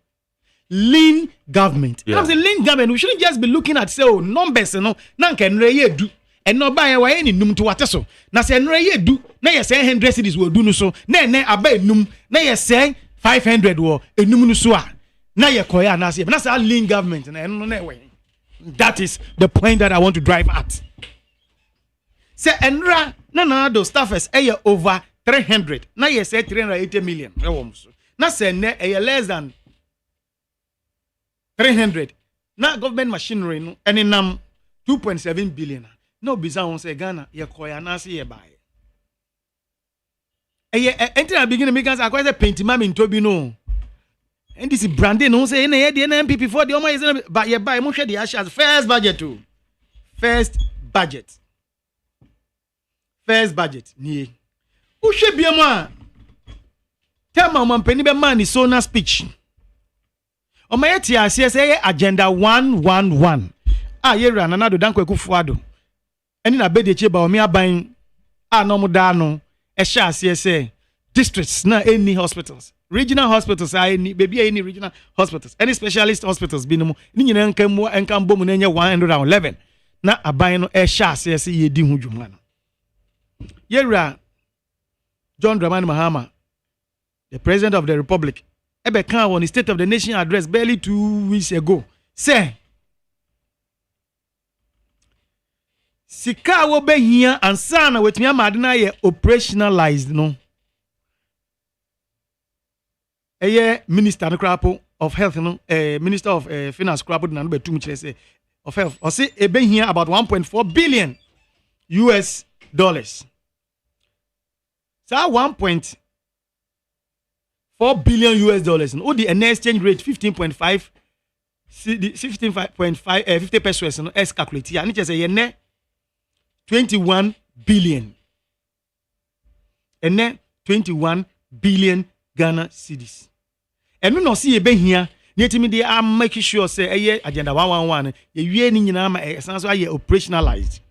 Speaker 12: lean government. I'm saying lean government. We shouldn't just be looking at say numbers, no. Na nka nre ye du. Eno ba ye wa ye ni num to wate so. Na say nre ye du. Na ye say 100 cities wo du no so. Na aba enum. Na ye say 500 wo enum no so a. Na ye koya na say. Na say lean government na eno na we. That is the point that I want to drive at. Say enra na Addo staffers ye over 300. Na ye say 380 million. Na say ne less than 300. Now government machinery no and in 2.7 billion. No bizarre on say Ghana ye koya na say ye buy. Enter at beginning because I quite paint mama in Toby no. And this is branding no say na the NPP for the omo is but ye buy mo share the as first budget too. First budget ni. Who should be a man? Tell my man penny be man is so na speech. Omayeti asese agenda 111 yera Nana Addo Dankwa Akufo-Addo eni na be de cheba omi aban no mo da no sha asese districts na any hospitals regional hospitals any baby any regional hospitals any specialist hospitals bi no ni nyina nka mbom na nye 111 na aban no sha asese ye di hu dwuma no yera John Dramani Mahama the president of the republic Ebekan on the State of the Nation address barely 2 weeks ago. Say, Sika wo be here and sana with me amadina ye operationalized no. Minister Krapo of Health no, Minister of Finance Krapo na no be too much say of Health. Or say e be here about 1.4 billion US dollars. So 1.4 billion US dollars. And the exchange rate 15.5 50 pesos no es calculate ya ni che say ye ne 21 billion ene 21 billion Ghana cedis eno no see ye behia na etimi dey am make sure say eye agenda 111 ye wie ni nyina ma esan so aye operationalized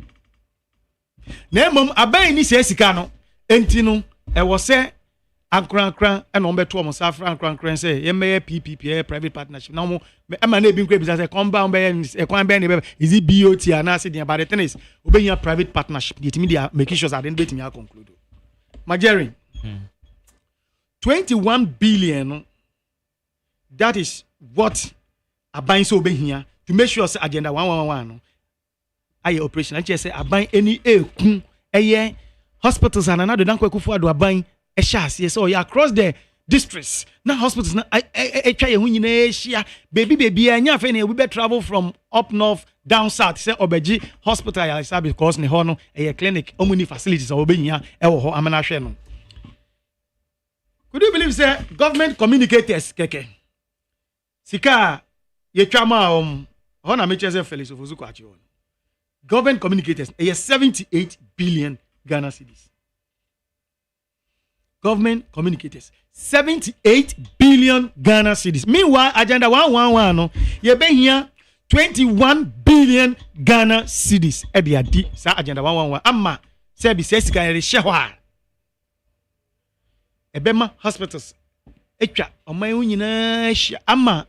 Speaker 12: na mom aban ni se sika no enti no e wo se ankran e no beto mo safra ankran say ye meye PPP private partnership na mo e ma na ebi nkwa bi say compound be e kwan be ne be is it BOT and as the about the thing is obey private partnership etimi dey make sure that den betimi a conclude Majeri 21 billion that is what aban so obey here to make sure say agenda 111 no aye operation and say aban any ekun eye hospitals and another dan kwakufu ado aban e sha se so ya across the districts na hospitals na twa ye hu nyina ehia baby anya fe na we be travel from up north down south say obeji hospital ya service because ne ho no eye clinic omuni facilities obenya e wo ho amana hwe no. Could you believe say government communicators keke sika ye twama ho na meche say Felix Ofozuko achi ho government communicators 78 billion Ghana cedis. Government communicators 78 billion Ghana cedis. Meanwhile, agenda 111 no ye be here 21 billion Ghana cedis. E be adi sa agenda 111 amma se bi se sika ye hye ho a ebema hospitals etwa oman hu nyina hye amma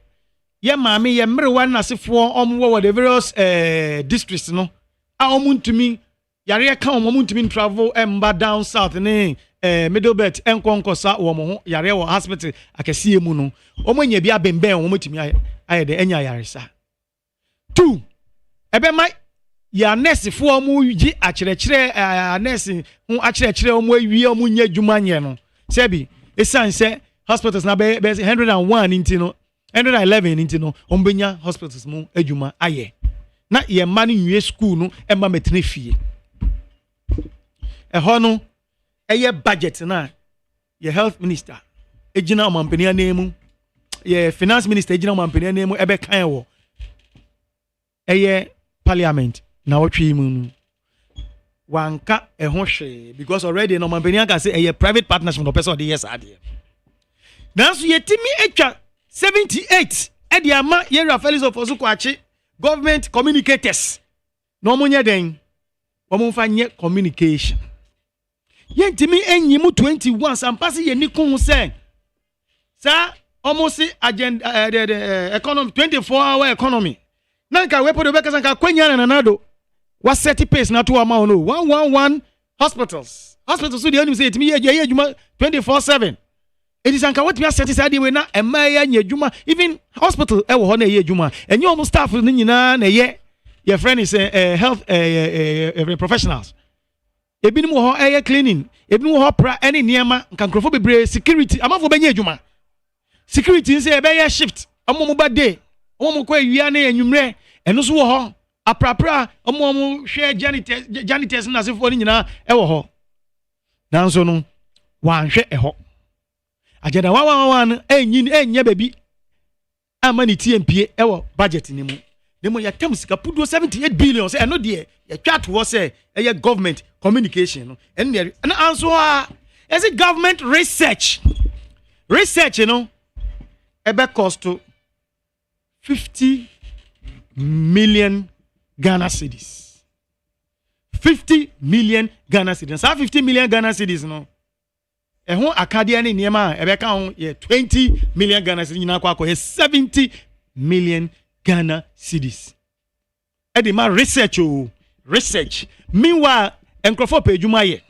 Speaker 12: ye maame ye mrewa na sefo omwo the various districts no a omuntumi yare ka omuntumi travel emba down south ne middle belt enkonkosa wo mo ho yare wo hospital akese mu no omanya bi abemben wo mutumi aye de enya yare sa 2 ebema ya nurse fo omu yi akyerɛkyerɛ nurse ho akyerɛkyerɛ omu awie omu nya dwuma nye no sebi esanse hospitals na be 101 intino 111 intino ombenya hospitals mu adwuma aye na ye ma no nwie school no e ma metene fie ho no eye budget na ye health minister ejina omampani anemu ye finance minister ejina omampani anemu ebe kan wo eye parliament na wotwe mu no wanka ho hwe because already no omampani aka say eye private partnership no person dey yes ade nanso yetimi etwa 78 e dey ama ye Felix Ofozuko achi government communicators no munye den omumfa nye communication yentimi enyimu 21 sampasi ye nikun se sa almost agenda the economy 24-hour economy nanka we podo beka sanka kwanya na nado wa set pace na to ama no 111 hospitals so the only say etimi ye adwuma 24/7 it is anka what we are set we na ema ya nya adwuma even hospital e wo ho na ye adwuma enye omo staff ni nyina na ye friend is health professionals ebinim ho eye cleaning ebinim ho pra any niema nkankrofo bebre security amafo benya adwuma security nse e be ye shift omo ba day omo ko awia na enwumre eno so wo ho aprapra omo hwe janitors na sefo ni nyina e wo ho nanso no wanhwe e ho agenda 111 enya baby amani TMPA e wo budget ni mu demo ya tem sika pudo 78 billion say eno de ya twat wo say e government communication no and answer is it government research you know ebe cost to 50 million Ghana cedis 50 million Ghana cedis so 50 million Ghana cedis no e ho akadia ne niema ebe ka ho ye 20 million Ghana cedis nyina kwa 70 million Ghana cedis e ma research meanwhile enkrofo pejuma ye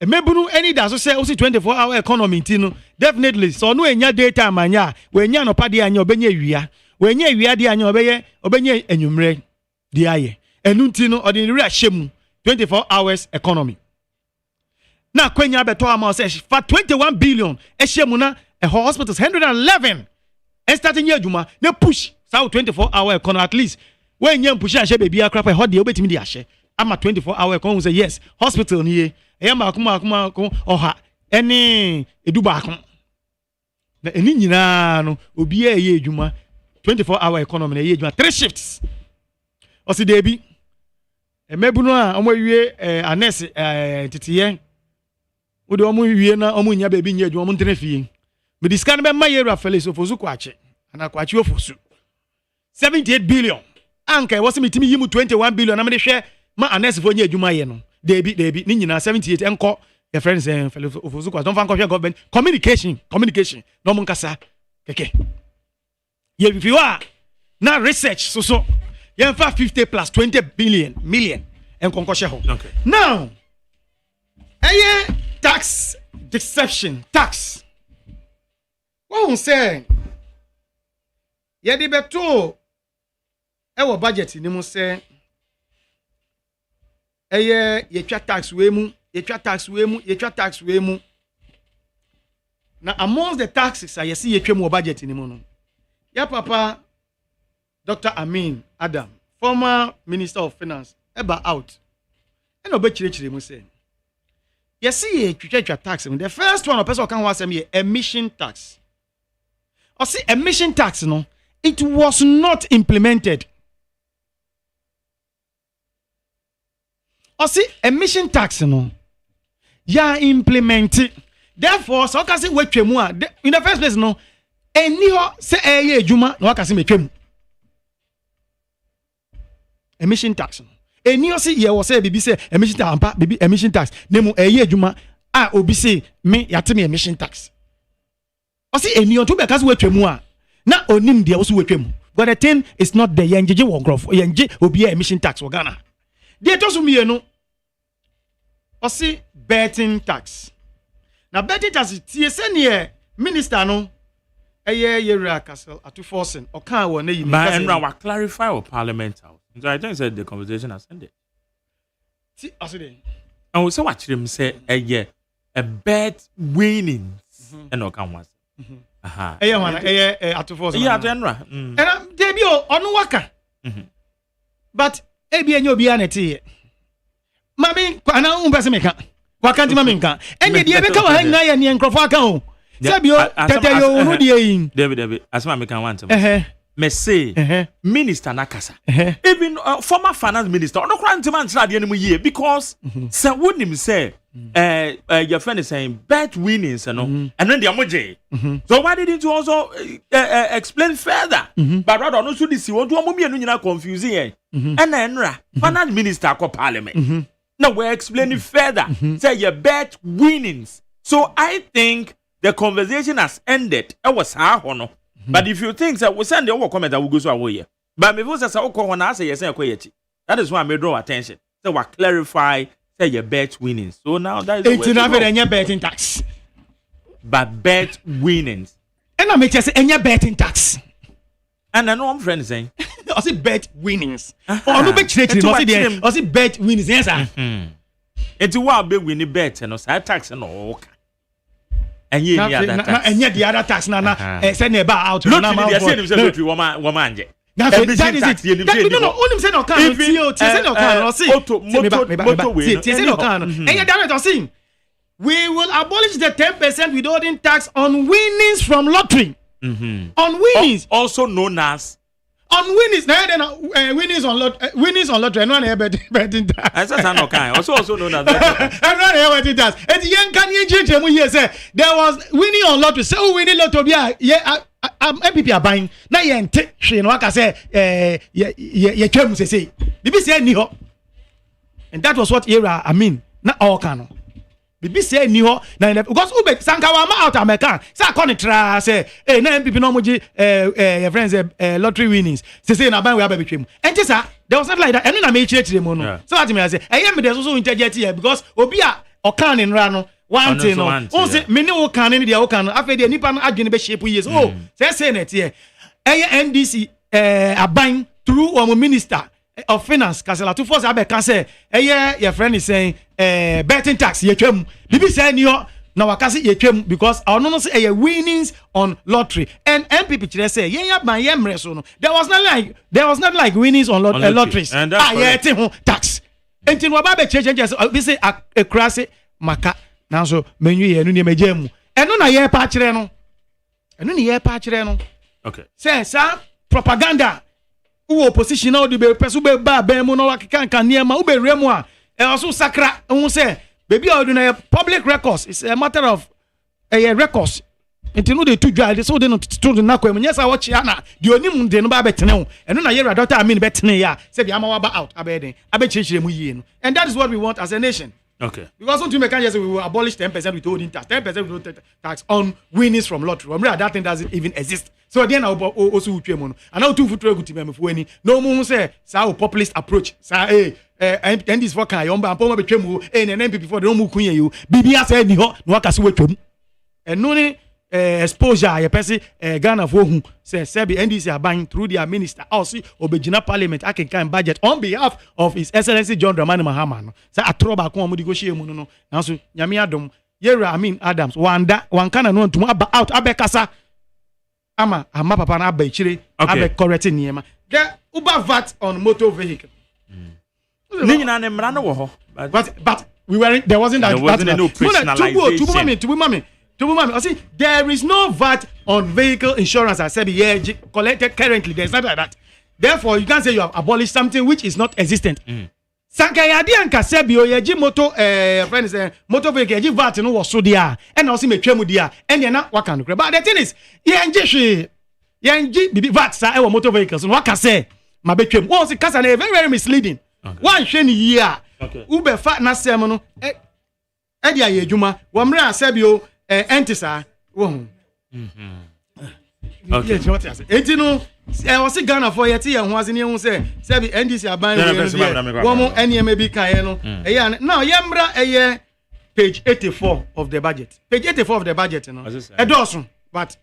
Speaker 12: emebunu any da so say o 24-hour economy ntino definitely so no enya data amanya we enya no pade anya obenya wia we enya wia de anya obenya enwumre de aye enu ntino ordinary ahyemu 24 hours economy na kwenya beto ama say for 21 billion ahyemu na hospitals 111 and starting year juma na push so 24-hour economy at least when enya push ahye baby akra pa ho de obetimi de ahye ama 24-hour economy say yes hospital ni ye eyama akuma oha eni eduba akon na eni nyina no obi eye adwuma 24-hour economy na ye adwuma 3 shifts osi debi emebu no a omo wie anes titiye wo de omo wie na omo nya ba bi nya adwuma omo ntena fie me diskan be ma yera felix ofosu kwache ana kwache ofosu 78 billion anka wo se metimi yimu 21 billion na me de hwe ma anes fo nya adwuma ye no debi ni nyina 78 enko your friends felix ofosu kwache don fa nko hwe government communication no mo nkasa keke ye if you are now research so you have 50 plus 20 million and concussion home.
Speaker 2: Okay.
Speaker 12: Now, tax deception tax. What we say? Ye di beto ewo budget ni mo say ye twa tax we mu. Now amongst the taxes I see ye twa mu budget ni mo no. Ya papa Dr. Amin Adam, former Minister of Finance, eba out. And obe chire mu say. You see a tax. The first one, a person can was emission tax. Or see emission tax, no, it was not implemented. Or see emission tax, no, ya implemented. Therefore, so can say in the first place, no. Eni ho se eye adwuma na waka se metwam emission tax eni ho se ye wo se bibi se emission tax ampa bibi emission tax nemu eye adwuma a obi se me yate me emission tax o se eni ho to be ka se watwam a na onim de wo se watwam but the thing is not the yenjeje wo grof yenje obi emission tax wo Ghana de to so mienu o se betting tax na betting tax tie se ne minister no Yera Castle at 2 forcing or can one name.
Speaker 2: And now clarify or Parliament House. So I think said the conversation has ended.
Speaker 12: See, I said,
Speaker 2: I will say what him say a bet winnings and no come once. Aha.
Speaker 12: At 2 forcing.
Speaker 2: Yeah, General.
Speaker 12: And I'm debut on Waka. But Abi and you'll be an tea. Mammy, Pana Umbasamica. Wakanti Maminka. And the Abeka hang iron and Crofaka. David, as my can want to me say minister nakasa even former finance minister no grant man try the enemy year because say wouldn't say your friend is saying bet winnings and then the amoje so why didn't you also explain further but rather no so this want to amumi enu nyina confuse here and enra finance minister ko parliament now we're explaining further say your bet winnings so I think the conversation has ended. It was hono. But if you think that we send the comment, I will go so away. But me was when I say yes, that is why I may draw attention. So we clarify say your bet winnings. So now that is it's not any betting tax.
Speaker 2: But bet winnings.
Speaker 12: And I make just say any betting tax.
Speaker 2: And I know I'm friend saying.
Speaker 12: I see bet winnings. Oh, no bet checking. I see bet winnings. Yes, sir.
Speaker 2: It's what big winning bet and no tax and all. And yet
Speaker 12: the other tax send a bar out.
Speaker 2: No, woman.
Speaker 12: That is it. No, only say no can. We will abolish the 10% withholding tax on winnings from lottery. On winnings,
Speaker 2: also known as
Speaker 12: on winnings. Winnings on lottery. No one betting tax.
Speaker 2: Also known as
Speaker 12: betting tax. And young can you say there was winning on lottery. So winning lottery. Yeah. MPP are buying. Now you ain't she no waka say ye twem say. Bibi say ni ho. And that was what era I mean. Na all can. Bibi say ni ho na because ube sankawa ma out American. Say akon tra say na MPP no moji your friends lottery winnings. Say na buy we have betwem. And this there was not like that. And na me chire mo. So that me say me dey so interject here because obi a okan in ra no one thing no. O say me ne o kan ne dey o kan afa dey nipa no adwene be shape years. Oh, say net here. NDC aban through our minister of finance Kasela to force abe kan say your friend is saying betting tax ye twam. Bibi say ni ho na waka say ye twam because ono no say winnings on lottery and MPP chire say ye ban ye mre so no. There was not like winnings on lotteries. Ye te ho tax. Enti no ba be change we say a crazy maka now so menyu ye no ne magya mu eno na ye pa kire no eno ne ye pa kire no
Speaker 2: okay
Speaker 12: say sir propaganda who opposition now the person be ba ben mo no kan niema who be remu a e also sakra who say baby ordinary public records it's a matter of records nti no de tu dwa so de no to na kwa nyesa wo chia na de onim de no ba betene ho eno na yera doctor amin betene ya say be amawa ba out abeden abechirechire mu yie no and that is what we want as a nation.
Speaker 2: Okay.
Speaker 12: Because some people can just say we will abolish 10% withholding tax, 10% withholding tax on winnings from lottery. That thing doesn't even exist. So again, I also and now two foot good to me no more say so populist approach. Say and this for can yomba and be twemu and NPP before they don't move you. BBS said ni ho no akase wetwem. And no exposure ye person Ghana for who say Sebi NDC are buying through their minister also obejina parliament akenkan budget on behalf of His Excellency John Dramani Mahama no say atroba ko mo di go share mu no nanso nyame adom yera Adams wan kana no ntum aba out abekasa ama papa na aba ichire abe correct niema the uber VAT on motor vehicle
Speaker 2: ni nyina ne mra no wo ho
Speaker 12: but we weren't there wasn't that
Speaker 2: no personalization
Speaker 12: I see there is no VAT on vehicle insurance. I said, yeah, collected currently. There's nothing like that. Therefore, you can't say you have abolished something which is not existent. Sankayadi and Kasebio, yeji moto, friends, motor vehicle, yeji VAT no was so there, and also me chemu there, and you're not what can. But the thing is, yenji VAT sa ewa motor vehicles. What can say? My be chemu. Once it very very misleading. One sheni year. Ube fat na semono. Edia yejuma. Wamre Asebio. Entisa wo okay etino o si Ghana for yeti ho ase ne hu say be NDC aban wo mo ene bi kan no now yemra page 84 of the budget no edosun but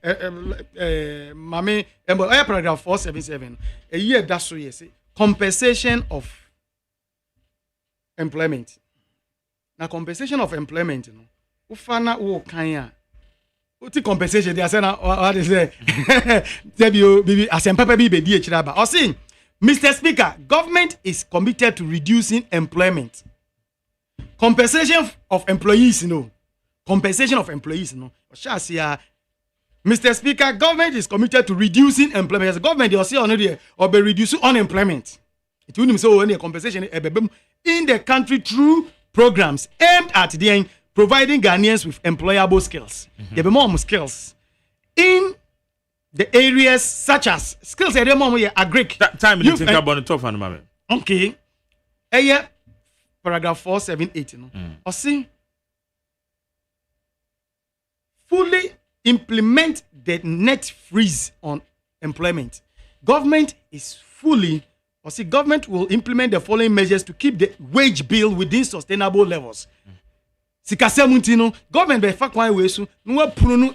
Speaker 12: mame paragraph 477 that so yes compensation of employment na compensation of employment no ufana wo kan ya uti compensation they say na what they say tebio bibi asempapa bi be di echiraba o say Mr. Speaker, government is committed to reducing employment. Compensation of employees no. Mr. Speaker, government is committed to reducing employment. The government they say on there or be reducing unemployment. It will mean so any compensation in the country through programs aimed at the providing Ghanaians with employable skills. There be more skills in the areas such as skills. There more agric.
Speaker 2: Time you think about the top one, mama.
Speaker 12: Okay. Paragraph 478. No. Or see, fully implement the net freeze on employment. Government will implement the following measures to keep the wage bill within sustainable levels. Sikasemuntino government be fa kwan we so no apunu no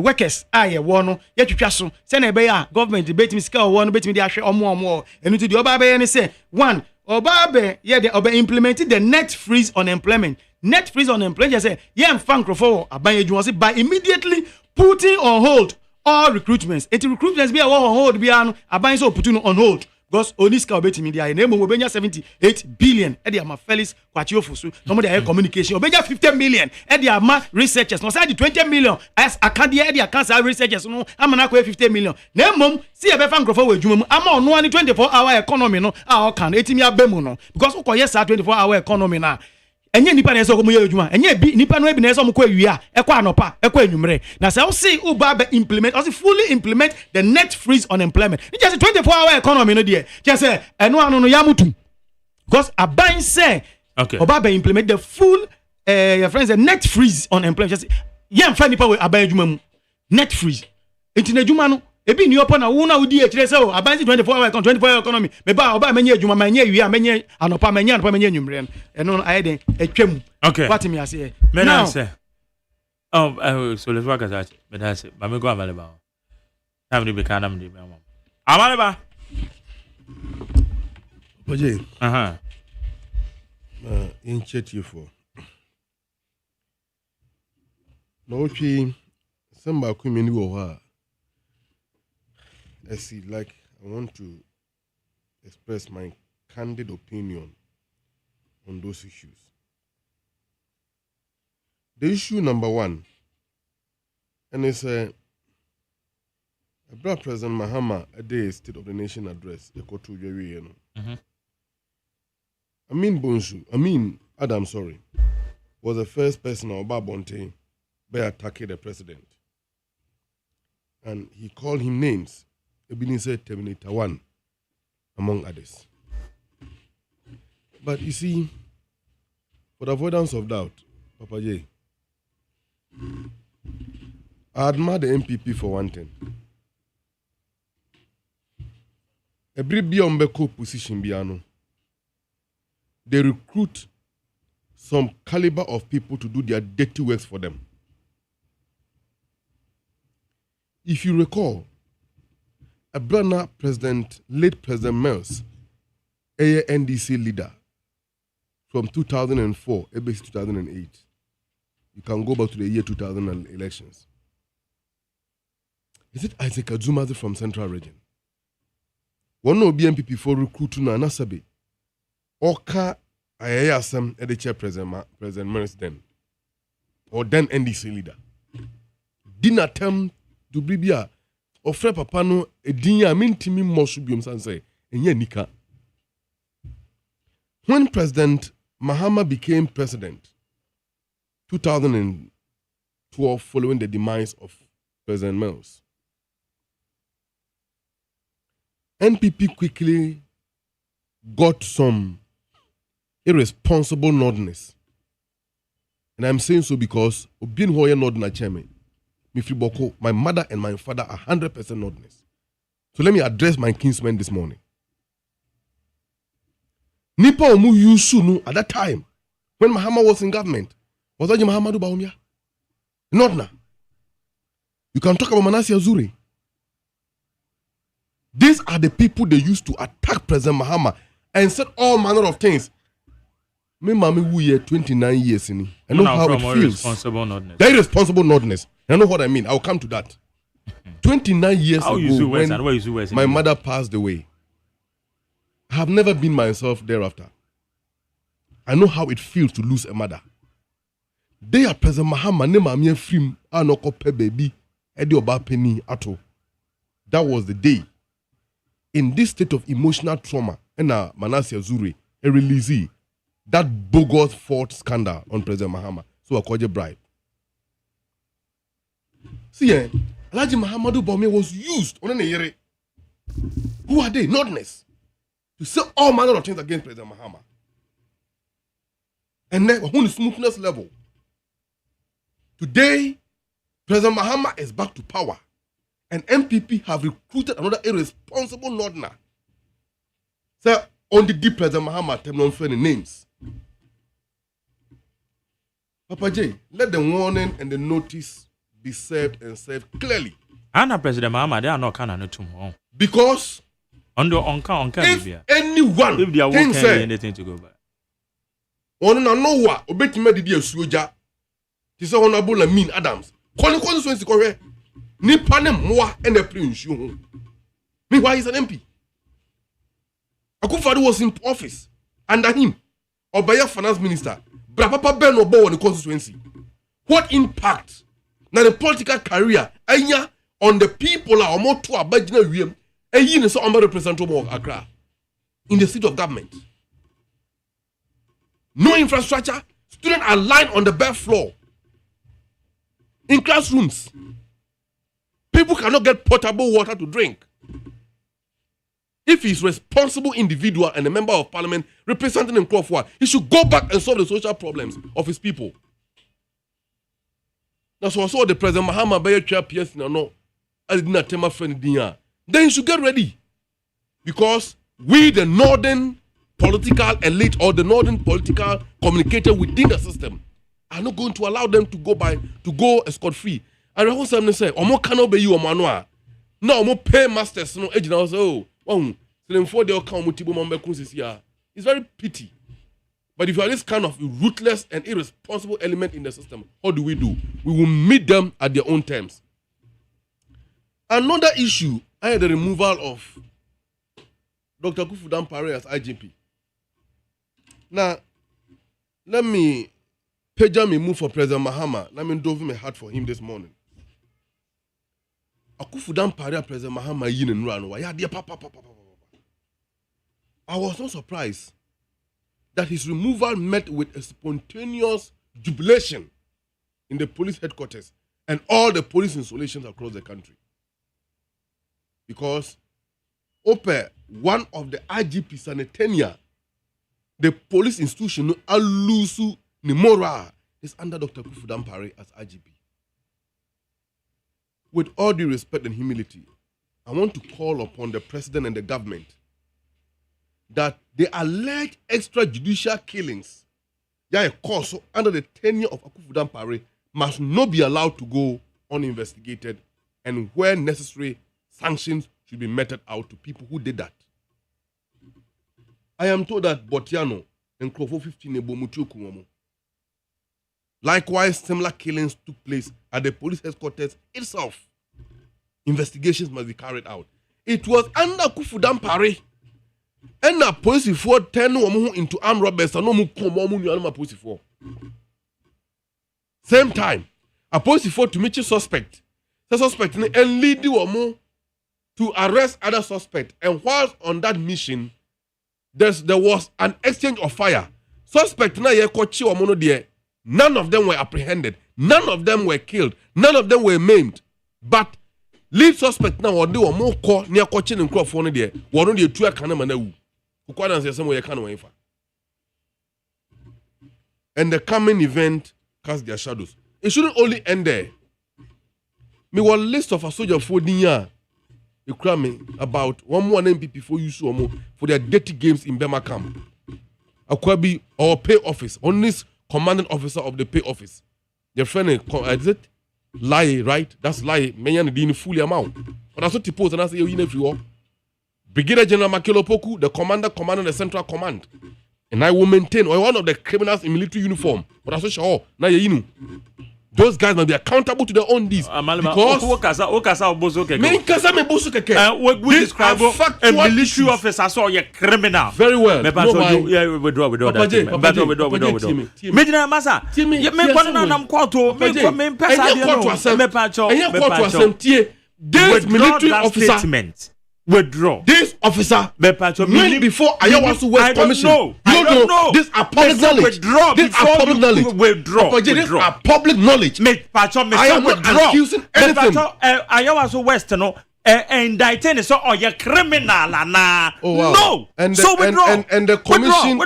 Speaker 12: workers aye wono ye twetwa so se na be ya government betimi sika wono betimi de ahwe omo enu ti de oba be ne say one oba be ye de oba implementing the net freeze on employment. Net freeze on employment say ye mfa nkrofo aban adwuma say by immediately putting on hold all recruitments. It recruitments be on hold be an aban so put on hold. Because Oniska obetimi dia na emo obenya 78 billion e dia ma Felix Kwachiofusu no mo dia communication obenya 50 million e dia ma researchers no say the 20 million as akade e dia cancer researchers no amana ko 50 million na emom si e be fa nkrofo wa adwuma mu ama ono ani 24-hour economy no a o kan etimi abemu no because ukoye sa 24-hour economy na enye nipa na eso ko mo ye adwuma enye bi nipa no ebi na eso mo ko awia ekwa anopa ekwa anwumre na say see uba be implement or fully implement the net freeze on employment it just 24-hour economy no there just say eno anu no yamutu because aban say
Speaker 2: okay
Speaker 12: oba be implement the full your friends the net freeze on employment just yam fa nipa we aban adwuma mu net freeze enti na adwuma no ebi ni opo na wo na odi ekire say aban 24-hour economy me ba oba menye adwuma menye awia menye anopa menye anwumre eno ayeden etwam
Speaker 2: okay
Speaker 12: what me say
Speaker 2: now say so let's work as but that's it but me go available time to be kind of available
Speaker 7: Oje initiative for no chi samba ku mini wo ha I see, like, I want to express my candid opinion on those issues. The issue number one, and it's Abra President Mahama a day State of the Nation address. Ekotu Yeri. Adam, sorry, was the first person on Babonte by attacking the president. And he called him names. Ebini said Terminator 1, among others. But you see, for the avoidance of doubt, Papa J, I admire the MPP for one thing. Every Biombeco position biano, they recruit some caliber of people to do their dirty works for them. If you recall, a brother late President Mills, a NDC leader from 2004, ABC 2008. You can go back to the year 2000 elections. Is it Isaac Azumazi from Central Region? One no BNPP for recruiting na nasabe. Oka ayayasem at the chair President Mills then, or then NDC leader. Didn't attempt to be ofre papa no edinya mintimi mosubium sanse enye nika. When President Mahama became president 2012 following the demise of President Mills, NPP quickly got some irresponsible nordness. And I'm saying so because Obin Hoya Nordna chairman, Mifriboko, my mother and my father are 100% nordness. So let me address my kinsmen this morning. Nipa Omu Yusunu at that time, when Mahama was in government, was Haji Mahamadu Bawumia? Nordna. You can talk about Manasseh Azuri. These are the people they used to attack President Mahama and said all manner of things. Me mami wu ye 29 years in. I know how it feels. The irresponsible nordness. I know what I mean. I'll come to that. 29 years ago, when my mother passed away, I have never been myself thereafter. I know how it feels to lose a mother. They are President Mahama ne mami film anoko pe baby edi oba penny ato. That was the day. In this state of emotional trauma, and Manasseh Azuri, a releasee, that bogus fraud scandal on President Mahama. So I called a bribe. See, Alhaji Mahamadu Bawumia was used on a yere. Who are they? Nordness. To say all manner of things against President Mahama. And then on the smoothness level. Today, President Mahama is back to power. And MPP have recruited another irresponsible Nordner. So, on the deep President Mahama, tell me any names. Papa J, let the warning and the notice be served and served clearly.
Speaker 2: Anna President Mahama, they are not kind of tomorrow.
Speaker 7: Because
Speaker 2: if
Speaker 7: anyone
Speaker 2: if they are working anything to go by.
Speaker 7: On no what obey me the suja. This is Honorable Amin Adams. Calling constituency correct. Nipa ne mwa and the prince you. Meanwhile, he's an MP. Akufo-Addo was in office under him. Obaya finance minister. Brapapa Ben Obo on the constituency. What impact na the political career anya on the people are more to abajina wiem and yin so representative of Accra in the seat of government. No infrastructure. Students are lying on the bare floor. In classrooms. People cannot get potable water to drink. If he's responsible individual and a member of parliament representing him, he should go back and solve the social problems of his people. That's why I saw the President Mahama Bayer chair PS no. I did not tell my friend Dinya. Then you should get ready. Because we, the northern political elite or the northern political communicator within the system, are not going to allow them to go scot-free. And I want say, "Omo cannot be you, Omo no, Omo pay masters no age now. So, it's very pity. But if you are this kind of ruthless and irresponsible element in the system, what do? We will meet them at their own terms. Another issue, I had the removal of Dr. Kufu Dampare as IGP. Now, let me page me move for President Mahama. Let me dove my heart for him this morning. Akufudan Pare President Mahama yin and run. Why are papa? I was not surprised that his removal met with a spontaneous jubilation in the police headquarters and all the police installations across the country. Because Ope, one of the IGPs and tenure, the police institution Alusu Nimora is under Dr. Akufudan Pare as IGP. With all due respect and humility, I want to call upon the president and the government that the alleged extrajudicial killings cause under the tenure of Akufudan Pare must not be allowed to go uninvestigated, and where necessary, sanctions should be meted out to people who did that. I am told that Botiano and Krofo 15 Ebomutukumomo. Likewise, similar killings took place at the police headquarters itself. Investigations must be carried out. It was under Akufudan Pare and the police before 10 into armed robbers and no more police before. Same time, a police before to meet a suspect. The suspect and lead the to arrest other suspects. And whilst on that mission, there was an exchange of fire. Suspect na ye kochi omono there. None of them were apprehended. None of them were killed. None of them were maimed. But lead suspect now or do more call near coaching and crop for there. One of the two canamana who quite answer somewhere can wait. And the coming event cast their shadows. It shouldn't only end there. Me one list of a soldier for Dinya. You cry me about one more MPP for you for their dirty games in Bema camp. Akwabi or pay office, only commanding officer of the pay office. Your friend is it? Lie, right? That's lie. Menyan didn't fully amount. But that's what he posed and I say you know if you are. Brigadier General Makelo Poku, the commander commanding the central command. And I will maintain or one of the criminals in military uniform. But that's what sure. Now you know. Those guys must be accountable to their own deeds. Because we describe a military officer so you're criminal. Very well. Withdraw. This officer went before Ayawasu West Commission. You don't know. These are public knowledge. These are public knowledge. These are public knowledge. I am not accusing anything.
Speaker 2: Ayawasu West, no. Indicting so or you're criminal na.
Speaker 7: Oh, wow.
Speaker 2: No.
Speaker 7: And
Speaker 2: so withdraw.
Speaker 7: And the commission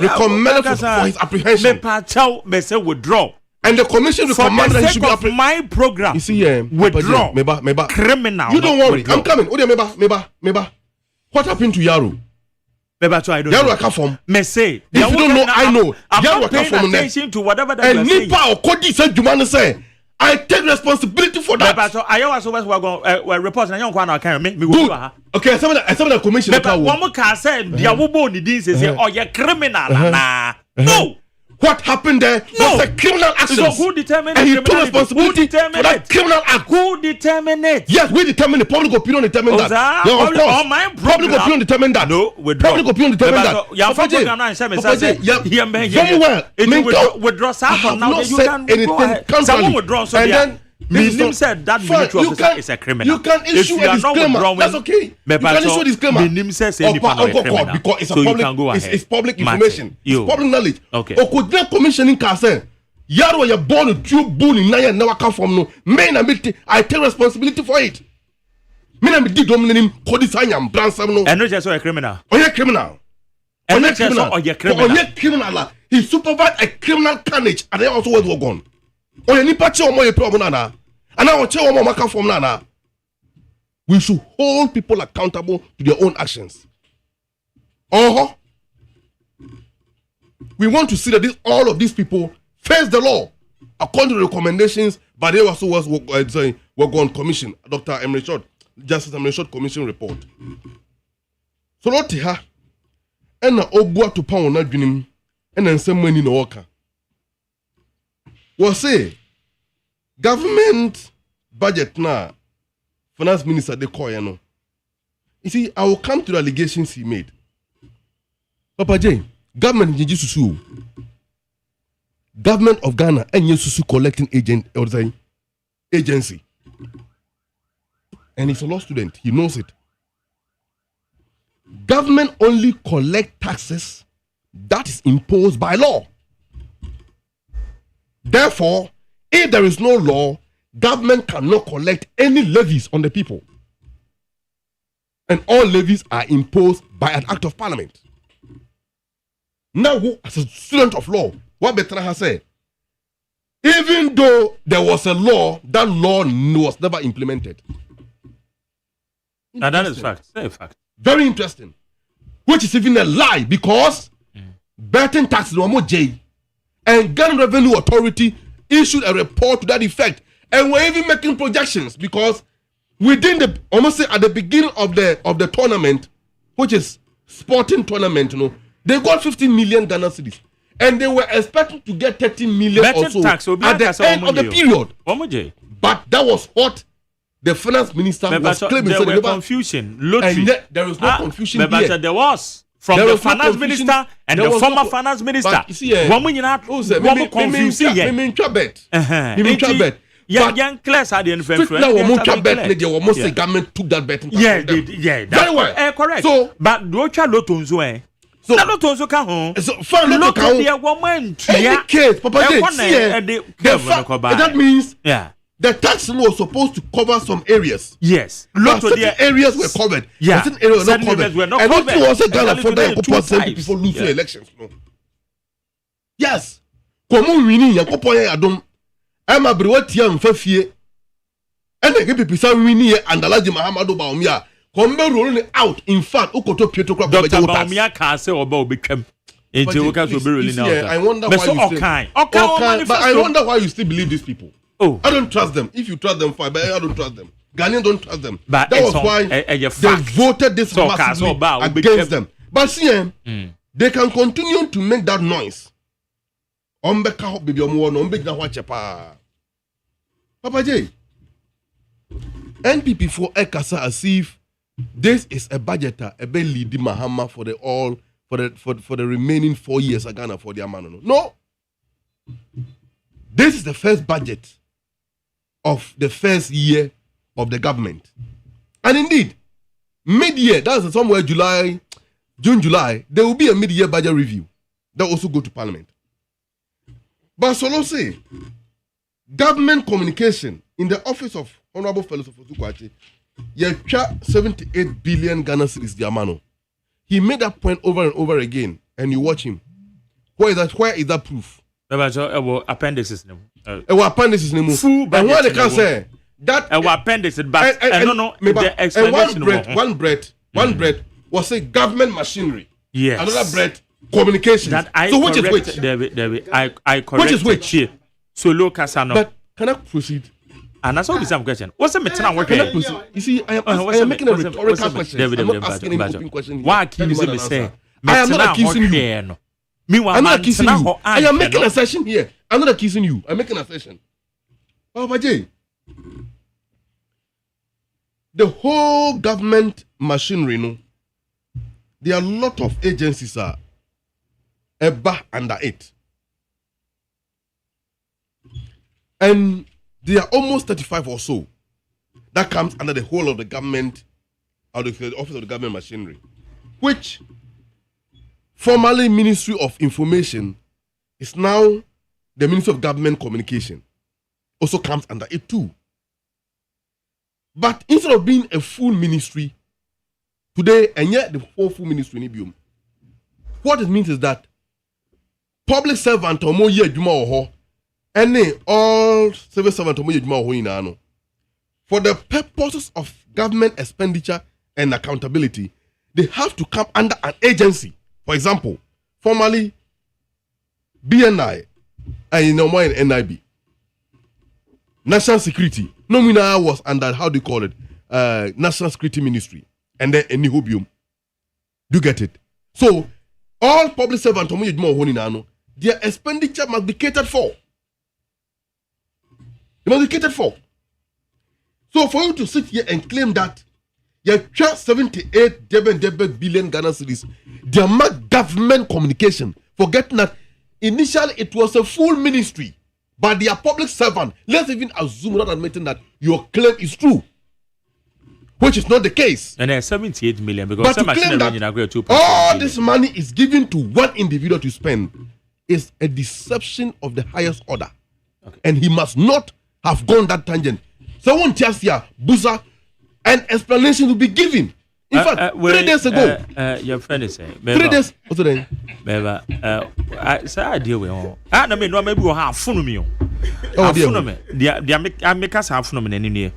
Speaker 7: recommended for his apprehension.
Speaker 2: Withdraw.
Speaker 7: And the commission recommended that he should be apprehended.
Speaker 2: My program.
Speaker 7: You see,
Speaker 2: withdraw.
Speaker 7: Meba.
Speaker 2: Criminal.
Speaker 7: You don't worry. I'm coming. Meba. What happened to Yaro?
Speaker 2: Meba, I don't
Speaker 7: Yaro
Speaker 2: know.
Speaker 7: I come from.
Speaker 2: Me say.
Speaker 7: If you don't know, I know.
Speaker 2: I'm not paying
Speaker 7: attention
Speaker 2: to whatever that
Speaker 7: and
Speaker 2: you are saying.
Speaker 7: Nipa or Kodi said Jumana say, I take responsibility for that.
Speaker 2: Meba, I always we're going report and I don't carry me.
Speaker 7: Good. Okay, some of the commission.
Speaker 2: Meba, one more can say the Awubo ni din say oh you're criminal na. No.
Speaker 7: What happened there was a criminal action.
Speaker 2: So who determined
Speaker 7: and he took responsibility for that criminal act.
Speaker 2: Who determined it?
Speaker 7: Yes, we determined the public opinion determined that. Yeah, of course. Public opinion determined that.
Speaker 2: No, withdraw.
Speaker 7: Public opinion determined that. Very well.
Speaker 2: Withdraw some now.
Speaker 7: You can anything.
Speaker 2: Someone withdraw so and then Minim said that military officer is a criminal.
Speaker 7: You can issue a disclaimer. That's okay. You can issue a disclaimer.
Speaker 2: Minim says any part of a criminal.
Speaker 7: Because it's
Speaker 2: so
Speaker 7: it's public information. It's public knowledge.
Speaker 2: Okay.
Speaker 7: Okudra commissioning kase. Yaro ya born to bone na ya never come from no. I take responsibility for it. Me na did dominating Kodisanyam Bransam no.
Speaker 2: And not just a criminal.
Speaker 7: Oh yeah, criminal.
Speaker 2: And not just a criminal.
Speaker 7: Oh yeah, criminal. He supervised a criminal carnage and they also was gone. Oh, any patch or more problem nana. And I will tell you what from nana. We should hold people accountable to their own actions. We want to see that all of these people face the law according to the recommendations, but they also was on commission. Dr. Emre Short, Justice Emre Short Commission report. So not here. And obua to pound na dream and then some money no worker. Well, say, government budget now, finance minister, they call you know. You see, I will come to the allegations he made. Papa J, government is Susu. Government of Ghana and Susu collecting agency. and he's a law student. He knows it. Government only collect taxes that is imposed by law. Therefore, if there is no law, government cannot collect any levies on the people. And all levies are imposed by an act of parliament. Now, as a student of law, what Bertrand has said, even though there was a law, that law was never implemented.
Speaker 2: Now that is fact. Very fact.
Speaker 7: Very interesting. Which is even a lie because betting tax no more J. And Ghana Revenue Authority issued a report to that effect. And we're even making projections because within the almost say at the beginning of the tournament, which is sporting tournament, they got 15 million Ghana cedis. And they were expecting to get 13 million or so at the end of the period. But that was what the finance minister was claiming.
Speaker 2: There was confusion. Lottery.
Speaker 7: And there was no confusion here.
Speaker 2: There was. From the finance minister and the former finance minister.
Speaker 7: But you see,
Speaker 2: young class had the influence.
Speaker 7: Government took that bet.
Speaker 2: Yeah,
Speaker 7: very well.
Speaker 2: Correct.
Speaker 7: So,
Speaker 2: but Docha Lotonzo, so Lotonzo can
Speaker 7: any case, Papa, that means the tax law was supposed to cover some areas.
Speaker 2: Yes.
Speaker 7: Certain areas were covered.
Speaker 2: Yeah.
Speaker 7: Certain areas were not covered.
Speaker 2: Were not
Speaker 7: and
Speaker 2: covered.
Speaker 7: not was a Ghana for that people lose their elections. No. Yes. Komu wini ya kopoya ya dom. Ama briwati ya mfefie. Ene kepi sa wini ya andalaji Mahamado Baumia. Kombe rolling out. In fact, ukoto Pietro kwa
Speaker 2: Dr. Baumia can say oba obikem.
Speaker 7: I wonder why you but I wonder why you still believe these people.
Speaker 2: Oh,
Speaker 7: I don't trust them. If you trust them, fine, but I don't trust them. Ghanaians don't trust them.
Speaker 2: But
Speaker 7: that was why they voted this massively against them. But see, they can continue to make that noise. Papa J, NPP for Ekasa as if this is a budgeter, a bel lead Mahama for the remaining 4 years of Ghana for their man. No. This is the first budget of the first year of the government. And indeed, mid-year, that's somewhere June, July, there will be a mid-year budget review that will also go to Parliament. But Solo say, government communication in the office of Honorable Fellows of Osukwachi, you 78 billion Ghana cedis diamano. He made that point over and over again, and you watch him. Where is that proof?
Speaker 2: Appendices.
Speaker 7: Appendices. And what they can say that
Speaker 2: appendices, but the explanation.
Speaker 7: One bread was a government machinery.
Speaker 2: Yes.
Speaker 7: Another bread communication. So which is which?
Speaker 2: David, I correct.
Speaker 7: Which is which?
Speaker 2: Here. So look, Casano.
Speaker 7: But can I proceed?
Speaker 2: And that's all the same question. What's the matter working?
Speaker 7: You see, I am making a rhetorical question. I'm not asking any open question.
Speaker 2: Why accusing me say?
Speaker 7: I am not accusing you.
Speaker 2: Meanwhile,
Speaker 7: I'm not accusing you. I am making a session here. I'm not accusing you. I'm making a session. Papa J, the whole government machinery, there are a lot of agencies are under it. And there are almost 35 or so that comes under the whole of the government, or the office of the government machinery, which formerly Ministry of Information is now the Ministry of Government Communication. Also comes under it too. But instead of being a full ministry today, and yet the whole full ministry in Ibium, what it means is that public servant or more year juma or any all civil servant or more juma or for the purposes of government expenditure and accountability, they have to come under an agency. For example, formerly BNI and NIB, National Security. Nominal was under, how do you call it? National Security Ministry. And then a Nihobium. Do you get it? So, all public servants, their expenditure must be catered for. It must be catered for. So, for you to sit here and claim that you have 78 billion Ghana cedis, their government communication, forgetting that initially it was a full ministry. But they are public servant. Let's even assume, not admitting that your claim is true. which is not the case.
Speaker 2: And there's 78 million because
Speaker 7: But to claim that all this money is given to one individual to spend is a deception of the highest order. Okay. And he must not have gone that tangent. So one tells here, Buza, an explanation will be given. In fact, 3 days ago.
Speaker 2: Your friend is saying,
Speaker 7: 3 days. What's the name?
Speaker 2: I say I deal with all. I don't know, maybe we'll have fun of me.
Speaker 7: Oh,
Speaker 2: dear. I make us have fun of me any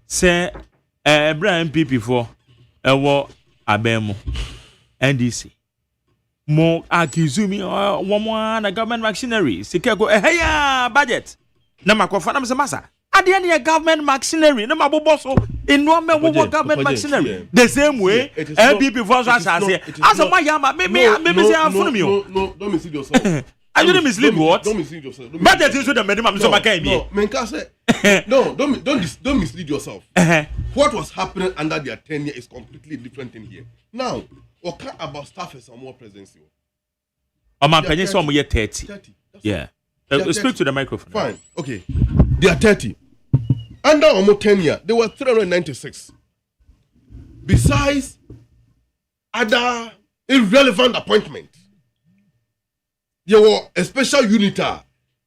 Speaker 2: say, Brian P. before a war, Abemo, NDC. More Akizumi or one more government machinery. Sikako, hey, budget. Namakofana Masa. At the end of government machinery, no matter what, in no matter government machinery, the same way, MPP for us as a Mayama, maybe say I'm from you.
Speaker 7: No, don't mislead yourself.
Speaker 2: I didn't mislead what?
Speaker 7: Don't mislead yourself.
Speaker 2: But that is what the minimum so
Speaker 7: no, don't mislead yourself. What was happening under their tenure is completely different in here. Now, what about staff and some more presence?
Speaker 2: I'm 30. Yeah. Speak to the microphone.
Speaker 7: Fine. Okay. They are 30. Under Omo tenure, there were 396. Besides other irrelevant appointments, there were a special uniter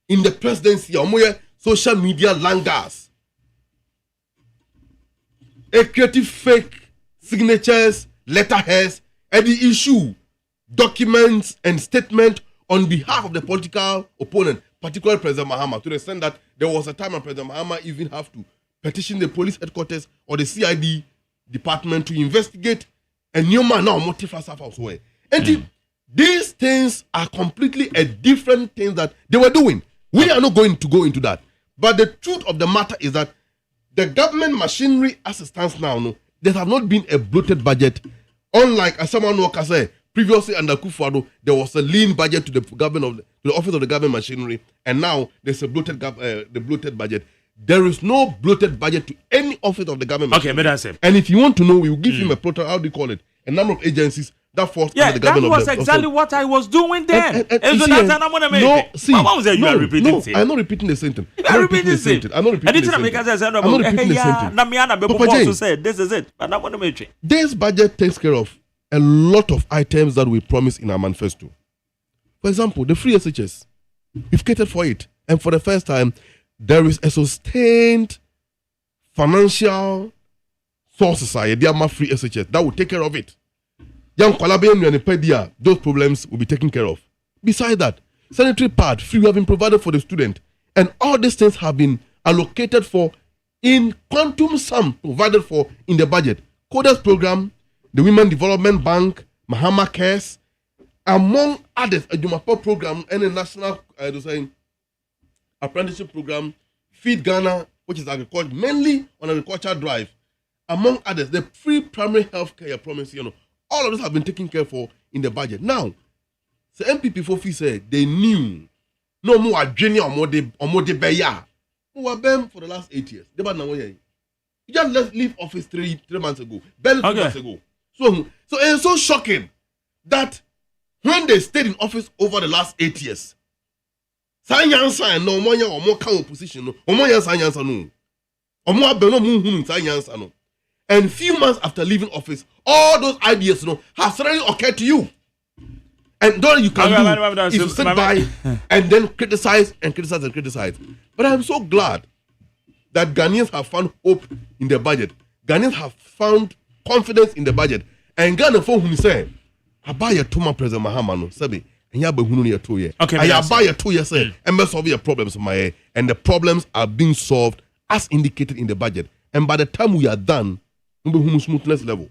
Speaker 7: in the presidency, Omoye social media langars, a creative fake signatures, letterheads, and the issue documents and statement on behalf of the political opponent, particularly President Mahama, to the extent that there was a time when President Mahama even have to petition the police headquarters or the CID department to investigate a new man now motive elsewhere. And these things are completely a different thing that they were doing. We are not going to go into that. But the truth of the matter is that the government machinery as it stands now, no, there have not been a bloated budget. Unlike as someone who can say, previously under Kufuor, there was a lean budget to the government to the office of the government machinery, and now there's a bloated budget. There is no bloated budget to any office of the government machinery.
Speaker 2: Okay, that's it.
Speaker 7: And if you want to know, we will give him a total, how do you call it? A number of agencies that falls under the government.
Speaker 2: That was exactly what I was doing then. I'm repeating.
Speaker 7: I'm not repeating the sentence.
Speaker 2: I'm not repeating the sentence. I'm not repeating the sentence. This is it. But I want to make it.
Speaker 7: This budget takes care of a lot of items that we promised in our manifesto. For example, the free SHS. We've catered for it. And for the first time, there is a sustained financial source society, free SHS, that will take care of it. Young Kwalabe and Pedia, those problems will be taken care of. Besides that, sanitary pad free have been provided for the student. And all these things have been allocated for in quantum sum provided for in the budget. Coders program, the Women Development Bank, Mahama Cares, among others, a Jumapo program and a national apprenticeship program, Feed Ghana, which is agriculture, mainly on agriculture drive. Among others, the free primary health care promise, all of this have been taken care for in the budget. Now, the MPP for fee said they knew no more junior or more de beya. Who were them for the last 8 years? They you just leave office 3 months ago, barely 2 months ago. So it's so shocking that when they stayed in office over the last 8 years, no more opposition, no. And few months after leaving office, all those ideas have suddenly occurred to you. And all you can do is to sit by and then criticize and criticize and criticize. But I'm so glad that Ghanaians have found hope in the budget. Ghanaians have found confidence in the budget. And Ghana for whom say, I buy a Tuma President Mahama no Sabi, and you have a 2 years. Okay, I buy a 2 years, and must solve your problems, and the problems are being solved as indicated in the budget. And by the time we are done, smoothness level.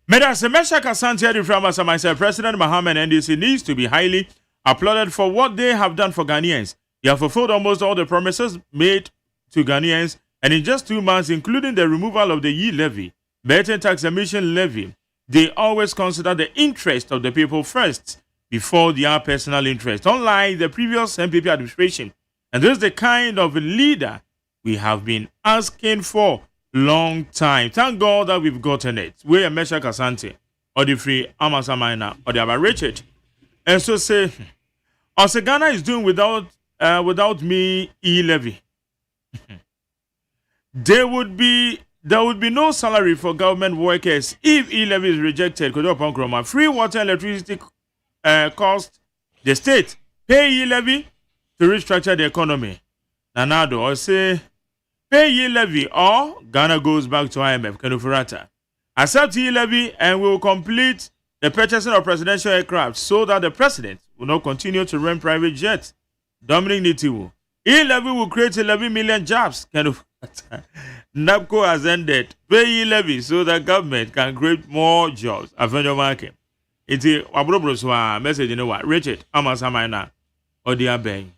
Speaker 2: President Mahama and NDC needs to be highly applauded for what they have done for Ghanaians. They have fulfilled almost all the promises made to Ghanaians, and in just 2 months, including the removal of the yield levy, better tax emission levy, they always consider the interest of the people first before their personal interest, unlike the previous MPP administration. And this is the kind of leader we have been asking for long time. Thank God that we've gotten it. We are Mesha Kasante, or the free Amasamina, or the Richard. And so say, also Ghana is doing without me e-levy. They would be there would be no salary for government workers if e-levy is rejected. Free water and electricity cost the state. Pay e-levy to restructure the economy. Nanado or say pay e-levy or Ghana goes back to IMF. Kenufurata. Accept e-levy and we will complete the purchasing of presidential aircraft so that the president will not continue to rent private jets. Dominic Nitiwu. E-levy will create 11 million jobs. NAPCO has ended. Pay e-levy so that government can create more jobs. Avenue market. It's a wabrobro message, you know what? Richard, Amasamana, Odia Bang.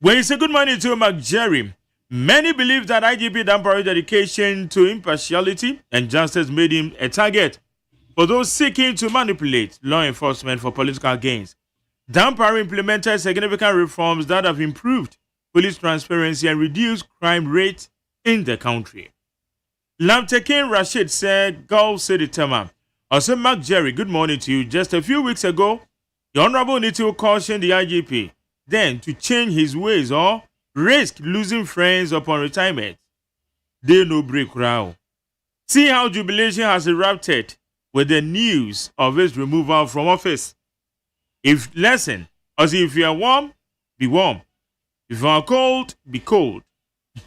Speaker 2: When you say good morning to Mark Jerry, many believe that IGP Dampari's dedication to impartiality and justice made him a target for those seeking to manipulate law enforcement for political gains. Dampari implemented significant reforms that have improved police transparency and reduced crime rate in the country. Lamtekin Rashid said, Gulf City Tema. Also, Mark Jerry, good morning to you. Just a few weeks ago, the Honorable Nitiwu cautioned the IGP then to change his ways or risk losing friends upon retirement. They no break row. See how jubilation has erupted with the news of his removal from office. If lesson, as if you are warm, be warm. If you are cold, be cold.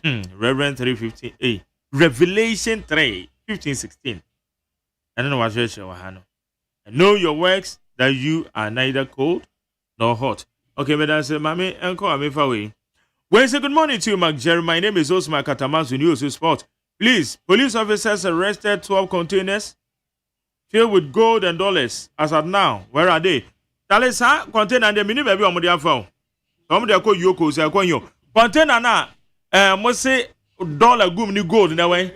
Speaker 2: Reverend 3:15a. Revelation 3:15-16. I don't know what you're saying. Know your works that you are neither cold nor hot. Okay, but that's Mami Uncle Amifawe. Well, say good morning to you, Mark Jerry. My name is Osman Katamazu News Sport. Please, police officers arrested 12 containers filled with gold and dollars. As of now, where are they? Talesa container and the mini baby on the phone. Some they call Yoko say konyo. Container na must say dollar gum ni gold in that way.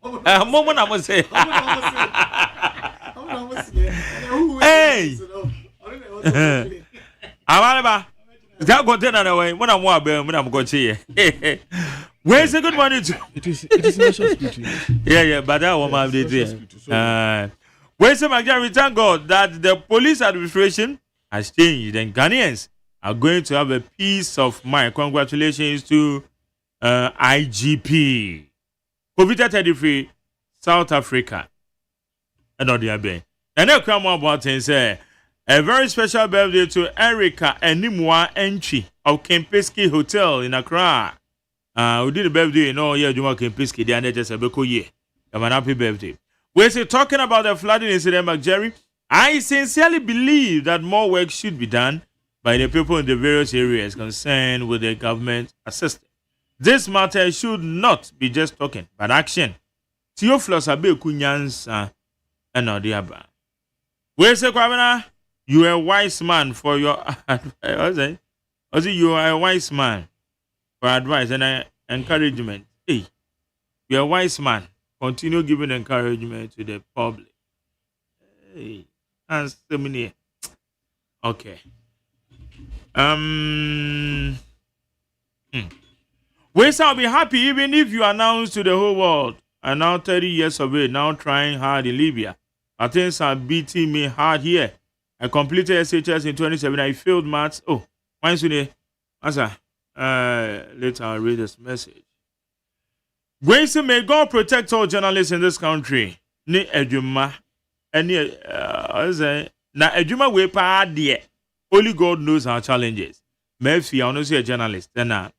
Speaker 2: Moment I must say. Hey. Amaleba. That container that way. When I'm when I'm going to here. Where's the good money to? It is national security. Yeah, but that one might be there. Where's the Magari? Thank God that the police administration has changed and Ghanaians are going to have a peace of mind. Congratulations to IGP. COVID-33, South Africa. And on the other. And now come about and say a very special birthday to Erica Enimwa Entry of Kempinski Hotel in Accra. We did a birthday, Juma Kempinski, the other just a beko year. Have an happy birthday. We're still talking about the flooding incident, Mark Jerry. I sincerely believe that more work should be done by the people in the various areas concerned with the government assistance. This matter should not be just talking, but action. Theophilus Abe Kunyansa and Odiaba. Where's the Kwabena? You are a wise man for your advice. You are a wise man for advice and encouragement. Hey, you are a wise man. Continue giving encouragement to the public. Hey, and so many. Okay. We shall be happy even if you announce to the whole world. And now 30 years of it, now trying hard in Libya. But things are beating me hard here. I completed SHS in 2017. I failed maths. Oh, mine's today. Answer. Later I'll read this message. We say, may God protect all journalists in this country. Ne Ejuma. Na Ejuma we pa die. Only God knows our challenges. May if you are not a journalist, then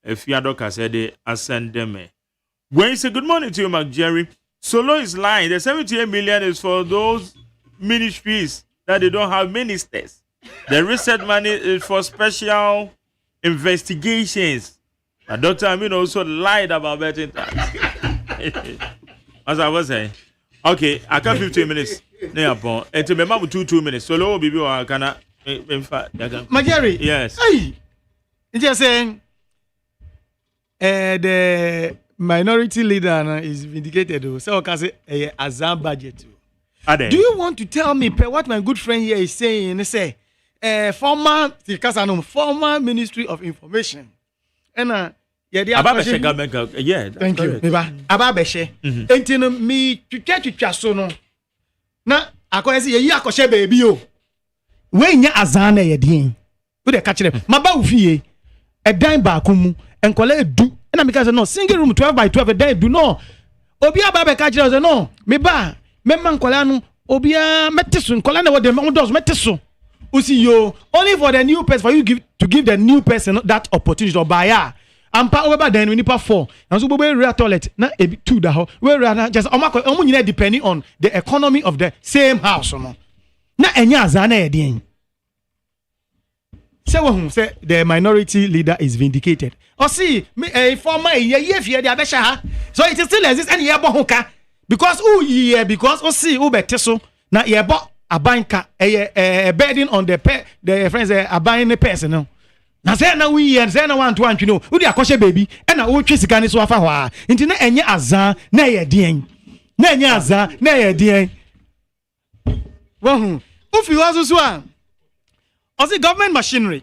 Speaker 2: if you are doctor said they ascend them. When you say good morning to you, Mark Jerry. Solo is lying. The 78 million is for those ministries that they don't have ministers. The research money is for special investigations. Dr. Amin also lied about betting tax. As I was saying. Okay, I got 15 minutes. And to remember 2 minutes. So low baby or can in fact
Speaker 12: Magari.
Speaker 2: Yes.
Speaker 12: Hey. It's just saying the minority leader is vindicated. So can say a Azam budget. Do you want to tell me what my good friend here is saying? Say former Ministry of Information. And
Speaker 2: Ababeshe government, yeah.
Speaker 12: Thank you. Ababeshe. Entino mi twitwa so no. Na akoyesi ye akoshe baby o. We nya azana ye din. We dey catch them. Maba ufie. Edan ba ko mu. Enkole edu And I say no, single room 12 by 12 a day do no. Obia baba ka kire say no, me ba, me man kola no, obia metiso, kola na what the man does metiso. Usi yo, only for the new person for you to give the new person that opportunity to buy ya. Ampa over then we need 4. And so we real toilet na 2 da ho. We real just omo nyina depending on the economy of the same house no. Na enya azana e den. Say who say the minority leader is vindicated. Or see me a former ye fear the abesha ha. So it still exists and ye bo ho ka because who ye because o see who better so na ye bo abanka a burden on the friends aban person no. Na say na we and say na want you know who dey akoshe baby and na wo twe sika ni so afa ho a nti na enye azan na ye den na enye azan na ye den wo if you also so a the government machinery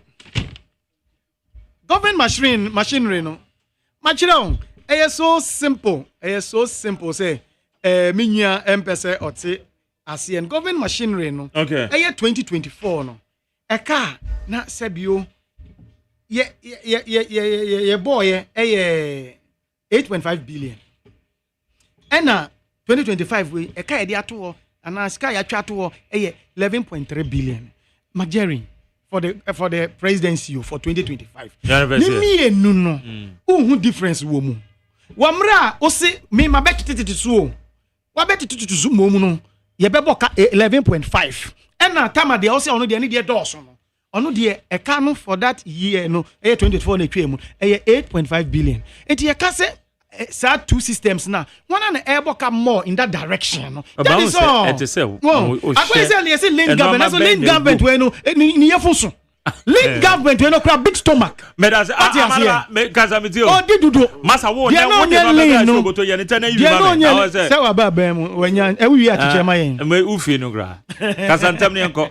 Speaker 12: no machiro so simple say minya empese ote asien government machinery no
Speaker 2: okay
Speaker 12: 2024 no eka na sebio ye boy 8.5 billion ena 2025 we eka ye de ato ana sky ya twa to 11.3 billion Majeri for the presidency for 2025 me no who difference wo mu wamra o se me ma betititi so wa betititi so mo mu no ye bebo ka 11.5 ena tama de o se ono de ne de dɔɔso no ono de eka no for that year no 2024 na twa mu 8.5 billion eti ye ka se two systems now one and eboka more in that direction no that is all it is I say link government so link government we no ni yefuso link government we no crab big stomach
Speaker 2: me that's amala me kazamitio
Speaker 12: oh didudo
Speaker 2: masa wo na wo de baba so boto ye ne tana yu ma me I say
Speaker 12: say wa baba mu wanya ewi achiche ma yen
Speaker 2: me ufie no gra kasantam ne enko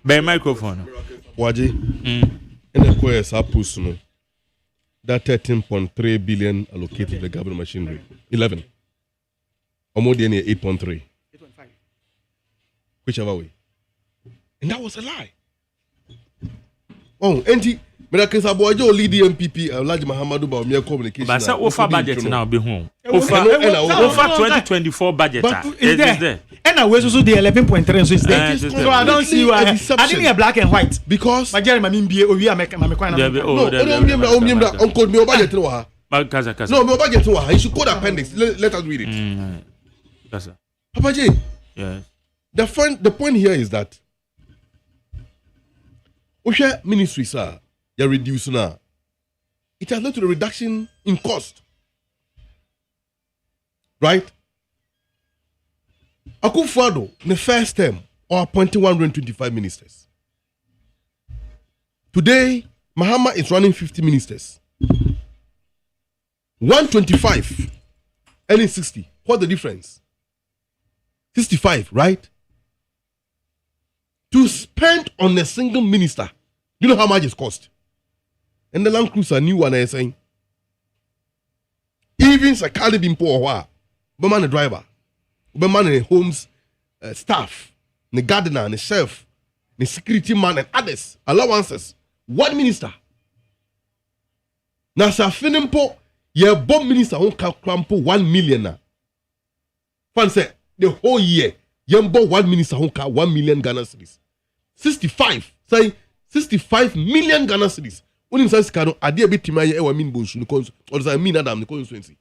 Speaker 2: be microphone
Speaker 7: waji ene ko esa pusu no that 13.3 billion allocated to the government machinery. 11. Or more than 8.3. 8.5. Whichever way. And that was a lie. Oh, and Miracle Sabojo lead the MPP, Elijah Mahamadou about mere communication.
Speaker 2: But offer budget now be home. Offer 2024 budget. Is there?
Speaker 12: And I was also the 11.3 so it's there. So I don't see why. I didn't hear black and white because my Jerry Mamimbi we are making my coin.
Speaker 7: No, Uncle me budget no ha. No, me budget no ha. You should code appendix. Let us read it.
Speaker 2: Kasa.
Speaker 7: Papa J.
Speaker 2: Yes.
Speaker 7: The point here is that Osha ministry sir, you reduce now. It has led to a reduction in cost. Right? Akufo-Addo, in the first term, or appointing 125 ministers. Today, Mahama is running 50 ministers. 125 and 60. What's the difference? 65, right? To spend on a single minister, you know how much it cost? And the Land Cruiser new one is saying, even Sakali Bimpo or Beman the driver, Beman the homes staff, the gardener, the chef, the security man, and others, allowances. One minister. Now, Safinimpo, your bomb minister won't crampo 1 million. Now, fan say the whole year, Yambo 1 minister won't 1 million Ghana cedis. 65, say 65 million Ghana cedis. When you say Scano, I did a bit to my mean bush because I mean Adam the constituency.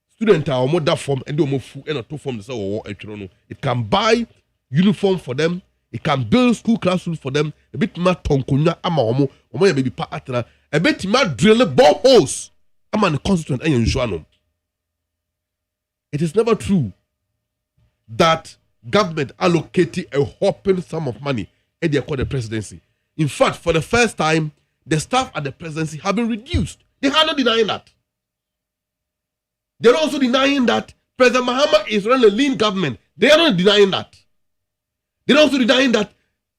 Speaker 7: Students are more that form and do more food and a two form the so it can buy uniform for them, it can build school classrooms for them, a bit more tonkunya ama omo baby pa a bit more drill boreholes. I'm an constituent and you. It is never true that government allocated a whopping sum of money at the presidency. In fact, for the first time, the staff at the presidency have been reduced. They are not denying that. They're also denying that President Mahama is running a lean government. They are not denying that. They're also denying that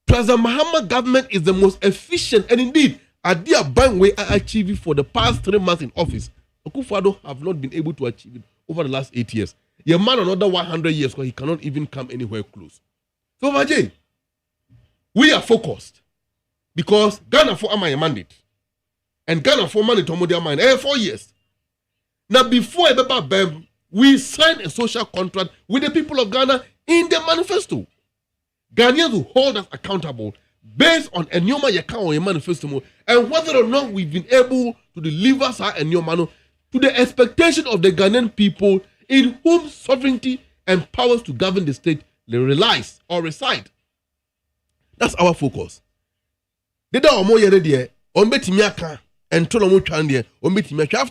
Speaker 7: President Mahama government is the most efficient and indeed, at their bank way achieving for the past 3 months in office. Akufo-Addo have not been able to achieve it over the last 8 years. Your man another 100 years because he cannot even come anywhere close. So Vajay, we are focused because Ghana for a mandate. and Ghana for money to their mind. 4 years. Now, before we signed a social contract with the people of Ghana in the manifesto. Ghanaians will hold us accountable based on a new manifesto and whether or not we've been able to deliver a new manu to the expectation of the Ghanaian people in whom sovereignty and powers to govern the state relies or reside. That's our focus. After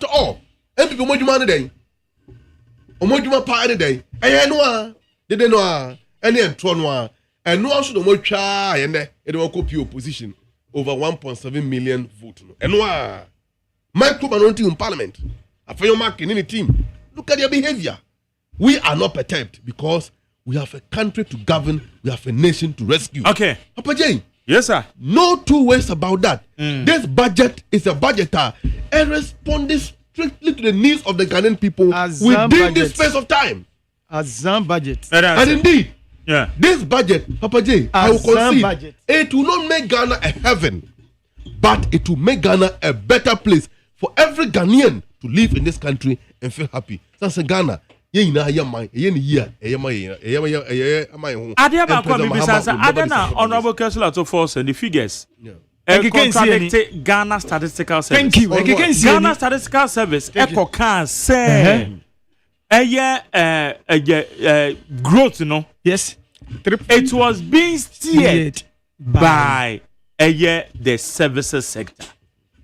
Speaker 7: all, and people more demand day. Omojuma pa day. They don't know any and and no one should more try and it will copy opposition over 1.7 million votes. And no micro minority in parliament. After your mark in any team, look at their behavior. We are not perturbed because we have a country to govern, we have a nation to rescue.
Speaker 2: Okay.
Speaker 7: Papa Jay.
Speaker 2: Yes, sir.
Speaker 7: No two ways about that. This budget is a budgeter and responding strictly to the needs of the Ghanaian people within this space of time.
Speaker 12: Azam budget.
Speaker 7: And indeed,
Speaker 2: yeah,
Speaker 7: this budget, Papa J, I will concede, it will not make Ghana a heaven, but it will make Ghana a better place for every Ghanaian to live in this country and feel happy. That's Ghana.
Speaker 2: Honorable Councillor to force and the figures. Contradict Ghana Statistical Service.
Speaker 12: Thank you.
Speaker 2: Ghana Statistical Service. Echo can say growth, you know.
Speaker 12: Yes.
Speaker 2: It was being steered by the services sector,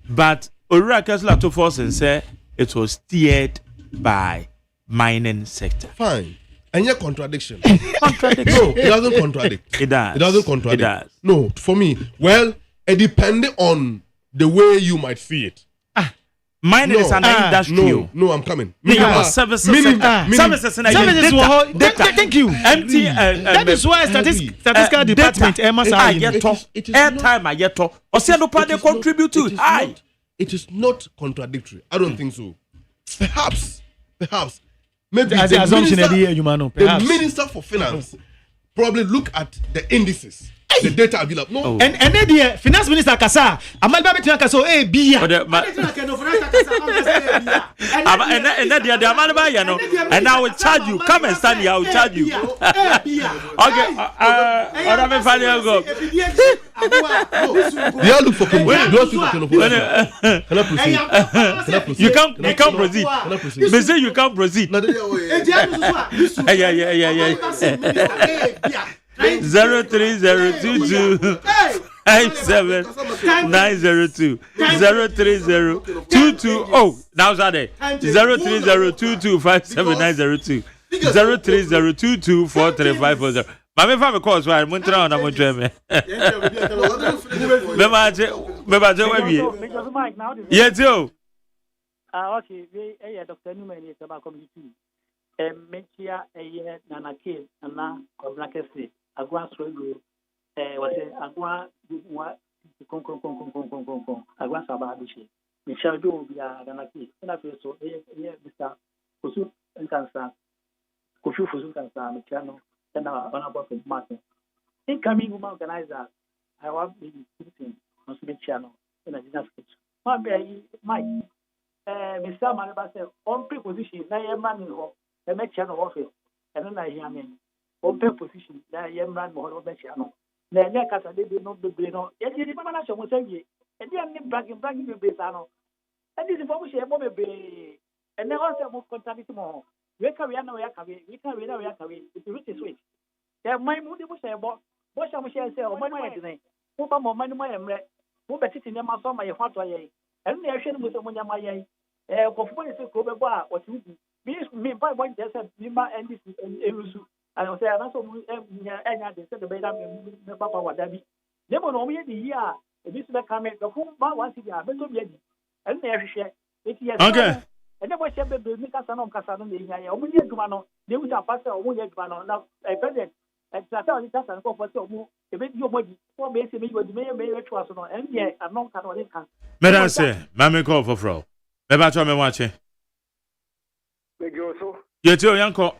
Speaker 2: but Ora Councillor to force and say it was steered by mining sector.
Speaker 7: Fine. And your contradiction. No, it doesn't contradict.
Speaker 2: It does.
Speaker 7: It doesn't contradict.
Speaker 2: It does.
Speaker 7: No, for me, well, it depends on the way you might see it.
Speaker 2: Mining is an industry.
Speaker 7: No, I'm coming.
Speaker 2: Services sector. Services
Speaker 12: thank you.
Speaker 2: MT.
Speaker 12: That is why statistical department
Speaker 2: airtime ayeto. Osiano pa they contribute to it.
Speaker 7: It is not contradictory. I don't think so. Perhaps. Maybe the Minister for Finance probably look at the indices, the data available. No.
Speaker 12: And the Finance Minister Kasa, Amal Babitina Kaso, Bia.
Speaker 2: And I will charge you. Come and stand here, I will charge you. Okay.
Speaker 7: You look for
Speaker 2: You can't proceed. They say you can't proceed. 03022 57902 03022 oh now that 03022 57902 03022 43540. Mami fa me call so I montra na montra me. Me ma je wa bi. Yes yo.
Speaker 13: Okay, we Dr. Newman is about community. Mentia Nanake and now Coblakesi, Agua Swego, was Agua Agua Sababishi. Michelle do be a Nanaki, and I feel so. Mr. Kusu and Cancer, Kufu Fusu Cancer, Michano, and our honorable Martin. Incoming woman organizer, I want to be sitting on Smith Channel in a dinner sketch. Mike, Mr. Manaba said, on preposition, I am man the next channel office, and then I hear me. Open position, I am ran more of the channel. The neck as I did not be no, yet you remember was saying, and you are bragging your Besano. And this information a moment be, and then also more contact more. We can we can it's a switch. Yeah, my moody was about what shall we say, or my today. Who more money, my emre, who bet it in your mouth on my heart, and the action with the money, my performance is over what you do. Me by one just said Lima and this Erusu. And I say, I also said the better Papa Wadabi. They were only the year, this is the comment of whom once you are better ready. And they share it.
Speaker 2: Okay.
Speaker 13: And then what you have been Casano Casano, the Gumano, they would have passed a wounded Gumano. Now, a president, and Satan is and go for so a bit your body, for basically what the mayor to us, and yet I'm not Catholic.
Speaker 2: Madam say, Mammy call for Fro. Never tell me watching. Yet your uncle.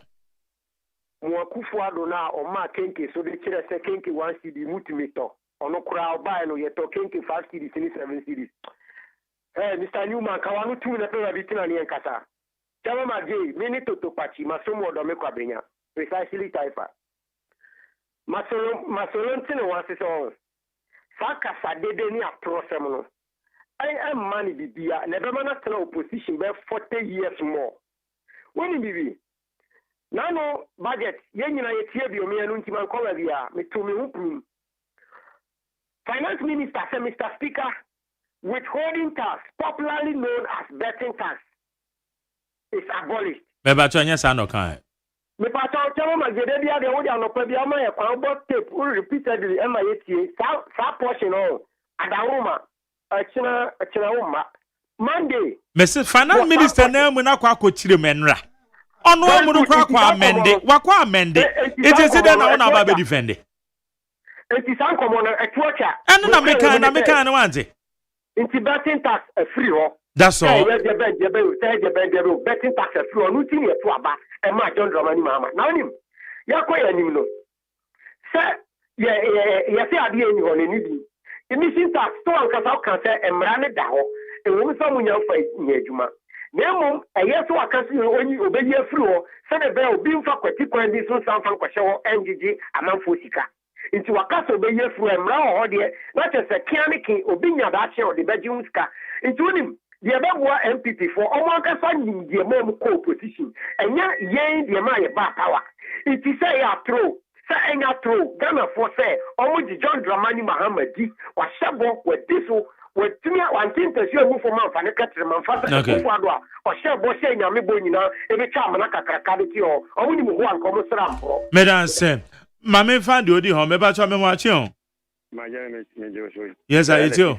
Speaker 22: Mwakufuado na oma kenke so de kire se kenke 1 CD multimeter ono kura oba no yeto kenke 5 CD 7 series Mr. Newman, Kawanu 2 na pera bitina ni enkasa. Chama Magay, mini toto pachi, masomo odome kwa benya. Precisely type. Masolon tino wasi so. Saka sadede ni aprosem no. I am money bibia. Never mana tena opposition by 40 years more. Wani bibi. Nano budget. Yenye na yetie bi omi anu ntima nkola bia. Mitumi huprum. Finance Minister say, Mr. Speaker, withholding tax, popularly known as betting tax, is abolished.
Speaker 2: Beba chonya sano kan.
Speaker 22: Me pato chama magede bia de wodi anopa bia ma ye kwa bo tape repeatedly ema yetie sa portion o adawuma achina uma Monday.
Speaker 2: Mr. Finance Minister na mu na kwa akotire menra. Ono amuru kwa amende, wakwa amende. It is there na ona ba be defend.
Speaker 22: Enti san komo na etuacha.
Speaker 2: Eno na meka na wante.
Speaker 22: Enti betting tax free ho.
Speaker 2: That's all.
Speaker 22: Betting tax free ho. Nuti ni etu aba. E ma John Dramani mama. Na onim. Yakoya nim no. Say ye say ade eni ho ni di. Emission tax to ankasa kan say emra ne da ho. E wo so munya fa ni adwuma. Na emom eye so akasi onyi obeyi free ho. Say the bell bi mfa kwati kwan di so san fan kwahye ho ngigi amanfo sika. Inti wakaso be yefu emra ho de na chese kianiki obinya da che o de beji unska inti unim de beboa MPP for omo akasa nyim de mom ko opposition enya yen de ma ye ba power inti say ya throw say enya throw Ghana for say omo di John Dramani Mahamadi wa shebo we diso we tumia wantinta si emu for man fa ne katre man fa ko ado a o shebo say nyame bo nyina e be cha amana kakraka de ti o omo ni mu ho anko mo sra mpro
Speaker 2: Medan say Mame fan odi ho me ba cho me ho achi ho. Yes, I do.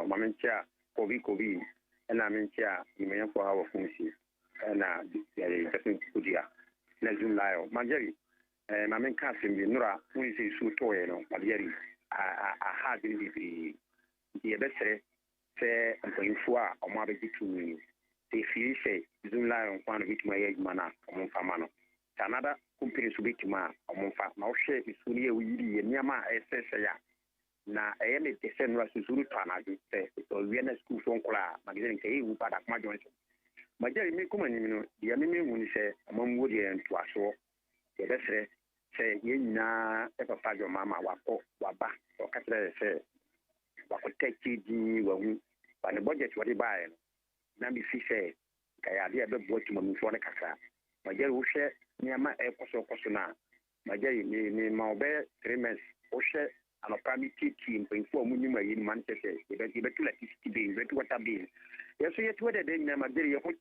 Speaker 11: Mame chia Kobi na me chia ni me ko ha wo funsi na ya person kudia na zoom layo majeri mame ka simbi nura we say su to ye no majeri a ha bi ye besere se nkoyinfo a o ma be ditu ni te fi se zoom layo kwa no bituma ye mana o mo fama no Canada company subitima omonfa na ohwe isuri e wiri ye niama esese ya na eye ne desen wa susuru tanaji se to wiena school so nkola magazine ke e wu pada kuma johnson majari mi kuma ni no ya mi muni se amamwo de ntoaso ye besere se ye nyina e papa jo mama wako waba o katre se wako teki di wa hu ba ne budget wadi bae na mi fi se ka ya de be botu mo mi fo ne kaka majari wo hwe niama koso na majari ni maobe 3 months o hwe anopami titi mpinfo munyuma yi Manchester be tula titi be be water bill yeso yeto de na majari ye ho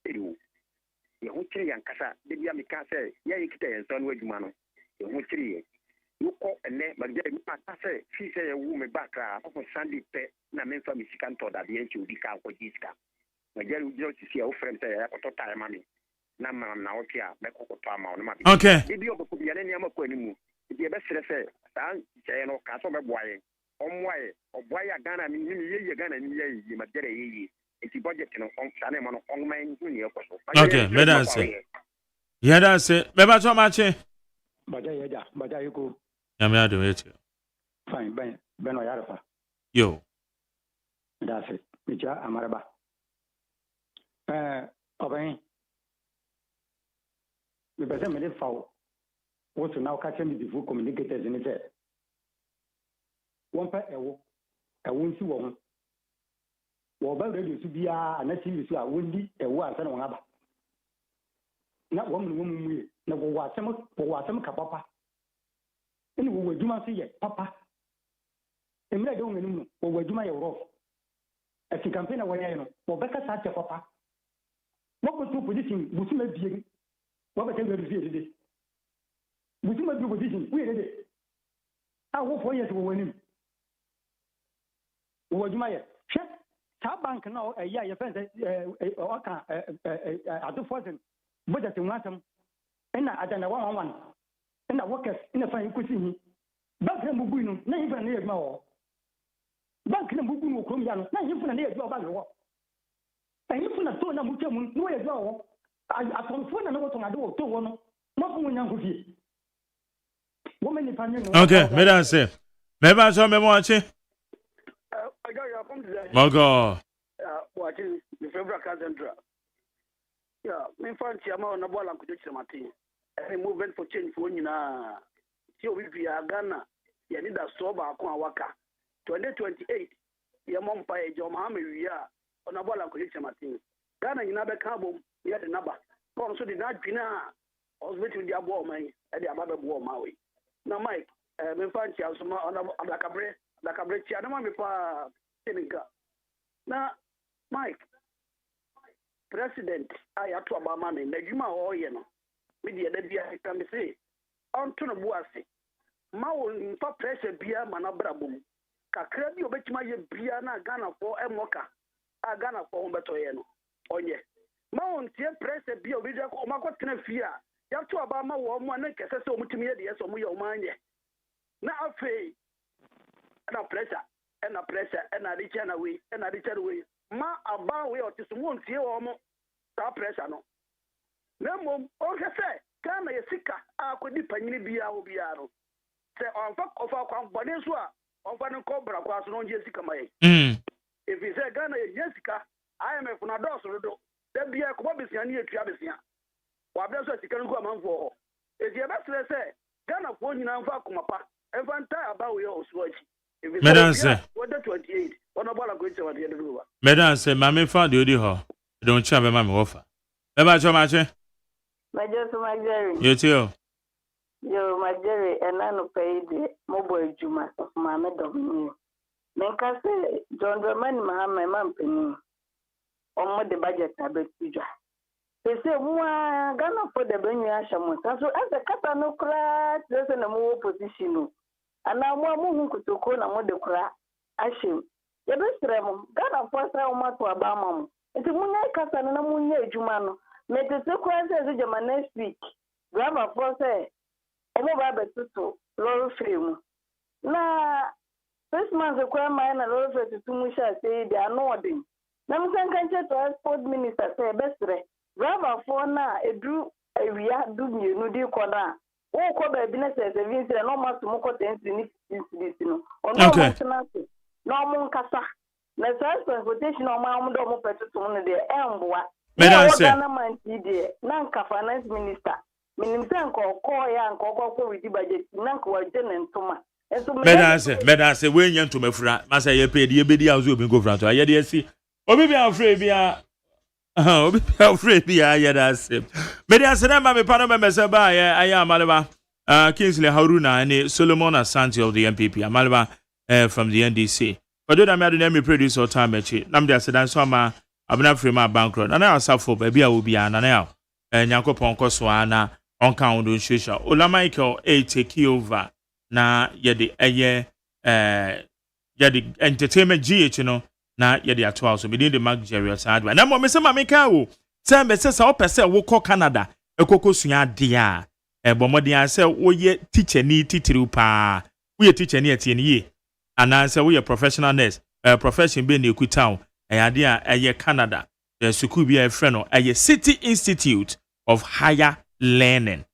Speaker 11: tiri yankasa de bia meka se ye yikita yenso no adwuma no ye ho tiri ye yuko ene majari mi pata se fi se ye wu me bakra for Sunday pe na menfa mi sika nto da de enchi odi ka ko jiska majari ujiro sisi ya o friend se ya ko to time mami na na otia be kokoto ama no ma bi ebi oboku bi ane niam ko animu ebi be sere se sa che no ka so be boaye omwaye oboaye Ghana mi ye Ghana mi ye ma dere ye eti budget no on sa na mo no on man hu ni ekoso
Speaker 2: me dan say ya dan say be ba so ma che
Speaker 22: baja yuko
Speaker 2: ya me ado eche
Speaker 22: fine ben o yarfa
Speaker 2: yo
Speaker 22: that's it micha amaraba oben me bese me de fawo wo so na o ka che me divu communicators ni se won pa ewo nsi wo ho wo ba radio su bia na TV su a wondi ewo ansa na won aba na wo mu ye na wo wasem ka papa ni wo wadwuma so ye papa emira de won anim wo wadwuma ye woro ati campaign na wo ye no wo beka sa che papa wo ko tu position busu na bie wo ba tell you de busu ma du position we de a wo fo yes wo wanim wo wadwuma ye hwe ta bank na ya ye fence o ka adu fortune budget nwasam ina adana 111 ina workers ina fa ikusi hi bank na mugu no na yifa na yedma wo bank na mugu no krom ya no na yifa na yedma ba wo yifa na to na mutamu no yedma wo atonfo na no to ngado to wo no mo fu nya nkofie wo me ni pa nyi no
Speaker 2: okay me dan say me ba so me mo achi Mogo
Speaker 15: watching the February Central. Yeah, me find Chiama on a ball and could Martin. A movement for change for you now. So we are Ghana. You need a sober waka. 2028. Your mom pay John Hammy, we are on a ball and could Martin. Ghana, you never come. We had a number. So did not be now. I was waiting the above my at the above war Maui. Now, Mike, me find Chiama on a cabre, la cabre, I don't want me for Seneca. Now, Mike, President, I have to about money. Najuma or yeno. Media de bia can say. On to the boise. Mao in for pressure beer manabrabum. Kakrabi obetima ye beer na Ghana for a mocha. A Ghana for Umbetoyeno. Oh, yeah. Mao on tear pressure beer with a Omako Tenefia. You have to about my woman and Kessa so much me, yes, or your mind. Now, pay. And a pressure. And a pressure. And a return away. And a return away. Ma about way or to someone see or more pressure no. No, okay, say, Ghana Yasika, I could dip and be our Biaro. Say, on fuck of our Boneswa, on Van Cobra, was no Jessica May. If he said Ghana Jessica, I am a Funados, then be a Quabisian near Travesia. What does a can go among for? If you ever say, Ghana phone in Anvacumapa, and Vanta about your switch.
Speaker 2: Madam say,
Speaker 15: what the 28, one of our good to the end of the river.
Speaker 2: Madam say, Mammy found the audio. Don't chop a mammy offer. Never so much.
Speaker 17: My just my Jerry.
Speaker 2: You too.
Speaker 17: Yo, my Jerry, and I no pay the mobile Juma of Mamma Domini. Menka say, John German, my mom penny. On what the budget I bet you. They say, Ghana for the Benya Shamus. So as a cat no crack, there's a more position. And now one could to call and what the crack. I shame. The best remo, Ghana for Sama to Abama. It's a moonlight casa and a moonlight Jumano. Met the sequence as a German next week. Grandma for say, I know Babette to Laurel Film. Now, this month, the crime mine and Laurel to Tumusha say they are nodding. Now, some country transport minister say, best ray. Grandma for now, a drew a real do you no dear corner. Oh, cover business as a visit and almost more than this. Okay. No more casa. Na transportation on my own dome to one of the Elmboa.
Speaker 2: Madam say,
Speaker 17: Nanka finance minister. Minimsanko, Koya, and Coco with the budget, Nanko, Jen and Toma.
Speaker 2: Madam say, when you to my friend, Massa, you paid the baby house will be go front. I yet see. Or maybe I'm afraid we are. Oh, afraid we are yet as if. Madam said, I'm a Panama Messaba, I am Malaba, Kingsley Haruna, and Solomon Asante of the MPP, Amalaba from the NDC. But don't I imagine me produce or time at it. Namda said, I'm so I'm not free my bankrupt. And I suffer, baby, I will be an now. And Yanko Ponko Swana on count on Shisha. Ola Michael, take over. Na yedi yedi entertainment GH, you know, na yedi at 12. So we need the Mark Jerry side. Na mo me se ma meka wo. Se me se sa opese wo ko Canada. E koko sua dia. E bomodi say wo ye teacher ni titiri pa. Wo ye teacher ni atie ni ye. Ana say wo ye professional nurse. Profession be na ekutown. Ade a Canada. The school be a friend of City Institute of Higher Learning.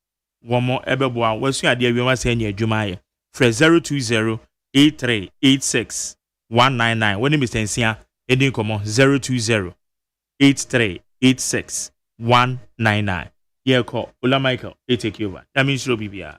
Speaker 2: One more ebeboa wasu ade awie wa say nya adwuma for 020-8386-199. When Mr. Nsia ending komo 020-8386-199. Here call Ola Michael, take over. That means you'll be here.